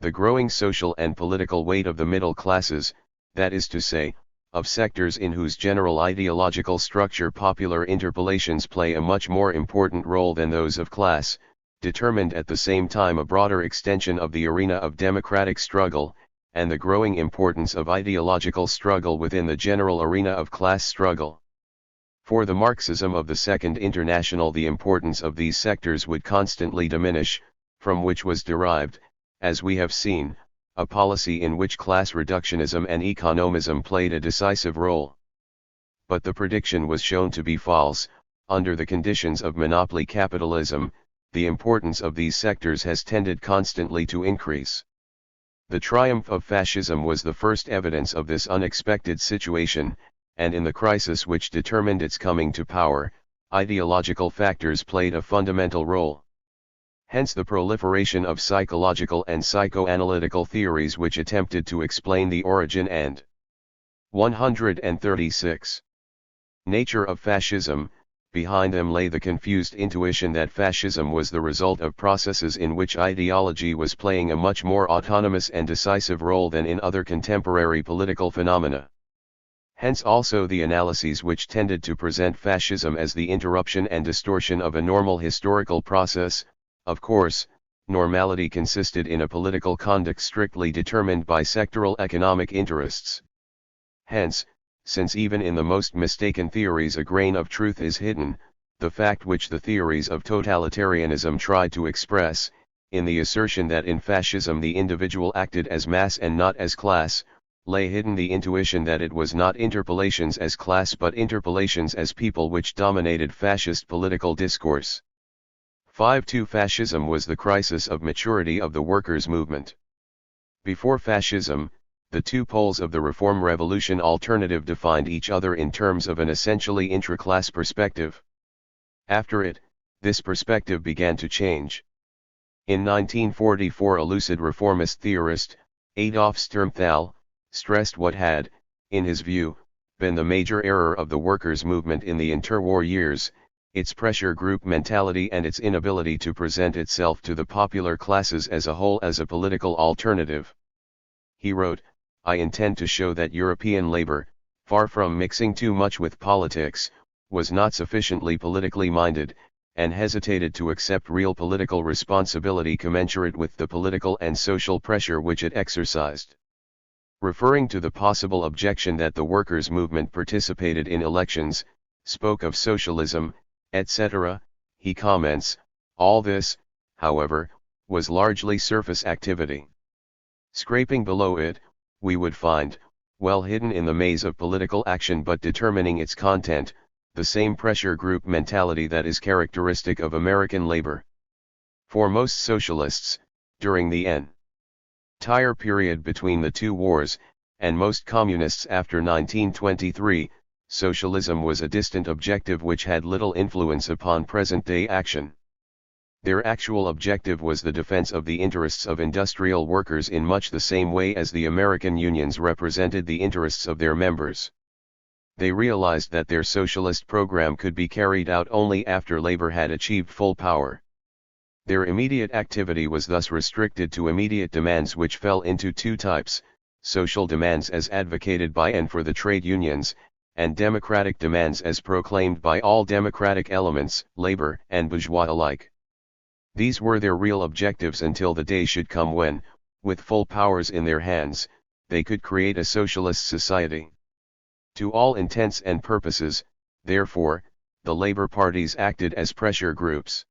The growing social and political weight of the middle classes, that is to say, of sectors in whose general ideological structure popular interpellations play a much more important role than those of class, determined at the same time a broader extension of the arena of democratic struggle, and the growing importance of ideological struggle within the general arena of class struggle. For the Marxism of the Second International, the importance of these sectors would constantly diminish, from which was derived, as we have seen, a policy in which class reductionism and economism played a decisive role. But the prediction was shown to be false. Under the conditions of monopoly capitalism, the importance of these sectors has tended constantly to increase. The triumph of fascism was the first evidence of this unexpected situation, and in the crisis which determined its coming to power, ideological factors played a fundamental role. Hence the proliferation of psychological and psychoanalytical theories which attempted to explain the origin and 136 nature of fascism. Behind them lay the confused intuition that fascism was the result of processes in which ideology was playing a much more autonomous and decisive role than in other contemporary political phenomena. Hence also the analyses which tended to present fascism as the interruption and distortion of a normal historical process. Of course, normality consisted in a political conduct strictly determined by sectoral economic interests. Hence, since even in the most mistaken theories a grain of truth is hidden, the fact which the theories of totalitarianism tried to express, in the assertion that in fascism the individual acted as mass and not as class, lay hidden the intuition that it was not interpellations as class but interpellations as people which dominated fascist political discourse. 5. Fascism was the crisis of maturity of the workers' movement. Before fascism, the two poles of the reform revolution alternative defined each other in terms of an essentially intra-class perspective. After it, this perspective began to change. In 1944 a lucid reformist theorist, Adolf Sturmthal, stressed what had, in his view, been the major error of the workers' movement in the interwar years, its pressure group mentality and its inability to present itself to the popular classes as a whole as a political alternative. He wrote, "I intend to show that European labor, far from mixing too much with politics, was not sufficiently politically minded, and hesitated to accept real political responsibility commensurate with the political and social pressure which it exercised." Referring to the possible objection that the workers' movement participated in elections, spoke of socialism, etc., he comments, "All this, however, was largely surface activity. Scraping below it, we would find, well hidden in the maze of political action but determining its content, the same pressure group mentality that is characteristic of American labor. For most socialists, during the entire period between the two wars, and most communists after 1923, socialism was a distant objective which had little influence upon present-day action. Their actual objective was the defense of the interests of industrial workers in much the same way as the American unions represented the interests of their members. They realized that their socialist program could be carried out only after labor had achieved full power. Their immediate activity was thus restricted to immediate demands which fell into two types: social demands as advocated by and for the trade unions, and democratic demands as proclaimed by all democratic elements, labor and bourgeois alike. These were their real objectives until the day should come when, with full powers in their hands, they could create a socialist society. To all intents and purposes, therefore, the labor parties acted as pressure groups.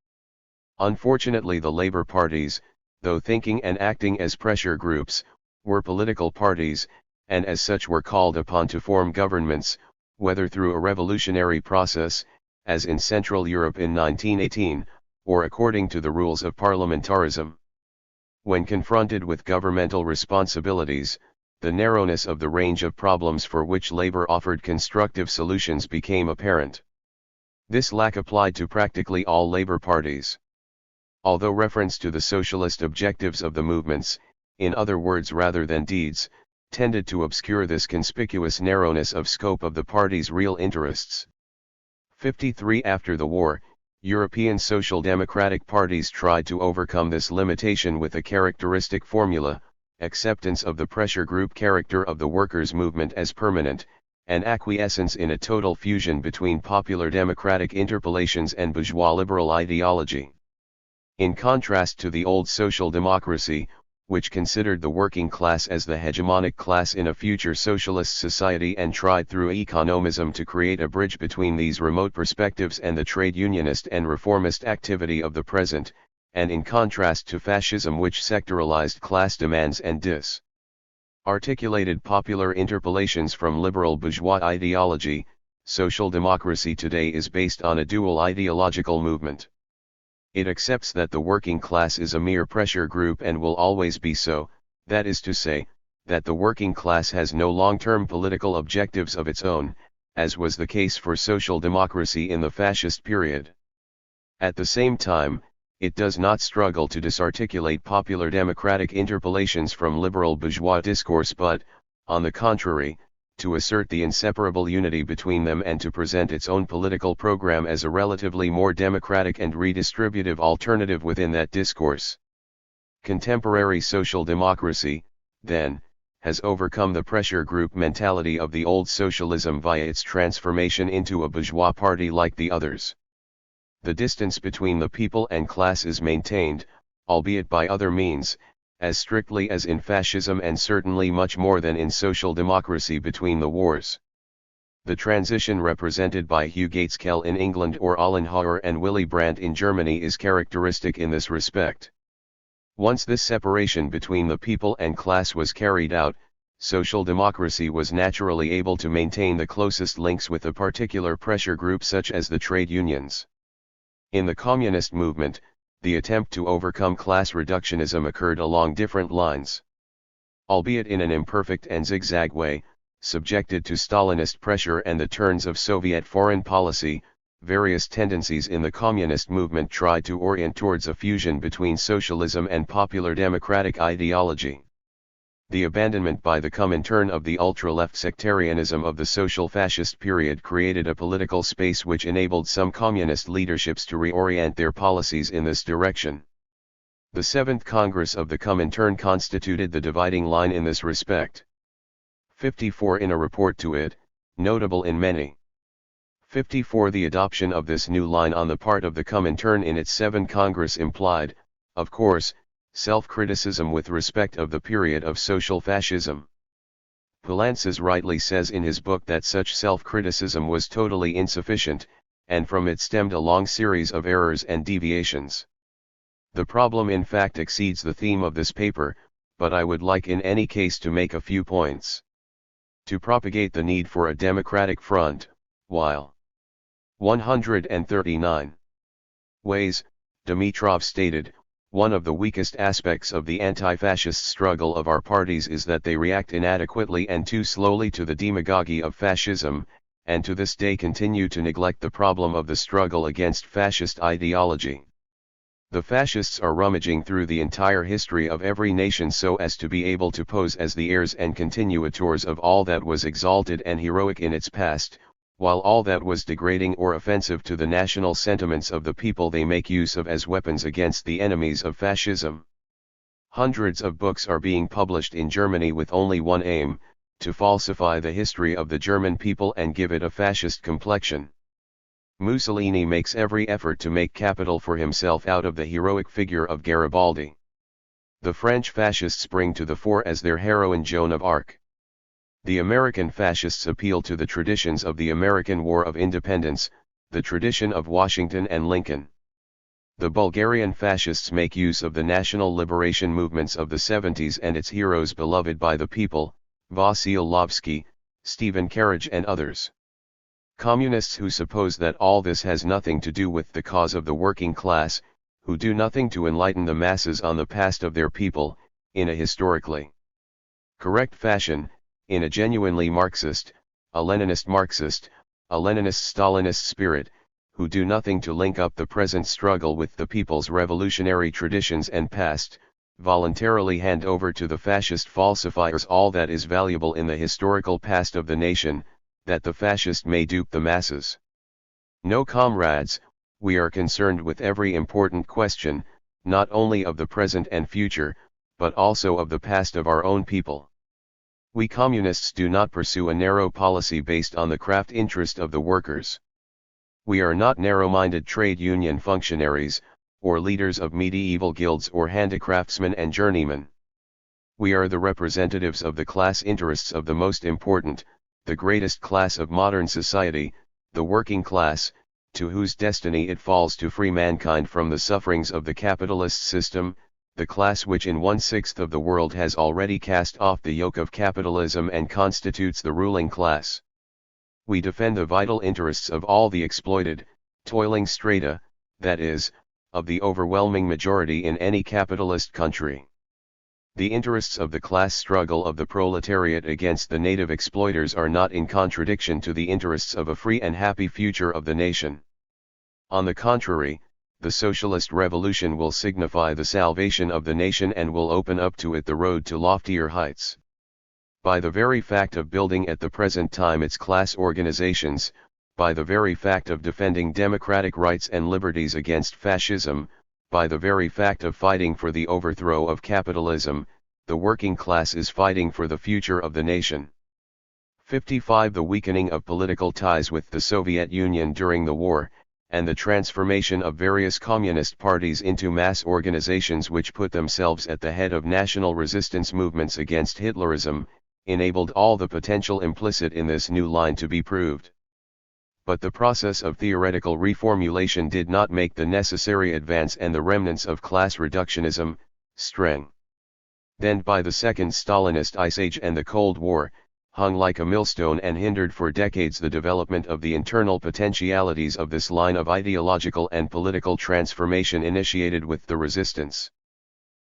Unfortunately, the labor parties, though thinking and acting as pressure groups, were political parties, and as such were called upon to form governments, whether through a revolutionary process, as in Central Europe in 1918, or according to the rules of parliamentarism. When confronted with governmental responsibilities, the narrowness of the range of problems for which labor offered constructive solutions became apparent. This lack applied to practically all labor parties. Although reference to the socialist objectives of the movements, in other words rather than deeds, tended to obscure this conspicuous narrowness of scope of the party's real interests. 53 After the war, European social democratic parties tried to overcome this limitation with a characteristic formula: acceptance of the pressure group character of the workers' movement as permanent, and acquiescence in a total fusion between popular democratic interpellations and bourgeois liberal ideology. In contrast to the old social democracy, which considered the working class as the hegemonic class in a future socialist society and tried through economism to create a bridge between these remote perspectives and the trade unionist and reformist activity of the present, and in contrast to fascism, which sectoralized class demands and articulated popular interpellations from liberal bourgeois ideology, social democracy today is based on a dual ideological movement. It accepts that the working class is a mere pressure group and will always be so, that is to say, that the working class has no long-term political objectives of its own, as was the case for social democracy in the fascist period. At the same time, it does not struggle to disarticulate popular democratic interpellations from liberal bourgeois discourse but, on the contrary, to assert the inseparable unity between them and to present its own political program as a relatively more democratic and redistributive alternative within that discourse. Contemporary social democracy, then, has overcome the pressure group mentality of the old socialism via its transformation into a bourgeois party like the others. The distance between the people and class is maintained, albeit by other means, as strictly as in fascism and certainly much more than in social democracy between the wars. The transition represented by Hugh Gaitskell in England or Ollenhauer and Willy Brandt in Germany is characteristic in this respect. Once this separation between the people and class was carried out, social democracy was naturally able to maintain the closest links with a particular pressure group such as the trade unions. In the communist movement, the attempt to overcome class reductionism occurred along different lines. Albeit in an imperfect and zigzag way, subjected to Stalinist pressure and the turns of Soviet foreign policy, various tendencies in the communist movement tried to orient towards a fusion between socialism and popular democratic ideology. The abandonment by the Comintern of the ultra-left sectarianism of the social fascist period created a political space which enabled some communist leaderships to reorient their policies in this direction. The 7th Congress of the Comintern constituted the dividing line in this respect. 54 In a report to it, notable in many. 54 The adoption of this new line on the part of the Comintern in its 7th Congress implied, of course, self-criticism with respect of the period of social fascism. Poulantzas rightly says in his book that such self-criticism was totally insufficient, and from it stemmed a long series of errors and deviations. The problem in fact exceeds the theme of this paper, but I would like in any case to make a few points. To propagate the need for a democratic front, while 139 ways, Dimitrov stated, one of the weakest aspects of the anti-fascist struggle of our parties is that they react inadequately and too slowly to the demagogy of fascism, and to this day continue to neglect the problem of the struggle against fascist ideology. The fascists are rummaging through the entire history of every nation so as to be able to pose as the heirs and continuators of all that was exalted and heroic in its past, while all that was degrading or offensive to the national sentiments of the people they make use of as weapons against the enemies of fascism. Hundreds of books are being published in Germany with only one aim, to falsify the history of the German people and give it a fascist complexion. Mussolini makes every effort to make capital for himself out of the heroic figure of Garibaldi. The French fascists bring to the fore as their heroine Joan of Arc. The American fascists appeal to the traditions of the American War of Independence, the tradition of Washington and Lincoln. The Bulgarian fascists make use of the national liberation movements of the 70s and its heroes beloved by the people, Vasil Lovsky, Stephen Carriage and others. Communists who suppose that all this has nothing to do with the cause of the working class, who do nothing to enlighten the masses on the past of their people, in a historically correct fashion, in a genuinely Marxist, a Leninist Stalinist spirit, who do nothing to link up the present struggle with the people's revolutionary traditions and past, voluntarily hand over to the fascist falsifiers all that is valuable in the historical past of the nation, that the fascist may dupe the masses. No, comrades, we are concerned with every important question, not only of the present and future, but also of the past of our own people. We communists do not pursue a narrow policy based on the craft interest of the workers. We are not narrow-minded trade union functionaries, or leaders of medieval guilds or handicraftsmen and journeymen. We are the representatives of the class interests of the most important, the greatest class of modern society, the working class, to whose destiny it falls to free mankind from the sufferings of the capitalist system, the class which in 1/6 of the world has already cast off the yoke of capitalism and constitutes the ruling class. We defend the vital interests of all the exploited, toiling strata, that is, of the overwhelming majority in any capitalist country. The interests of the class struggle of the proletariat against the native exploiters are not in contradiction to the interests of a free and happy future of the nation. On the contrary, the socialist revolution will signify the salvation of the nation and will open up to it the road to loftier heights. By the very fact of building at the present time its class organizations, by the very fact of defending democratic rights and liberties against fascism, by the very fact of fighting for the overthrow of capitalism, the working class is fighting for the future of the nation. 55. The weakening of political ties with the Soviet Union during the war, and the transformation of various communist parties into mass organizations which put themselves at the head of national resistance movements against Hitlerism, enabled all the potential implicit in this new line to be proved. But the process of theoretical reformulation did not make the necessary advance, and the remnants of class reductionism, strengthened by the Second Stalinist Ice Age and the Cold War, hung like a millstone and hindered for decades the development of the internal potentialities of this line of ideological and political transformation initiated with the resistance.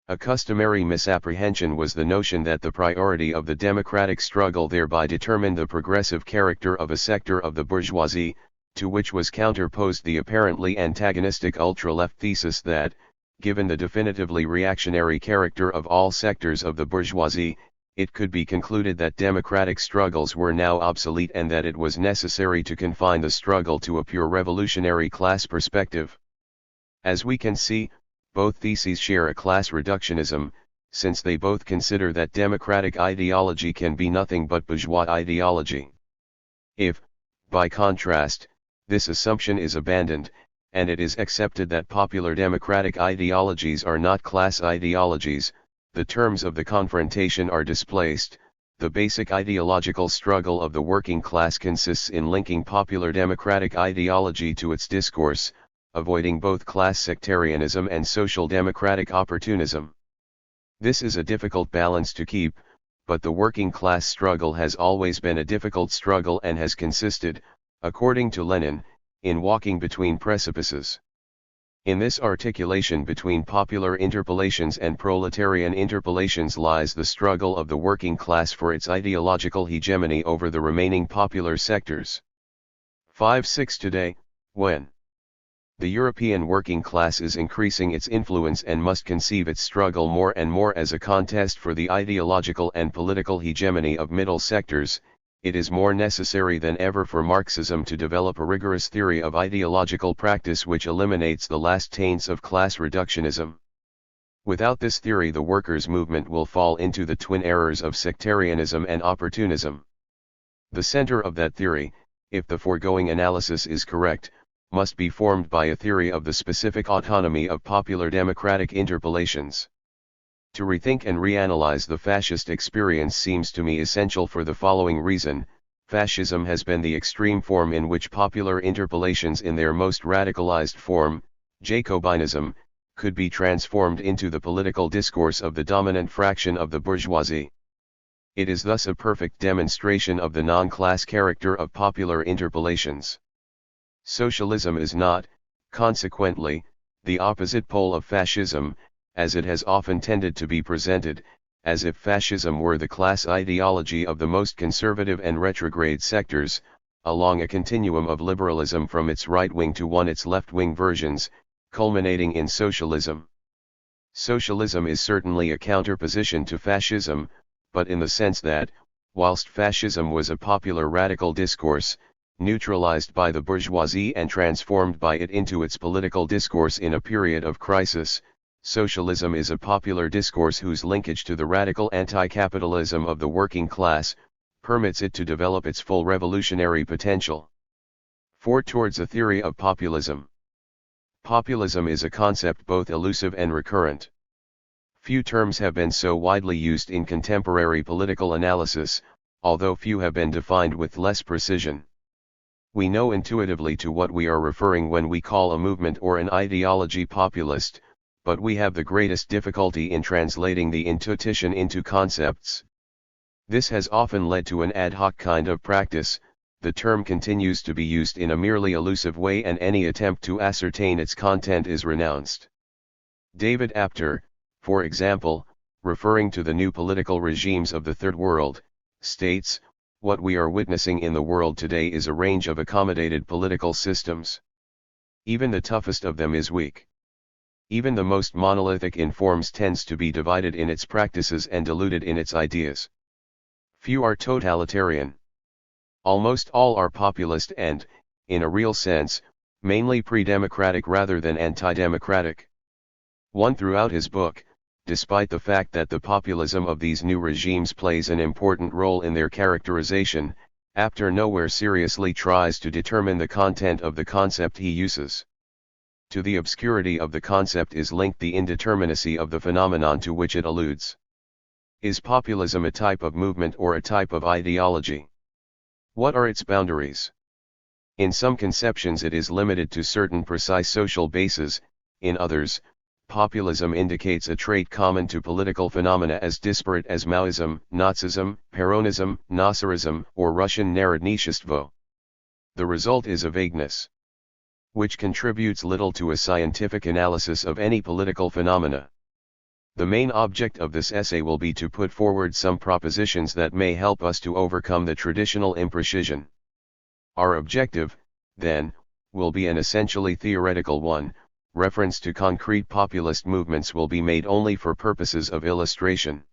A customary misapprehension was the notion that the priority of the democratic struggle thereby determined the progressive character of a sector of the bourgeoisie, to which was counterposed the apparently antagonistic ultra-left thesis that, given the definitively reactionary character of all sectors of the bourgeoisie, it could be concluded that democratic struggles were now obsolete and that it was necessary to confine the struggle to a pure revolutionary class perspective. As we can see, both theses share a class reductionism, since they both consider that democratic ideology can be nothing but bourgeois ideology. If, by contrast, this assumption is abandoned, and it is accepted that popular democratic ideologies are not class ideologies, the terms of the confrontation are displaced. The basic ideological struggle of the working class consists in linking popular democratic ideology to its discourse, avoiding both class sectarianism and social democratic opportunism. This is a difficult balance to keep, but the working class struggle has always been a difficult struggle and has consisted, according to Lenin, in walking between precipices. In this articulation between popular interpellations and proletarian interpellations lies the struggle of the working class for its ideological hegemony over the remaining popular sectors. 5-6 Today, when the European working class is increasing its influence and must conceive its struggle more and more as a contest for the ideological and political hegemony of middle sectors, it is more necessary than ever for Marxism to develop a rigorous theory of ideological practice which eliminates the last taints of class reductionism. Without this theory, the workers' movement will fall into the twin errors of sectarianism and opportunism. The center of that theory, if the foregoing analysis is correct, must be formed by a theory of the specific autonomy of popular democratic interpellations. To rethink and reanalyze the fascist experience seems to me essential for the following reason: fascism has been the extreme form in which popular interpellations in their most radicalized form, Jacobinism, could be transformed into the political discourse of the dominant fraction of the bourgeoisie. It is thus a perfect demonstration of the non-class character of popular interpellations. Socialism is not, consequently, the opposite pole of fascism, as it has often tended to be presented, as if fascism were the class ideology of the most conservative and retrograde sectors, along a continuum of liberalism from its right-wing to its left-wing versions, culminating in socialism. Socialism is certainly a counterposition to fascism, but in the sense that, whilst fascism was a popular radical discourse, neutralized by the bourgeoisie and transformed by it into its political discourse in a period of crisis, socialism is a popular discourse whose linkage to the radical anti-capitalism of the working class permits it to develop its full revolutionary potential. 4. Towards a theory of populism. Populism is a concept both elusive and recurrent. Few terms have been so widely used in contemporary political analysis, although few have been defined with less precision. We know intuitively to what we are referring when we call a movement or an ideology populist, but we have the greatest difficulty in translating the intuition into concepts. This has often led to an ad hoc kind of practice. The term continues to be used in a merely elusive way, and any attempt to ascertain its content is renounced. David Apter, for example, referring to the new political regimes of the Third World, states, "What we are witnessing in the world today is a range of accommodated political systems. Even the toughest of them is weak. Even the most monolithic in forms tends to be divided in its practices and diluted in its ideas. Few are totalitarian. Almost all are populist and, in a real sense, mainly pre-democratic rather than anti-democratic." One throughout his book, despite the fact that the populism of these new regimes plays an important role in their characterization, Apter nowhere seriously tries to determine the content of the concept he uses. To the obscurity of the concept is linked the indeterminacy of the phenomenon to which it alludes. Is populism a type of movement or a type of ideology? What are its boundaries? In some conceptions it is limited to certain precise social bases, in others, populism indicates a trait common to political phenomena as disparate as Maoism, Nazism, Peronism, Nasserism, or Russian Narodnичество. The result is a vagueness, which contributes little to a scientific analysis of any political phenomena. The main object of this essay will be to put forward some propositions that may help us to overcome the traditional imprecision. Our objective, then, will be an essentially theoretical one. Reference to concrete populist movements will be made only for purposes of illustration.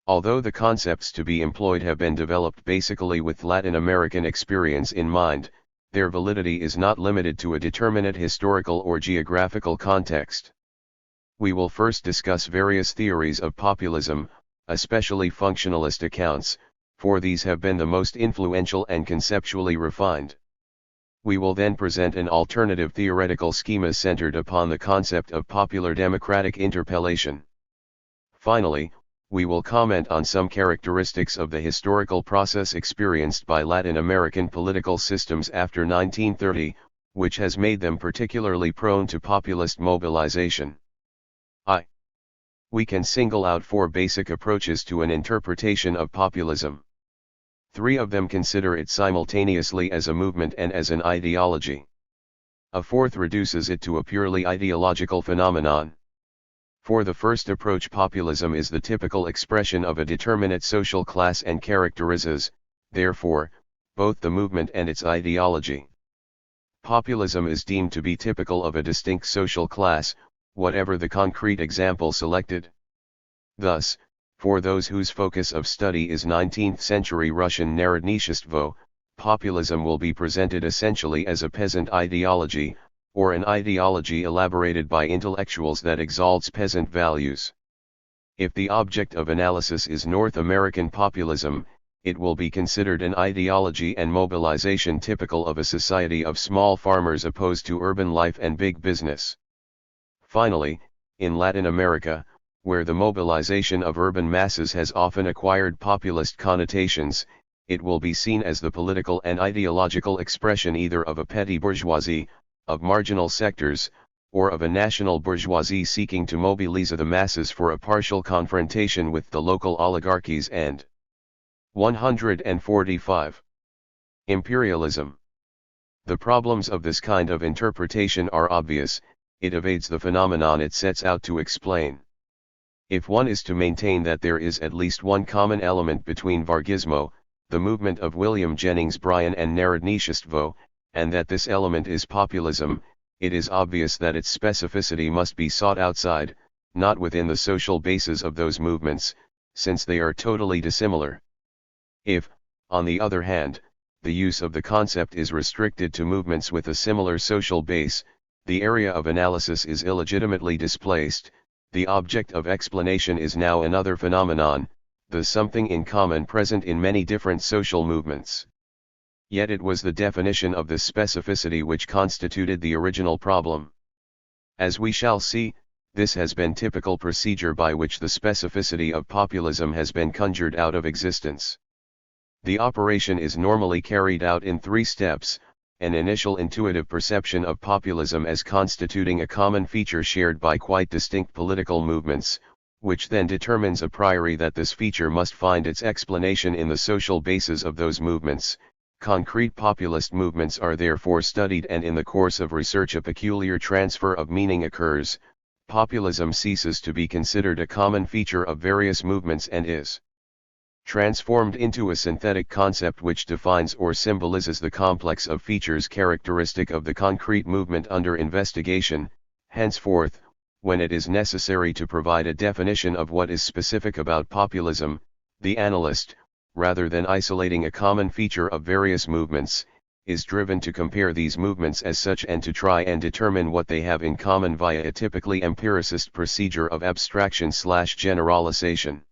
Although the concepts to be employed have been developed basically with Latin American experience in mind, their validity is not limited to a determinate historical or geographical context. We will first discuss various theories of populism, especially functionalist accounts, for these have been the most influential and conceptually refined. We will then present an alternative theoretical schema centered upon the concept of popular democratic interpellation. Finally, we will comment on some characteristics of the historical process experienced by Latin American political systems after 1930, which has made them particularly prone to populist mobilization. We can single out 4 basic approaches to an interpretation of populism. 3 of them consider it simultaneously as a movement and as an ideology. A 4th reduces it to a purely ideological phenomenon. For the first approach, populism is the typical expression of a determinate social class and characterizes, therefore, both the movement and its ideology. Populism is deemed to be typical of a distinct social class, whatever the concrete example selected. Thus, for those whose focus of study is 19th-century Russian Narodnичество, populism will be presented essentially as a peasant ideology, or an ideology elaborated by intellectuals that exalts peasant values. If the object of analysis is North American populism, it will be considered an ideology and mobilization typical of a society of small farmers opposed to urban life and big business. Finally, in Latin America, where the mobilization of urban masses has often acquired populist connotations, it will be seen as the political and ideological expression either of a petty bourgeoisie, of marginal sectors, or of a national bourgeoisie seeking to mobilize the masses for a partial confrontation with the local oligarchies. And 145. Imperialism. The problems of this kind of interpretation are obvious. It evades the phenomenon it sets out to explain. If one is to maintain that there is at least one common element between Vargismo, the movement of William Jennings Bryan and Narodnichestvo, and that this element is populism, it is obvious that its specificity must be sought outside, not within the social bases of those movements, since they are totally dissimilar. If, on the other hand, the use of the concept is restricted to movements with a similar social base, the area of analysis is illegitimately displaced. The object of explanation is now another phenomenon, the something in common present in many different social movements. Yet it was the definition of this specificity which constituted the original problem. As we shall see, this has been typical procedure by which the specificity of populism has been conjured out of existence. The operation is normally carried out in 3 steps: an initial intuitive perception of populism as constituting a common feature shared by quite distinct political movements, which then determines a priori that this feature must find its explanation in the social basis of those movements. Concrete populist movements are therefore studied, and in the course of research a peculiar transfer of meaning occurs. Populism ceases to be considered a common feature of various movements and is transformed into a synthetic concept which defines or symbolizes the complex of features characteristic of the concrete movement under investigation. Henceforth, when it is necessary to provide a definition of what is specific about populism, the analyst, rather than isolating a common feature of various movements, is driven to compare these movements as such and to try and determine what they have in common via a typically empiricist procedure of abstraction/generalization.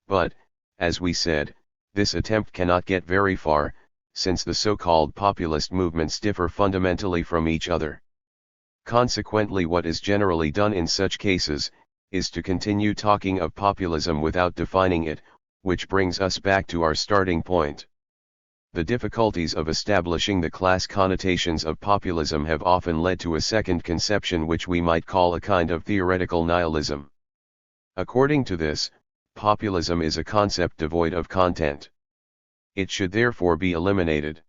But, as we said, this attempt cannot get very far, since the so-called populist movements differ fundamentally from each other. Consequently, what is generally done in such cases, is to continue talking of populism without defining it, which brings us back to our starting point. The difficulties of establishing the class connotations of populism have often led to a second conception which we might call a kind of theoretical nihilism. According to this, populism is a concept devoid of content. It should therefore be eliminated.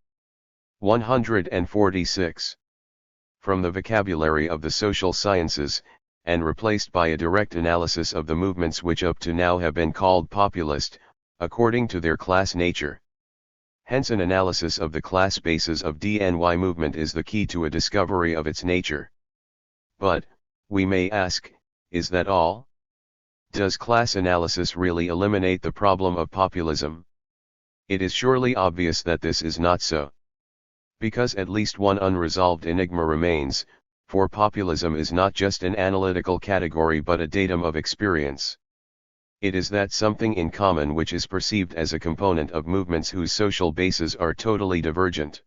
146. From the vocabulary of the social sciences, and replaced by a direct analysis of the movements which up to now have been called populist, according to their class nature. Hence an analysis of the class basis of DNY movement is the key to a discovery of its nature. But, we may ask, is that all? Does class analysis really eliminate the problem of populism? It is surely obvious that this is not so. Because at least one unresolved enigma remains, for populism is not just an analytical category but a datum of experience. It is that something in common which is perceived as a component of movements whose social bases are totally divergent.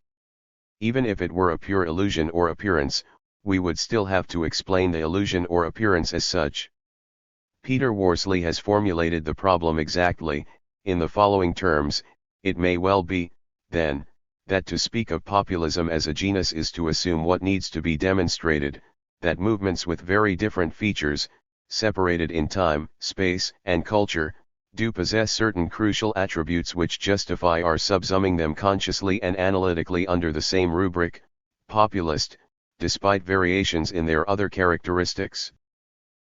Even if it were a pure illusion or appearance, we would still have to explain the illusion or appearance as such. Peter Worsley has formulated the problem exactly, in the following terms: it may well be, then, that to speak of populism as a genus is to assume what needs to be demonstrated, that movements with very different features, separated in time, space, and culture, do possess certain crucial attributes which justify our subsuming them consciously and analytically under the same rubric, populist, despite variations in their other characteristics.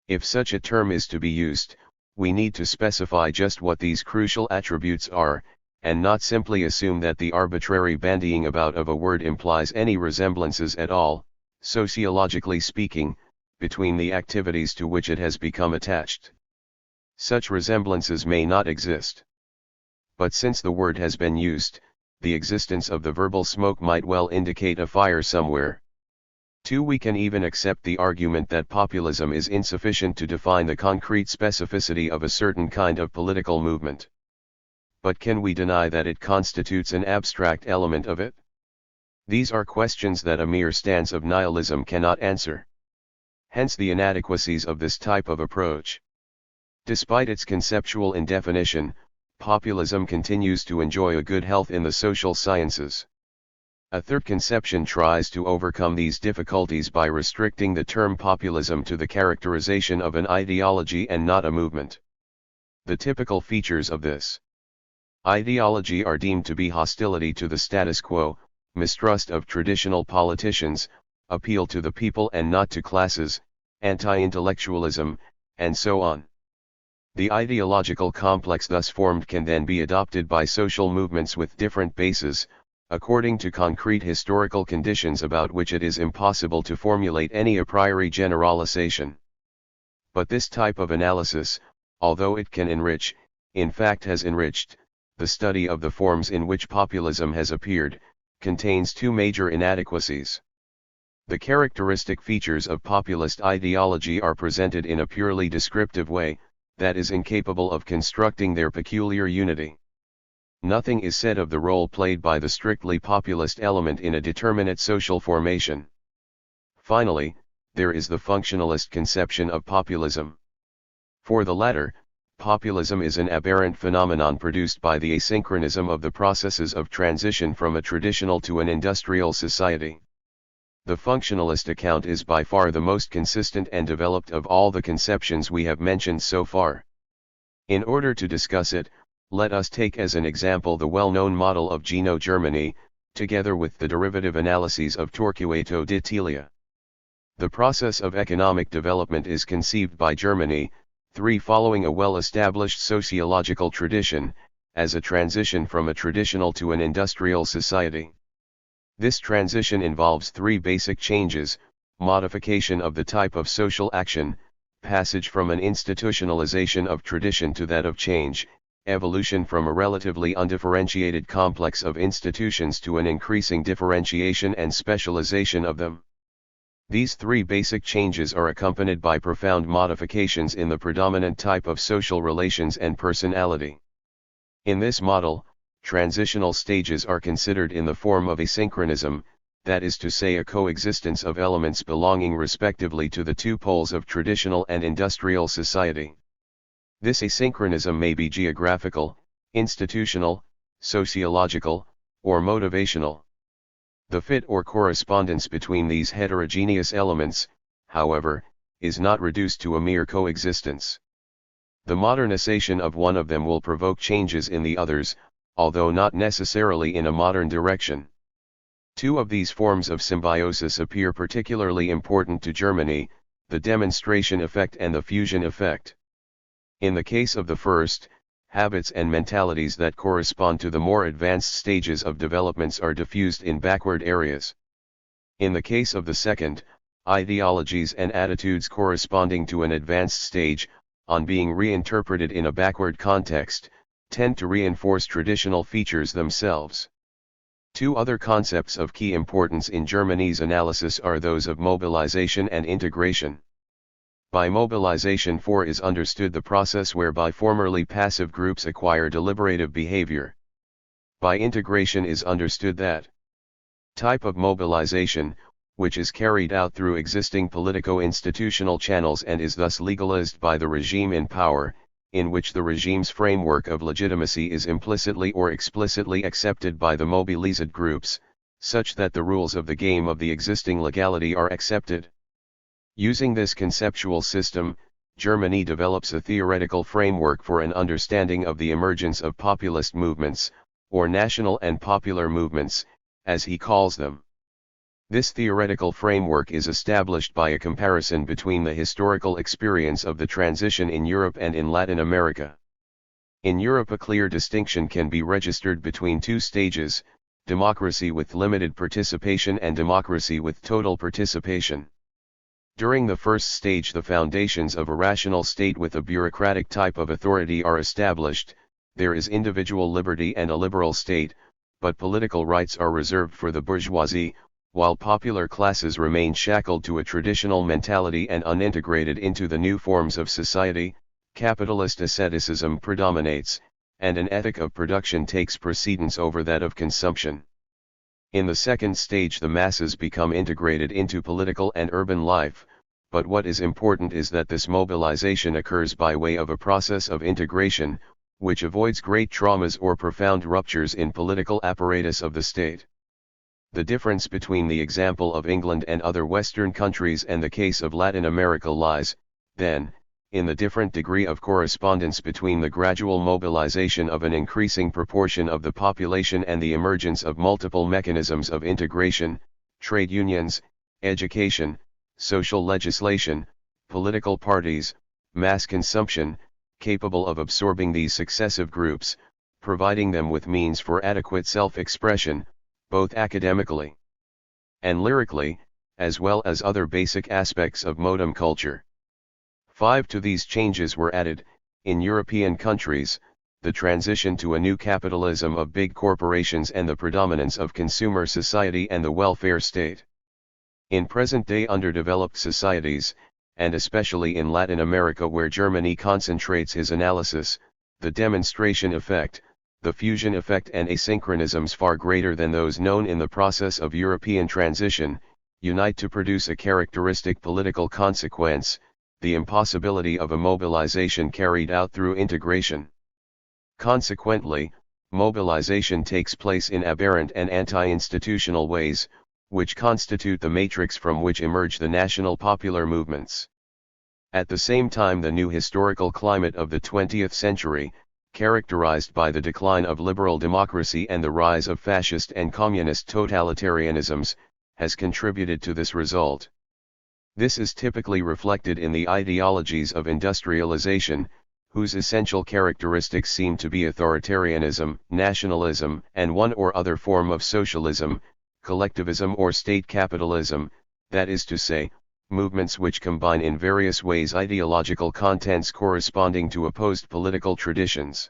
If such a term is to be used, we need to specify just what these crucial attributes are, and not simply assume that the arbitrary bandying about of a word implies any resemblances at all, sociologically speaking, between the activities to which it has become attached. Such resemblances may not exist. But since the word has been used, the existence of the verbal smoke might well indicate a fire somewhere. 2. We can even accept the argument that populism is insufficient to define the concrete specificity of a certain kind of political movement. But can we deny that it constitutes an abstract element of it? These are questions that a mere stance of nihilism cannot answer. Hence the inadequacies of this type of approach. Despite its conceptual indefinition, populism continues to enjoy a good health in the social sciences. A third conception tries to overcome these difficulties by restricting the term populism to the characterization of an ideology and not a movement. The typical features of this ideology are deemed to be hostility to the status quo, mistrust of traditional politicians, appeal to the people and not to classes, anti-intellectualism, and so on. The ideological complex thus formed can then be adopted by social movements with different bases, according to concrete historical conditions about which it is impossible to formulate any a priori generalization. But this type of analysis, although it can enrich, in fact has enriched, the study of the forms in which populism has appeared, contains two major inadequacies. The characteristic features of populist ideology are presented in a purely descriptive way, that is incapable of constructing their peculiar unity. Nothing is said of the role played by the strictly populist element in a determinate social formation. Finally, there is the functionalist conception of populism. For the latter, populism is an aberrant phenomenon produced by the asynchronism of the processes of transition from a traditional to an industrial society. The functionalist account is by far the most consistent and developed of all the conceptions we have mentioned so far. In order to discuss it, let us take as an example the well-known model of Gino Germany, together with the derivative analyses of Torquato di Teglia. The process of economic development is conceived by Germany, following a well-established sociological tradition, as a transition from a traditional to an industrial society. This transition involves three basic changes: modification of the type of social action, passage from an institutionalization of tradition to that of change, evolution from a relatively undifferentiated complex of institutions to an increasing differentiation and specialization of them. These three basic changes are accompanied by profound modifications in the predominant type of social relations and personality. In this model, transitional stages are considered in the form of asynchronism, that is to say a coexistence of elements belonging respectively to the two poles of traditional and industrial society. This asynchronism may be geographical, institutional, sociological, or motivational. The fit or correspondence between these heterogeneous elements, however, is not reduced to a mere coexistence. The modernization of one of them will provoke changes in the others, although not necessarily in a modern direction. Two of these forms of symbiosis appear particularly important to Germany, the demonstration effect and the fusion effect. In the case of the first, habits and mentalities that correspond to the more advanced stages of developments are diffused in backward areas. In the case of the second, ideologies and attitudes corresponding to an advanced stage, on being reinterpreted in a backward context, tend to reinforce traditional features themselves. Two other concepts of key importance in Germany's analysis are those of mobilization and integration. By mobilization is understood the process whereby formerly passive groups acquire deliberative behavior. By integration is understood that type of mobilization, which is carried out through existing politico-institutional channels and is thus legalized by the regime in power, in which the regime's framework of legitimacy is implicitly or explicitly accepted by the mobilized groups, such that the rules of the game of the existing legality are accepted. Using this conceptual system, Germany develops a theoretical framework for an understanding of the emergence of populist movements, or national and popular movements, as he calls them. This theoretical framework is established by a comparison between the historical experience of the transition in Europe and in Latin America. In Europe, a clear distinction can be registered between two stages: democracy with limited participation and democracy with total participation. During the first stage, the foundations of a rational state with a bureaucratic type of authority are established, there is individual liberty and a liberal state, but political rights are reserved for the bourgeoisie, while popular classes remain shackled to a traditional mentality and unintegrated into the new forms of society, capitalist asceticism predominates, and an ethic of production takes precedence over that of consumption. In the second stage, the masses become integrated into political and urban life, but what is important is that this mobilization occurs by way of a process of integration, which avoids great traumas or profound ruptures in political apparatus of the state. The difference between the example of England and other Western countries and the case of Latin America lies, then, in the different degree of correspondence between the gradual mobilization of an increasing proportion of the population and the emergence of multiple mechanisms of integration, trade unions, education, social legislation, political parties, mass consumption, capable of absorbing these successive groups, providing them with means for adequate self-expression, both academically and lyrically, as well as other basic aspects of modern culture. 5 to these changes were added, in European countries, the transition to a new capitalism of big corporations and the predominance of consumer society and the welfare state. In present-day underdeveloped societies, and especially in Latin America where Germany concentrates his analysis, the demonstration effect, the fusion effect and asynchronisms far greater than those known in the process of European transition, unite to produce a characteristic political consequence, the impossibility of a mobilization carried out through integration. Consequently, mobilization takes place in aberrant and anti-institutional ways, which constitute the matrix from which emerge the national popular movements. At the same time, the new historical climate of the 20th century, characterized by the decline of liberal democracy and the rise of fascist and communist totalitarianisms, has contributed to this result. This is typically reflected in the ideologies of industrialization, whose essential characteristics seem to be authoritarianism, nationalism, and one or other form of socialism, collectivism or state capitalism, that is to say, movements which combine in various ways ideological contents corresponding to opposed political traditions.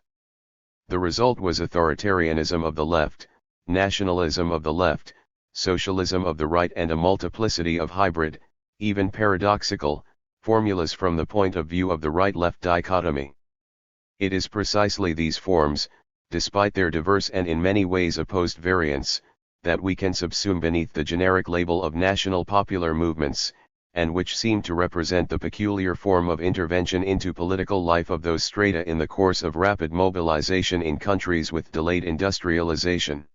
The result was authoritarianism of the left, nationalism of the left, socialism of the right, and a multiplicity of hybrid, even paradoxical, formulas from the point of view of the right-left dichotomy. It is precisely these forms, despite their diverse and in many ways opposed variants, that we can subsume beneath the generic label of national popular movements, and which seem to represent the peculiar form of intervention into political life of those strata in the course of rapid mobilization in countries with delayed industrialization.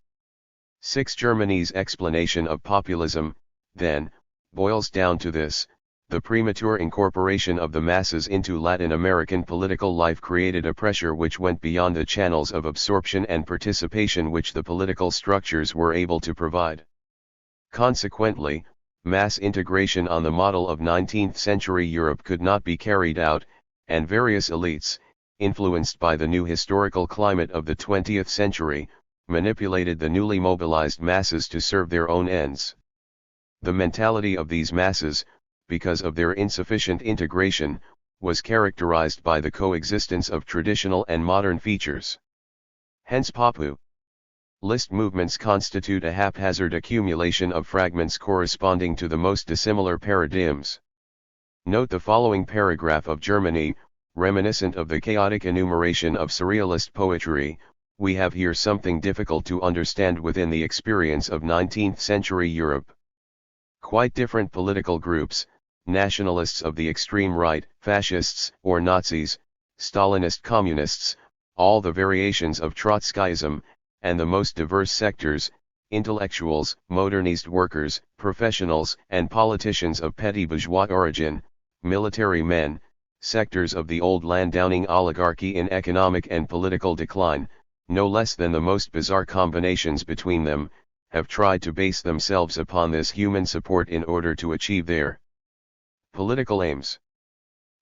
6. Germany's explanation of populism, then, boils down to this: the premature incorporation of the masses into Latin American political life created a pressure which went beyond the channels of absorption and participation which the political structures were able to provide. Consequently, mass integration on the model of 19th-century Europe could not be carried out, and various elites, influenced by the new historical climate of the 20th century, manipulated the newly mobilized masses to serve their own ends. The mentality of these masses, because of their insufficient integration, was characterized by the coexistence of traditional and modern features. Hence populist movements constitute a haphazard accumulation of fragments corresponding to the most dissimilar paradigms. Note the following paragraph of Germany, reminiscent of the chaotic enumeration of surrealist poetry: we have here something difficult to understand within the experience of 19th-century Europe. Quite different political groups, nationalists of the extreme right, fascists or Nazis, Stalinist communists, all the variations of Trotskyism, and the most diverse sectors, intellectuals, modernist workers, professionals, and politicians of petty bourgeois origin, military men, sectors of the old Landowning oligarchy in economic and political decline, no less than the most bizarre combinations between them, have tried to base themselves upon this human support in order to achieve their political aims.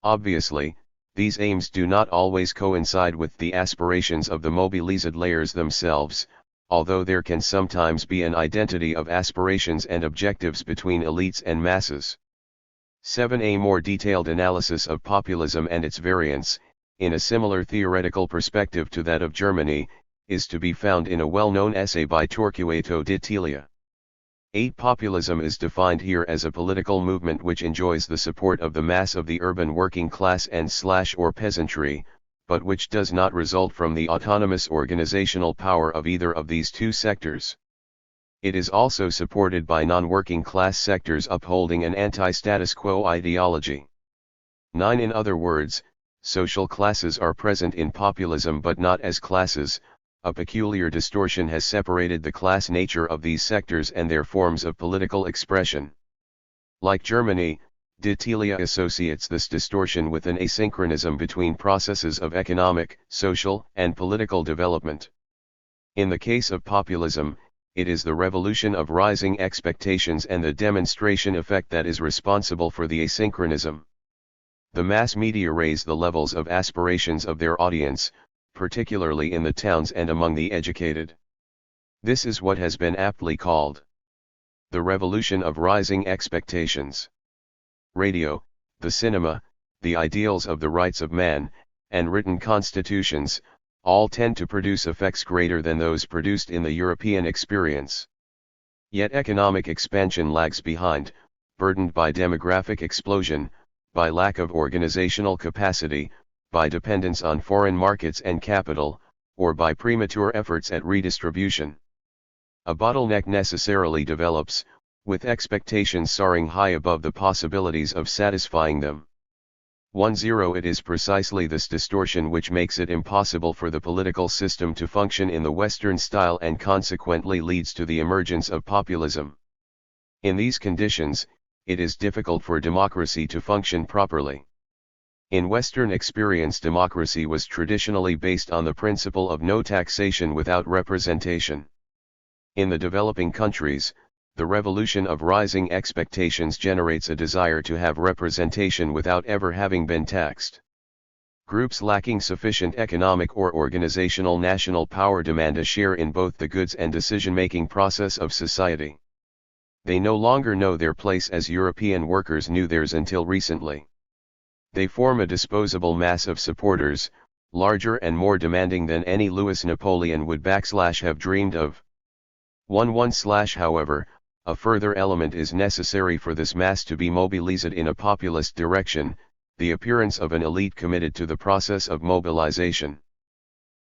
Obviously, these aims do not always coincide with the aspirations of the mobilized layers themselves, although there can sometimes be an identity of aspirations and objectives between elites and masses. 7. A more detailed analysis of populism and its variants, in a similar theoretical perspective to that of Germany, is to be found in a well-known essay by Torquato di Teglia. 8. Populism is defined here as a political movement which enjoys the support of the mass of the urban working class and/or peasantry, but which does not result from the autonomous organizational power of either of these two sectors. It is also supported by non-working class sectors upholding an anti-status quo ideology. 9. In other words, social classes are present in populism but not as classes. A peculiar distortion has separated the class nature of these sectors and their forms of political expression. Like Germany, D'Itlia associates this distortion with an asynchronism between processes of economic, social, and political development. In the case of populism, it is the revolution of rising expectations and the demonstration effect that is responsible for the asynchronism. The mass media raise the levels of aspirations of their audience, particularly in the towns and among the educated. This is what has been aptly called the revolution of rising expectations. Radio, the cinema, the ideals of the rights of man, and written constitutions, all tend to produce effects greater than those produced in the European experience. Yet economic expansion lags behind, burdened by demographic explosion, by lack of organizational capacity, by dependence on foreign markets and capital, or by premature efforts at redistribution. A bottleneck necessarily develops, with expectations soaring high above the possibilities of satisfying them. 10. It is precisely this distortion which makes it impossible for the political system to function in the Western style and consequently leads to the emergence of populism. In these conditions, it is difficult for democracy to function properly. In Western experience, democracy was traditionally based on the principle of no taxation without representation. In the developing countries, the revolution of rising expectations generates a desire to have representation without ever having been taxed. Groups lacking sufficient economic or organizational national power demand a share in both the goods and decision-making process of society. They no longer know their place as European workers knew theirs until recently. They form a disposable mass of supporters, larger and more demanding than any Louis Napoleon would have dreamed of. However, a further element is necessary for this mass to be mobilized in a populist direction, the appearance of an elite committed to the process of mobilization.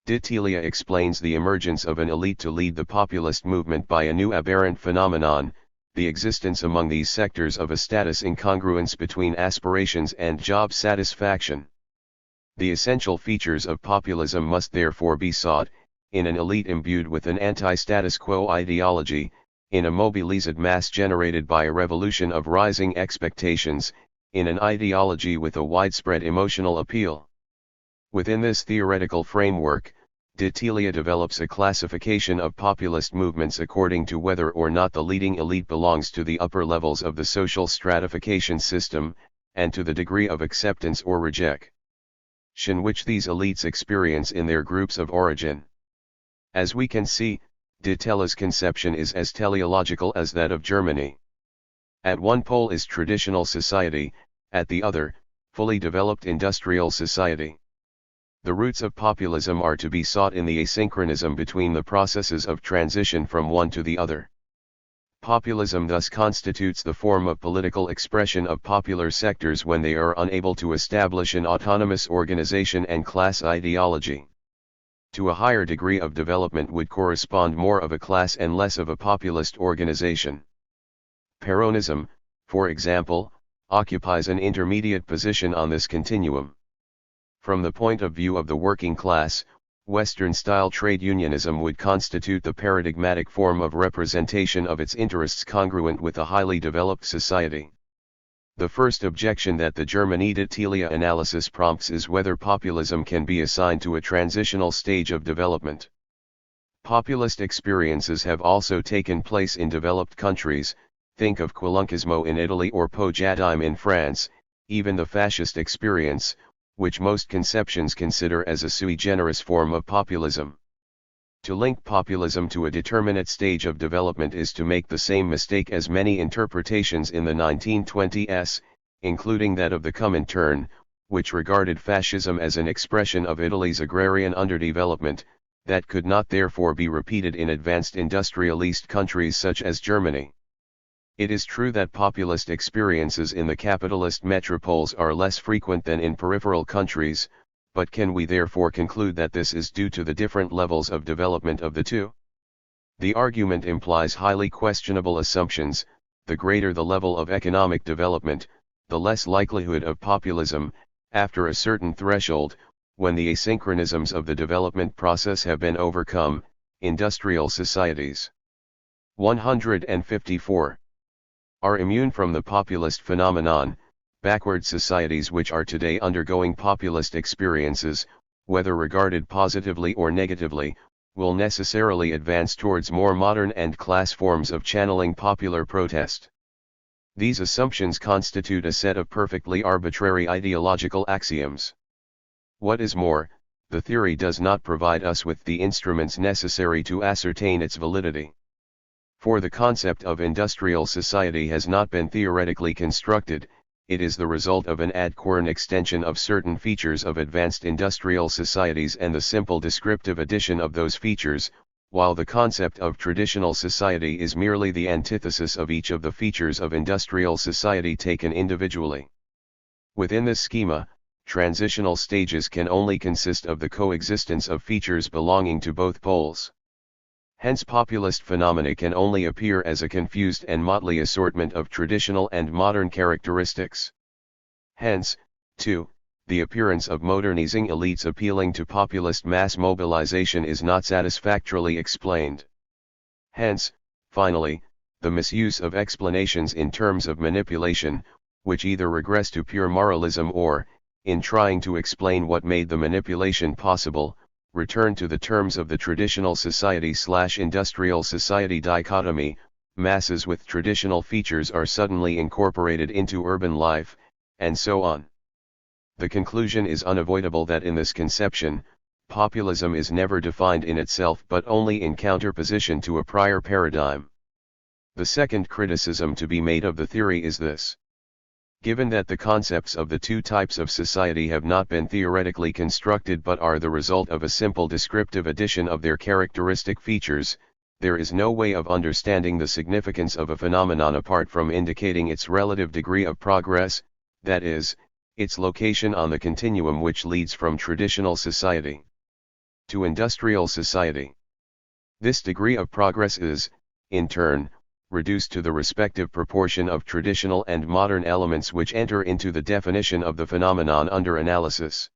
D'Itlia explains the emergence of an elite to lead the populist movement by a new aberrant phenomenon, the existence among these sectors of a status incongruence between aspirations and job satisfaction. The essential features of populism must therefore be sought, in an elite imbued with an anti-status quo ideology, in a mobilized mass generated by a revolution of rising expectations, in an ideology with a widespread emotional appeal. Within this theoretical framework, D'Itlia develops a classification of populist movements according to whether or not the leading elite belongs to the upper levels of the social stratification system, and to the degree of acceptance or rejection which these elites experience in their groups of origin. As we can see, D'Itlia's conception is as teleological as that of Germany. At one pole is traditional society, at the other, fully developed industrial society. The roots of populism are to be sought in the asynchronism between the processes of transition from one to the other. Populism thus constitutes the form of political expression of popular sectors when they are unable to establish an autonomous organization and class ideology. To a higher degree of development would correspond more of a class and less of a populist organization. Peronism, for example, occupies an intermediate position on this continuum. From the point of view of the working class, Western-style trade unionism would constitute the paradigmatic form of representation of its interests congruent with a highly developed society. The first objection that the Germany D'Itlia analysis prompts is whether populism can be assigned to a transitional stage of development. Populist experiences have also taken place in developed countries, think of Quilonkismo in Italy or Poujadime in France, even the fascist experience, which most conceptions consider as a sui generis form of populism. To link populism to a determinate stage of development is to make the same mistake as many interpretations in the 1920s, including that of the Comintern, which regarded fascism as an expression of Italy's agrarian underdevelopment, that could not therefore be repeated in advanced industrialist countries such as Germany. It is true that populist experiences in the capitalist metropoles are less frequent than in peripheral countries, but can we therefore conclude that this is due to the different levels of development of the two? The argument implies highly questionable assumptions. The greater the level of economic development, the less likelihood of populism, after a certain threshold, when the asynchronisms of the development process have been overcome. Industrial societies 154 are immune from the populist phenomenon. Backward societies which are today undergoing populist experiences, whether regarded positively or negatively, will necessarily advance towards more modern and class forms of channeling popular protest. These assumptions constitute a set of perfectly arbitrary ideological axioms. What is more, the theory does not provide us with the instruments necessary to ascertain its validity. For the concept of industrial society has not been theoretically constructed, it is the result of an ad hoc extension of certain features of advanced industrial societies and the simple descriptive addition of those features, while the concept of traditional society is merely the antithesis of each of the features of industrial society taken individually. Within this schema, transitional stages can only consist of the coexistence of features belonging to both poles. Hence populist phenomena can only appear as a confused and motley assortment of traditional and modern characteristics. Hence, too, the appearance of modernizing elites appealing to populist mass mobilization is not satisfactorily explained. Hence, finally, the misuse of explanations in terms of manipulation, which either regress to pure moralism or, in trying to explain what made the manipulation possible, return to the terms of the traditional society/industrial society dichotomy. Masses with traditional features are suddenly incorporated into urban life, and so on. The conclusion is unavoidable that in this conception, populism is never defined in itself but only in counterposition to a prior paradigm. The second criticism to be made of the theory is this. Given that the concepts of the two types of society have not been theoretically constructed but are the result of a simple descriptive addition of their characteristic features, there is no way of understanding the significance of a phenomenon apart from indicating its relative degree of progress, that is, its location on the continuum which leads from traditional society to industrial society. This degree of progress is, in turn, reduced to the respective proportion of traditional and modern elements which enter into the definition of the phenomenon under analysis.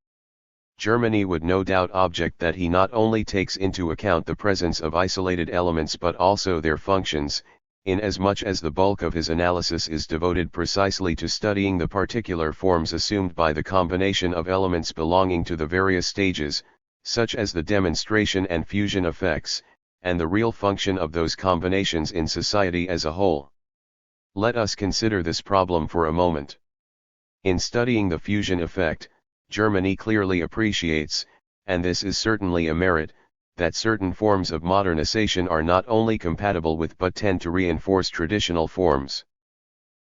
Germany would no doubt object that he not only takes into account the presence of isolated elements but also their functions, inasmuch as the bulk of his analysis is devoted precisely to studying the particular forms assumed by the combination of elements belonging to the various stages, such as the demonstration and fusion effects, and the real function of those combinations in society as a whole. Let us consider this problem for a moment. In studying the fusion effect, Germany clearly appreciates, and this is certainly a merit, that certain forms of modernization are not only compatible with but tend to reinforce traditional forms.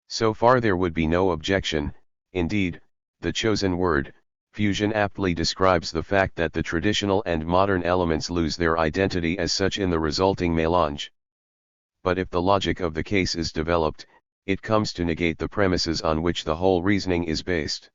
So far there would be no objection. Indeed, the chosen word, fusion, aptly describes the fact that the traditional and modern elements lose their identity as such in the resulting mélange. But if the logic of the case is developed, it comes to negate the premises on which the whole reasoning is based.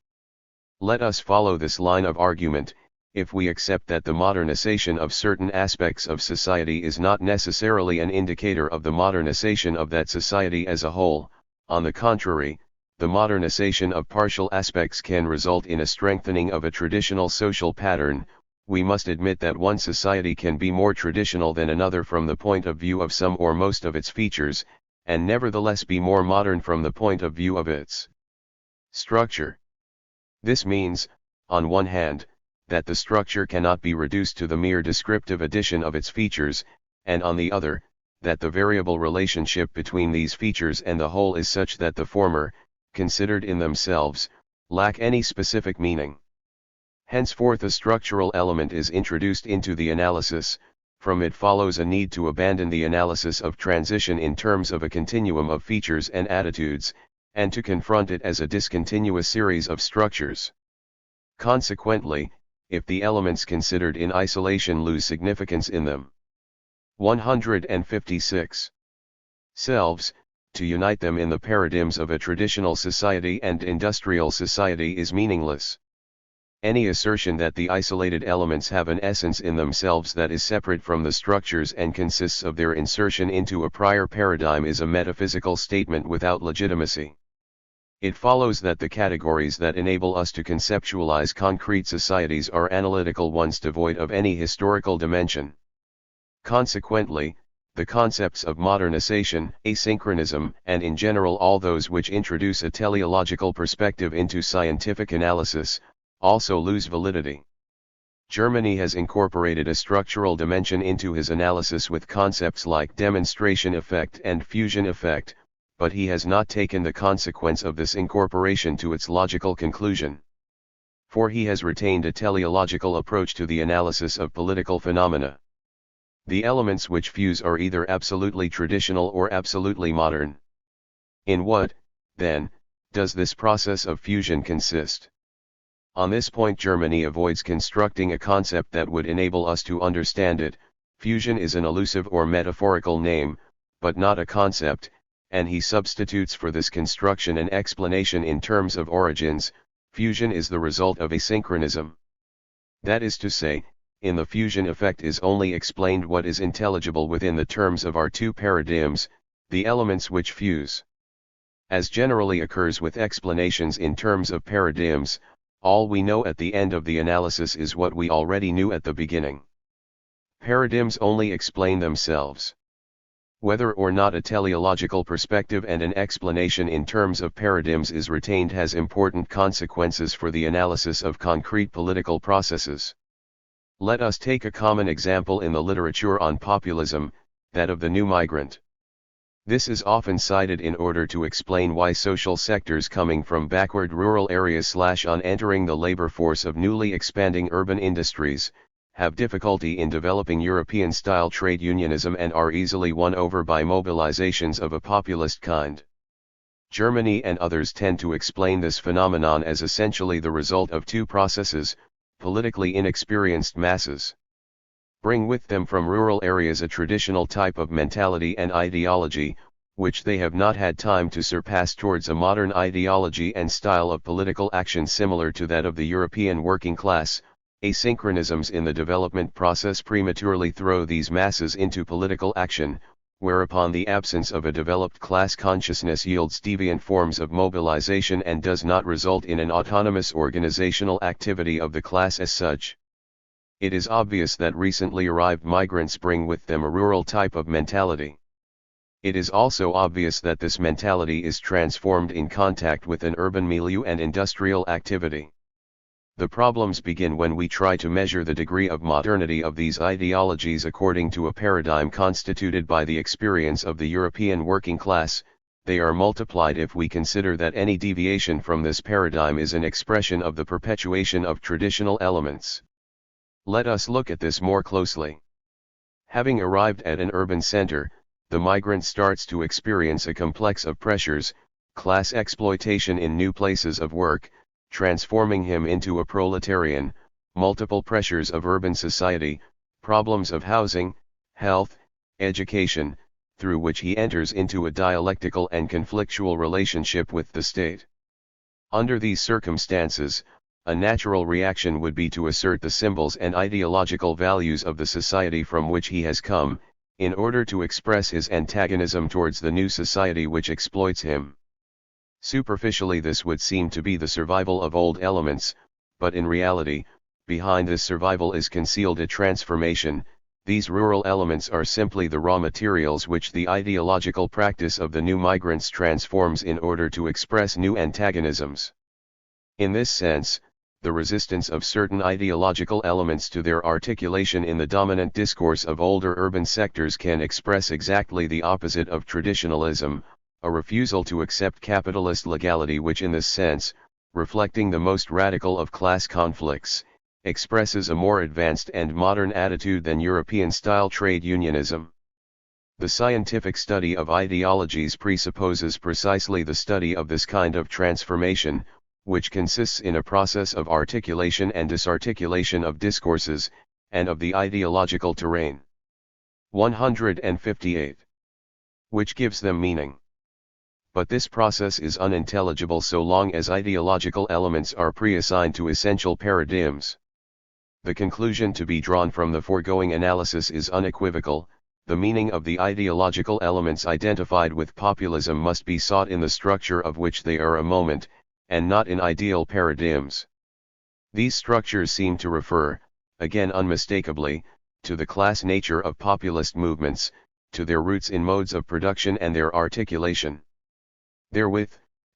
Let us follow this line of argument. If we accept that the modernization of certain aspects of society is not necessarily an indicator of the modernization of that society as a whole, on the contrary, the modernization of partial aspects can result in a strengthening of a traditional social pattern, we must admit that one society can be more traditional than another from the point of view of some or most of its features, and nevertheless be more modern from the point of view of its structure. This means, on one hand, that the structure cannot be reduced to the mere descriptive addition of its features, and on the other, that the variable relationship between these features and the whole is such that the former, considered in themselves, lack any specific meaning. Henceforth a structural element is introduced into the analysis. From it follows a need to abandon the analysis of transition in terms of a continuum of features and attitudes, and to confront it as a discontinuous series of structures. Consequently, if the elements considered in isolation lose significance in them 156 selves, to unite them in the paradigms of a traditional society and industrial society is meaningless. Any assertion that the isolated elements have an essence in themselves that is separate from the structures and consists of their insertion into a prior paradigm is a metaphysical statement without legitimacy. It follows that the categories that enable us to conceptualize concrete societies are analytical ones devoid of any historical dimension. Consequently, the concepts of modernization, asynchronism, and in general all those which introduce a teleological perspective into scientific analysis, also lose validity. Germany has incorporated a structural dimension into his analysis with concepts like demonstration effect and fusion effect, but he has not taken the consequence of this incorporation to its logical conclusion. For he has retained a teleological approach to the analysis of political phenomena. The elements which fuse are either absolutely traditional or absolutely modern. In what, then, does this process of fusion consist? On this point Germany avoids constructing a concept that would enable us to understand it. Fusion is an elusive or metaphorical name, but not a concept, and he substitutes for this construction an explanation in terms of origins. Fusion is the result of asynchronism. That is to say, in the fusion effect is only explained what is intelligible within the terms of our two paradigms, the elements which fuse. As generally occurs with explanations in terms of paradigms, all we know at the end of the analysis is what we already knew at the beginning. Paradigms only explain themselves. Whether or not a teleological perspective and an explanation in terms of paradigms is retained has important consequences for the analysis of concrete political processes. Let us take a common example in the literature on populism, that of the new migrant. This is often cited in order to explain why social sectors coming from backward rural areas on entering the labor force of newly expanding urban industries, have difficulty in developing European-style trade unionism and are easily won over by mobilizations of a populist kind. Germany and others tend to explain this phenomenon as essentially the result of two processes: politically inexperienced masses bring with them from rural areas a traditional type of mentality and ideology, which they have not had time to surpass, towards a modern ideology and style of political action similar to that of the European working class. Asynchronisms in the development process prematurely throw these masses into political action, whereupon the absence of a developed class consciousness yields deviant forms of mobilization and does not result in an autonomous organizational activity of the class as such. It is obvious that recently arrived migrants bring with them a rural type of mentality. It is also obvious that this mentality is transformed in contact with an urban milieu and industrial activity. The problems begin when we try to measure the degree of modernity of these ideologies according to a paradigm constituted by the experience of the European working class. They are multiplied if we consider that any deviation from this paradigm is an expression of the perpetuation of traditional elements. Let us look at this more closely. Having arrived at an urban center, the migrant starts to experience a complex of pressures: class exploitation in new places of work, transforming him into a proletarian; multiple pressures of urban society, problems of housing, health, education, through which he enters into a dialectical and conflictual relationship with the state. Under these circumstances, a natural reaction would be to assert the symbols and ideological values of the society from which he has come, in order to express his antagonism towards the new society which exploits him. Superficially this would seem to be the survival of old elements, but in reality, behind this survival is concealed a transformation. These rural elements are simply the raw materials which the ideological practice of the new migrants transforms in order to express new antagonisms. In this sense, the resistance of certain ideological elements to their articulation in the dominant discourse of older urban sectors can express exactly the opposite of traditionalism, a refusal to accept capitalist legality which in this sense, reflecting the most radical of class conflicts, expresses a more advanced and modern attitude than European-style trade unionism. The scientific study of ideologies presupposes precisely the study of this kind of transformation, which consists in a process of articulation and disarticulation of discourses, and of the ideological terrain. 158. Which gives them meaning. But this process is unintelligible so long as ideological elements are pre-assigned to essential paradigms. The conclusion to be drawn from the foregoing analysis is unequivocal: the meaning of the ideological elements identified with populism must be sought in the structure of which they are a moment, and not in ideal paradigms. These structures seem to refer, again unmistakably, to the class nature of populist movements, to their roots in modes of production and their articulation. Therewith,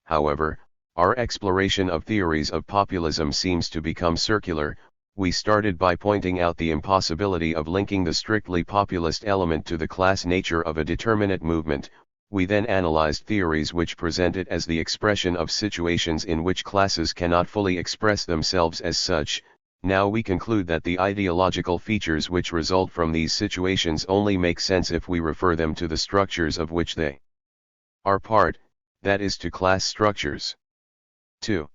however, our exploration of theories of populism seems to become circular. We started by pointing out the impossibility of linking the strictly populist element to the class nature of a determinate movement. We then analyzed theories which present it as the expression of situations in which classes cannot fully express themselves as such. Now we conclude that the ideological features which result from these situations only make sense if we refer them to the structures of which they are part, that is, to class structures. 2.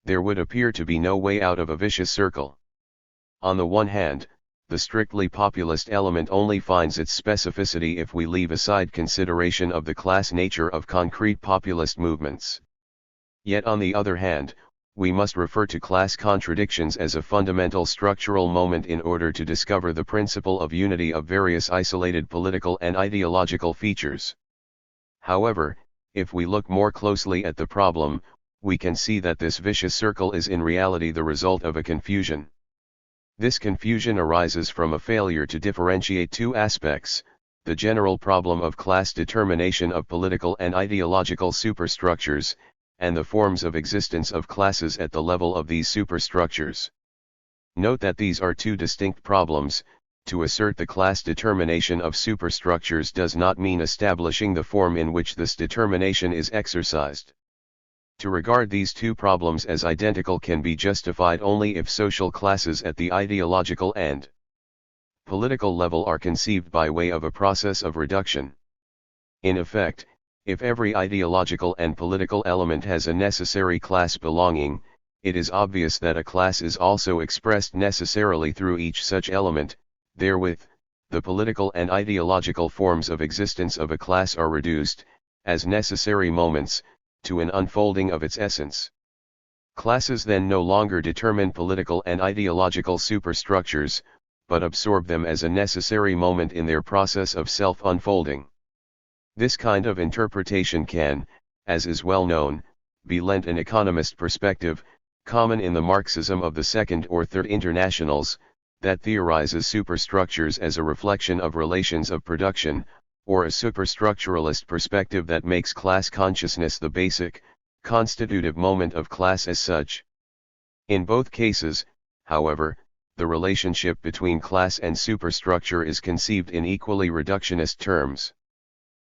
There would appear to be no way out of a vicious circle. On the one hand, the strictly populist element only finds its specificity if we leave aside consideration of the class nature of concrete populist movements. Yet on the other hand, we must refer to class contradictions as a fundamental structural moment in order to discover the principle of unity of various isolated political and ideological features. However, if we look more closely at the problem, we can see that this vicious circle is in reality the result of a confusion. This confusion arises from a failure to differentiate two aspects: the general problem of class determination of political and ideological superstructures, and the forms of existence of classes at the level of these superstructures. Note that these are two distinct problems. To assert the class determination of superstructures does not mean establishing the form in which this determination is exercised. To regard these two problems as identical can be justified only if social classes at the ideological and political level are conceived by way of a process of reduction. In effect, if every ideological and political element has a necessary class belonging, it is obvious that a class is also expressed necessarily through each such element. Therewith, the political and ideological forms of existence of a class are reduced, as necessary moments, to an unfolding of its essence. Classes then no longer determine political and ideological superstructures, but absorb them as a necessary moment in their process of self-unfolding. This kind of interpretation can, as is well known, be lent an economist perspective, common in the Marxism of the Second or Third Internationals, that theorizes superstructures as a reflection of relations of production, or a superstructuralist perspective that makes class consciousness the basic, constitutive moment of class as such. In both cases, however, the relationship between class and superstructure is conceived in equally reductionist terms.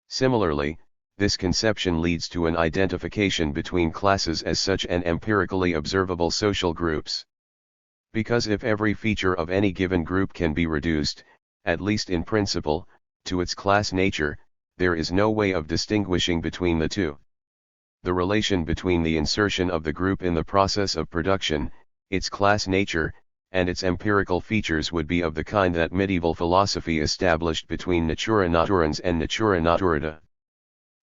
Similarly, this conception leads to an identification between classes as such and empirically observable social groups. Because if every feature of any given group can be reduced, at least in principle, to its class nature, there is no way of distinguishing between the two. The relation between the insertion of the group in the process of production, its class nature, and its empirical features would be of the kind that medieval philosophy established between natura naturans and natura naturata.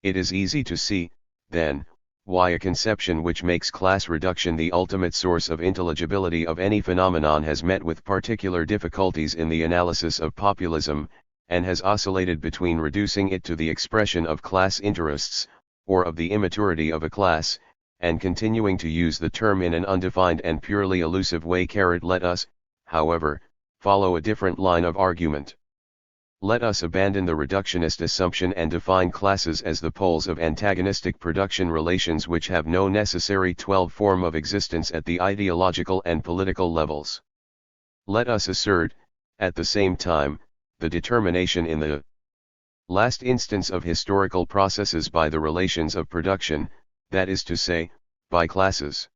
It is easy to see, then, why a conception which makes class reduction the ultimate source of intelligibility of any phenomenon has met with particular difficulties in the analysis of populism, and has oscillated between reducing it to the expression of class interests, or of the immaturity of a class, and continuing to use the term in an undefined and purely elusive way. Let us, however, follow a different line of argument. Let us abandon the reductionist assumption and define classes as the poles of antagonistic production relations which have no necessary 12 form of existence at the ideological and political levels. Let us assert, at the same time, the determination in the last instance of historical processes by the relations of production, that is to say, by classes.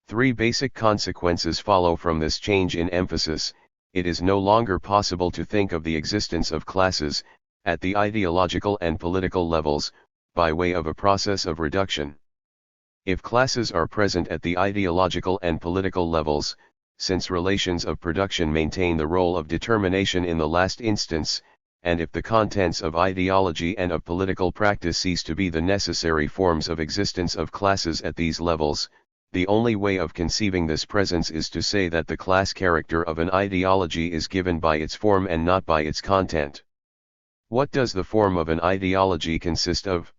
3 basic consequences follow from this change in emphasis. It is no longer possible to think of the existence of classes, at the ideological and political levels, by way of a process of reduction. If classes are present at the ideological and political levels, since relations of production maintain the role of determination in the last instance, and if the contents of ideology and of political practice cease to be the necessary forms of existence of classes at these levels, the only way of conceiving this presence is to say that the class character of an ideology is given by its form and not by its content. What does the form of an ideology consist of?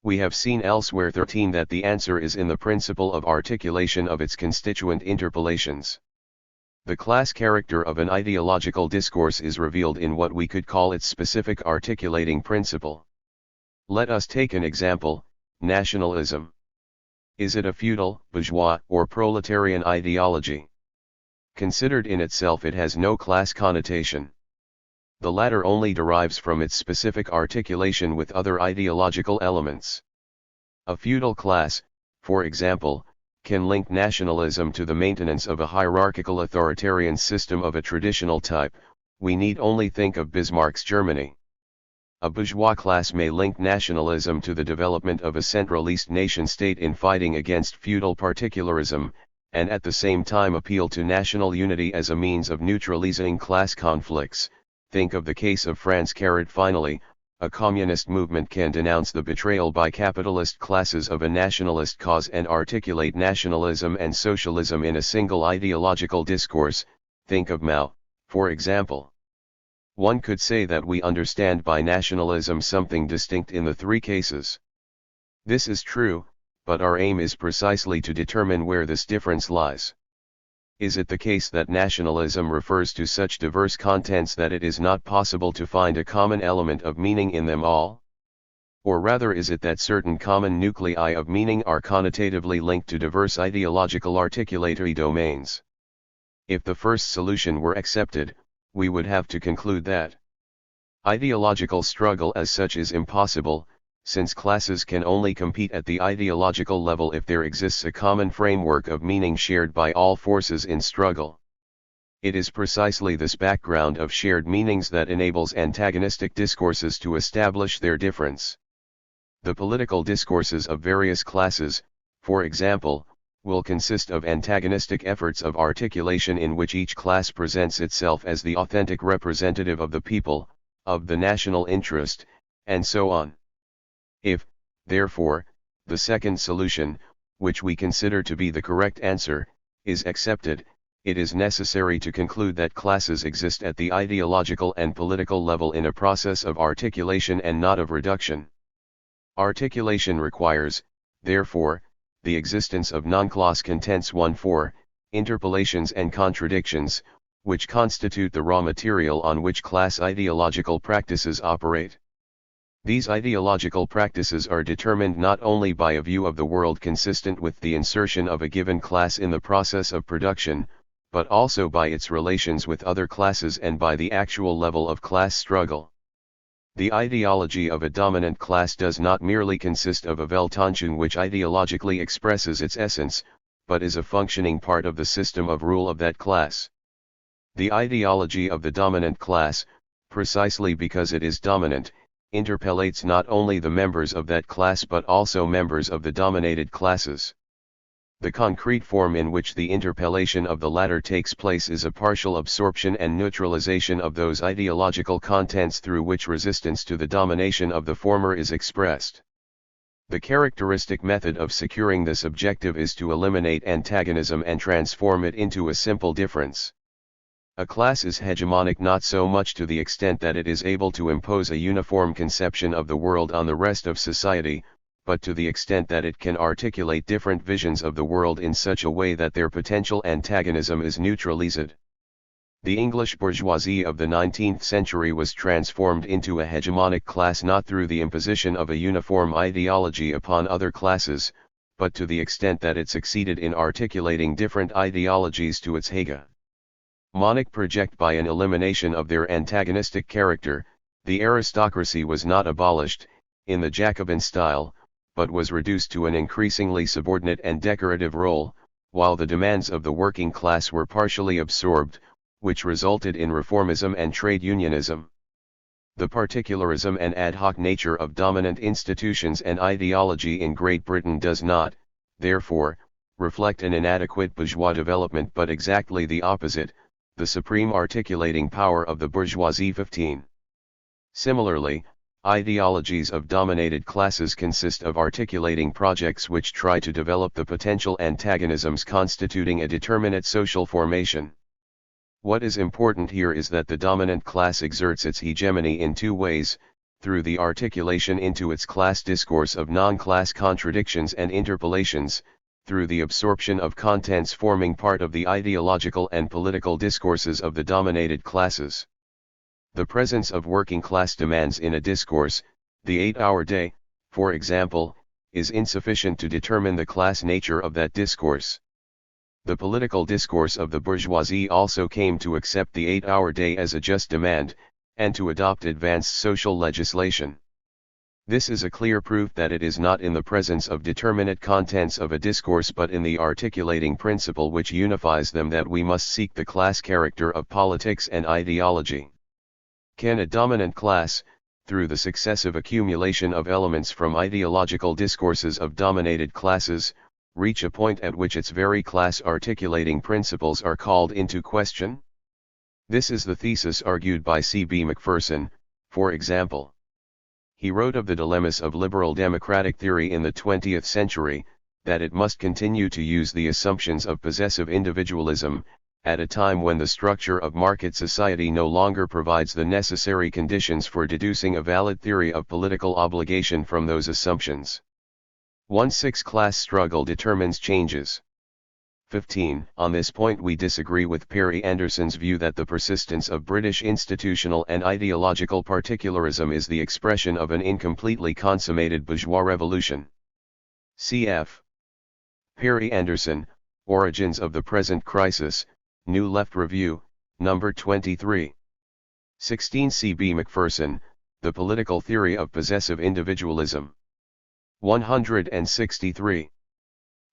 We have seen elsewhere 13 that the answer is in the principle of articulation of its constituent interpolations. The class character of an ideological discourse is revealed in what we could call its specific articulating principle. Let us take an example: nationalism. Is it a feudal, bourgeois, or proletarian ideology? Considered in itself, it has no class connotation. The latter only derives from its specific articulation with other ideological elements. A feudal class, for example, can link nationalism to the maintenance of a hierarchical authoritarian system of a traditional type. We need only think of Bismarck's Germany. A bourgeois class may link nationalism to the development of a centralist nation-state in fighting against feudal particularism, and at the same time appeal to national unity as a means of neutralizing class conflicts. Think of the case of France. Finally, a communist movement can denounce the betrayal by capitalist classes of a nationalist cause and articulate nationalism and socialism in a single ideological discourse. Think of Mao, for example. One could say that we understand by nationalism something distinct in the three cases. This is true, but our aim is precisely to determine where this difference lies. Is it the case that nationalism refers to such diverse contents that it is not possible to find a common element of meaning in them all? Or rather, is it that certain common nuclei of meaning are connotatively linked to diverse ideological articulatory domains? If the first solution were accepted, we would have to conclude that ideological struggle as such is impossible, since classes can only compete at the ideological level if there exists a common framework of meaning shared by all forces in struggle. It is precisely this background of shared meanings that enables antagonistic discourses to establish their difference. The political discourses of various classes, for example, will consist of antagonistic efforts of articulation in which each class presents itself as the authentic representative of the people, of the national interest, and so on. If, therefore, the second solution, which we consider to be the correct answer, is accepted, it is necessary to conclude that classes exist at the ideological and political level in a process of articulation and not of reduction. Articulation requires, therefore, the existence of non-class contents 1-4, interpolations and contradictions, which constitute the raw material on which class ideological practices operate. These ideological practices are determined not only by a view of the world consistent with the insertion of a given class in the process of production, but also by its relations with other classes and by the actual level of class struggle. The ideology of a dominant class does not merely consist of a Weltanschauung which ideologically expresses its essence, but is a functioning part of the system of rule of that class. The ideology of the dominant class, precisely because it is dominant, interpellates not only the members of that class but also members of the dominated classes. The concrete form in which the interpellation of the latter takes place is a partial absorption and neutralization of those ideological contents through which resistance to the domination of the former is expressed. The characteristic method of securing this objective is to eliminate antagonism and transform it into a simple difference. A class is hegemonic not so much to the extent that it is able to impose a uniform conception of the world on the rest of society, but to the extent that it can articulate different visions of the world in such a way that their potential antagonism is neutralized. The English bourgeoisie of the 19th century was transformed into a hegemonic class not through the imposition of a uniform ideology upon other classes, but to the extent that it succeeded in articulating different ideologies to its hegemonic project by an elimination of their antagonistic character. The aristocracy was not abolished, in the Jacobin style, but was reduced to an increasingly subordinate and decorative role, while the demands of the working class were partially absorbed, which resulted in reformism and trade unionism. The particularism and ad hoc nature of dominant institutions and ideology in Great Britain does not, therefore, reflect an inadequate bourgeois development but exactly the opposite, the supreme articulating power of the bourgeoisie. 15. Similarly, ideologies of dominated classes consist of articulating projects which try to develop the potential antagonisms constituting a determinate social formation. What is important here is that the dominant class exerts its hegemony in two ways: through the articulation into its class discourse of non-class contradictions and interpolations, through the absorption of contents forming part of the ideological and political discourses of the dominated classes. The presence of working class demands in a discourse, the 8-hour day, for example, is insufficient to determine the class nature of that discourse. The political discourse of the bourgeoisie also came to accept the 8-hour day as a just demand, and to adopt advanced social legislation. This is a clear proof that it is not in the presence of determinate contents of a discourse but in the articulating principle which unifies them that we must seek the class character of politics and ideology. Can a dominant class, through the successive accumulation of elements from ideological discourses of dominated classes, reach a point at which its very class articulating principles are called into question? This is the thesis argued by C.B. Macpherson, for example. He wrote of the dilemmas of liberal democratic theory in the 20th century, that it must continue to use the assumptions of possessive individualism, at a time when the structure of market society no longer provides the necessary conditions for deducing a valid theory of political obligation from those assumptions. 1-6 Class struggle determines changes. 15. On this point we disagree with Perry Anderson's view that the persistence of British institutional and ideological particularism is the expression of an incompletely consummated bourgeois revolution. Cf. Perry Anderson, Origins of the Present Crisis, New Left Review, No. 23. 16. C.B. Macpherson, The Political Theory of Possessive Individualism. 163.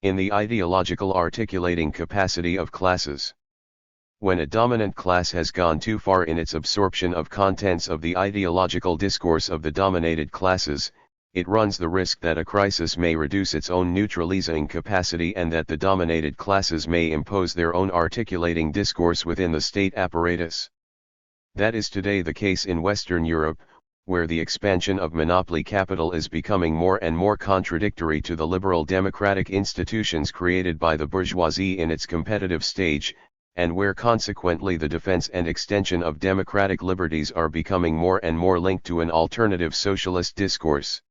In the ideological articulating capacity of classes. When a dominant class has gone too far in its absorption of contents of the ideological discourse of the dominated classes, it runs the risk that a crisis may reduce its own neutralizing capacity and that the dominated classes may impose their own articulating discourse within the state apparatus. That is today the case in Western Europe, where the expansion of monopoly capital is becoming more and more contradictory to the liberal democratic institutions created by the bourgeoisie in its competitive stage, and where consequently the defense and extension of democratic liberties are becoming more and more linked to an alternative socialist discourse.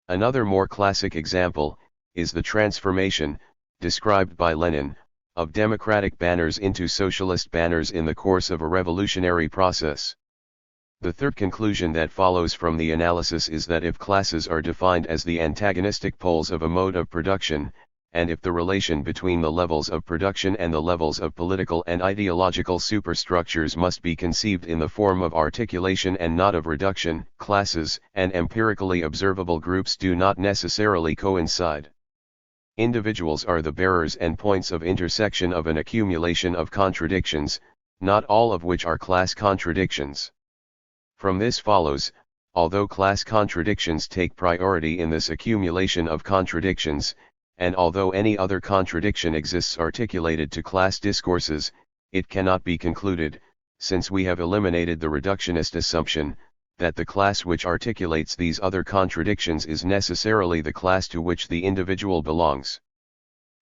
Another more classic example is the transformation, described by Lenin, of democratic banners into socialist banners in the course of a revolutionary process. The third conclusion that follows from the analysis is that if classes are defined as the antagonistic poles of a mode of production, and if the relation between the levels of production and the levels of political and ideological superstructures must be conceived in the form of articulation and not of reduction, classes and empirically observable groups do not necessarily coincide. Individuals are the bearers and points of intersection of an accumulation of contradictions, not all of which are class contradictions. From this follows, although class contradictions take priority in this accumulation of contradictions, and although any other contradiction exists articulated to class discourses, it cannot be concluded, since we have eliminated the reductionist assumption, that the class which articulates these other contradictions is necessarily the class to which the individual belongs.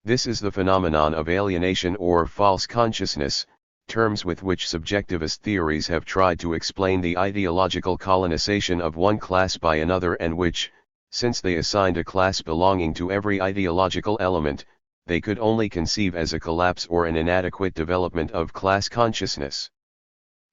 This is the phenomenon of alienation or false consciousness, terms with which subjectivist theories have tried to explain the ideological colonization of one class by another and which, since they assigned a class belonging to every ideological element, they could only conceive as a collapse or an inadequate development of class consciousness.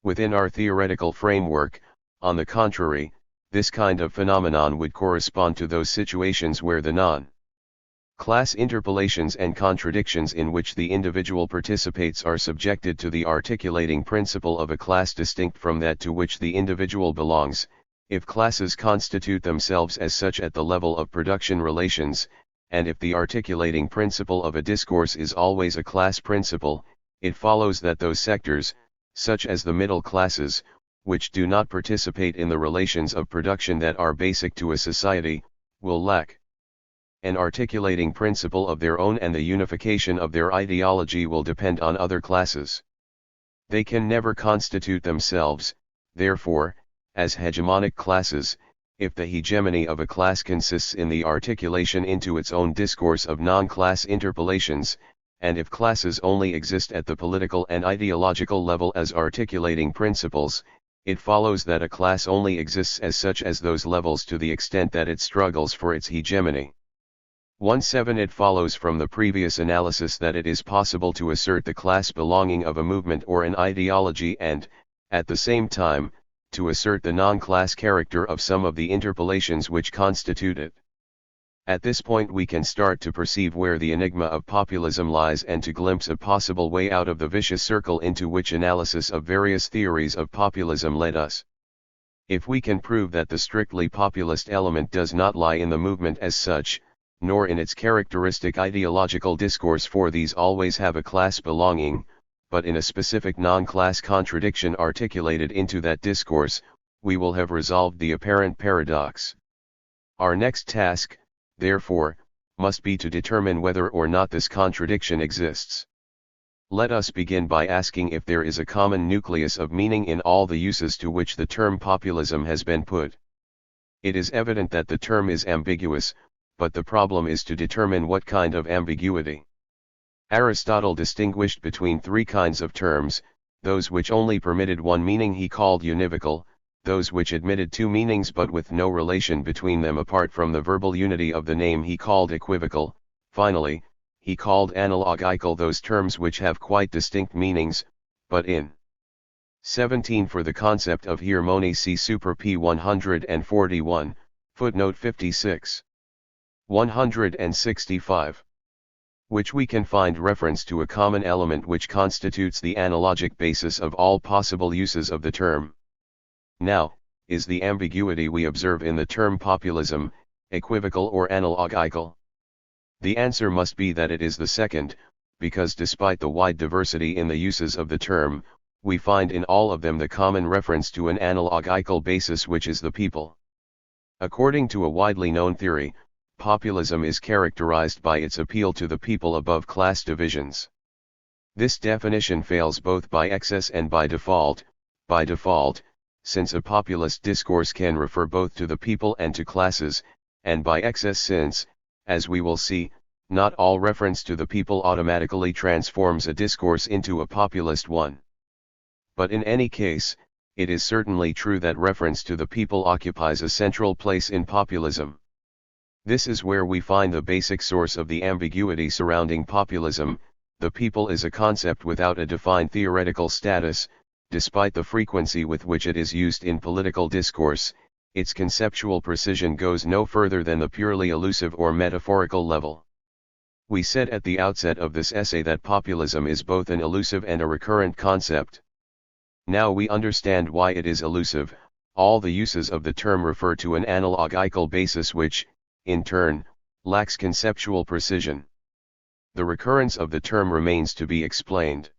Within our theoretical framework, on the contrary, this kind of phenomenon would correspond to those situations where the non-class interpolations and contradictions in which the individual participates are subjected to the articulating principle of a class distinct from that to which the individual belongs. If classes constitute themselves as such at the level of production relations, and if the articulating principle of a discourse is always a class principle, it follows that those sectors, such as the middle classes, which do not participate in the relations of production that are basic to a society, will lack an articulating principle of their own, and the unification of their ideology will depend on other classes. They can never constitute themselves, therefore, as hegemonic classes, if the hegemony of a class consists in the articulation into its own discourse of non-class interpolations, and if classes only exist at the political and ideological level as articulating principles, it follows that a class only exists as such as those levels to the extent that it struggles for its hegemony. 1.7 It follows from the previous analysis that it is possible to assert the class belonging of a movement or an ideology and, at the same time, to assert the non-class character of some of the interpolations which constitute it. At this point we can start to perceive where the enigma of populism lies and to glimpse a possible way out of the vicious circle into which analysis of various theories of populism led us. If we can prove that the strictly populist element does not lie in the movement as such, nor in its characteristic ideological discourse, for these always have a class belonging, but in a specific non-class contradiction articulated into that discourse, we will have resolved the apparent paradox. Our next task, therefore, must be to determine whether or not this contradiction exists. Let us begin by asking if there is a common nucleus of meaning in all the uses to which the term populism has been put. It is evident that the term is ambiguous, but the problem is to determine what kind of ambiguity. Aristotle distinguished between three kinds of terms: those which only permitted one meaning he called univocal, those which admitted two meanings but with no relation between them apart from the verbal unity of the name he called equivocal, finally, he called analogical those terms which have quite distinct meanings, but in 17 for the concept of harmony see Super p. 141, footnote 56. 165. Which we can find reference to a common element which constitutes the analogic basis of all possible uses of the term. Now, is the ambiguity we observe in the term populism, equivocal or analogical? The answer must be that it is the second, because despite the wide diversity in the uses of the term, we find in all of them the common reference to an analogical basis which is the people. According to a widely known theory, populism is characterized by its appeal to the people above class divisions. This definition fails both by excess and by default, since a populist discourse can refer both to the people and to classes, and by excess since, as we will see, not all reference to the people automatically transforms a discourse into a populist one. But in any case, it is certainly true that reference to the people occupies a central place in populism. This is where we find the basic source of the ambiguity surrounding populism. The people is a concept without a defined theoretical status. Despite the frequency with which it is used in political discourse, its conceptual precision goes no further than the purely elusive or metaphorical level. We said at the outset of this essay that populism is both an elusive and a recurrent concept. Now we understand why it is elusive. All the uses of the term refer to an analogical basis which, in turn, lacks conceptual precision. The recurrence of the term remains to be explained.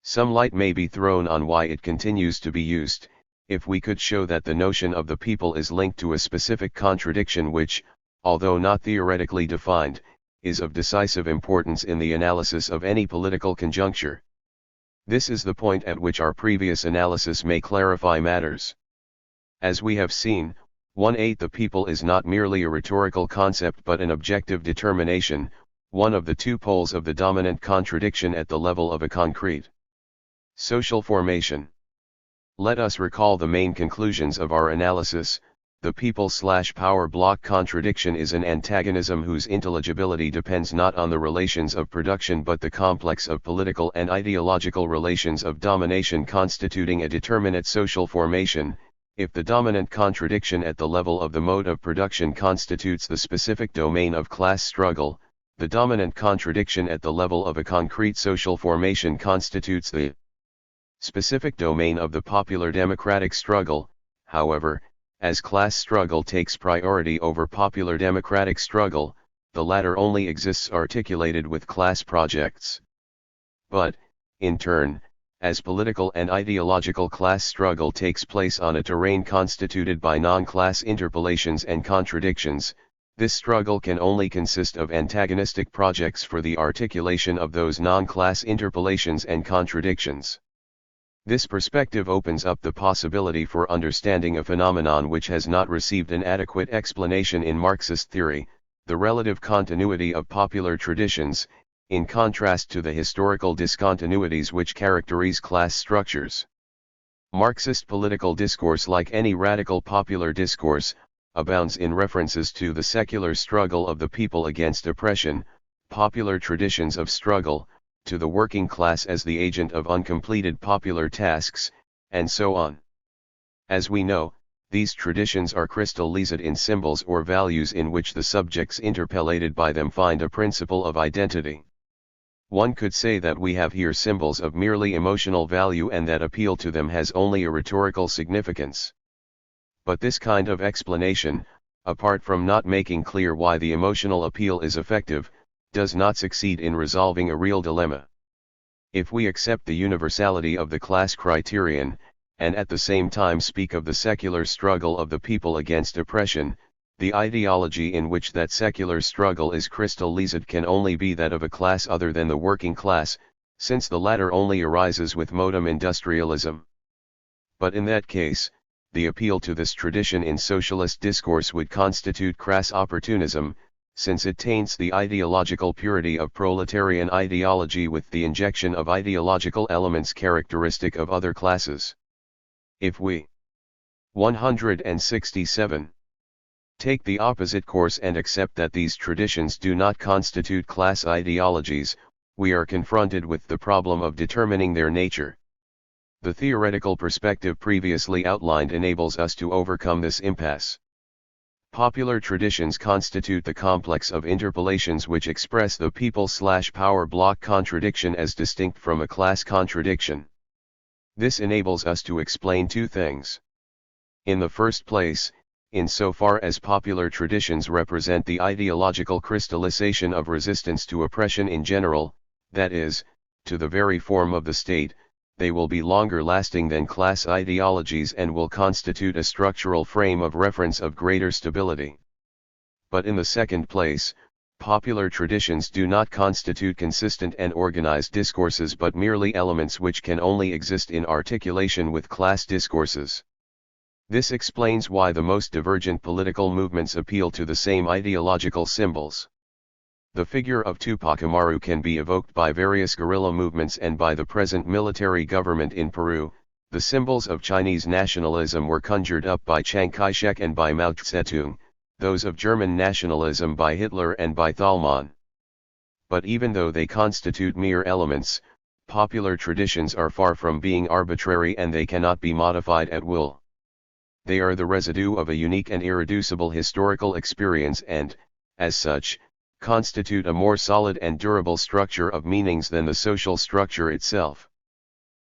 Some light may be thrown on why it continues to be used, if we could show that the notion of the people is linked to a specific contradiction which, although not theoretically defined, is of decisive importance in the analysis of any political conjuncture. This is the point at which our previous analysis may clarify matters. As we have seen, 1.8 The people is not merely a rhetorical concept but an objective determination, one of the two poles of the dominant contradiction at the level of a concrete social formation. Let us recall the main conclusions of our analysis. The people/power block contradiction is an antagonism whose intelligibility depends not on the relations of production but the complex of political and ideological relations of domination constituting a determinate social formation. If the dominant contradiction at the level of the mode of production constitutes the specific domain of class struggle, the dominant contradiction at the level of a concrete social formation constitutes the specific domain of the popular democratic struggle. However, as class struggle takes priority over popular democratic struggle, the latter only exists articulated with class projects. But, in turn, as political and ideological class struggle takes place on a terrain constituted by non-class interpolations and contradictions, this struggle can only consist of antagonistic projects for the articulation of those non-class interpolations and contradictions. This perspective opens up the possibility for understanding a phenomenon which has not received an adequate explanation in Marxist theory, the relative continuity of popular traditions, in contrast to the historical discontinuities which characterize class structures. Marxist political discourse, like any radical popular discourse, abounds in references to the secular struggle of the people against oppression, popular traditions of struggle, to the working class as the agent of uncompleted popular tasks, and so on. As we know, these traditions are crystallized in symbols or values in which the subjects interpellated by them find a principle of identity. One could say that we have here symbols of merely emotional value and that appeal to them has only a rhetorical significance. But this kind of explanation, apart from not making clear why the emotional appeal is effective, does not succeed in resolving a real dilemma. If we accept the universality of the class criterion, and at the same time speak of the secular struggle of the people against oppression, the ideology in which that secular struggle is crystallized can only be that of a class other than the working class, since the latter only arises with modern industrialism. But in that case, the appeal to this tradition in socialist discourse would constitute crass opportunism, since it taints the ideological purity of proletarian ideology with the injection of ideological elements characteristic of other classes. If we 167 take the opposite course and accept that these traditions do not constitute class ideologies, we are confronted with the problem of determining their nature. The theoretical perspective previously outlined enables us to overcome this impasse. Popular traditions constitute the complex of interpellations which express the people/power block contradiction as distinct from a class contradiction. This enables us to explain two things. In the first place, insofar as popular traditions represent the ideological crystallization of resistance to oppression in general, that is, to the very form of the state, they will be longer lasting than class ideologies and will constitute a structural frame of reference of greater stability. But in the second place, popular traditions do not constitute consistent and organized discourses but merely elements which can only exist in articulation with class discourses. This explains why the most divergent political movements appeal to the same ideological symbols. The figure of Tupac Amaru can be evoked by various guerrilla movements and by the present military government in Peru. The symbols of Chinese nationalism were conjured up by Chiang Kai-shek and by Mao Zedong, those of German nationalism by Hitler and by Thalmann. But even though they constitute mere elements, popular traditions are far from being arbitrary and they cannot be modified at will. They are the residue of a unique and irreducible historical experience and, as such, constitute a more solid and durable structure of meanings than the social structure itself.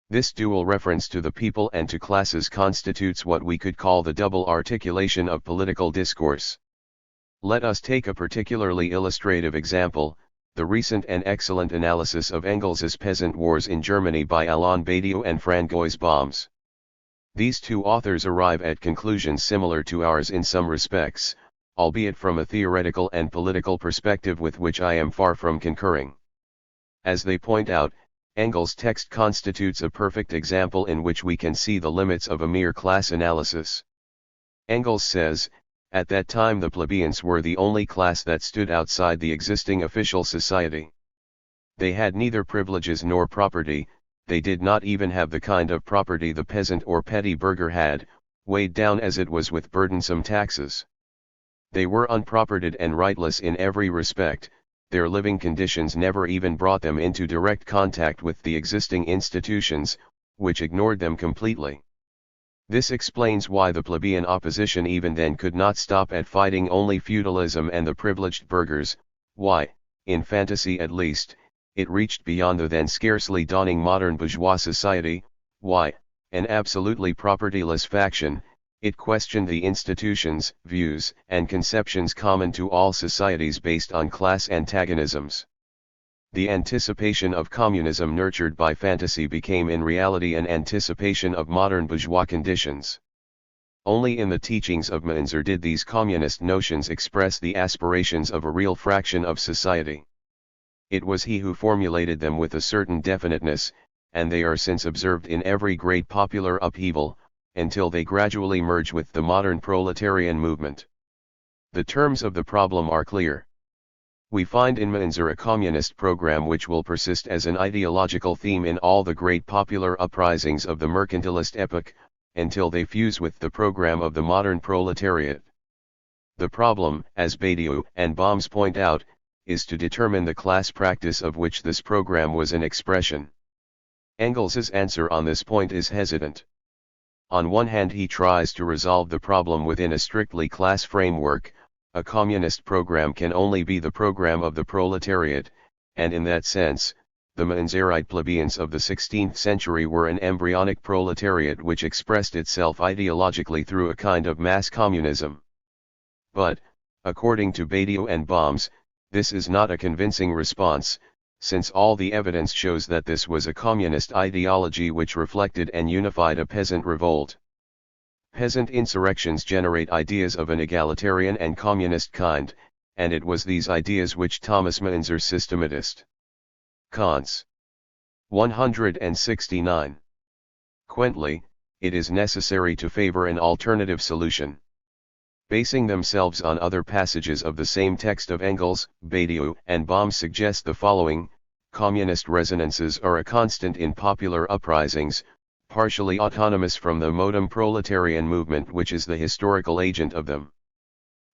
This dual reference to the people and to classes constitutes what we could call the double articulation of political discourse. Let us take a particularly illustrative example, the recent and excellent analysis of Engels's Peasant Wars in Germany by Alain Badiou and Francois Bombs. These two authors arrive at conclusions similar to ours in some respects, albeit from a theoretical and political perspective with which I am far from concurring. As they point out, Engels' text constitutes a perfect example in which we can see the limits of a mere class analysis. Engels says, at that time the plebeians were the only class that stood outside the existing official society. They had neither privileges nor property, they did not even have the kind of property the peasant or petty burgher had, weighed down as it was with burdensome taxes. They were unpropertied and rightless in every respect, their living conditions never even brought them into direct contact with the existing institutions, which ignored them completely. This explains why the plebeian opposition even then could not stop at fighting only feudalism and the privileged burghers, why, in fantasy at least, it reached beyond the then scarcely dawning modern bourgeois society, why, an absolutely propertyless faction, it questioned the institutions, views, and conceptions common to all societies based on class antagonisms. The anticipation of communism nurtured by fantasy became in reality an anticipation of modern bourgeois conditions. Only in the teachings of Mainzer did these communist notions express the aspirations of a real fraction of society. It was he who formulated them with a certain definiteness, and they are since observed in every great popular upheaval, until they gradually merge with the modern proletarian movement. The terms of the problem are clear. We find in Mainzer a communist program which will persist as an ideological theme in all the great popular uprisings of the mercantilist epoch, until they fuse with the program of the modern proletariat. The problem, as Badiou and Bohms point out, is to determine the class practice of which this program was an expression. Engels's answer on this point is hesitant. On one hand, he tries to resolve the problem within a strictly class framework. A communist program can only be the program of the proletariat, and in that sense, the Mainzerite plebeians of the 16th century were an embryonic proletariat which expressed itself ideologically through a kind of mass communism. But, according to Badiou and Bohms, this is not a convincing response, since all the evidence shows that this was a communist ideology which reflected and unified a peasant revolt. Peasant insurrections generate ideas of an egalitarian and communist kind, and it was these ideas which Thomas Mainzer systematized. Cons. 169. Quently, it is necessary to favor an alternative solution. Basing themselves on other passages of the same text of Engels, Badiou, and Bohms suggest the following: communist resonances are a constant in popular uprisings, partially autonomous from the modem proletarian movement which is the historical agent of them.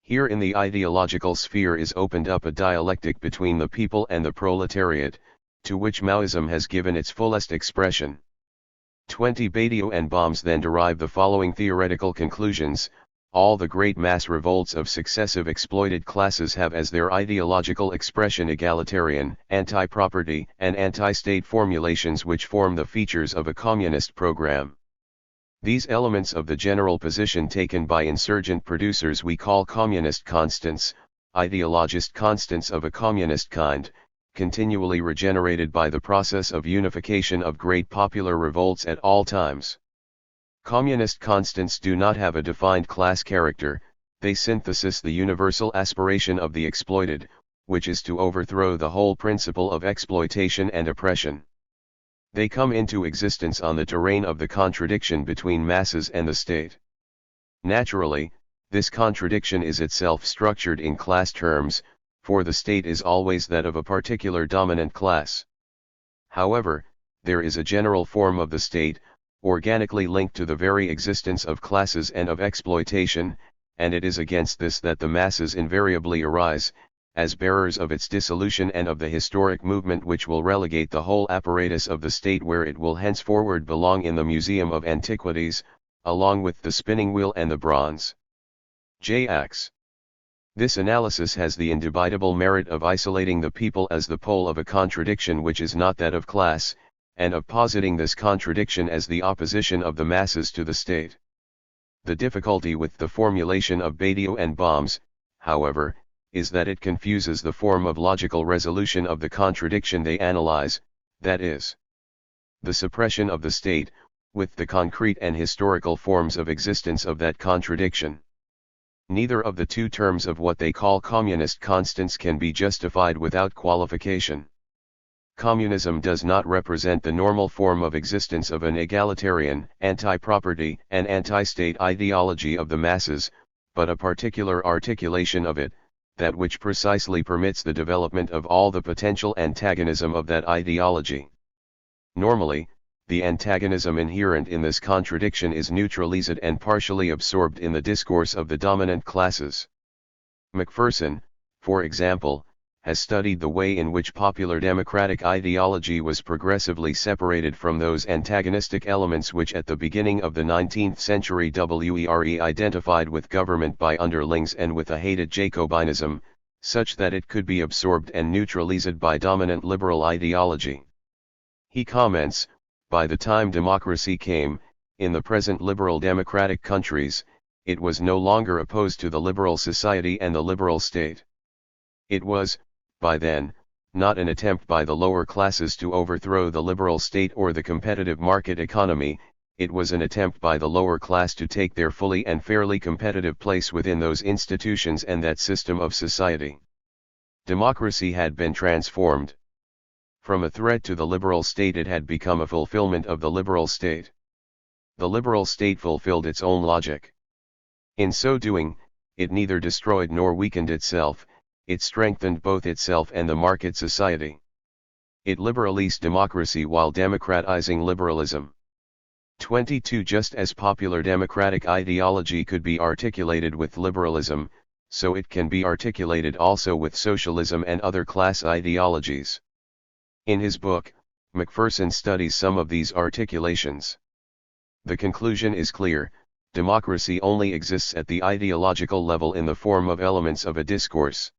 Here in the ideological sphere is opened up a dialectic between the people and the proletariat, to which Maoism has given its fullest expression. 20 Badiou and Bohms then derive the following theoretical conclusions: all the great mass revolts of successive exploited classes have as their ideological expression egalitarian, anti-property, and anti-state formulations which form the features of a communist program. These elements of the general position taken by insurgent producers we call communist constants, ideologist constants of a communist kind, continually regenerated by the process of unification of great popular revolts at all times. Communist constants do not have a defined class character, they synthesize the universal aspiration of the exploited, which is to overthrow the whole principle of exploitation and oppression. They come into existence on the terrain of the contradiction between masses and the state. Naturally, this contradiction is itself structured in class terms, for the state is always that of a particular dominant class. However, there is a general form of the state, organically linked to the very existence of classes and of exploitation, and it is against this that the masses invariably arise, as bearers of its dissolution and of the historic movement which will relegate the whole apparatus of the state where it will henceforward belong in the Museum of Antiquities, along with the spinning wheel and the bronze. J.X. This analysis has the indubitable merit of isolating the people as the pole of a contradiction which is not that of class, and of positing this contradiction as the opposition of the masses to the state. The difficulty with the formulation of Badiou and Bohms, however, is that it confuses the form of logical resolution of the contradiction they analyze, that is, the suppression of the state, with the concrete and historical forms of existence of that contradiction. Neither of the two terms of what they call communist constants can be justified without qualification. Communism does not represent the normal form of existence of an egalitarian, anti-property, and anti-state ideology of the masses, but a particular articulation of it, that which precisely permits the development of all the potential antagonism of that ideology. Normally, the antagonism inherent in this contradiction is neutralized and partially absorbed in the discourse of the dominant classes. Macpherson, for example, has studied the way in which popular democratic ideology was progressively separated from those antagonistic elements which at the beginning of the 19th century were identified with government by underlings and with a hated Jacobinism, such that it could be absorbed and neutralized by dominant liberal ideology. He comments, by the time democracy came, in the present liberal democratic countries, it was no longer opposed to the liberal society and the liberal state. It was, by then, not an attempt by the lower classes to overthrow the liberal state or the competitive market economy, it was an attempt by the lower class to take their fully and fairly competitive place within those institutions and that system of society. Democracy had been transformed. From a threat to the liberal state it had become a fulfillment of the liberal state. The liberal state fulfilled its own logic. In so doing, it neither destroyed nor weakened itself, it strengthened both itself and the market society. It liberalized democracy while democratizing liberalism. 22. Just as popular democratic ideology could be articulated with liberalism, so it can be articulated also with socialism and other class ideologies. In his book, Macpherson studies some of these articulations. The conclusion is clear: democracy only exists at the ideological level in the form of elements of a discourse.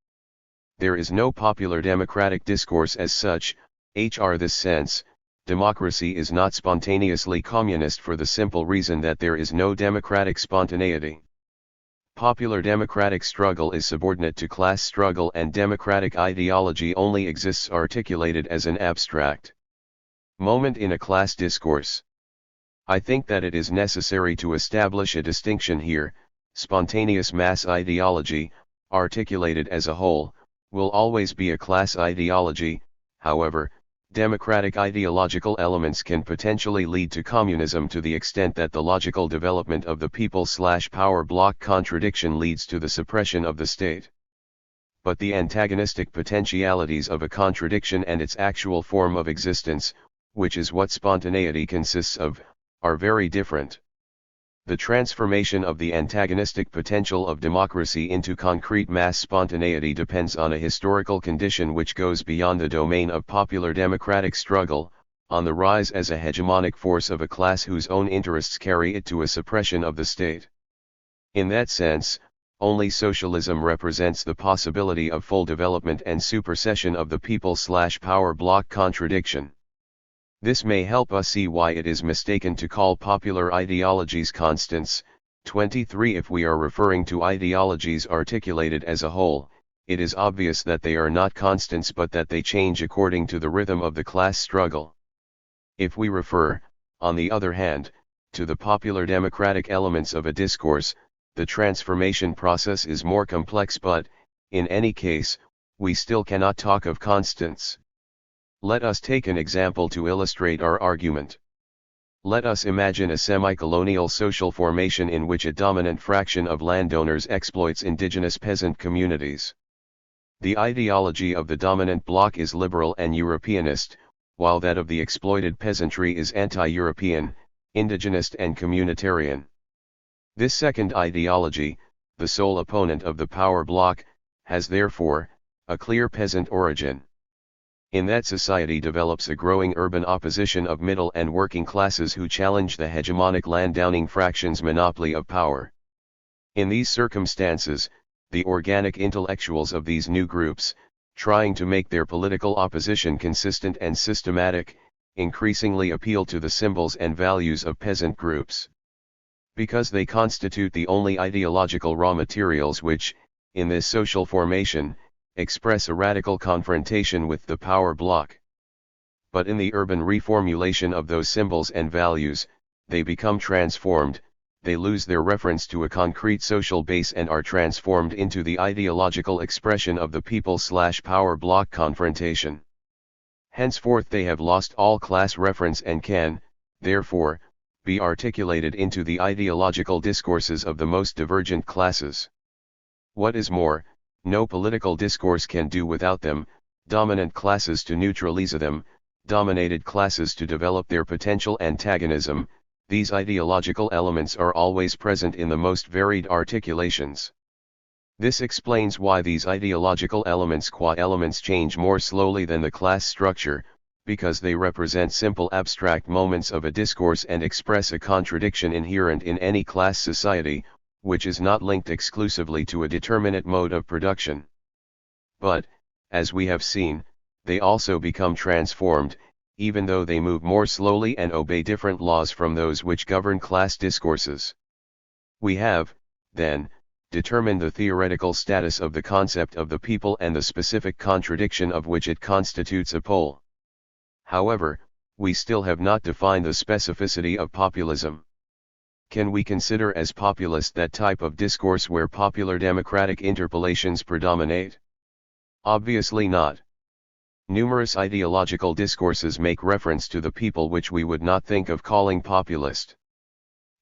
There is no popular democratic discourse as such. This sense, democracy is not spontaneously communist for the simple reason that there is no democratic spontaneity. Popular democratic struggle is subordinate to class struggle, and democratic ideology only exists articulated as an abstract moment in a class discourse. I think that it is necessary to establish a distinction here. Spontaneous mass ideology, articulated as a whole, will always be a class ideology. However, democratic ideological elements can potentially lead to communism to the extent that the logical development of the people/power block contradiction leads to the suppression of the state. But the antagonistic potentialities of a contradiction and its actual form of existence, which is what spontaneity consists of, are very different. The transformation of the antagonistic potential of democracy into concrete mass spontaneity depends on a historical condition which goes beyond the domain of popular democratic struggle, on the rise as a hegemonic force of a class whose own interests carry it to a suppression of the state. In that sense, only socialism represents the possibility of full development and supersession of the people/power block contradiction. This may help us see why it is mistaken to call popular ideologies constants. 23. If we are referring to ideologies articulated as a whole, it is obvious that they are not constants but that they change according to the rhythm of the class struggle. If we refer, on the other hand, to the popular democratic elements of a discourse, the transformation process is more complex, but, in any case, we still cannot talk of constants. Let us take an example to illustrate our argument. Let us imagine a semi-colonial social formation in which a dominant fraction of landowners exploits indigenous peasant communities. The ideology of the dominant bloc is liberal and Europeanist, while that of the exploited peasantry is anti-European, indigenist and communitarian. This second ideology, the sole opponent of the power bloc, has therefore a clear peasant origin. In that society develops a growing urban opposition of middle and working classes who challenge the hegemonic landowning fraction's monopoly of power. In these circumstances, the organic intellectuals of these new groups, trying to make their political opposition consistent and systematic, increasingly appeal to the symbols and values of peasant groups. Because they constitute the only ideological raw materials which, in this social formation, express a radical confrontation with the power bloc. But in the urban reformulation of those symbols and values, they become transformed, they lose their reference to a concrete social base and are transformed into the ideological expression of the people/power bloc confrontation. Henceforth they have lost all class reference and can, therefore, be articulated into the ideological discourses of the most divergent classes. What is more, no political discourse can do without them, dominant classes to neutralize them, dominated classes to develop their potential antagonism. These ideological elements are always present in the most varied articulations. This explains why these ideological elements qua elements change more slowly than the class structure, because they represent simple abstract moments of a discourse and express a contradiction inherent in any class society, which is not linked exclusively to a determinate mode of production. But, as we have seen, they also become transformed, even though they move more slowly and obey different laws from those which govern class discourses. We have, then, determined the theoretical status of the concept of the people and the specific contradiction of which it constitutes a pole. However, we still have not defined the specificity of populism. Can we consider as populist that type of discourse where popular democratic interpolations predominate? Obviously not. Numerous ideological discourses make reference to the people which we would not think of calling populist.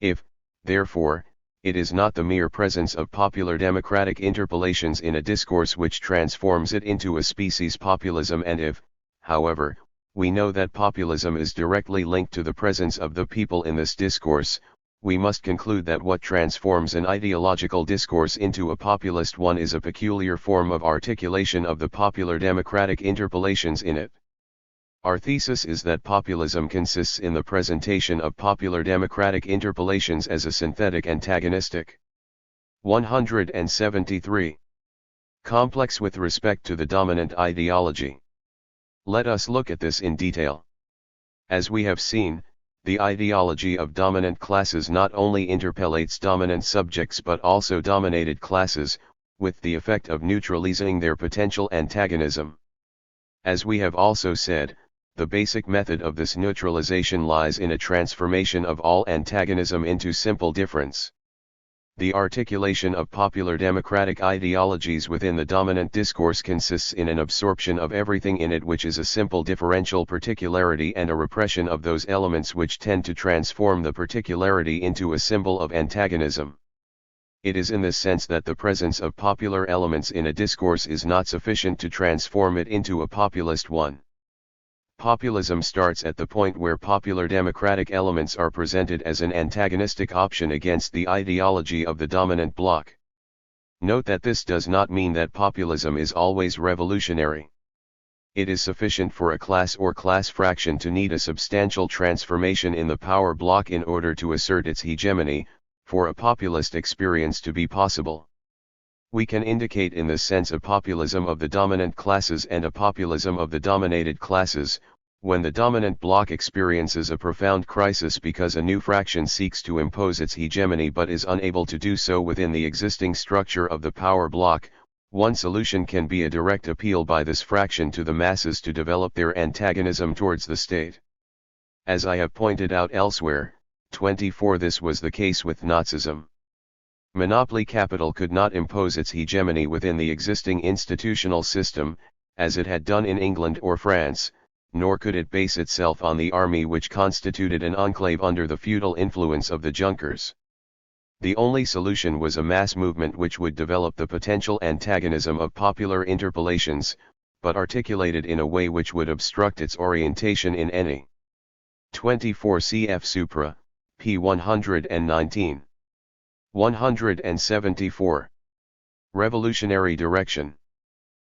If, therefore, it is not the mere presence of popular democratic interpellations in a discourse which transforms it into a species populism, and if, however, we know that populism is directly linked to the presence of the people in this discourse, we must conclude that what transforms an ideological discourse into a populist one is a peculiar form of articulation of the popular democratic interpellations in it. Our thesis is that populism consists in the presentation of popular democratic interpellations as a synthetic antagonistic. 173. Complex with respect to the dominant ideology. Let us look at this in detail. As we have seen, the ideology of dominant classes not only interpellates dominant subjects but also dominated classes, with the effect of neutralizing their potential antagonism. As we have also said, the basic method of this neutralization lies in a transformation of all antagonism into simple difference. The articulation of popular democratic ideologies within the dominant discourse consists in an absorption of everything in it which is a simple differential particularity and a repression of those elements which tend to transform the particularity into a symbol of antagonism. It is in this sense that the presence of popular elements in a discourse is not sufficient to transform it into a populist one. Populism starts at the point where popular democratic elements are presented as an antagonistic option against the ideology of the dominant bloc. Note that this does not mean that populism is always revolutionary. It is sufficient for a class or class fraction to need a substantial transformation in the power bloc in order to assert its hegemony, for a populist experience to be possible. We can indicate in this sense a populism of the dominant classes and a populism of the dominated classes, when the dominant bloc experiences a profound crisis because a new fraction seeks to impose its hegemony but is unable to do so within the existing structure of the power bloc. One solution can be a direct appeal by this fraction to the masses to develop their antagonism towards the state. As I have pointed out elsewhere, 24, this was the case with Nazism. Monopoly capital could not impose its hegemony within the existing institutional system, as it had done in England or France, nor could it base itself on the army which constituted an enclave under the feudal influence of the Junkers. The only solution was a mass movement which would develop the potential antagonism of popular interpellations, but articulated in a way which would obstruct its orientation in any. 24 cf. Supra, p. 119. 174. Revolutionary direction.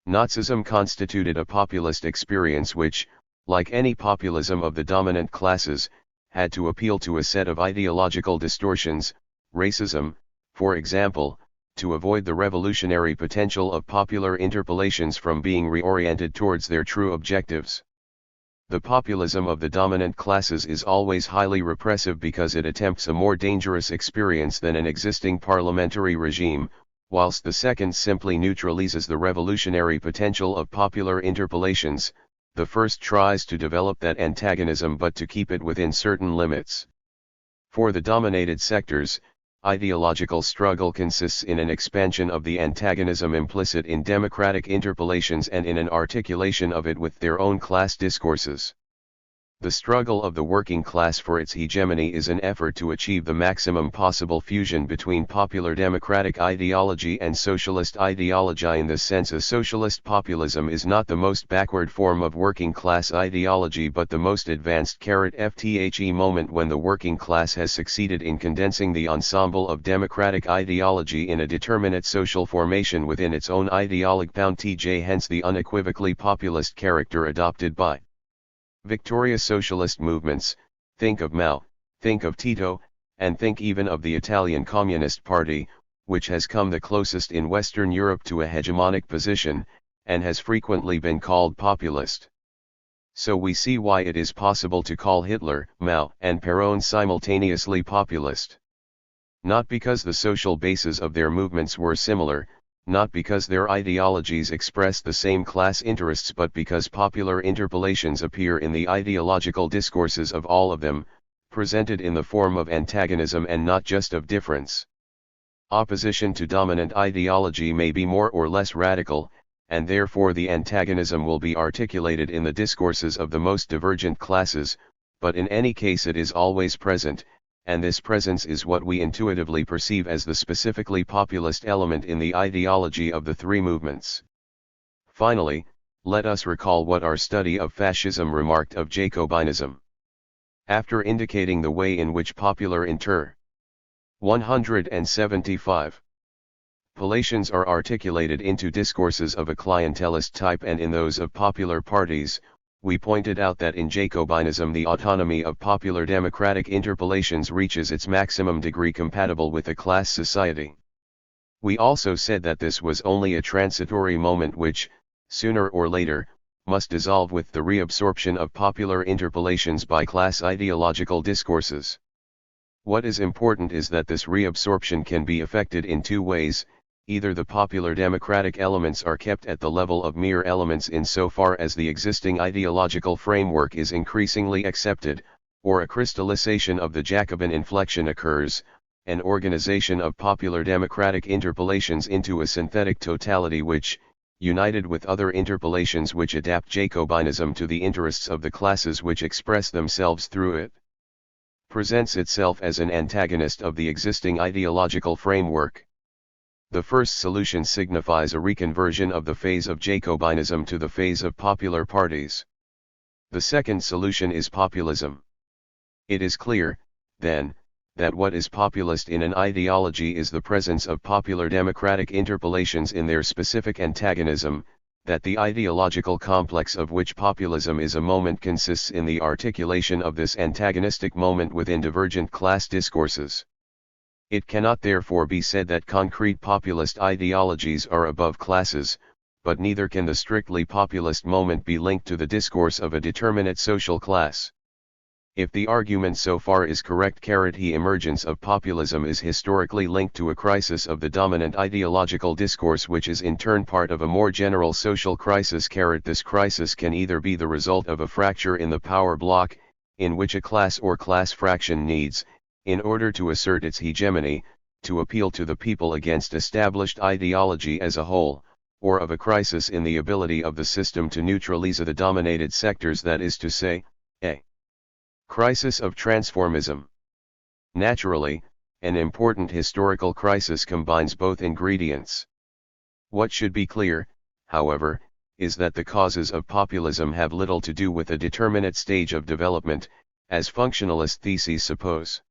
Nazism constituted a populist experience which, like any populism of the dominant classes, had to appeal to a set of ideological distortions, racism, for example, to avoid the revolutionary potential of popular interpellations from being reoriented towards their true objectives. The populism of the dominant classes is always highly repressive because it attempts a more dangerous experience than an existing parliamentary regime, whilst the second simply neutralizes the revolutionary potential of popular interpellations. The first tries to develop that antagonism but to keep it within certain limits. For the dominated sectors, ideological struggle consists in an expansion of the antagonism implicit in democratic interpellations and in an articulation of it with their own class discourses. The struggle of the working class for its hegemony is an effort to achieve the maximum possible fusion between popular democratic ideology and socialist ideology. In this sense, a socialist populism is not the most backward form of working class ideology but the most advanced. FTHE moment when the working class has succeeded in condensing the ensemble of democratic ideology in a determinate social formation within its own ideologue. TJ, hence the unequivocally populist character adopted by victorious socialist movements. Think of Mao, think of Tito, and think even of the Italian Communist Party, which has come the closest in Western Europe to a hegemonic position, and has frequently been called populist. So we see why it is possible to call Hitler, Mao, and Perón simultaneously populist. Not because the social bases of their movements were similar, not because their ideologies express the same class interests, but because popular interpellations appear in the ideological discourses of all of them, presented in the form of antagonism and not just of difference. Opposition to dominant ideology may be more or less radical, and therefore the antagonism will be articulated in the discourses of the most divergent classes, but in any case it is always present, and this presence is what we intuitively perceive as the specifically populist element in the ideology of the three movements. Finally, let us recall what our study of fascism remarked of Jacobinism. After indicating the way in which popular inter 175 Palations are articulated into discourses of a clientelist type and in those of popular parties, we pointed out that in Jacobinism the autonomy of popular democratic interpellations reaches its maximum degree compatible with a class society. We also said that this was only a transitory moment which, sooner or later, must dissolve with the reabsorption of popular interpellations by class ideological discourses. What is important is that this reabsorption can be effected in two ways: either the popular democratic elements are kept at the level of mere elements insofar as the existing ideological framework is increasingly accepted, or a crystallization of the Jacobin inflection occurs, an organization of popular democratic interpellations into a synthetic totality which, united with other interpellations which adapt Jacobinism to the interests of the classes which express themselves through it, presents itself as an antagonist of the existing ideological framework. The first solution signifies a reconversion of the phase of Jacobinism to the phase of popular parties. The second solution is populism. It is clear, then, that what is populist in an ideology is the presence of popular democratic interpellations in their specific antagonism, that the ideological complex of which populism is a moment consists in the articulation of this antagonistic moment within divergent class discourses. It cannot therefore be said that concrete populist ideologies are above classes, but neither can the strictly populist moment be linked to the discourse of a determinate social class. If the argument so far is correct, the emergence of populism is historically linked to a crisis of the dominant ideological discourse, which is in turn part of a more general social crisis. This crisis can either be the result of a fracture in the power block, in which a class or class fraction needs, in order to assert its hegemony, to appeal to the people against established ideology as a whole, or of a crisis in the ability of the system to neutralize the dominated sectors, that is to say, a crisis of transformism. Naturally, an important historical crisis combines both ingredients. What should be clear, however, is that the causes of populism have little to do with a determinate stage of development, as functionalist theses suppose.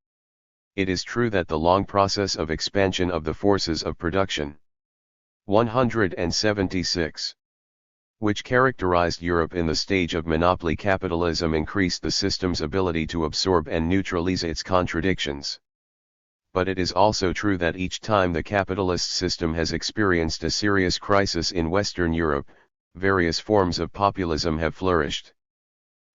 It is true that the long process of expansion of the forces of production 176, which characterized Europe in the stage of monopoly capitalism, increased the system's ability to absorb and neutralize its contradictions. But it is also true that each time the capitalist system has experienced a serious crisis in Western Europe, various forms of populism have flourished.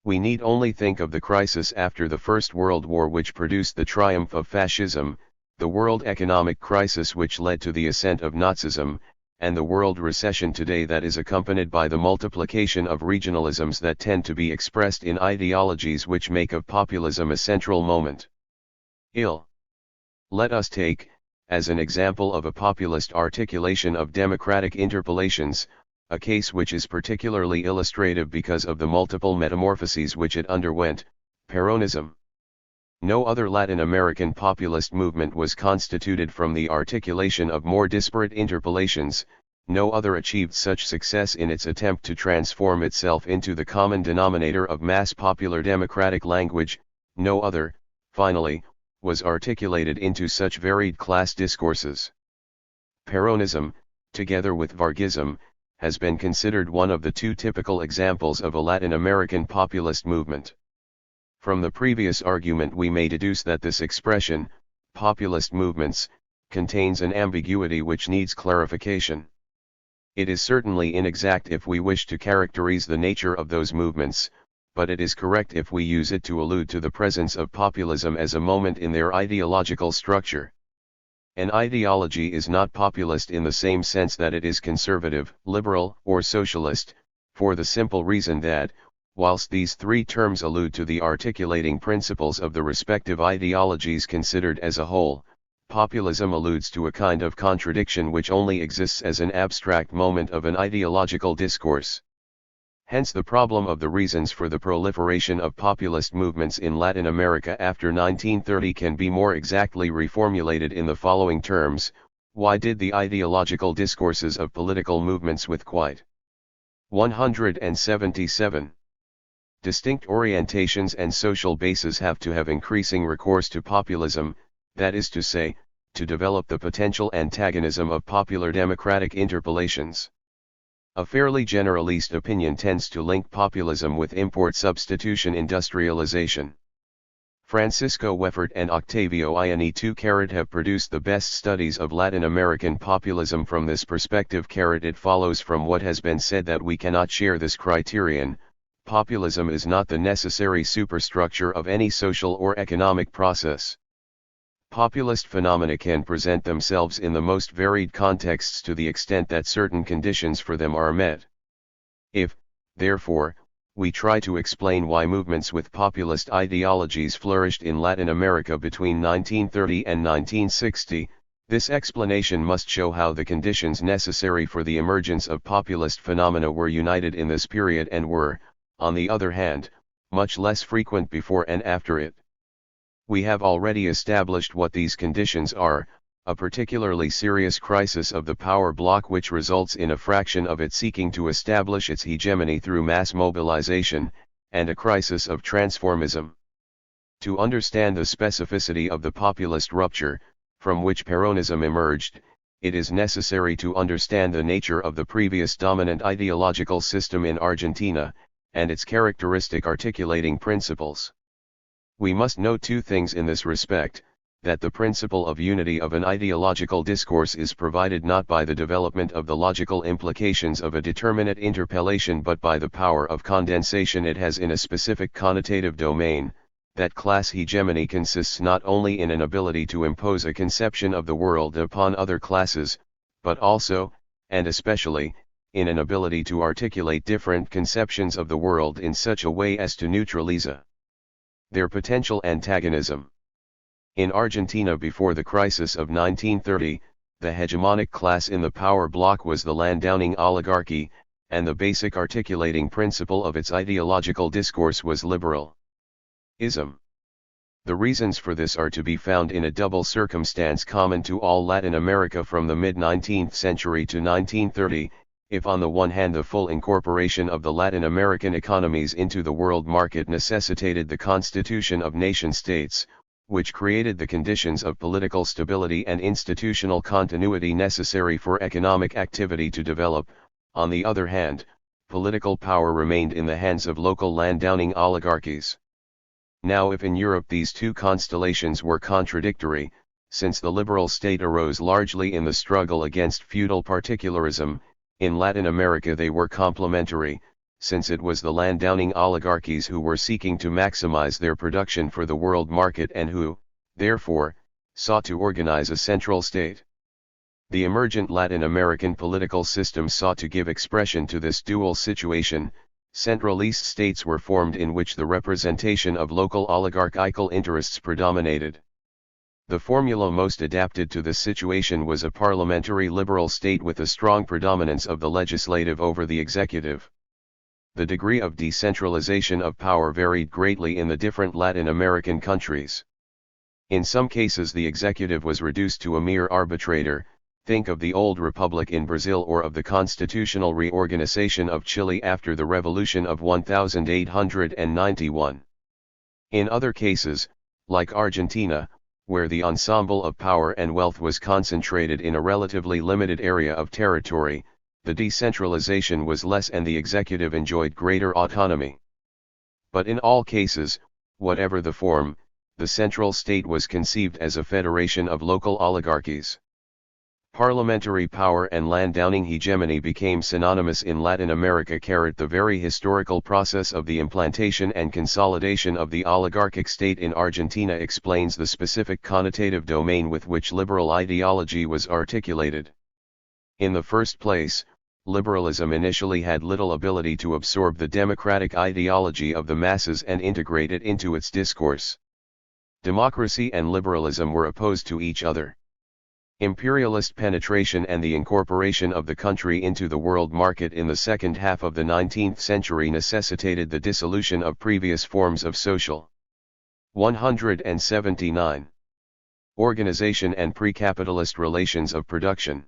We need only think of the crisis after the First World War, which produced the triumph of fascism, the world economic crisis which led to the ascent of Nazism, and the world recession today that is accompanied by the multiplication of regionalisms that tend to be expressed in ideologies which make of populism a central moment. Let us take, as an example of a populist articulation of democratic interpellations, a case which is particularly illustrative because of the multiple metamorphoses which it underwent: Peronism. No other Latin American populist movement was constituted from the articulation of more disparate interpellations, no other achieved such success in its attempt to transform itself into the common denominator of mass popular democratic language, no other, finally, was articulated into such varied class discourses. Peronism, together with Vargism, has been considered one of the two typical examples of a Latin American populist movement. From the previous argument we may deduce that this expression, populist movements, contains an ambiguity which needs clarification. It is certainly inexact if we wish to characterize the nature of those movements, but it is correct if we use it to allude to the presence of populism as a moment in their ideological structure. An ideology is not populist in the same sense that it is conservative, liberal, or socialist, for the simple reason that, whilst these three terms allude to the articulating principles of the respective ideologies considered as a whole, Populism alludes to a kind of contradiction which only exists as an abstract moment of an ideological discourse. Hence the problem of the reasons for the proliferation of populist movements in Latin America after 1930 can be more exactly reformulated in the following terms: why did the ideological discourses of political movements with quite 177 distinct orientations and social bases have to have increasing recourse to populism, that is to say, to develop the potential antagonism of popular democratic interpellations? A fairly generalist opinion tends to link populism with import substitution industrialization. Francisco Weffert and Octavio Ianni have produced the best studies of Latin American populism from this perspective. It follows from what has been said that we cannot share this criterion. Populism is not the necessary superstructure of any social or economic process. Populist phenomena can present themselves in the most varied contexts to the extent that certain conditions for them are met. If, therefore, we try to explain why movements with populist ideologies flourished in Latin America between 1930 and 1960, this explanation must show how the conditions necessary for the emergence of populist phenomena were united in this period and were, on the other hand, much less frequent before and after it. We have already established what these conditions are: a particularly serious crisis of the power bloc which results in a fraction of it seeking to establish its hegemony through mass mobilization, and a crisis of transformism. To understand the specificity of the populist rupture, from which Peronism emerged, it is necessary to understand the nature of the previous dominant ideological system in Argentina, and its characteristic articulating principles. We must note two things in this respect: that the principle of unity of an ideological discourse is provided not by the development of the logical implications of a determinate interpellation but by the power of condensation it has in a specific connotative domain; that class hegemony consists not only in an ability to impose a conception of the world upon other classes, but also, and especially, in an ability to articulate different conceptions of the world in such a way as to neutralize their potential antagonism. In Argentina before the crisis of 1930, the hegemonic class in the power bloc was the Landowning oligarchy, and the basic articulating principle of its ideological discourse was liberalism. The reasons for this are to be found in a double circumstance common to all Latin America from the mid-19th century to 1930, if on the one hand the full incorporation of the Latin American economies into the world market necessitated the constitution of nation-states, which created the conditions of political stability and institutional continuity necessary for economic activity to develop, on the other hand, political power remained in the hands of local landowning oligarchies. Now if in Europe these two constellations were contradictory, since the liberal state arose largely in the struggle against feudal particularism, in Latin America they were complementary, since it was the landowning oligarchies who were seeking to maximize their production for the world market and who, therefore, sought to organize a central state. The emergent Latin American political system sought to give expression to this dual situation. Centralist states were formed in which the representation of local oligarchical interests predominated. The formula most adapted to this situation was a parliamentary liberal state with a strong predominance of the legislative over the executive. The degree of decentralization of power varied greatly in the different Latin American countries. In some cases the executive was reduced to a mere arbitrator, think of the old republic in Brazil or of the constitutional reorganization of Chile after the revolution of 1891. In other cases, like Argentina, where the ensemble of power and wealth was concentrated in a relatively limited area of territory, the decentralization was less and the executive enjoyed greater autonomy. But in all cases, whatever the form, the central state was conceived as a federation of local oligarchies. Parliamentary power and landowning hegemony became synonymous in Latin America. The very historical process of the implantation and consolidation of the oligarchic state in Argentina explains the specific connotative domain with which liberal ideology was articulated. In the first place, liberalism initially had little ability to absorb the democratic ideology of the masses and integrate it into its discourse. Democracy and liberalism were opposed to each other. Imperialist penetration and the incorporation of the country into the world market in the second half of the 19th century necessitated the dissolution of previous forms of social 179. Organization and pre-capitalist relations of production.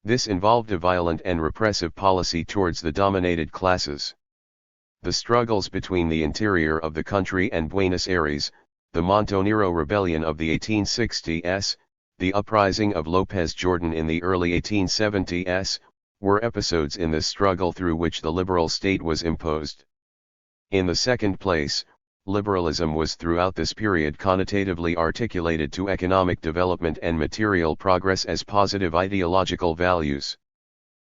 This involved a violent and repressive policy towards the dominated classes. The struggles between the interior of the country and Buenos Aires, the Montonero Rebellion of the 1860s, the uprising of López Jordan in the early 1870s, were episodes in this struggle through which the liberal state was imposed. In the second place, liberalism was throughout this period connotatively articulated to economic development and material progress as positive ideological values.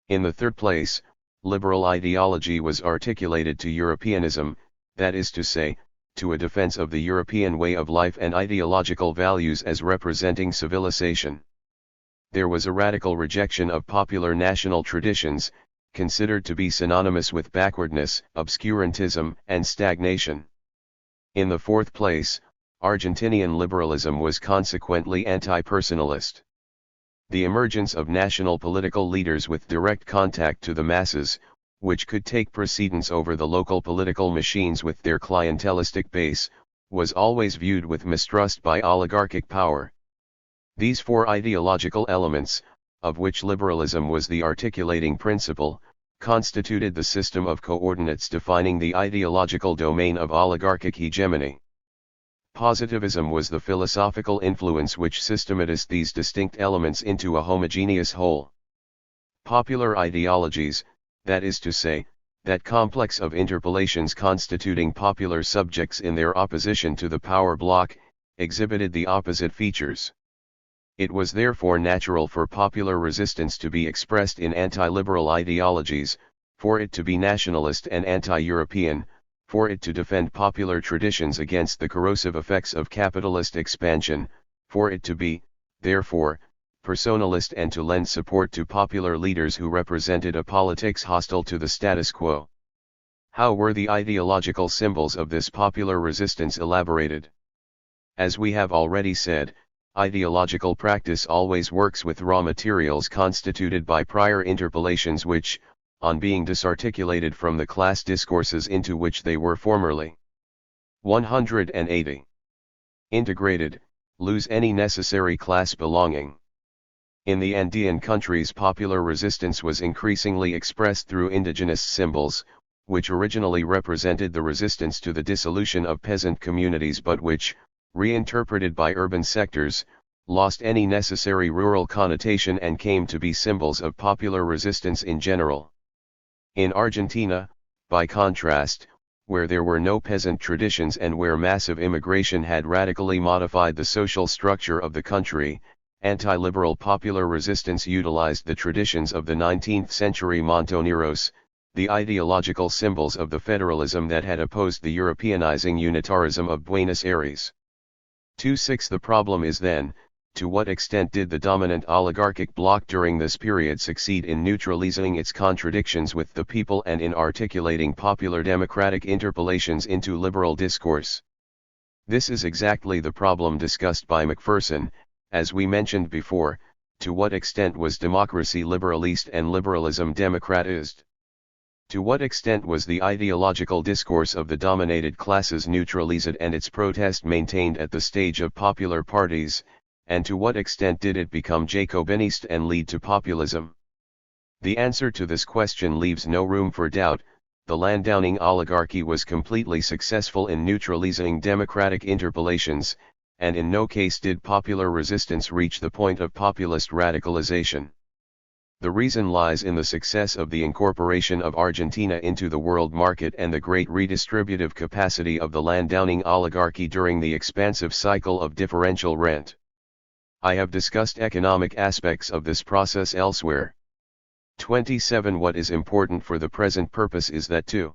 In the third place, liberal ideology was articulated to Europeanism, that is to say, to a defense of the European way of life and ideological values as representing civilization. There was a radical rejection of popular national traditions, considered to be synonymous with backwardness, obscurantism, and stagnation. In the fourth place, Argentinian liberalism was consequently anti-personalist. The emergence of national political leaders with direct contact to the masses, which could take precedence over the local political machines with their clientelistic base, was always viewed with mistrust by oligarchic power. These four ideological elements, of which liberalism was the articulating principle, constituted the system of coordinates defining the ideological domain of oligarchic hegemony. Positivism was the philosophical influence which systematized these distinct elements into a homogeneous whole. Popular ideologies, that is to say, that complex of interpolations constituting popular subjects in their opposition to the power bloc, exhibited the opposite features. It was therefore natural for popular resistance to be expressed in anti-liberal ideologies, for it to be nationalist and anti-European, for it to defend popular traditions against the corrosive effects of capitalist expansion, for it to be, therefore, personalist and to lend support to popular leaders who represented a politics hostile to the status quo. How were the ideological symbols of this popular resistance elaborated? As we have already said, ideological practice always works with raw materials constituted by prior interpolations which, on being disarticulated from the class discourses into which they were formerly 180 integrated, lose any necessary class belonging. In the Andean countries, popular resistance was increasingly expressed through indigenous symbols, which originally represented the resistance to the dissolution of peasant communities but which, reinterpreted by urban sectors, lost any necessary rural connotation and came to be symbols of popular resistance in general. In Argentina, by contrast, where there were no peasant traditions and where massive immigration had radically modified the social structure of the country, anti-liberal popular resistance utilized the traditions of the 19th century Montoneros, the ideological symbols of the federalism that had opposed the Europeanizing unitarism of Buenos Aires. 2.6 The problem is then, to what extent did the dominant oligarchic bloc during this period succeed in neutralizing its contradictions with the people and in articulating popular democratic interpolations into liberal discourse? This is exactly the problem discussed by Macpherson. As we mentioned before, to what extent was democracy liberalist and liberalism democratist? To what extent was the ideological discourse of the dominated classes neutralized and its protest maintained at the stage of popular parties, and to what extent did it become Jacobinist and lead to populism? The answer to this question leaves no room for doubt. The Landowning oligarchy was completely successful in neutralizing democratic interpolations, and in no case did popular resistance reach the point of populist radicalization. The reason lies in the success of the incorporation of Argentina into the world market and the great redistributive capacity of the Landowning oligarchy during the expansive cycle of differential rent. I have discussed economic aspects of this process elsewhere. 27 What is important for the present purpose is that two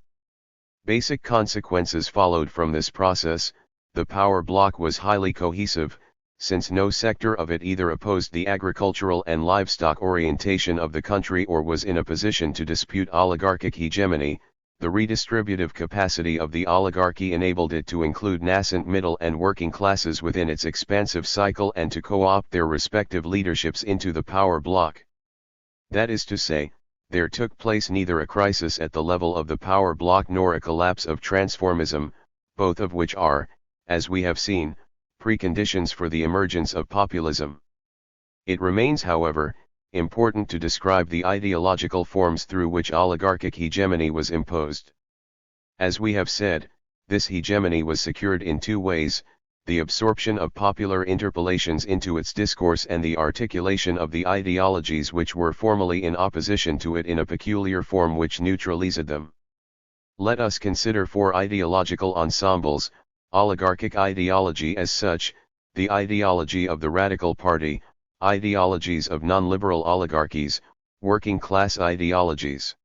basic consequences followed from this process. The power bloc was highly cohesive, since no sector of it either opposed the agricultural and livestock orientation of the country or was in a position to dispute oligarchic hegemony. The redistributive capacity of the oligarchy enabled it to include nascent middle and working classes within its expansive cycle and to co-opt their respective leaderships into the power bloc. That is to say, there took place neither a crisis at the level of the power bloc nor a collapse of transformism, both of which are, as we have seen, preconditions for the emergence of populism. It remains, however, important to describe the ideological forms through which oligarchic hegemony was imposed. As we have said, this hegemony was secured in two ways: the absorption of popular interpellations into its discourse and the articulation of the ideologies which were formally in opposition to it in a peculiar form which neutralized them. Let us consider four ideological ensembles: oligarchic ideology as such, the ideology of the Radical Party, ideologies of non-liberal oligarchies, working class ideologies.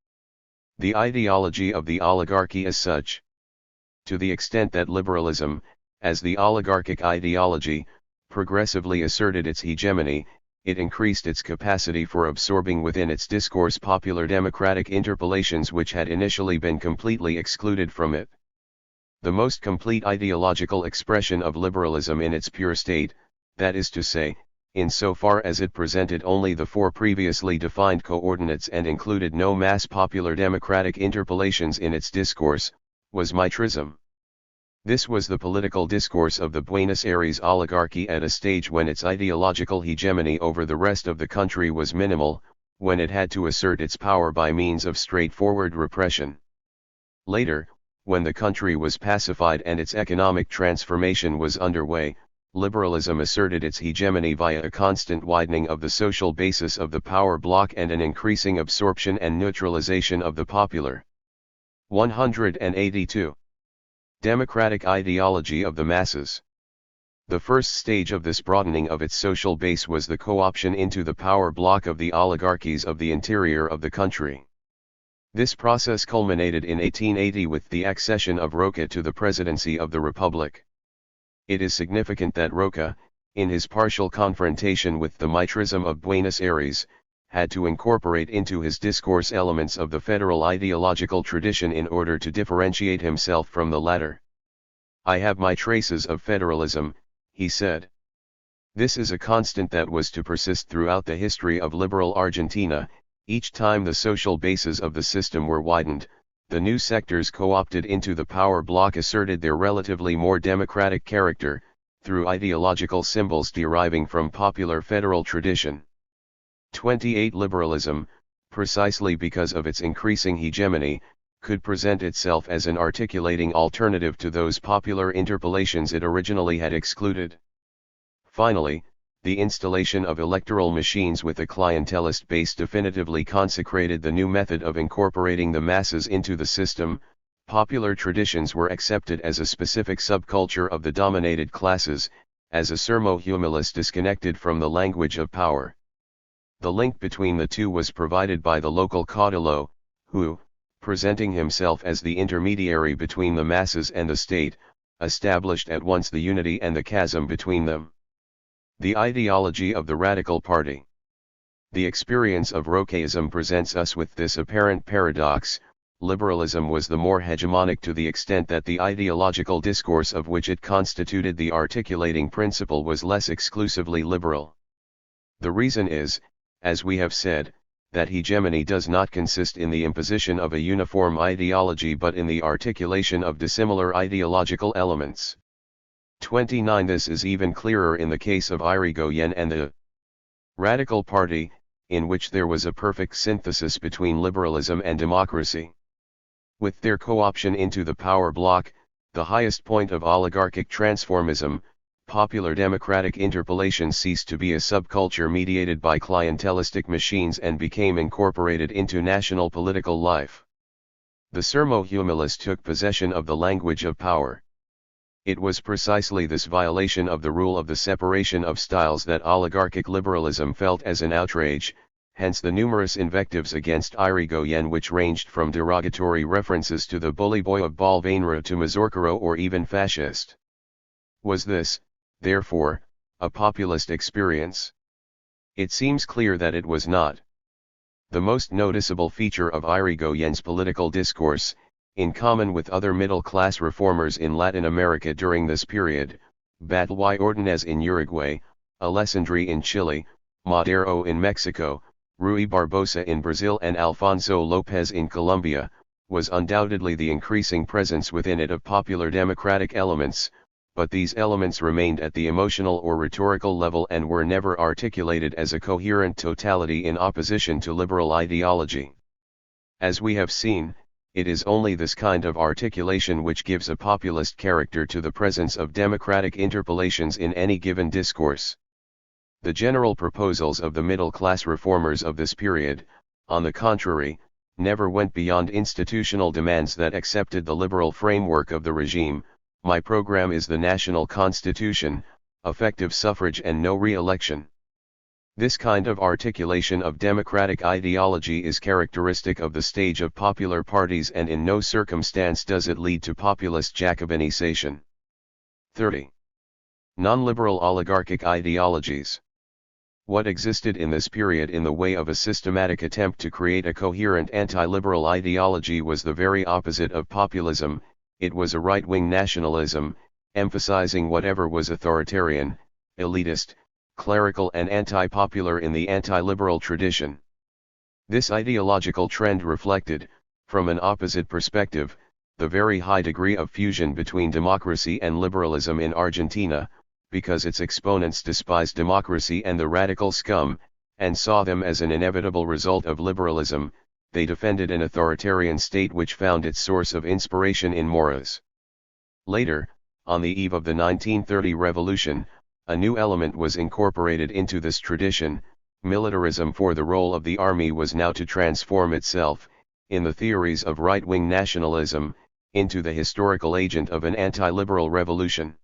The ideology of the oligarchy as such. To the extent that liberalism, as the oligarchic ideology, progressively asserted its hegemony, it increased its capacity for absorbing within its discourse popular democratic interpellations which had initially been completely excluded from it. The most complete ideological expression of liberalism in its pure state, that is to say, insofar as it presented only the four previously defined coordinates and included no mass popular democratic interpellations in its discourse, was Mitrism. This was the political discourse of the Buenos Aires oligarchy at a stage when its ideological hegemony over the rest of the country was minimal, when it had to assert its power by means of straightforward repression. Later, when the country was pacified and its economic transformation was underway, liberalism asserted its hegemony via a constant widening of the social basis of the power bloc and an increasing absorption and neutralization of the popular. 182. Democratic ideology of the masses. The first stage of this broadening of its social base was the co-option into the power bloc of the oligarchies of the interior of the country. This process culminated in 1880 with the accession of Roca to the presidency of the Republic. It is significant that Roca, in his partial confrontation with the Mitrism of Buenos Aires, had to incorporate into his discourse elements of the federal ideological tradition in order to differentiate himself from the latter. "I have my traces of federalism," he said. This is a constant that was to persist throughout the history of liberal Argentina. Each time the social bases of the system were widened, the new sectors co-opted into the power bloc asserted their relatively more democratic character, through ideological symbols deriving from popular federal tradition. 28. Liberalism, precisely because of its increasing hegemony, could present itself as an articulating alternative to those popular interpellations it originally had excluded. Finally, the installation of electoral machines with a clientelist base definitively consecrated the new method of incorporating the masses into the system. Popular traditions were accepted as a specific subculture of the dominated classes, as a sermo humilis disconnected from the language of power. The link between the two was provided by the local caudillo, who, presenting himself as the intermediary between the masses and the state, established at once the unity and the chasm between them. The ideology of the Radical Party. The experience of Rocaism presents us with this apparent paradox: liberalism was the more hegemonic to the extent that the ideological discourse of which it constituted the articulating principle was less exclusively liberal. The reason is, as we have said, that hegemony does not consist in the imposition of a uniform ideology but in the articulation of dissimilar ideological elements. 29. This is even clearer in the case of Irigoyen and the Radical Party, in which there was a perfect synthesis between liberalism and democracy. With their co-option into the power bloc, the highest point of oligarchic transformism, popular democratic interpellation ceased to be a subculture mediated by clientelistic machines and became incorporated into national political life. The sermo humilis took possession of the language of power. It was precisely this violation of the rule of the separation of styles that oligarchic liberalism felt as an outrage, hence the numerous invectives against Irigoyen, which ranged from derogatory references to the bully boy of Balvanera to Mazorquero or even fascist. Was this, therefore, a populist experience? It seems clear that it was not. The most noticeable feature of Irigoyen's political discourse, In common with other middle-class reformers in Latin America during this period, Batlle y Ordóñez in Uruguay, Alessandri in Chile, Madero in Mexico, Rui Barbosa in Brazil and Alfonso López in Colombia, was undoubtedly the increasing presence within it of popular democratic elements, but these elements remained at the emotional or rhetorical level and were never articulated as a coherent totality in opposition to liberal ideology. As we have seen, it is only this kind of articulation which gives a populist character to the presence of democratic interpellations in any given discourse. The general proposals of the middle-class reformers of this period, on the contrary, never went beyond institutional demands that accepted the liberal framework of the regime. My program is the national constitution, effective suffrage and no re-election. This kind of articulation of democratic ideology is characteristic of the stage of popular parties and in no circumstance does it lead to populist Jacobinization. 30. Non-liberal oligarchic ideologies. What existed in this period in the way of a systematic attempt to create a coherent anti-liberal ideology was the very opposite of populism. It was a right-wing nationalism, emphasizing whatever was authoritarian, elitist, clerical and anti-popular in the anti-liberal tradition. This ideological trend reflected, from an opposite perspective, the very high degree of fusion between democracy and liberalism in Argentina, because its exponents despised democracy and the radical scum, and saw them as an inevitable result of liberalism. They defended an authoritarian state which found its source of inspiration in Moras. Later, on the eve of the 1930 revolution, a new element was incorporated into this tradition. Militarism, for the role of the army was now to transform itself, in the theories of right-wing nationalism, into the historical agent of an anti-liberal revolution.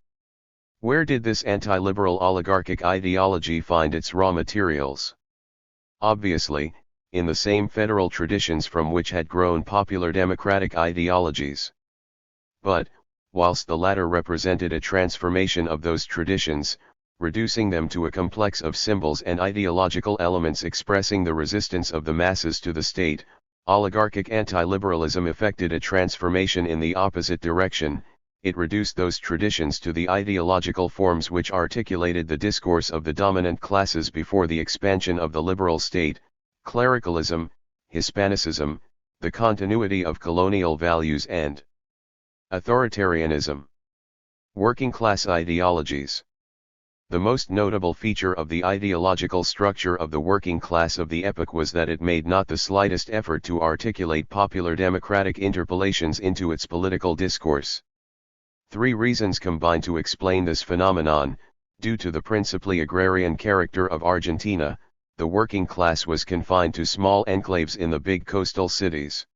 Where did this anti-liberal oligarchic ideology find its raw materials? Obviously, in the same federal traditions from which had grown popular democratic ideologies. But, whilst the latter represented a transformation of those traditions, reducing them to a complex of symbols and ideological elements expressing the resistance of the masses to the state, oligarchic anti-liberalism effected a transformation in the opposite direction. It reduced those traditions to the ideological forms which articulated the discourse of the dominant classes before the expansion of the liberal state: clericalism, Hispanicism, the continuity of colonial values and authoritarianism. Working class ideologies. The most notable feature of the ideological structure of the working class of the epoch was that it made not the slightest effort to articulate popular democratic interpellations into its political discourse. Three reasons combine to explain this phenomenon. Due to the principally agrarian character of Argentina, the working class was confined to small enclaves in the big coastal cities.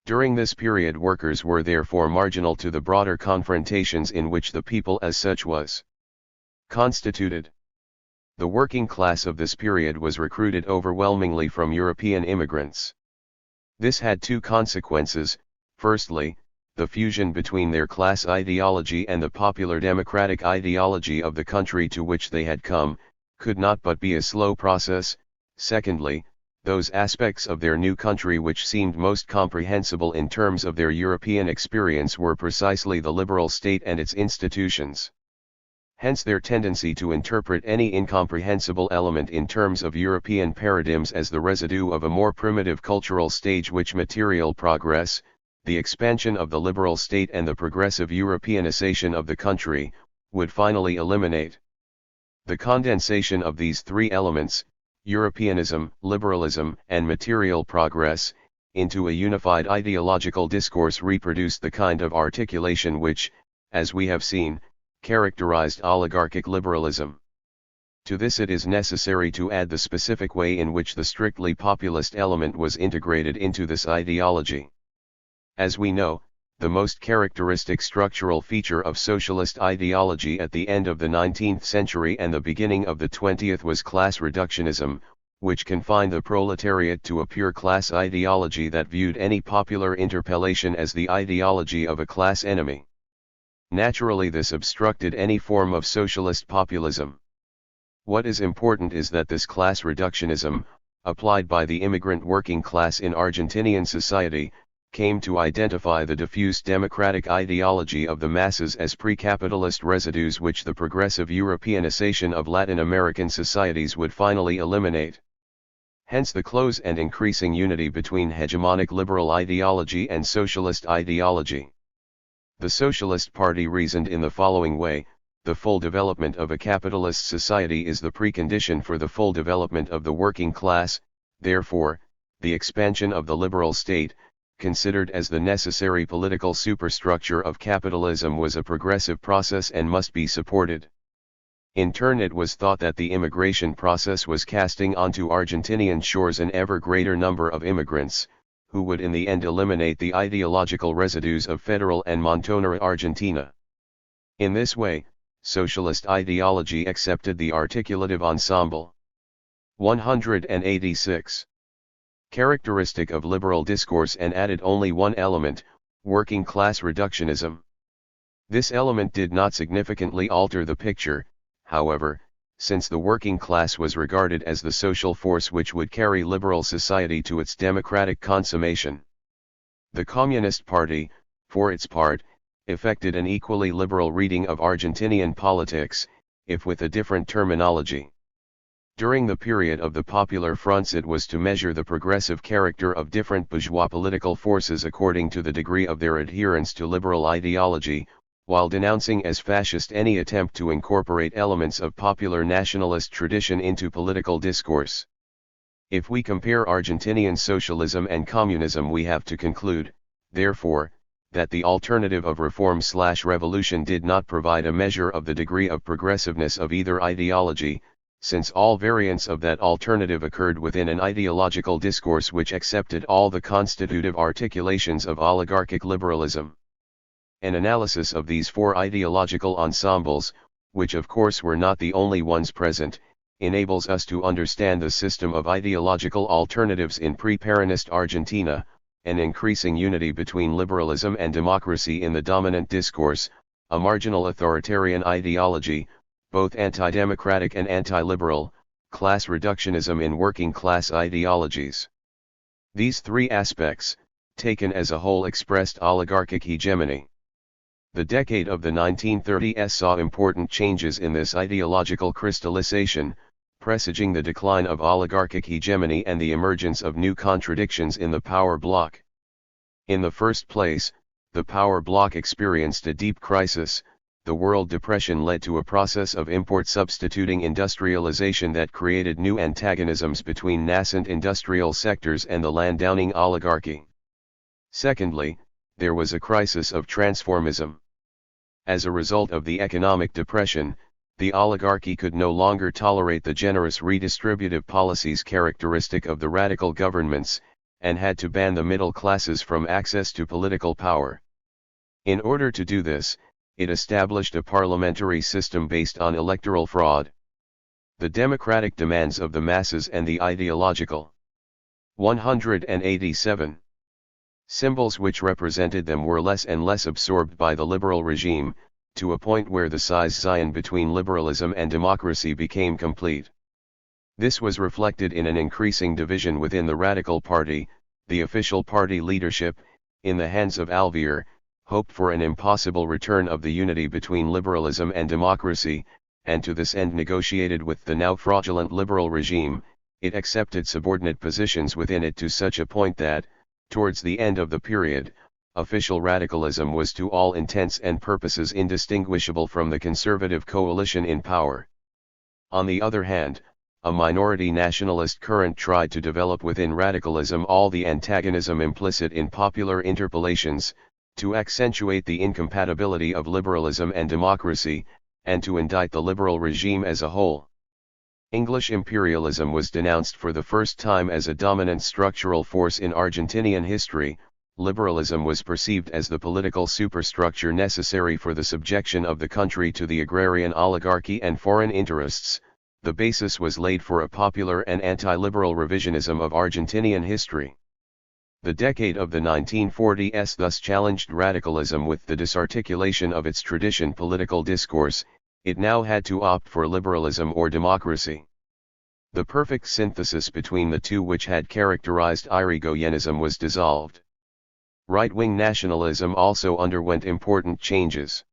During this period, workers were therefore marginal to the broader confrontations in which the people as such was constituted. The working class of this period was recruited overwhelmingly from European immigrants. This had two consequences. Firstly, the fusion between their class ideology and the popular democratic ideology of the country to which they had come, could not but be a slow process. Secondly, those aspects of their new country which seemed most comprehensible in terms of their European experience were precisely the liberal state and its institutions. Hence their tendency to interpret any incomprehensible element in terms of European paradigms as the residue of a more primitive cultural stage which material progress, the expansion of the liberal state and the progressive Europeanization of the country, would finally eliminate. The condensation of these three elements, Europeanism, liberalism, and material progress, into a unified ideological discourse reproduced the kind of articulation which, as we have seen, characterized oligarchic liberalism. To this it is necessary to add the specific way in which the strictly populist element was integrated into this ideology. As we know, the most characteristic structural feature of socialist ideology at the end of the 19th century and the beginning of the 20th was class reductionism, which confined the proletariat to a pure class ideology that viewed any popular interpellation as the ideology of a class enemy. Naturally, this obstructed any form of socialist populism. What is important is that this class reductionism, applied by the immigrant working class in Argentinian society, came to identify the diffuse democratic ideology of the masses as pre-capitalist residues which the progressive Europeanization of Latin American societies would finally eliminate. Hence the close and increasing unity between hegemonic liberal ideology and socialist ideology. The Socialist Party reasoned in the following way: the full development of a capitalist society is the precondition for the full development of the working class, therefore, the expansion of the liberal state, considered as the necessary political superstructure of capitalism, was a progressive process and must be supported. In turn, it was thought that the immigration process was casting onto Argentinian shores an ever greater number of immigrants, who would in the end eliminate the ideological residues of Federal and Montonera Argentina. In this way, socialist ideology accepted the articulative ensemble. 186. Characteristic of liberal discourse, and added only one element: working class reductionism. This element did not significantly alter the picture, however, since the working class was regarded as the social force which would carry liberal society to its democratic consummation. The Communist Party, for its part, effected an equally liberal reading of Argentinian politics, if with a different terminology. During the period of the popular fronts, it was to measure the progressive character of different bourgeois political forces according to the degree of their adherence to liberal ideology, while denouncing as fascist any attempt to incorporate elements of popular nationalist tradition into political discourse. If we compare Argentinian socialism and communism, we have to conclude, therefore, that the alternative of reform/revolution did not provide a measure of the degree of progressiveness of either ideology, since all variants of that alternative occurred within an ideological discourse which accepted all the constitutive articulations of oligarchic liberalism. An analysis of these four ideological ensembles, which of course were not the only ones present, enables us to understand the system of ideological alternatives in pre-Peronist Argentina, an increasing unity between liberalism and democracy in the dominant discourse, a marginal authoritarian ideology, both anti-democratic and anti-liberal, class reductionism in working class ideologies. These three aspects, taken as a whole, expressed oligarchic hegemony. The decade of the 1930s saw important changes in this ideological crystallization, presaging the decline of oligarchic hegemony and the emergence of new contradictions in the power bloc. In the first place, the power bloc experienced a deep crisis. The World Depression led to a process of import substituting industrialization that created new antagonisms between nascent industrial sectors and the landowning oligarchy. Secondly, there was a crisis of transformism. As a result of the economic depression, the oligarchy could no longer tolerate the generous redistributive policies characteristic of the radical governments, and had to ban the middle classes from access to political power. In order to do this, it established a parliamentary system based on electoral fraud. The democratic demands of the masses and the ideological 187 symbols which represented them were less and less absorbed by the liberal regime, to a point where the schism between liberalism and democracy became complete. This was reflected in an increasing division within the Radical Party. The official party leadership, in the hands of Alvear, hoped for an impossible return of the unity between liberalism and democracy, and to this end negotiated with the now fraudulent liberal regime. It accepted subordinate positions within it to such a point that, towards the end of the period, official radicalism was to all intents and purposes indistinguishable from the conservative coalition in power. On the other hand, a minority nationalist current tried to develop within radicalism all the antagonism implicit in popular interpellations, to accentuate the incompatibility of liberalism and democracy, and to indict the liberal regime as a whole. English imperialism was denounced for the first time as a dominant structural force in Argentinian history. Liberalism was perceived as the political superstructure necessary for the subjection of the country to the agrarian oligarchy and foreign interests. The basis was laid for a popular and anti-liberal revisionism of Argentinian history. The decade of the 1940s thus challenged radicalism with the disarticulation of its tradition political discourse. It now had to opt for liberalism or democracy. The perfect synthesis between the two which had characterized Irigoyenism was dissolved. Right-wing nationalism also underwent important changes.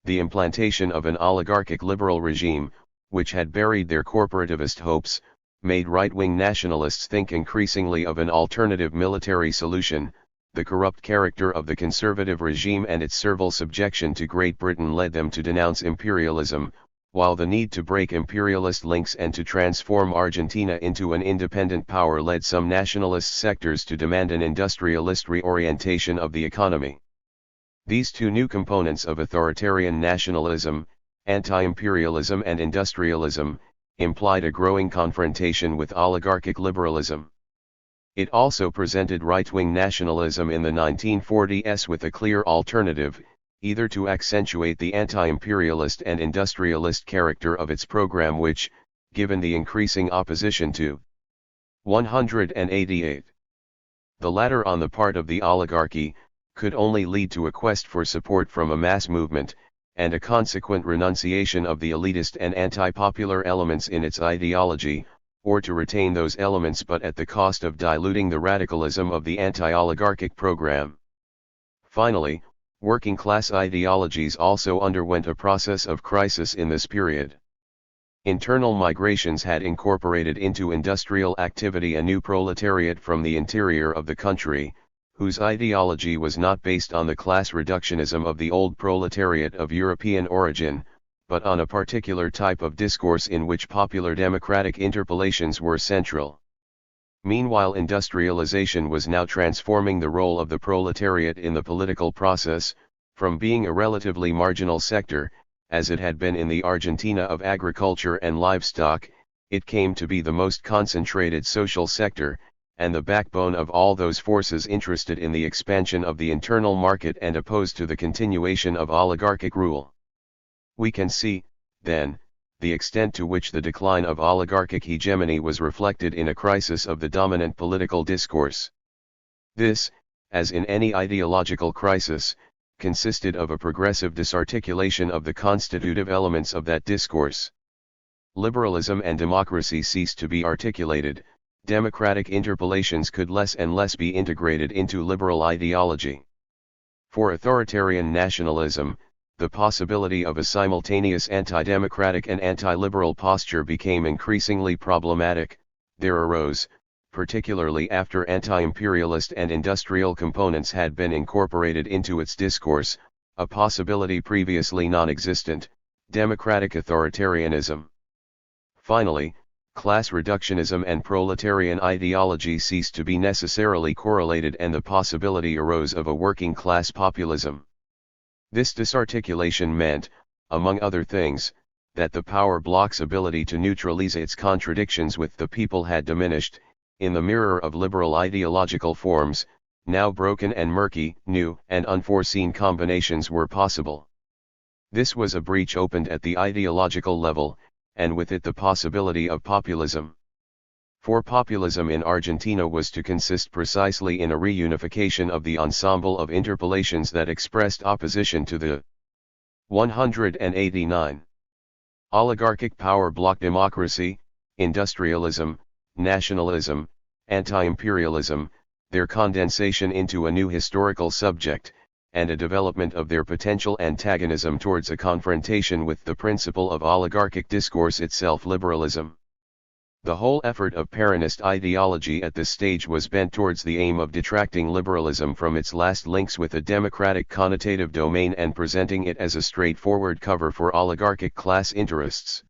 The implantation of an oligarchic liberal regime, which had buried their corporativist hopes, made right-wing nationalists think increasingly of an alternative military solution. The corrupt character of the conservative regime and its servile subjection to Great Britain led them to denounce imperialism, while the need to break imperialist links and to transform Argentina into an independent power led some nationalist sectors to demand an industrialist reorientation of the economy. These two new components of authoritarian nationalism, anti-imperialism and industrialism, implied a growing confrontation with oligarchic liberalism. It also presented right-wing nationalism in the 1940s with a clear alternative, either to accentuate the anti-imperialist and industrialist character of its program which, given the increasing opposition to 188, the latter on the part of the oligarchy, could only lead to a quest for support from a mass movement, and a consequent renunciation of the elitist and anti-popular elements in its ideology, or to retain those elements but at the cost of diluting the radicalism of the anti-oligarchic program. Finally, working-class ideologies also underwent a process of crisis in this period. Internal migrations had incorporated into industrial activity a new proletariat from the interior of the country, whose ideology was not based on the class reductionism of the old proletariat of European origin, but on a particular type of discourse in which popular democratic interpellations were central. Meanwhile, industrialization was now transforming the role of the proletariat in the political process, from being a relatively marginal sector, as it had been in the Argentina of agriculture and livestock, it came to be the most concentrated social sector, and the backbone of all those forces interested in the expansion of the internal market and opposed to the continuation of oligarchic rule. We can see, then, the extent to which the decline of oligarchic hegemony was reflected in a crisis of the dominant political discourse. This, as in any ideological crisis, consisted of a progressive disarticulation of the constitutive elements of that discourse. Liberalism and democracy ceased to be articulated, democratic interpellations could less and less be integrated into liberal ideology. For authoritarian nationalism, the possibility of a simultaneous anti-democratic and anti-liberal posture became increasingly problematic. There arose, particularly after anti-imperialist and industrial components had been incorporated into its discourse, a possibility previously non-existent: democratic authoritarianism. Finally, class reductionism and proletarian ideology ceased to be necessarily correlated and the possibility arose of a working-class populism. This disarticulation meant, among other things, that the power block's ability to neutralize its contradictions with the people had diminished. In the mirror of liberal ideological forms, now broken and murky, new and unforeseen combinations were possible. This was a breach opened at the ideological level, and with it the possibility of populism. For populism in Argentina was to consist precisely in a reunification of the ensemble of interpellations that expressed opposition to the 189 oligarchic power bloc: democracy, industrialism, nationalism, anti-imperialism, their condensation into a new historical subject, and a development of their potential antagonism towards a confrontation with the principle of oligarchic discourse itself, liberalism. The whole effort of Peronist ideology at this stage was bent towards the aim of detracting liberalism from its last links with a democratic connotative domain and presenting it as a straightforward cover for oligarchic class interests.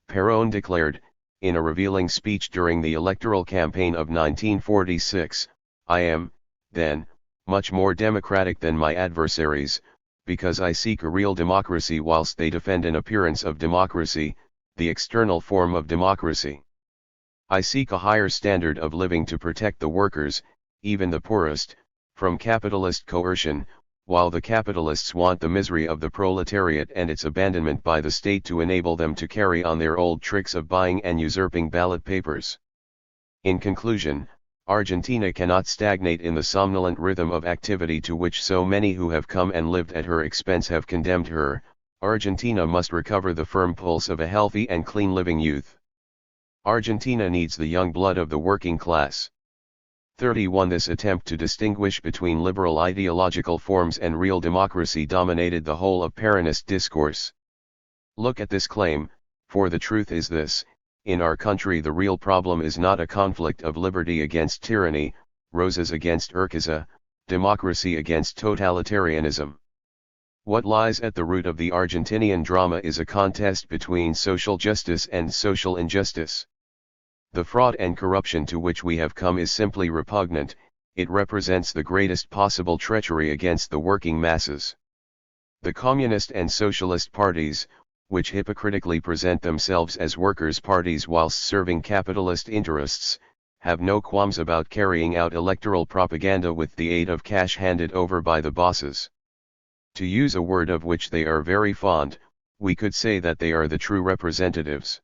Perón declared, in a revealing speech during the electoral campaign of 1946, "I am, then, much more democratic than my adversaries, because I seek a real democracy whilst they defend an appearance of democracy, the external form of democracy. I seek a higher standard of living to protect the workers, even the poorest, from capitalist coercion, while the capitalists want the misery of the proletariat and its abandonment by the state to enable them to carry on their old tricks of buying and usurping ballot papers." In conclusion, Argentina cannot stagnate in the somnolent rhythm of activity to which so many who have come and lived at her expense have condemned her. Argentina must recover the firm pulse of a healthy and clean living youth. Argentina needs the young blood of the working class. 31 This attempt to distinguish between liberal ideological forms and real democracy dominated the whole of Peronist discourse. Look at this claim, for the truth is this: in our country the real problem is not a conflict of liberty against tyranny, roses against urquiza, democracy against totalitarianism. What lies at the root of the Argentinian drama is a contest between social justice and social injustice. The fraud and corruption to which we have come is simply repugnant. It represents the greatest possible treachery against the working masses. The communist and socialist parties, which hypocritically present themselves as workers' parties whilst serving capitalist interests, have no qualms about carrying out electoral propaganda with the aid of cash handed over by the bosses. To use a word of which they are very fond, we could say that they are the true representatives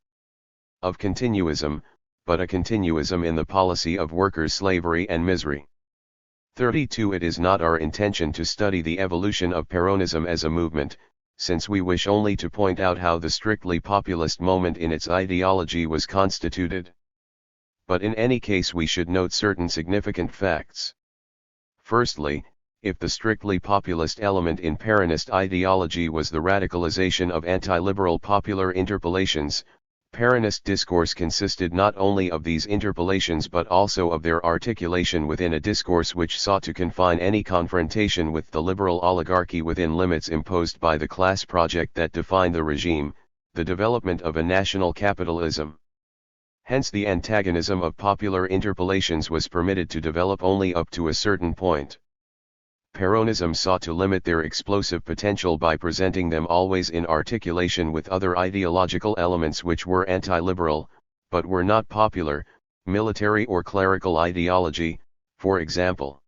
of continuism, but a continuism in the policy of workers' slavery and misery. 32 It is not our intention to study the evolution of Peronism as a movement, since we wish only to point out how the strictly populist moment in its ideology was constituted. But in any case we should note certain significant facts. Firstly, if the strictly populist element in Peronist ideology was the radicalization of anti-liberal popular interpellations, Peronist discourse consisted not only of these interpellations but also of their articulation within a discourse which sought to confine any confrontation with the liberal oligarchy within limits imposed by the class project that defined the regime, the development of a national capitalism. Hence the antagonism of popular interpellations was permitted to develop only up to a certain point. Peronism sought to limit their explosive potential by presenting them always in articulation with other ideological elements which were anti-liberal, but were not popular, military or clerical ideology, for example.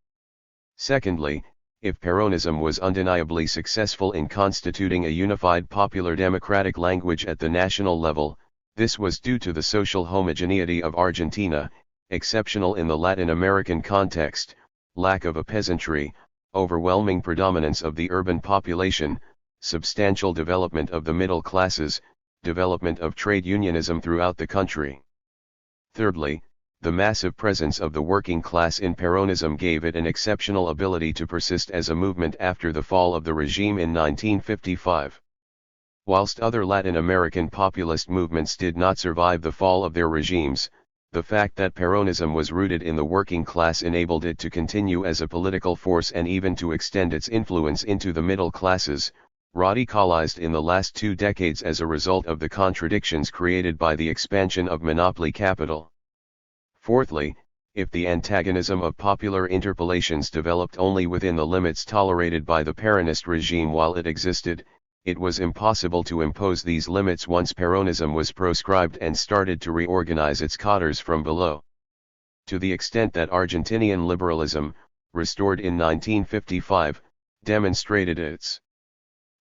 Secondly, if Peronism was undeniably successful in constituting a unified popular democratic language at the national level, this was due to the social homogeneity of Argentina, exceptional in the Latin American context, lack of a peasantry, overwhelming predominance of the urban population, substantial development of the middle classes, development of trade unionism throughout the country. Thirdly, the massive presence of the working class in Peronism gave it an exceptional ability to persist as a movement after the fall of the regime in 1955. Whilst other Latin American populist movements did not survive the fall of their regimes, the fact that Peronism was rooted in the working class enabled it to continue as a political force and even to extend its influence into the middle classes, radicalized in the last 2 decades as a result of the contradictions created by the expansion of monopoly capital. Fourthly, if the antagonism of popular interpellations developed only within the limits tolerated by the Peronist regime while it existed, it was impossible to impose these limits once Peronism was proscribed and started to reorganize its cadres from below. To the extent that Argentinian liberalism, restored in 1955, demonstrated its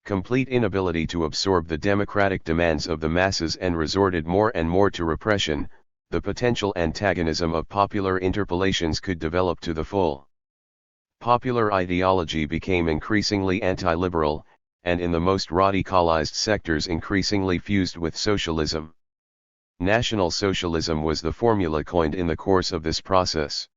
complete inability to absorb the democratic demands of the masses and resorted more and more to repression, the potential antagonism of popular interpellations could develop to the full. Popular ideology became increasingly anti-liberal, and in the most radicalized sectors increasingly fused with socialism. National Socialism was the formula coined in the course of this process.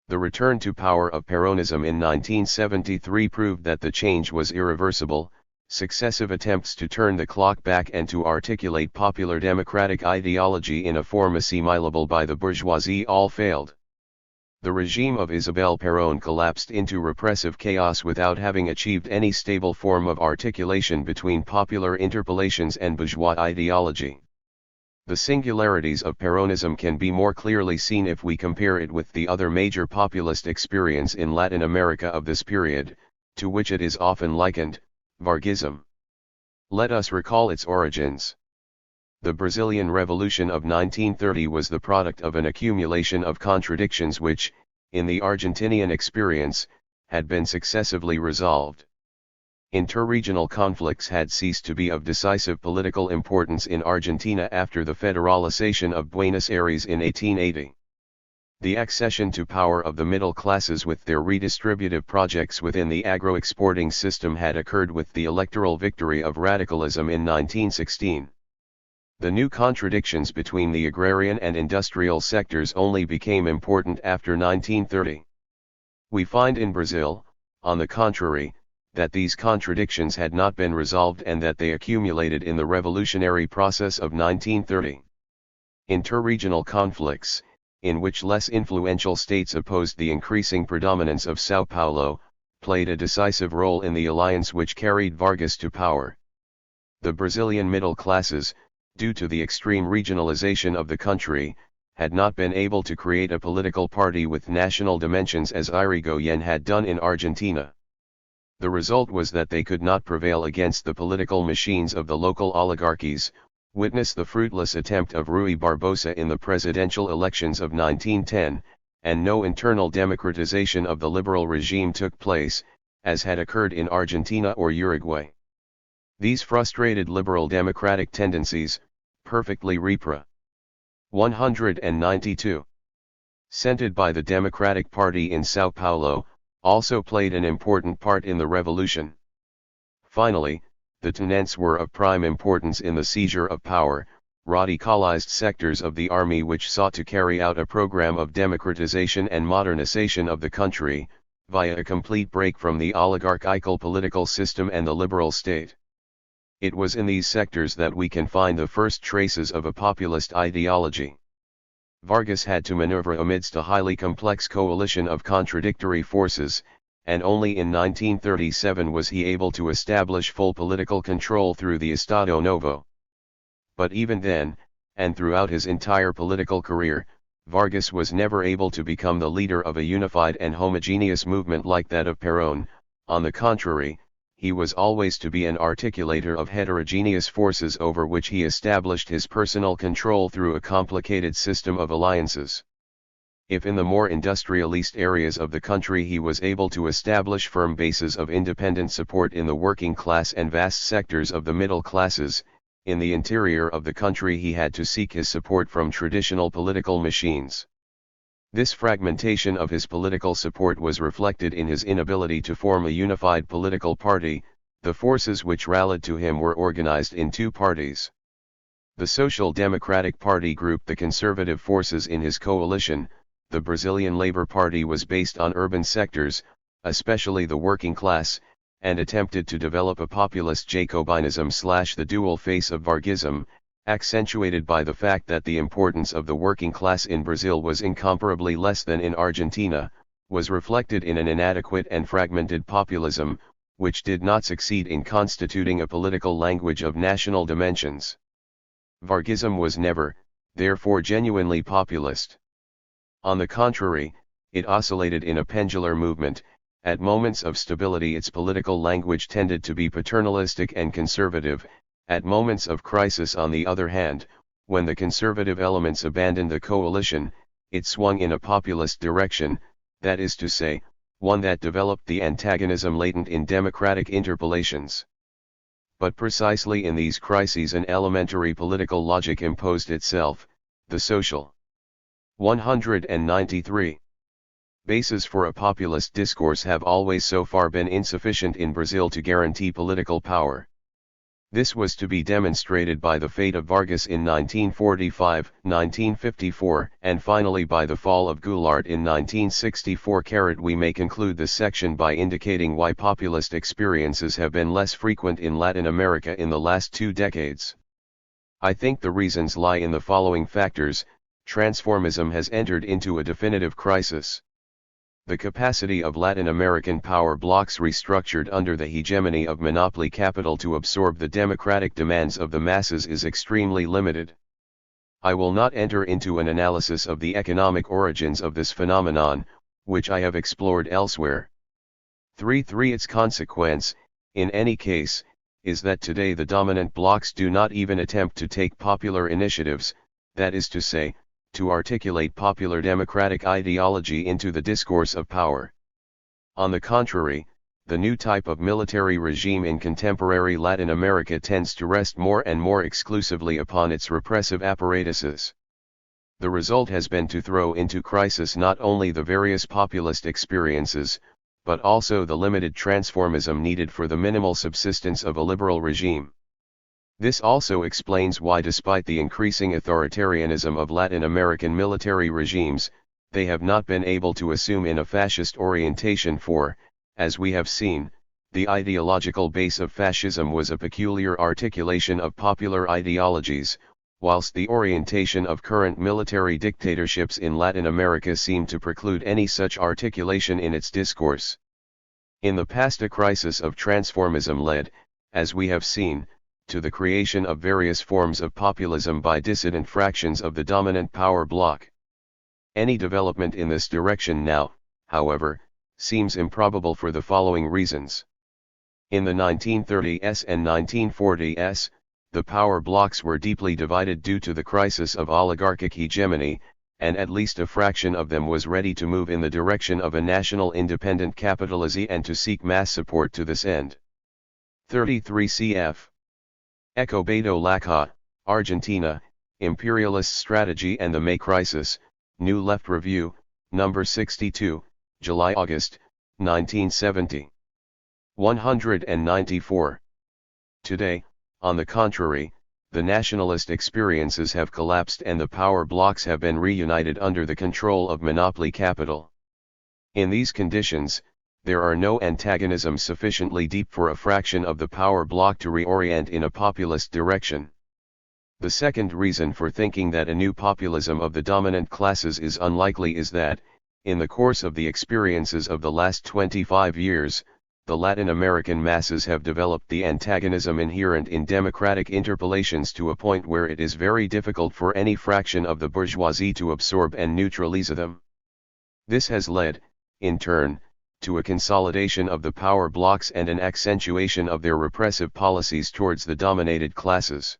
The return to power of Peronism in 1973 proved that the change was irreversible. Successive attempts to turn the clock back and to articulate popular democratic ideology in a form assimilable by the bourgeoisie all failed. The regime of Isabel Perón collapsed into repressive chaos without having achieved any stable form of articulation between popular interpellations and bourgeois ideology. The singularities of Peronism can be more clearly seen if we compare it with the other major populist experience in Latin America of this period, to which it is often likened, Vargism. Let us recall its origins. The Brazilian Revolution of 1930 was the product of an accumulation of contradictions which, in the Argentinian experience, had been successively resolved. Interregional conflicts had ceased to be of decisive political importance in Argentina after the federalization of Buenos Aires in 1880. The accession to power of the middle classes with their redistributive projects within the agro-exporting system had occurred with the electoral victory of radicalism in 1916. The new contradictions between the agrarian and industrial sectors only became important after 1930. We find in Brazil, on the contrary, that these contradictions had not been resolved and that they accumulated in the revolutionary process of 1930. Interregional conflicts, in which less influential states opposed the increasing predominance of São Paulo, played a decisive role in the alliance which carried Vargas to power. The Brazilian middle classes, due to the extreme regionalization of the country, had not been able to create a political party with national dimensions as Irigoyen had done in Argentina. The result was that they could not prevail against the political machines of the local oligarchies. Witness the fruitless attempt of Rui Barbosa in the presidential elections of 1910, and no internal democratization of the liberal regime took place, as had occurred in Argentina or Uruguay. These frustrated liberal democratic tendencies, perfectly repra. 192. Scented by the Democratic Party in São Paulo, also played an important part in the revolution. Finally, the tenants were of prime importance in the seizure of power, radicalized sectors of the army which sought to carry out a program of democratization and modernization of the country, via a complete break from the oligarchical political system and the liberal state. It was in these sectors that we can find the first traces of a populist ideology. Vargas had to maneuver amidst a highly complex coalition of contradictory forces, and only in 1937 was he able to establish full political control through the Estado Novo. But even then, and throughout his entire political career, Vargas was never able to become the leader of a unified and homogeneous movement like that of Perón. On the contrary, he was always to be an articulator of heterogeneous forces over which he established his personal control through a complicated system of alliances. If in the more industrialist areas of the country he was able to establish firm bases of independent support in the working class and vast sectors of the middle classes, in the interior of the country he had to seek his support from traditional political machines. This fragmentation of his political support was reflected in his inability to form a unified political party. The forces which rallied to him were organized in two parties. The Social Democratic Party grouped the conservative forces in his coalition. The Brazilian Labour Party was based on urban sectors, especially the working class, and attempted to develop a populist Jacobinism / the dual face of Vargism, accentuated by the fact that the importance of the working class in Brazil was incomparably less than in Argentina, was reflected in an inadequate and fragmented populism, which did not succeed in constituting a political language of national dimensions. Vargism was never, therefore, genuinely populist. On the contrary, it oscillated in a pendular movement. At moments of stability its political language tended to be paternalistic and conservative. At moments of crisis, on the other hand, when the conservative elements abandoned the coalition, it swung in a populist direction, that is to say, one that developed the antagonism latent in democratic interpolations. But precisely in these crises an elementary political logic imposed itself, the social. 193. Bases for a populist discourse have always so far been insufficient in Brazil to guarantee political power. This was to be demonstrated by the fate of Vargas in 1945, 1954, and finally by the fall of Goulart in 1964. We may conclude this section by indicating why populist experiences have been less frequent in Latin America in the last 2 decades. I think the reasons lie in the following factors. Transformism has entered into a definitive crisis. The capacity of Latin American power blocks restructured under the hegemony of monopoly capital to absorb the democratic demands of the masses is extremely limited. I will not enter into an analysis of the economic origins of this phenomenon, which I have explored elsewhere. 3. Its consequence, in any case, is that today the dominant blocs do not even attempt to take popular initiatives, that is to say, to articulate popular democratic ideology into the discourse of power. On the contrary, the new type of military regime in contemporary Latin America tends to rest more and more exclusively upon its repressive apparatuses. The result has been to throw into crisis not only the various populist experiences, but also the limited transformism needed for the minimal subsistence of a liberal regime. This also explains why, despite the increasing authoritarianism of Latin American military regimes, they have not been able to assume in a fascist orientation for, as we have seen, the ideological base of fascism was a peculiar articulation of popular ideologies, whilst the orientation of current military dictatorships in Latin America seemed to preclude any such articulation in its discourse. In the past, a crisis of transformism led, as we have seen, to the creation of various forms of populism by dissident fractions of the dominant power bloc. Any development in this direction now, however, seems improbable for the following reasons. In the 1930s and 1940s, the power blocs were deeply divided due to the crisis of oligarchic hegemony, and at least a fraction of them was ready to move in the direction of a national independent capitalism and to seek mass support to this end. 33 cf. Escobedo Laclau, Argentina, Imperialist Strategy and the May Crisis, New Left Review, No. 62, July-August, 1970. 194. Today, on the contrary, the nationalist experiences have collapsed and the power blocs have been reunited under the control of monopoly capital. In these conditions, there are no antagonisms sufficiently deep for a fraction of the power bloc to reorient in a populist direction. The second reason for thinking that a new populism of the dominant classes is unlikely is that, in the course of the experiences of the last 25 years, the Latin American masses have developed the antagonism inherent in democratic interpellations to a point where it is very difficult for any fraction of the bourgeoisie to absorb and neutralize them. This has led, in turn, to a consolidation of the power blocs and an accentuation of their repressive policies towards the dominated classes.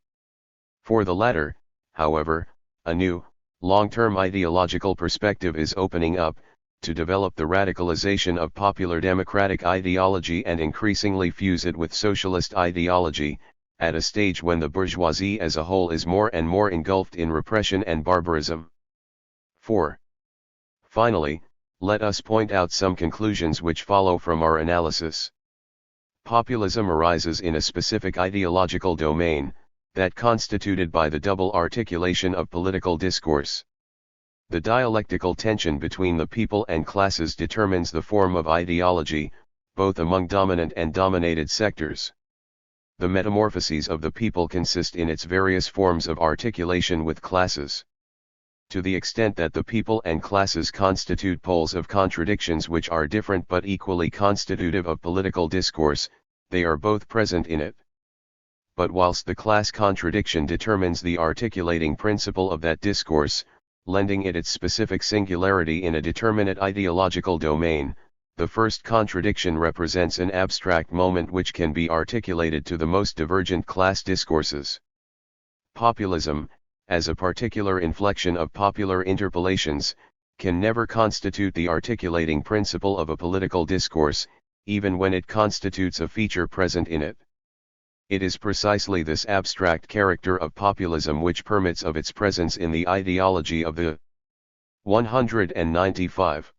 For the latter, however, a new, long-term ideological perspective is opening up, to develop the radicalization of popular democratic ideology and increasingly fuse it with socialist ideology, at a stage when the bourgeoisie as a whole is more and more engulfed in repression and barbarism. 4. Finally, let us point out some conclusions which follow from our analysis. Populism arises in a specific ideological domain, that constituted by the double articulation of political discourse. The dialectical tension between the people and classes determines the form of ideology, both among dominant and dominated sectors. The metamorphoses of the people consist in its various forms of articulation with classes. To the extent that the people and classes constitute poles of contradictions which are different but equally constitutive of political discourse, they are both present in it. But whilst the class contradiction determines the articulating principle of that discourse, lending it its specific singularity in a determinate ideological domain, the first contradiction represents an abstract moment which can be articulated to the most divergent class discourses. Populism, as a particular inflection of popular interpellations, can never constitute the articulating principle of a political discourse, even when it constitutes a feature present in it. It is precisely this abstract character of populism which permits of its presence in the ideology of the 195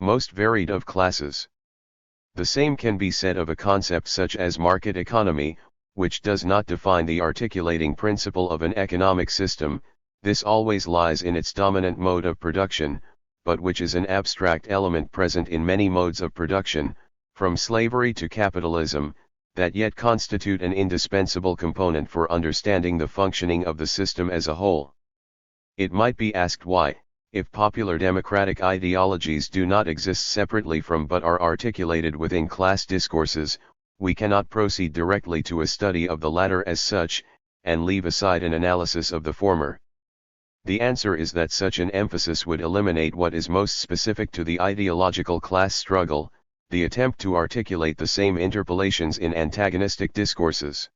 most varied of classes. The same can be said of a concept such as market economy, which does not define the articulating principle of an economic system. This always lies in its dominant mode of production, but which is an abstract element present in many modes of production, from slavery to capitalism, that yet constitute an indispensable component for understanding the functioning of the system as a whole. It might be asked why, if popular democratic ideologies do not exist separately from but are articulated within class discourses, we cannot proceed directly to a study of the latter as such, and leave aside an analysis of the former. The answer is that such an emphasis would eliminate what is most specific to the ideological class struggle, the attempt to articulate the same interpellations in antagonistic discourses.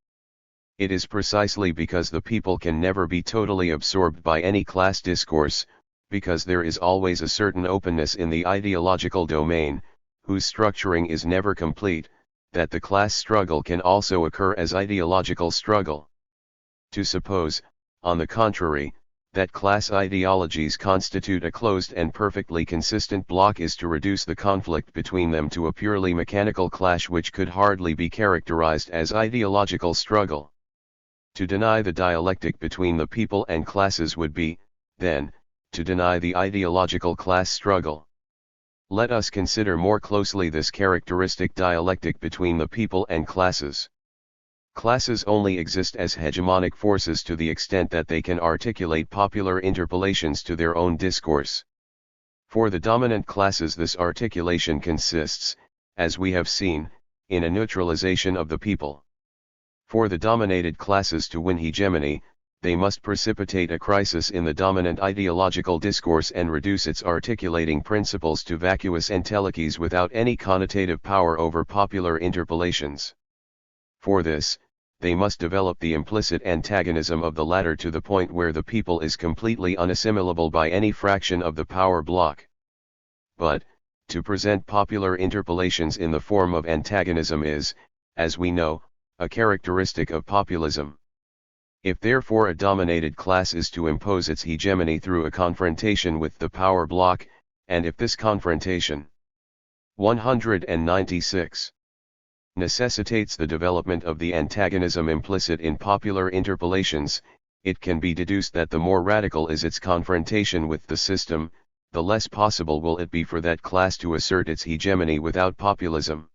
It is precisely because the people can never be totally absorbed by any class discourse, because there is always a certain openness in the ideological domain, whose structuring is never complete, that the class struggle can also occur as ideological struggle. To suppose, on the contrary, that class ideologies constitute a closed and perfectly consistent block is to reduce the conflict between them to a purely mechanical clash which could hardly be characterized as ideological struggle. To deny the dialectic between the people and classes would be, then, to deny the ideological class struggle. Let us consider more closely this characteristic dialectic between the people and classes. Classes only exist as hegemonic forces to the extent that they can articulate popular interpellations to their own discourse. For the dominant classes this articulation consists, as we have seen, in a neutralization of the people. For the dominated classes to win hegemony, they must precipitate a crisis in the dominant ideological discourse and reduce its articulating principles to vacuous entelechies without any connotative power over popular interpellations. For this, they must develop the implicit antagonism of the latter to the point where the people is completely unassimilable by any fraction of the power block. But, to present popular interpellations in the form of antagonism is, as we know, a characteristic of populism. If therefore a dominated class is to impose its hegemony through a confrontation with the power block, and if this confrontation 196 necessitates the development of the antagonism implicit in popular interpellations, it can be deduced that the more radical is its confrontation with the system, the less possible will it be for that class to assert its hegemony without populism.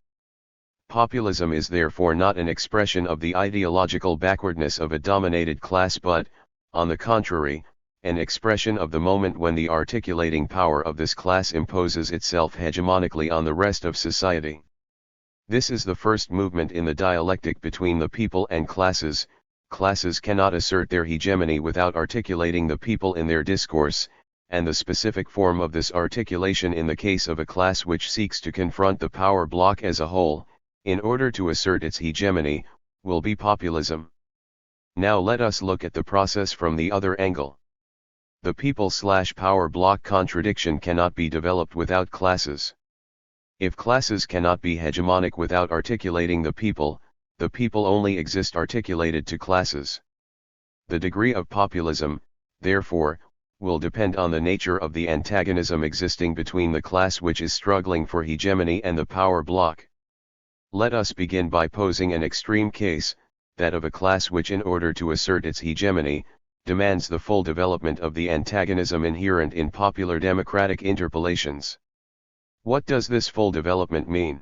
Populism is therefore not an expression of the ideological backwardness of a dominated class but, on the contrary, an expression of the moment when the articulating power of this class imposes itself hegemonically on the rest of society. This is the first movement in the dialectic between the people and classes. Classes cannot assert their hegemony without articulating the people in their discourse, and the specific form of this articulation in the case of a class which seeks to confront the power block as a whole, in order to assert its hegemony, will be populism. Now let us look at the process from the other angle. The people/power block contradiction cannot be developed without classes. If classes cannot be hegemonic without articulating the people only exist articulated to classes. The degree of populism, therefore, will depend on the nature of the antagonism existing between the class which is struggling for hegemony and the power block. Let us begin by posing an extreme case, that of a class which in order to assert its hegemony, demands the full development of the antagonism inherent in popular democratic interpellations. What does this full development mean?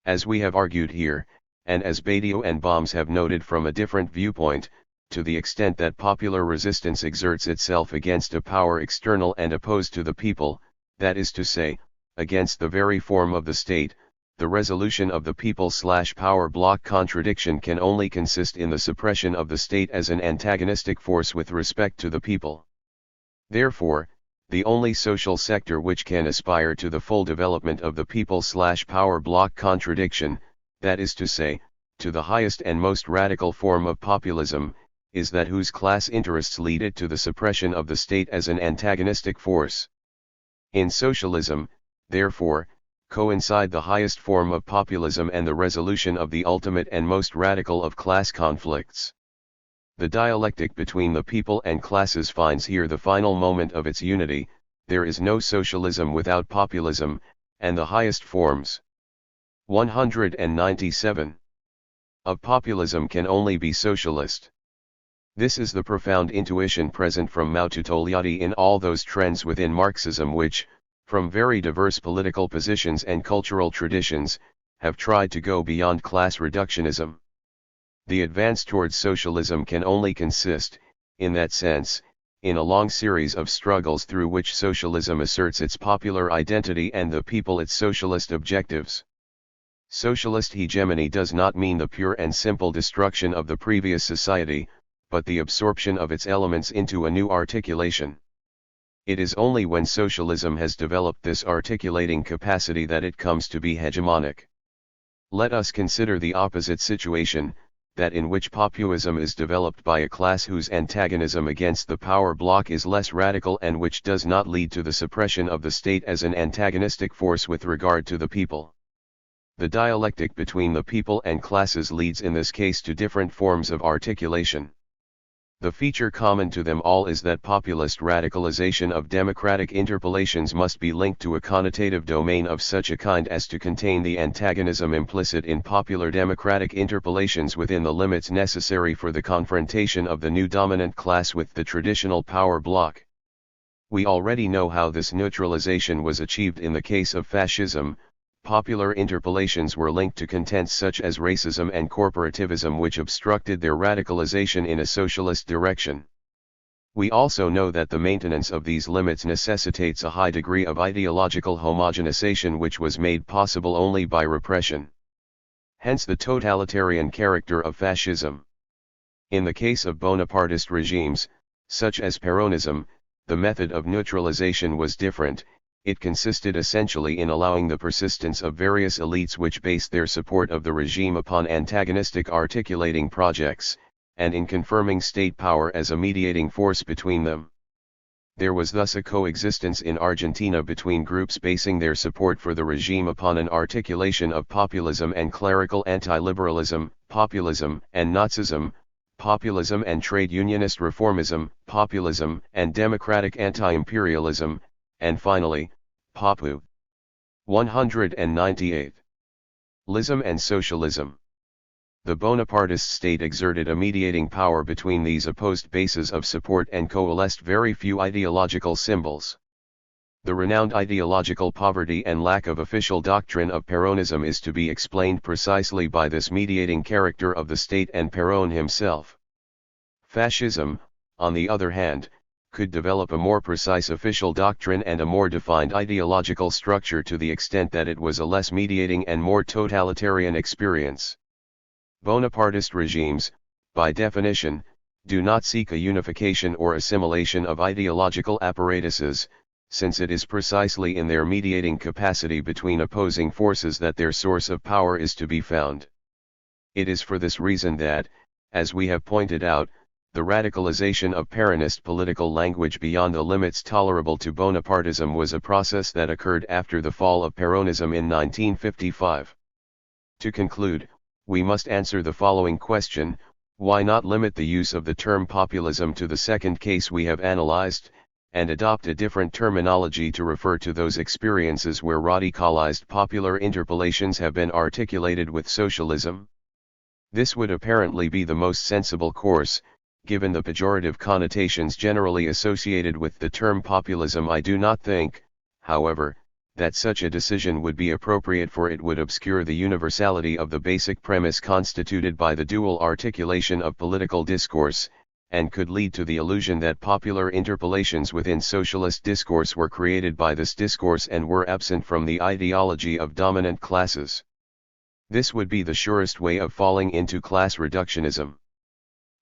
As we have argued here, and as Badiou and Bohms have noted from a different viewpoint, to the extent that popular resistance exerts itself against a power external and opposed to the people, that is to say, against the very form of the state, the resolution of the people/power block contradiction can only consist in the suppression of the state as an antagonistic force with respect to the people. Therefore, the only social sector which can aspire to the full development of the people/power block contradiction, that is to say, to the highest and most radical form of populism, is that whose class interests lead it to the suppression of the state as an antagonistic force. In socialism, therefore, coincide the highest form of populism and the resolution of the ultimate and most radical of class conflicts. The dialectic between the people and classes finds here the final moment of its unity. There is no socialism without populism, and the highest forms 197 of populism can only be socialist. This is the profound intuition present from Mao to Togliatti in all those trends within Marxism which, from very diverse political positions and cultural traditions, have tried to go beyond class reductionism. The advance towards socialism can only consist, in that sense, in a long series of struggles through which socialism asserts its popular identity and the people its socialist objectives. Socialist hegemony does not mean the pure and simple destruction of the previous society, but the absorption of its elements into a new articulation. It is only when socialism has developed this articulating capacity that it comes to be hegemonic. Let us consider the opposite situation, that in which populism is developed by a class whose antagonism against the power block is less radical and which does not lead to the suppression of the state as an antagonistic force with regard to the people. The dialectic between the people and classes leads in this case to different forms of articulation. The feature common to them all is that populist radicalization of democratic interpolations must be linked to a connotative domain of such a kind as to contain the antagonism implicit in popular democratic interpolations within the limits necessary for the confrontation of the new dominant class with the traditional power bloc. We already know how this neutralization was achieved in the case of fascism. Popular interpolations were linked to contents such as racism and corporativism, which obstructed their radicalization in a socialist direction. We also know that the maintenance of these limits necessitates a high degree of ideological homogenization, which was made possible only by repression. Hence the totalitarian character of fascism. In the case of Bonapartist regimes, such as Peronism, the method of neutralization was different. It consisted essentially in allowing the persistence of various elites which based their support of the regime upon antagonistic articulating projects, and in confirming state power as a mediating force between them. There was thus a coexistence in Argentina between groups basing their support for the regime upon an articulation of populism and clerical anti-liberalism, populism and Nazism, populism and trade unionist reformism, populism and democratic anti-imperialism, and finally, Popu. 198. Lism and socialism. The Bonapartist state exerted a mediating power between these opposed bases of support and coalesced very few ideological symbols. The renowned ideological poverty and lack of official doctrine of Peronism is to be explained precisely by this mediating character of the state and Perón himself. Fascism, on the other hand, could develop a more precise official doctrine and a more defined ideological structure to the extent that it was a less mediating and more totalitarian experience. Bonapartist regimes, by definition, do not seek a unification or assimilation of ideological apparatuses, since it is precisely in their mediating capacity between opposing forces that their source of power is to be found. It is for this reason that, as we have pointed out, the radicalization of Peronist political language beyond the limits tolerable to Bonapartism was a process that occurred after the fall of Peronism in 1955. To conclude, we must answer the following question: why not limit the use of the term populism to the second case we have analyzed, and adopt a different terminology to refer to those experiences where radicalized popular interpolations have been articulated with socialism? This would apparently be the most sensible course. Given the pejorative connotations generally associated with the term populism, I do not think, however, that such a decision would be appropriate, for it would obscure the universality of the basic premise constituted by the dual articulation of political discourse, and could lead to the illusion that popular interpolations within socialist discourse were created by this discourse and were absent from the ideology of dominant classes. This would be the surest way of falling into class reductionism.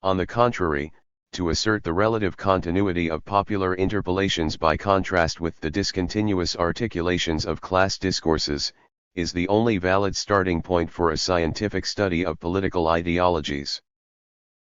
On the contrary, to assert the relative continuity of popular interpolations by contrast with the discontinuous articulations of class discourses, is the only valid starting point for a scientific study of political ideologies.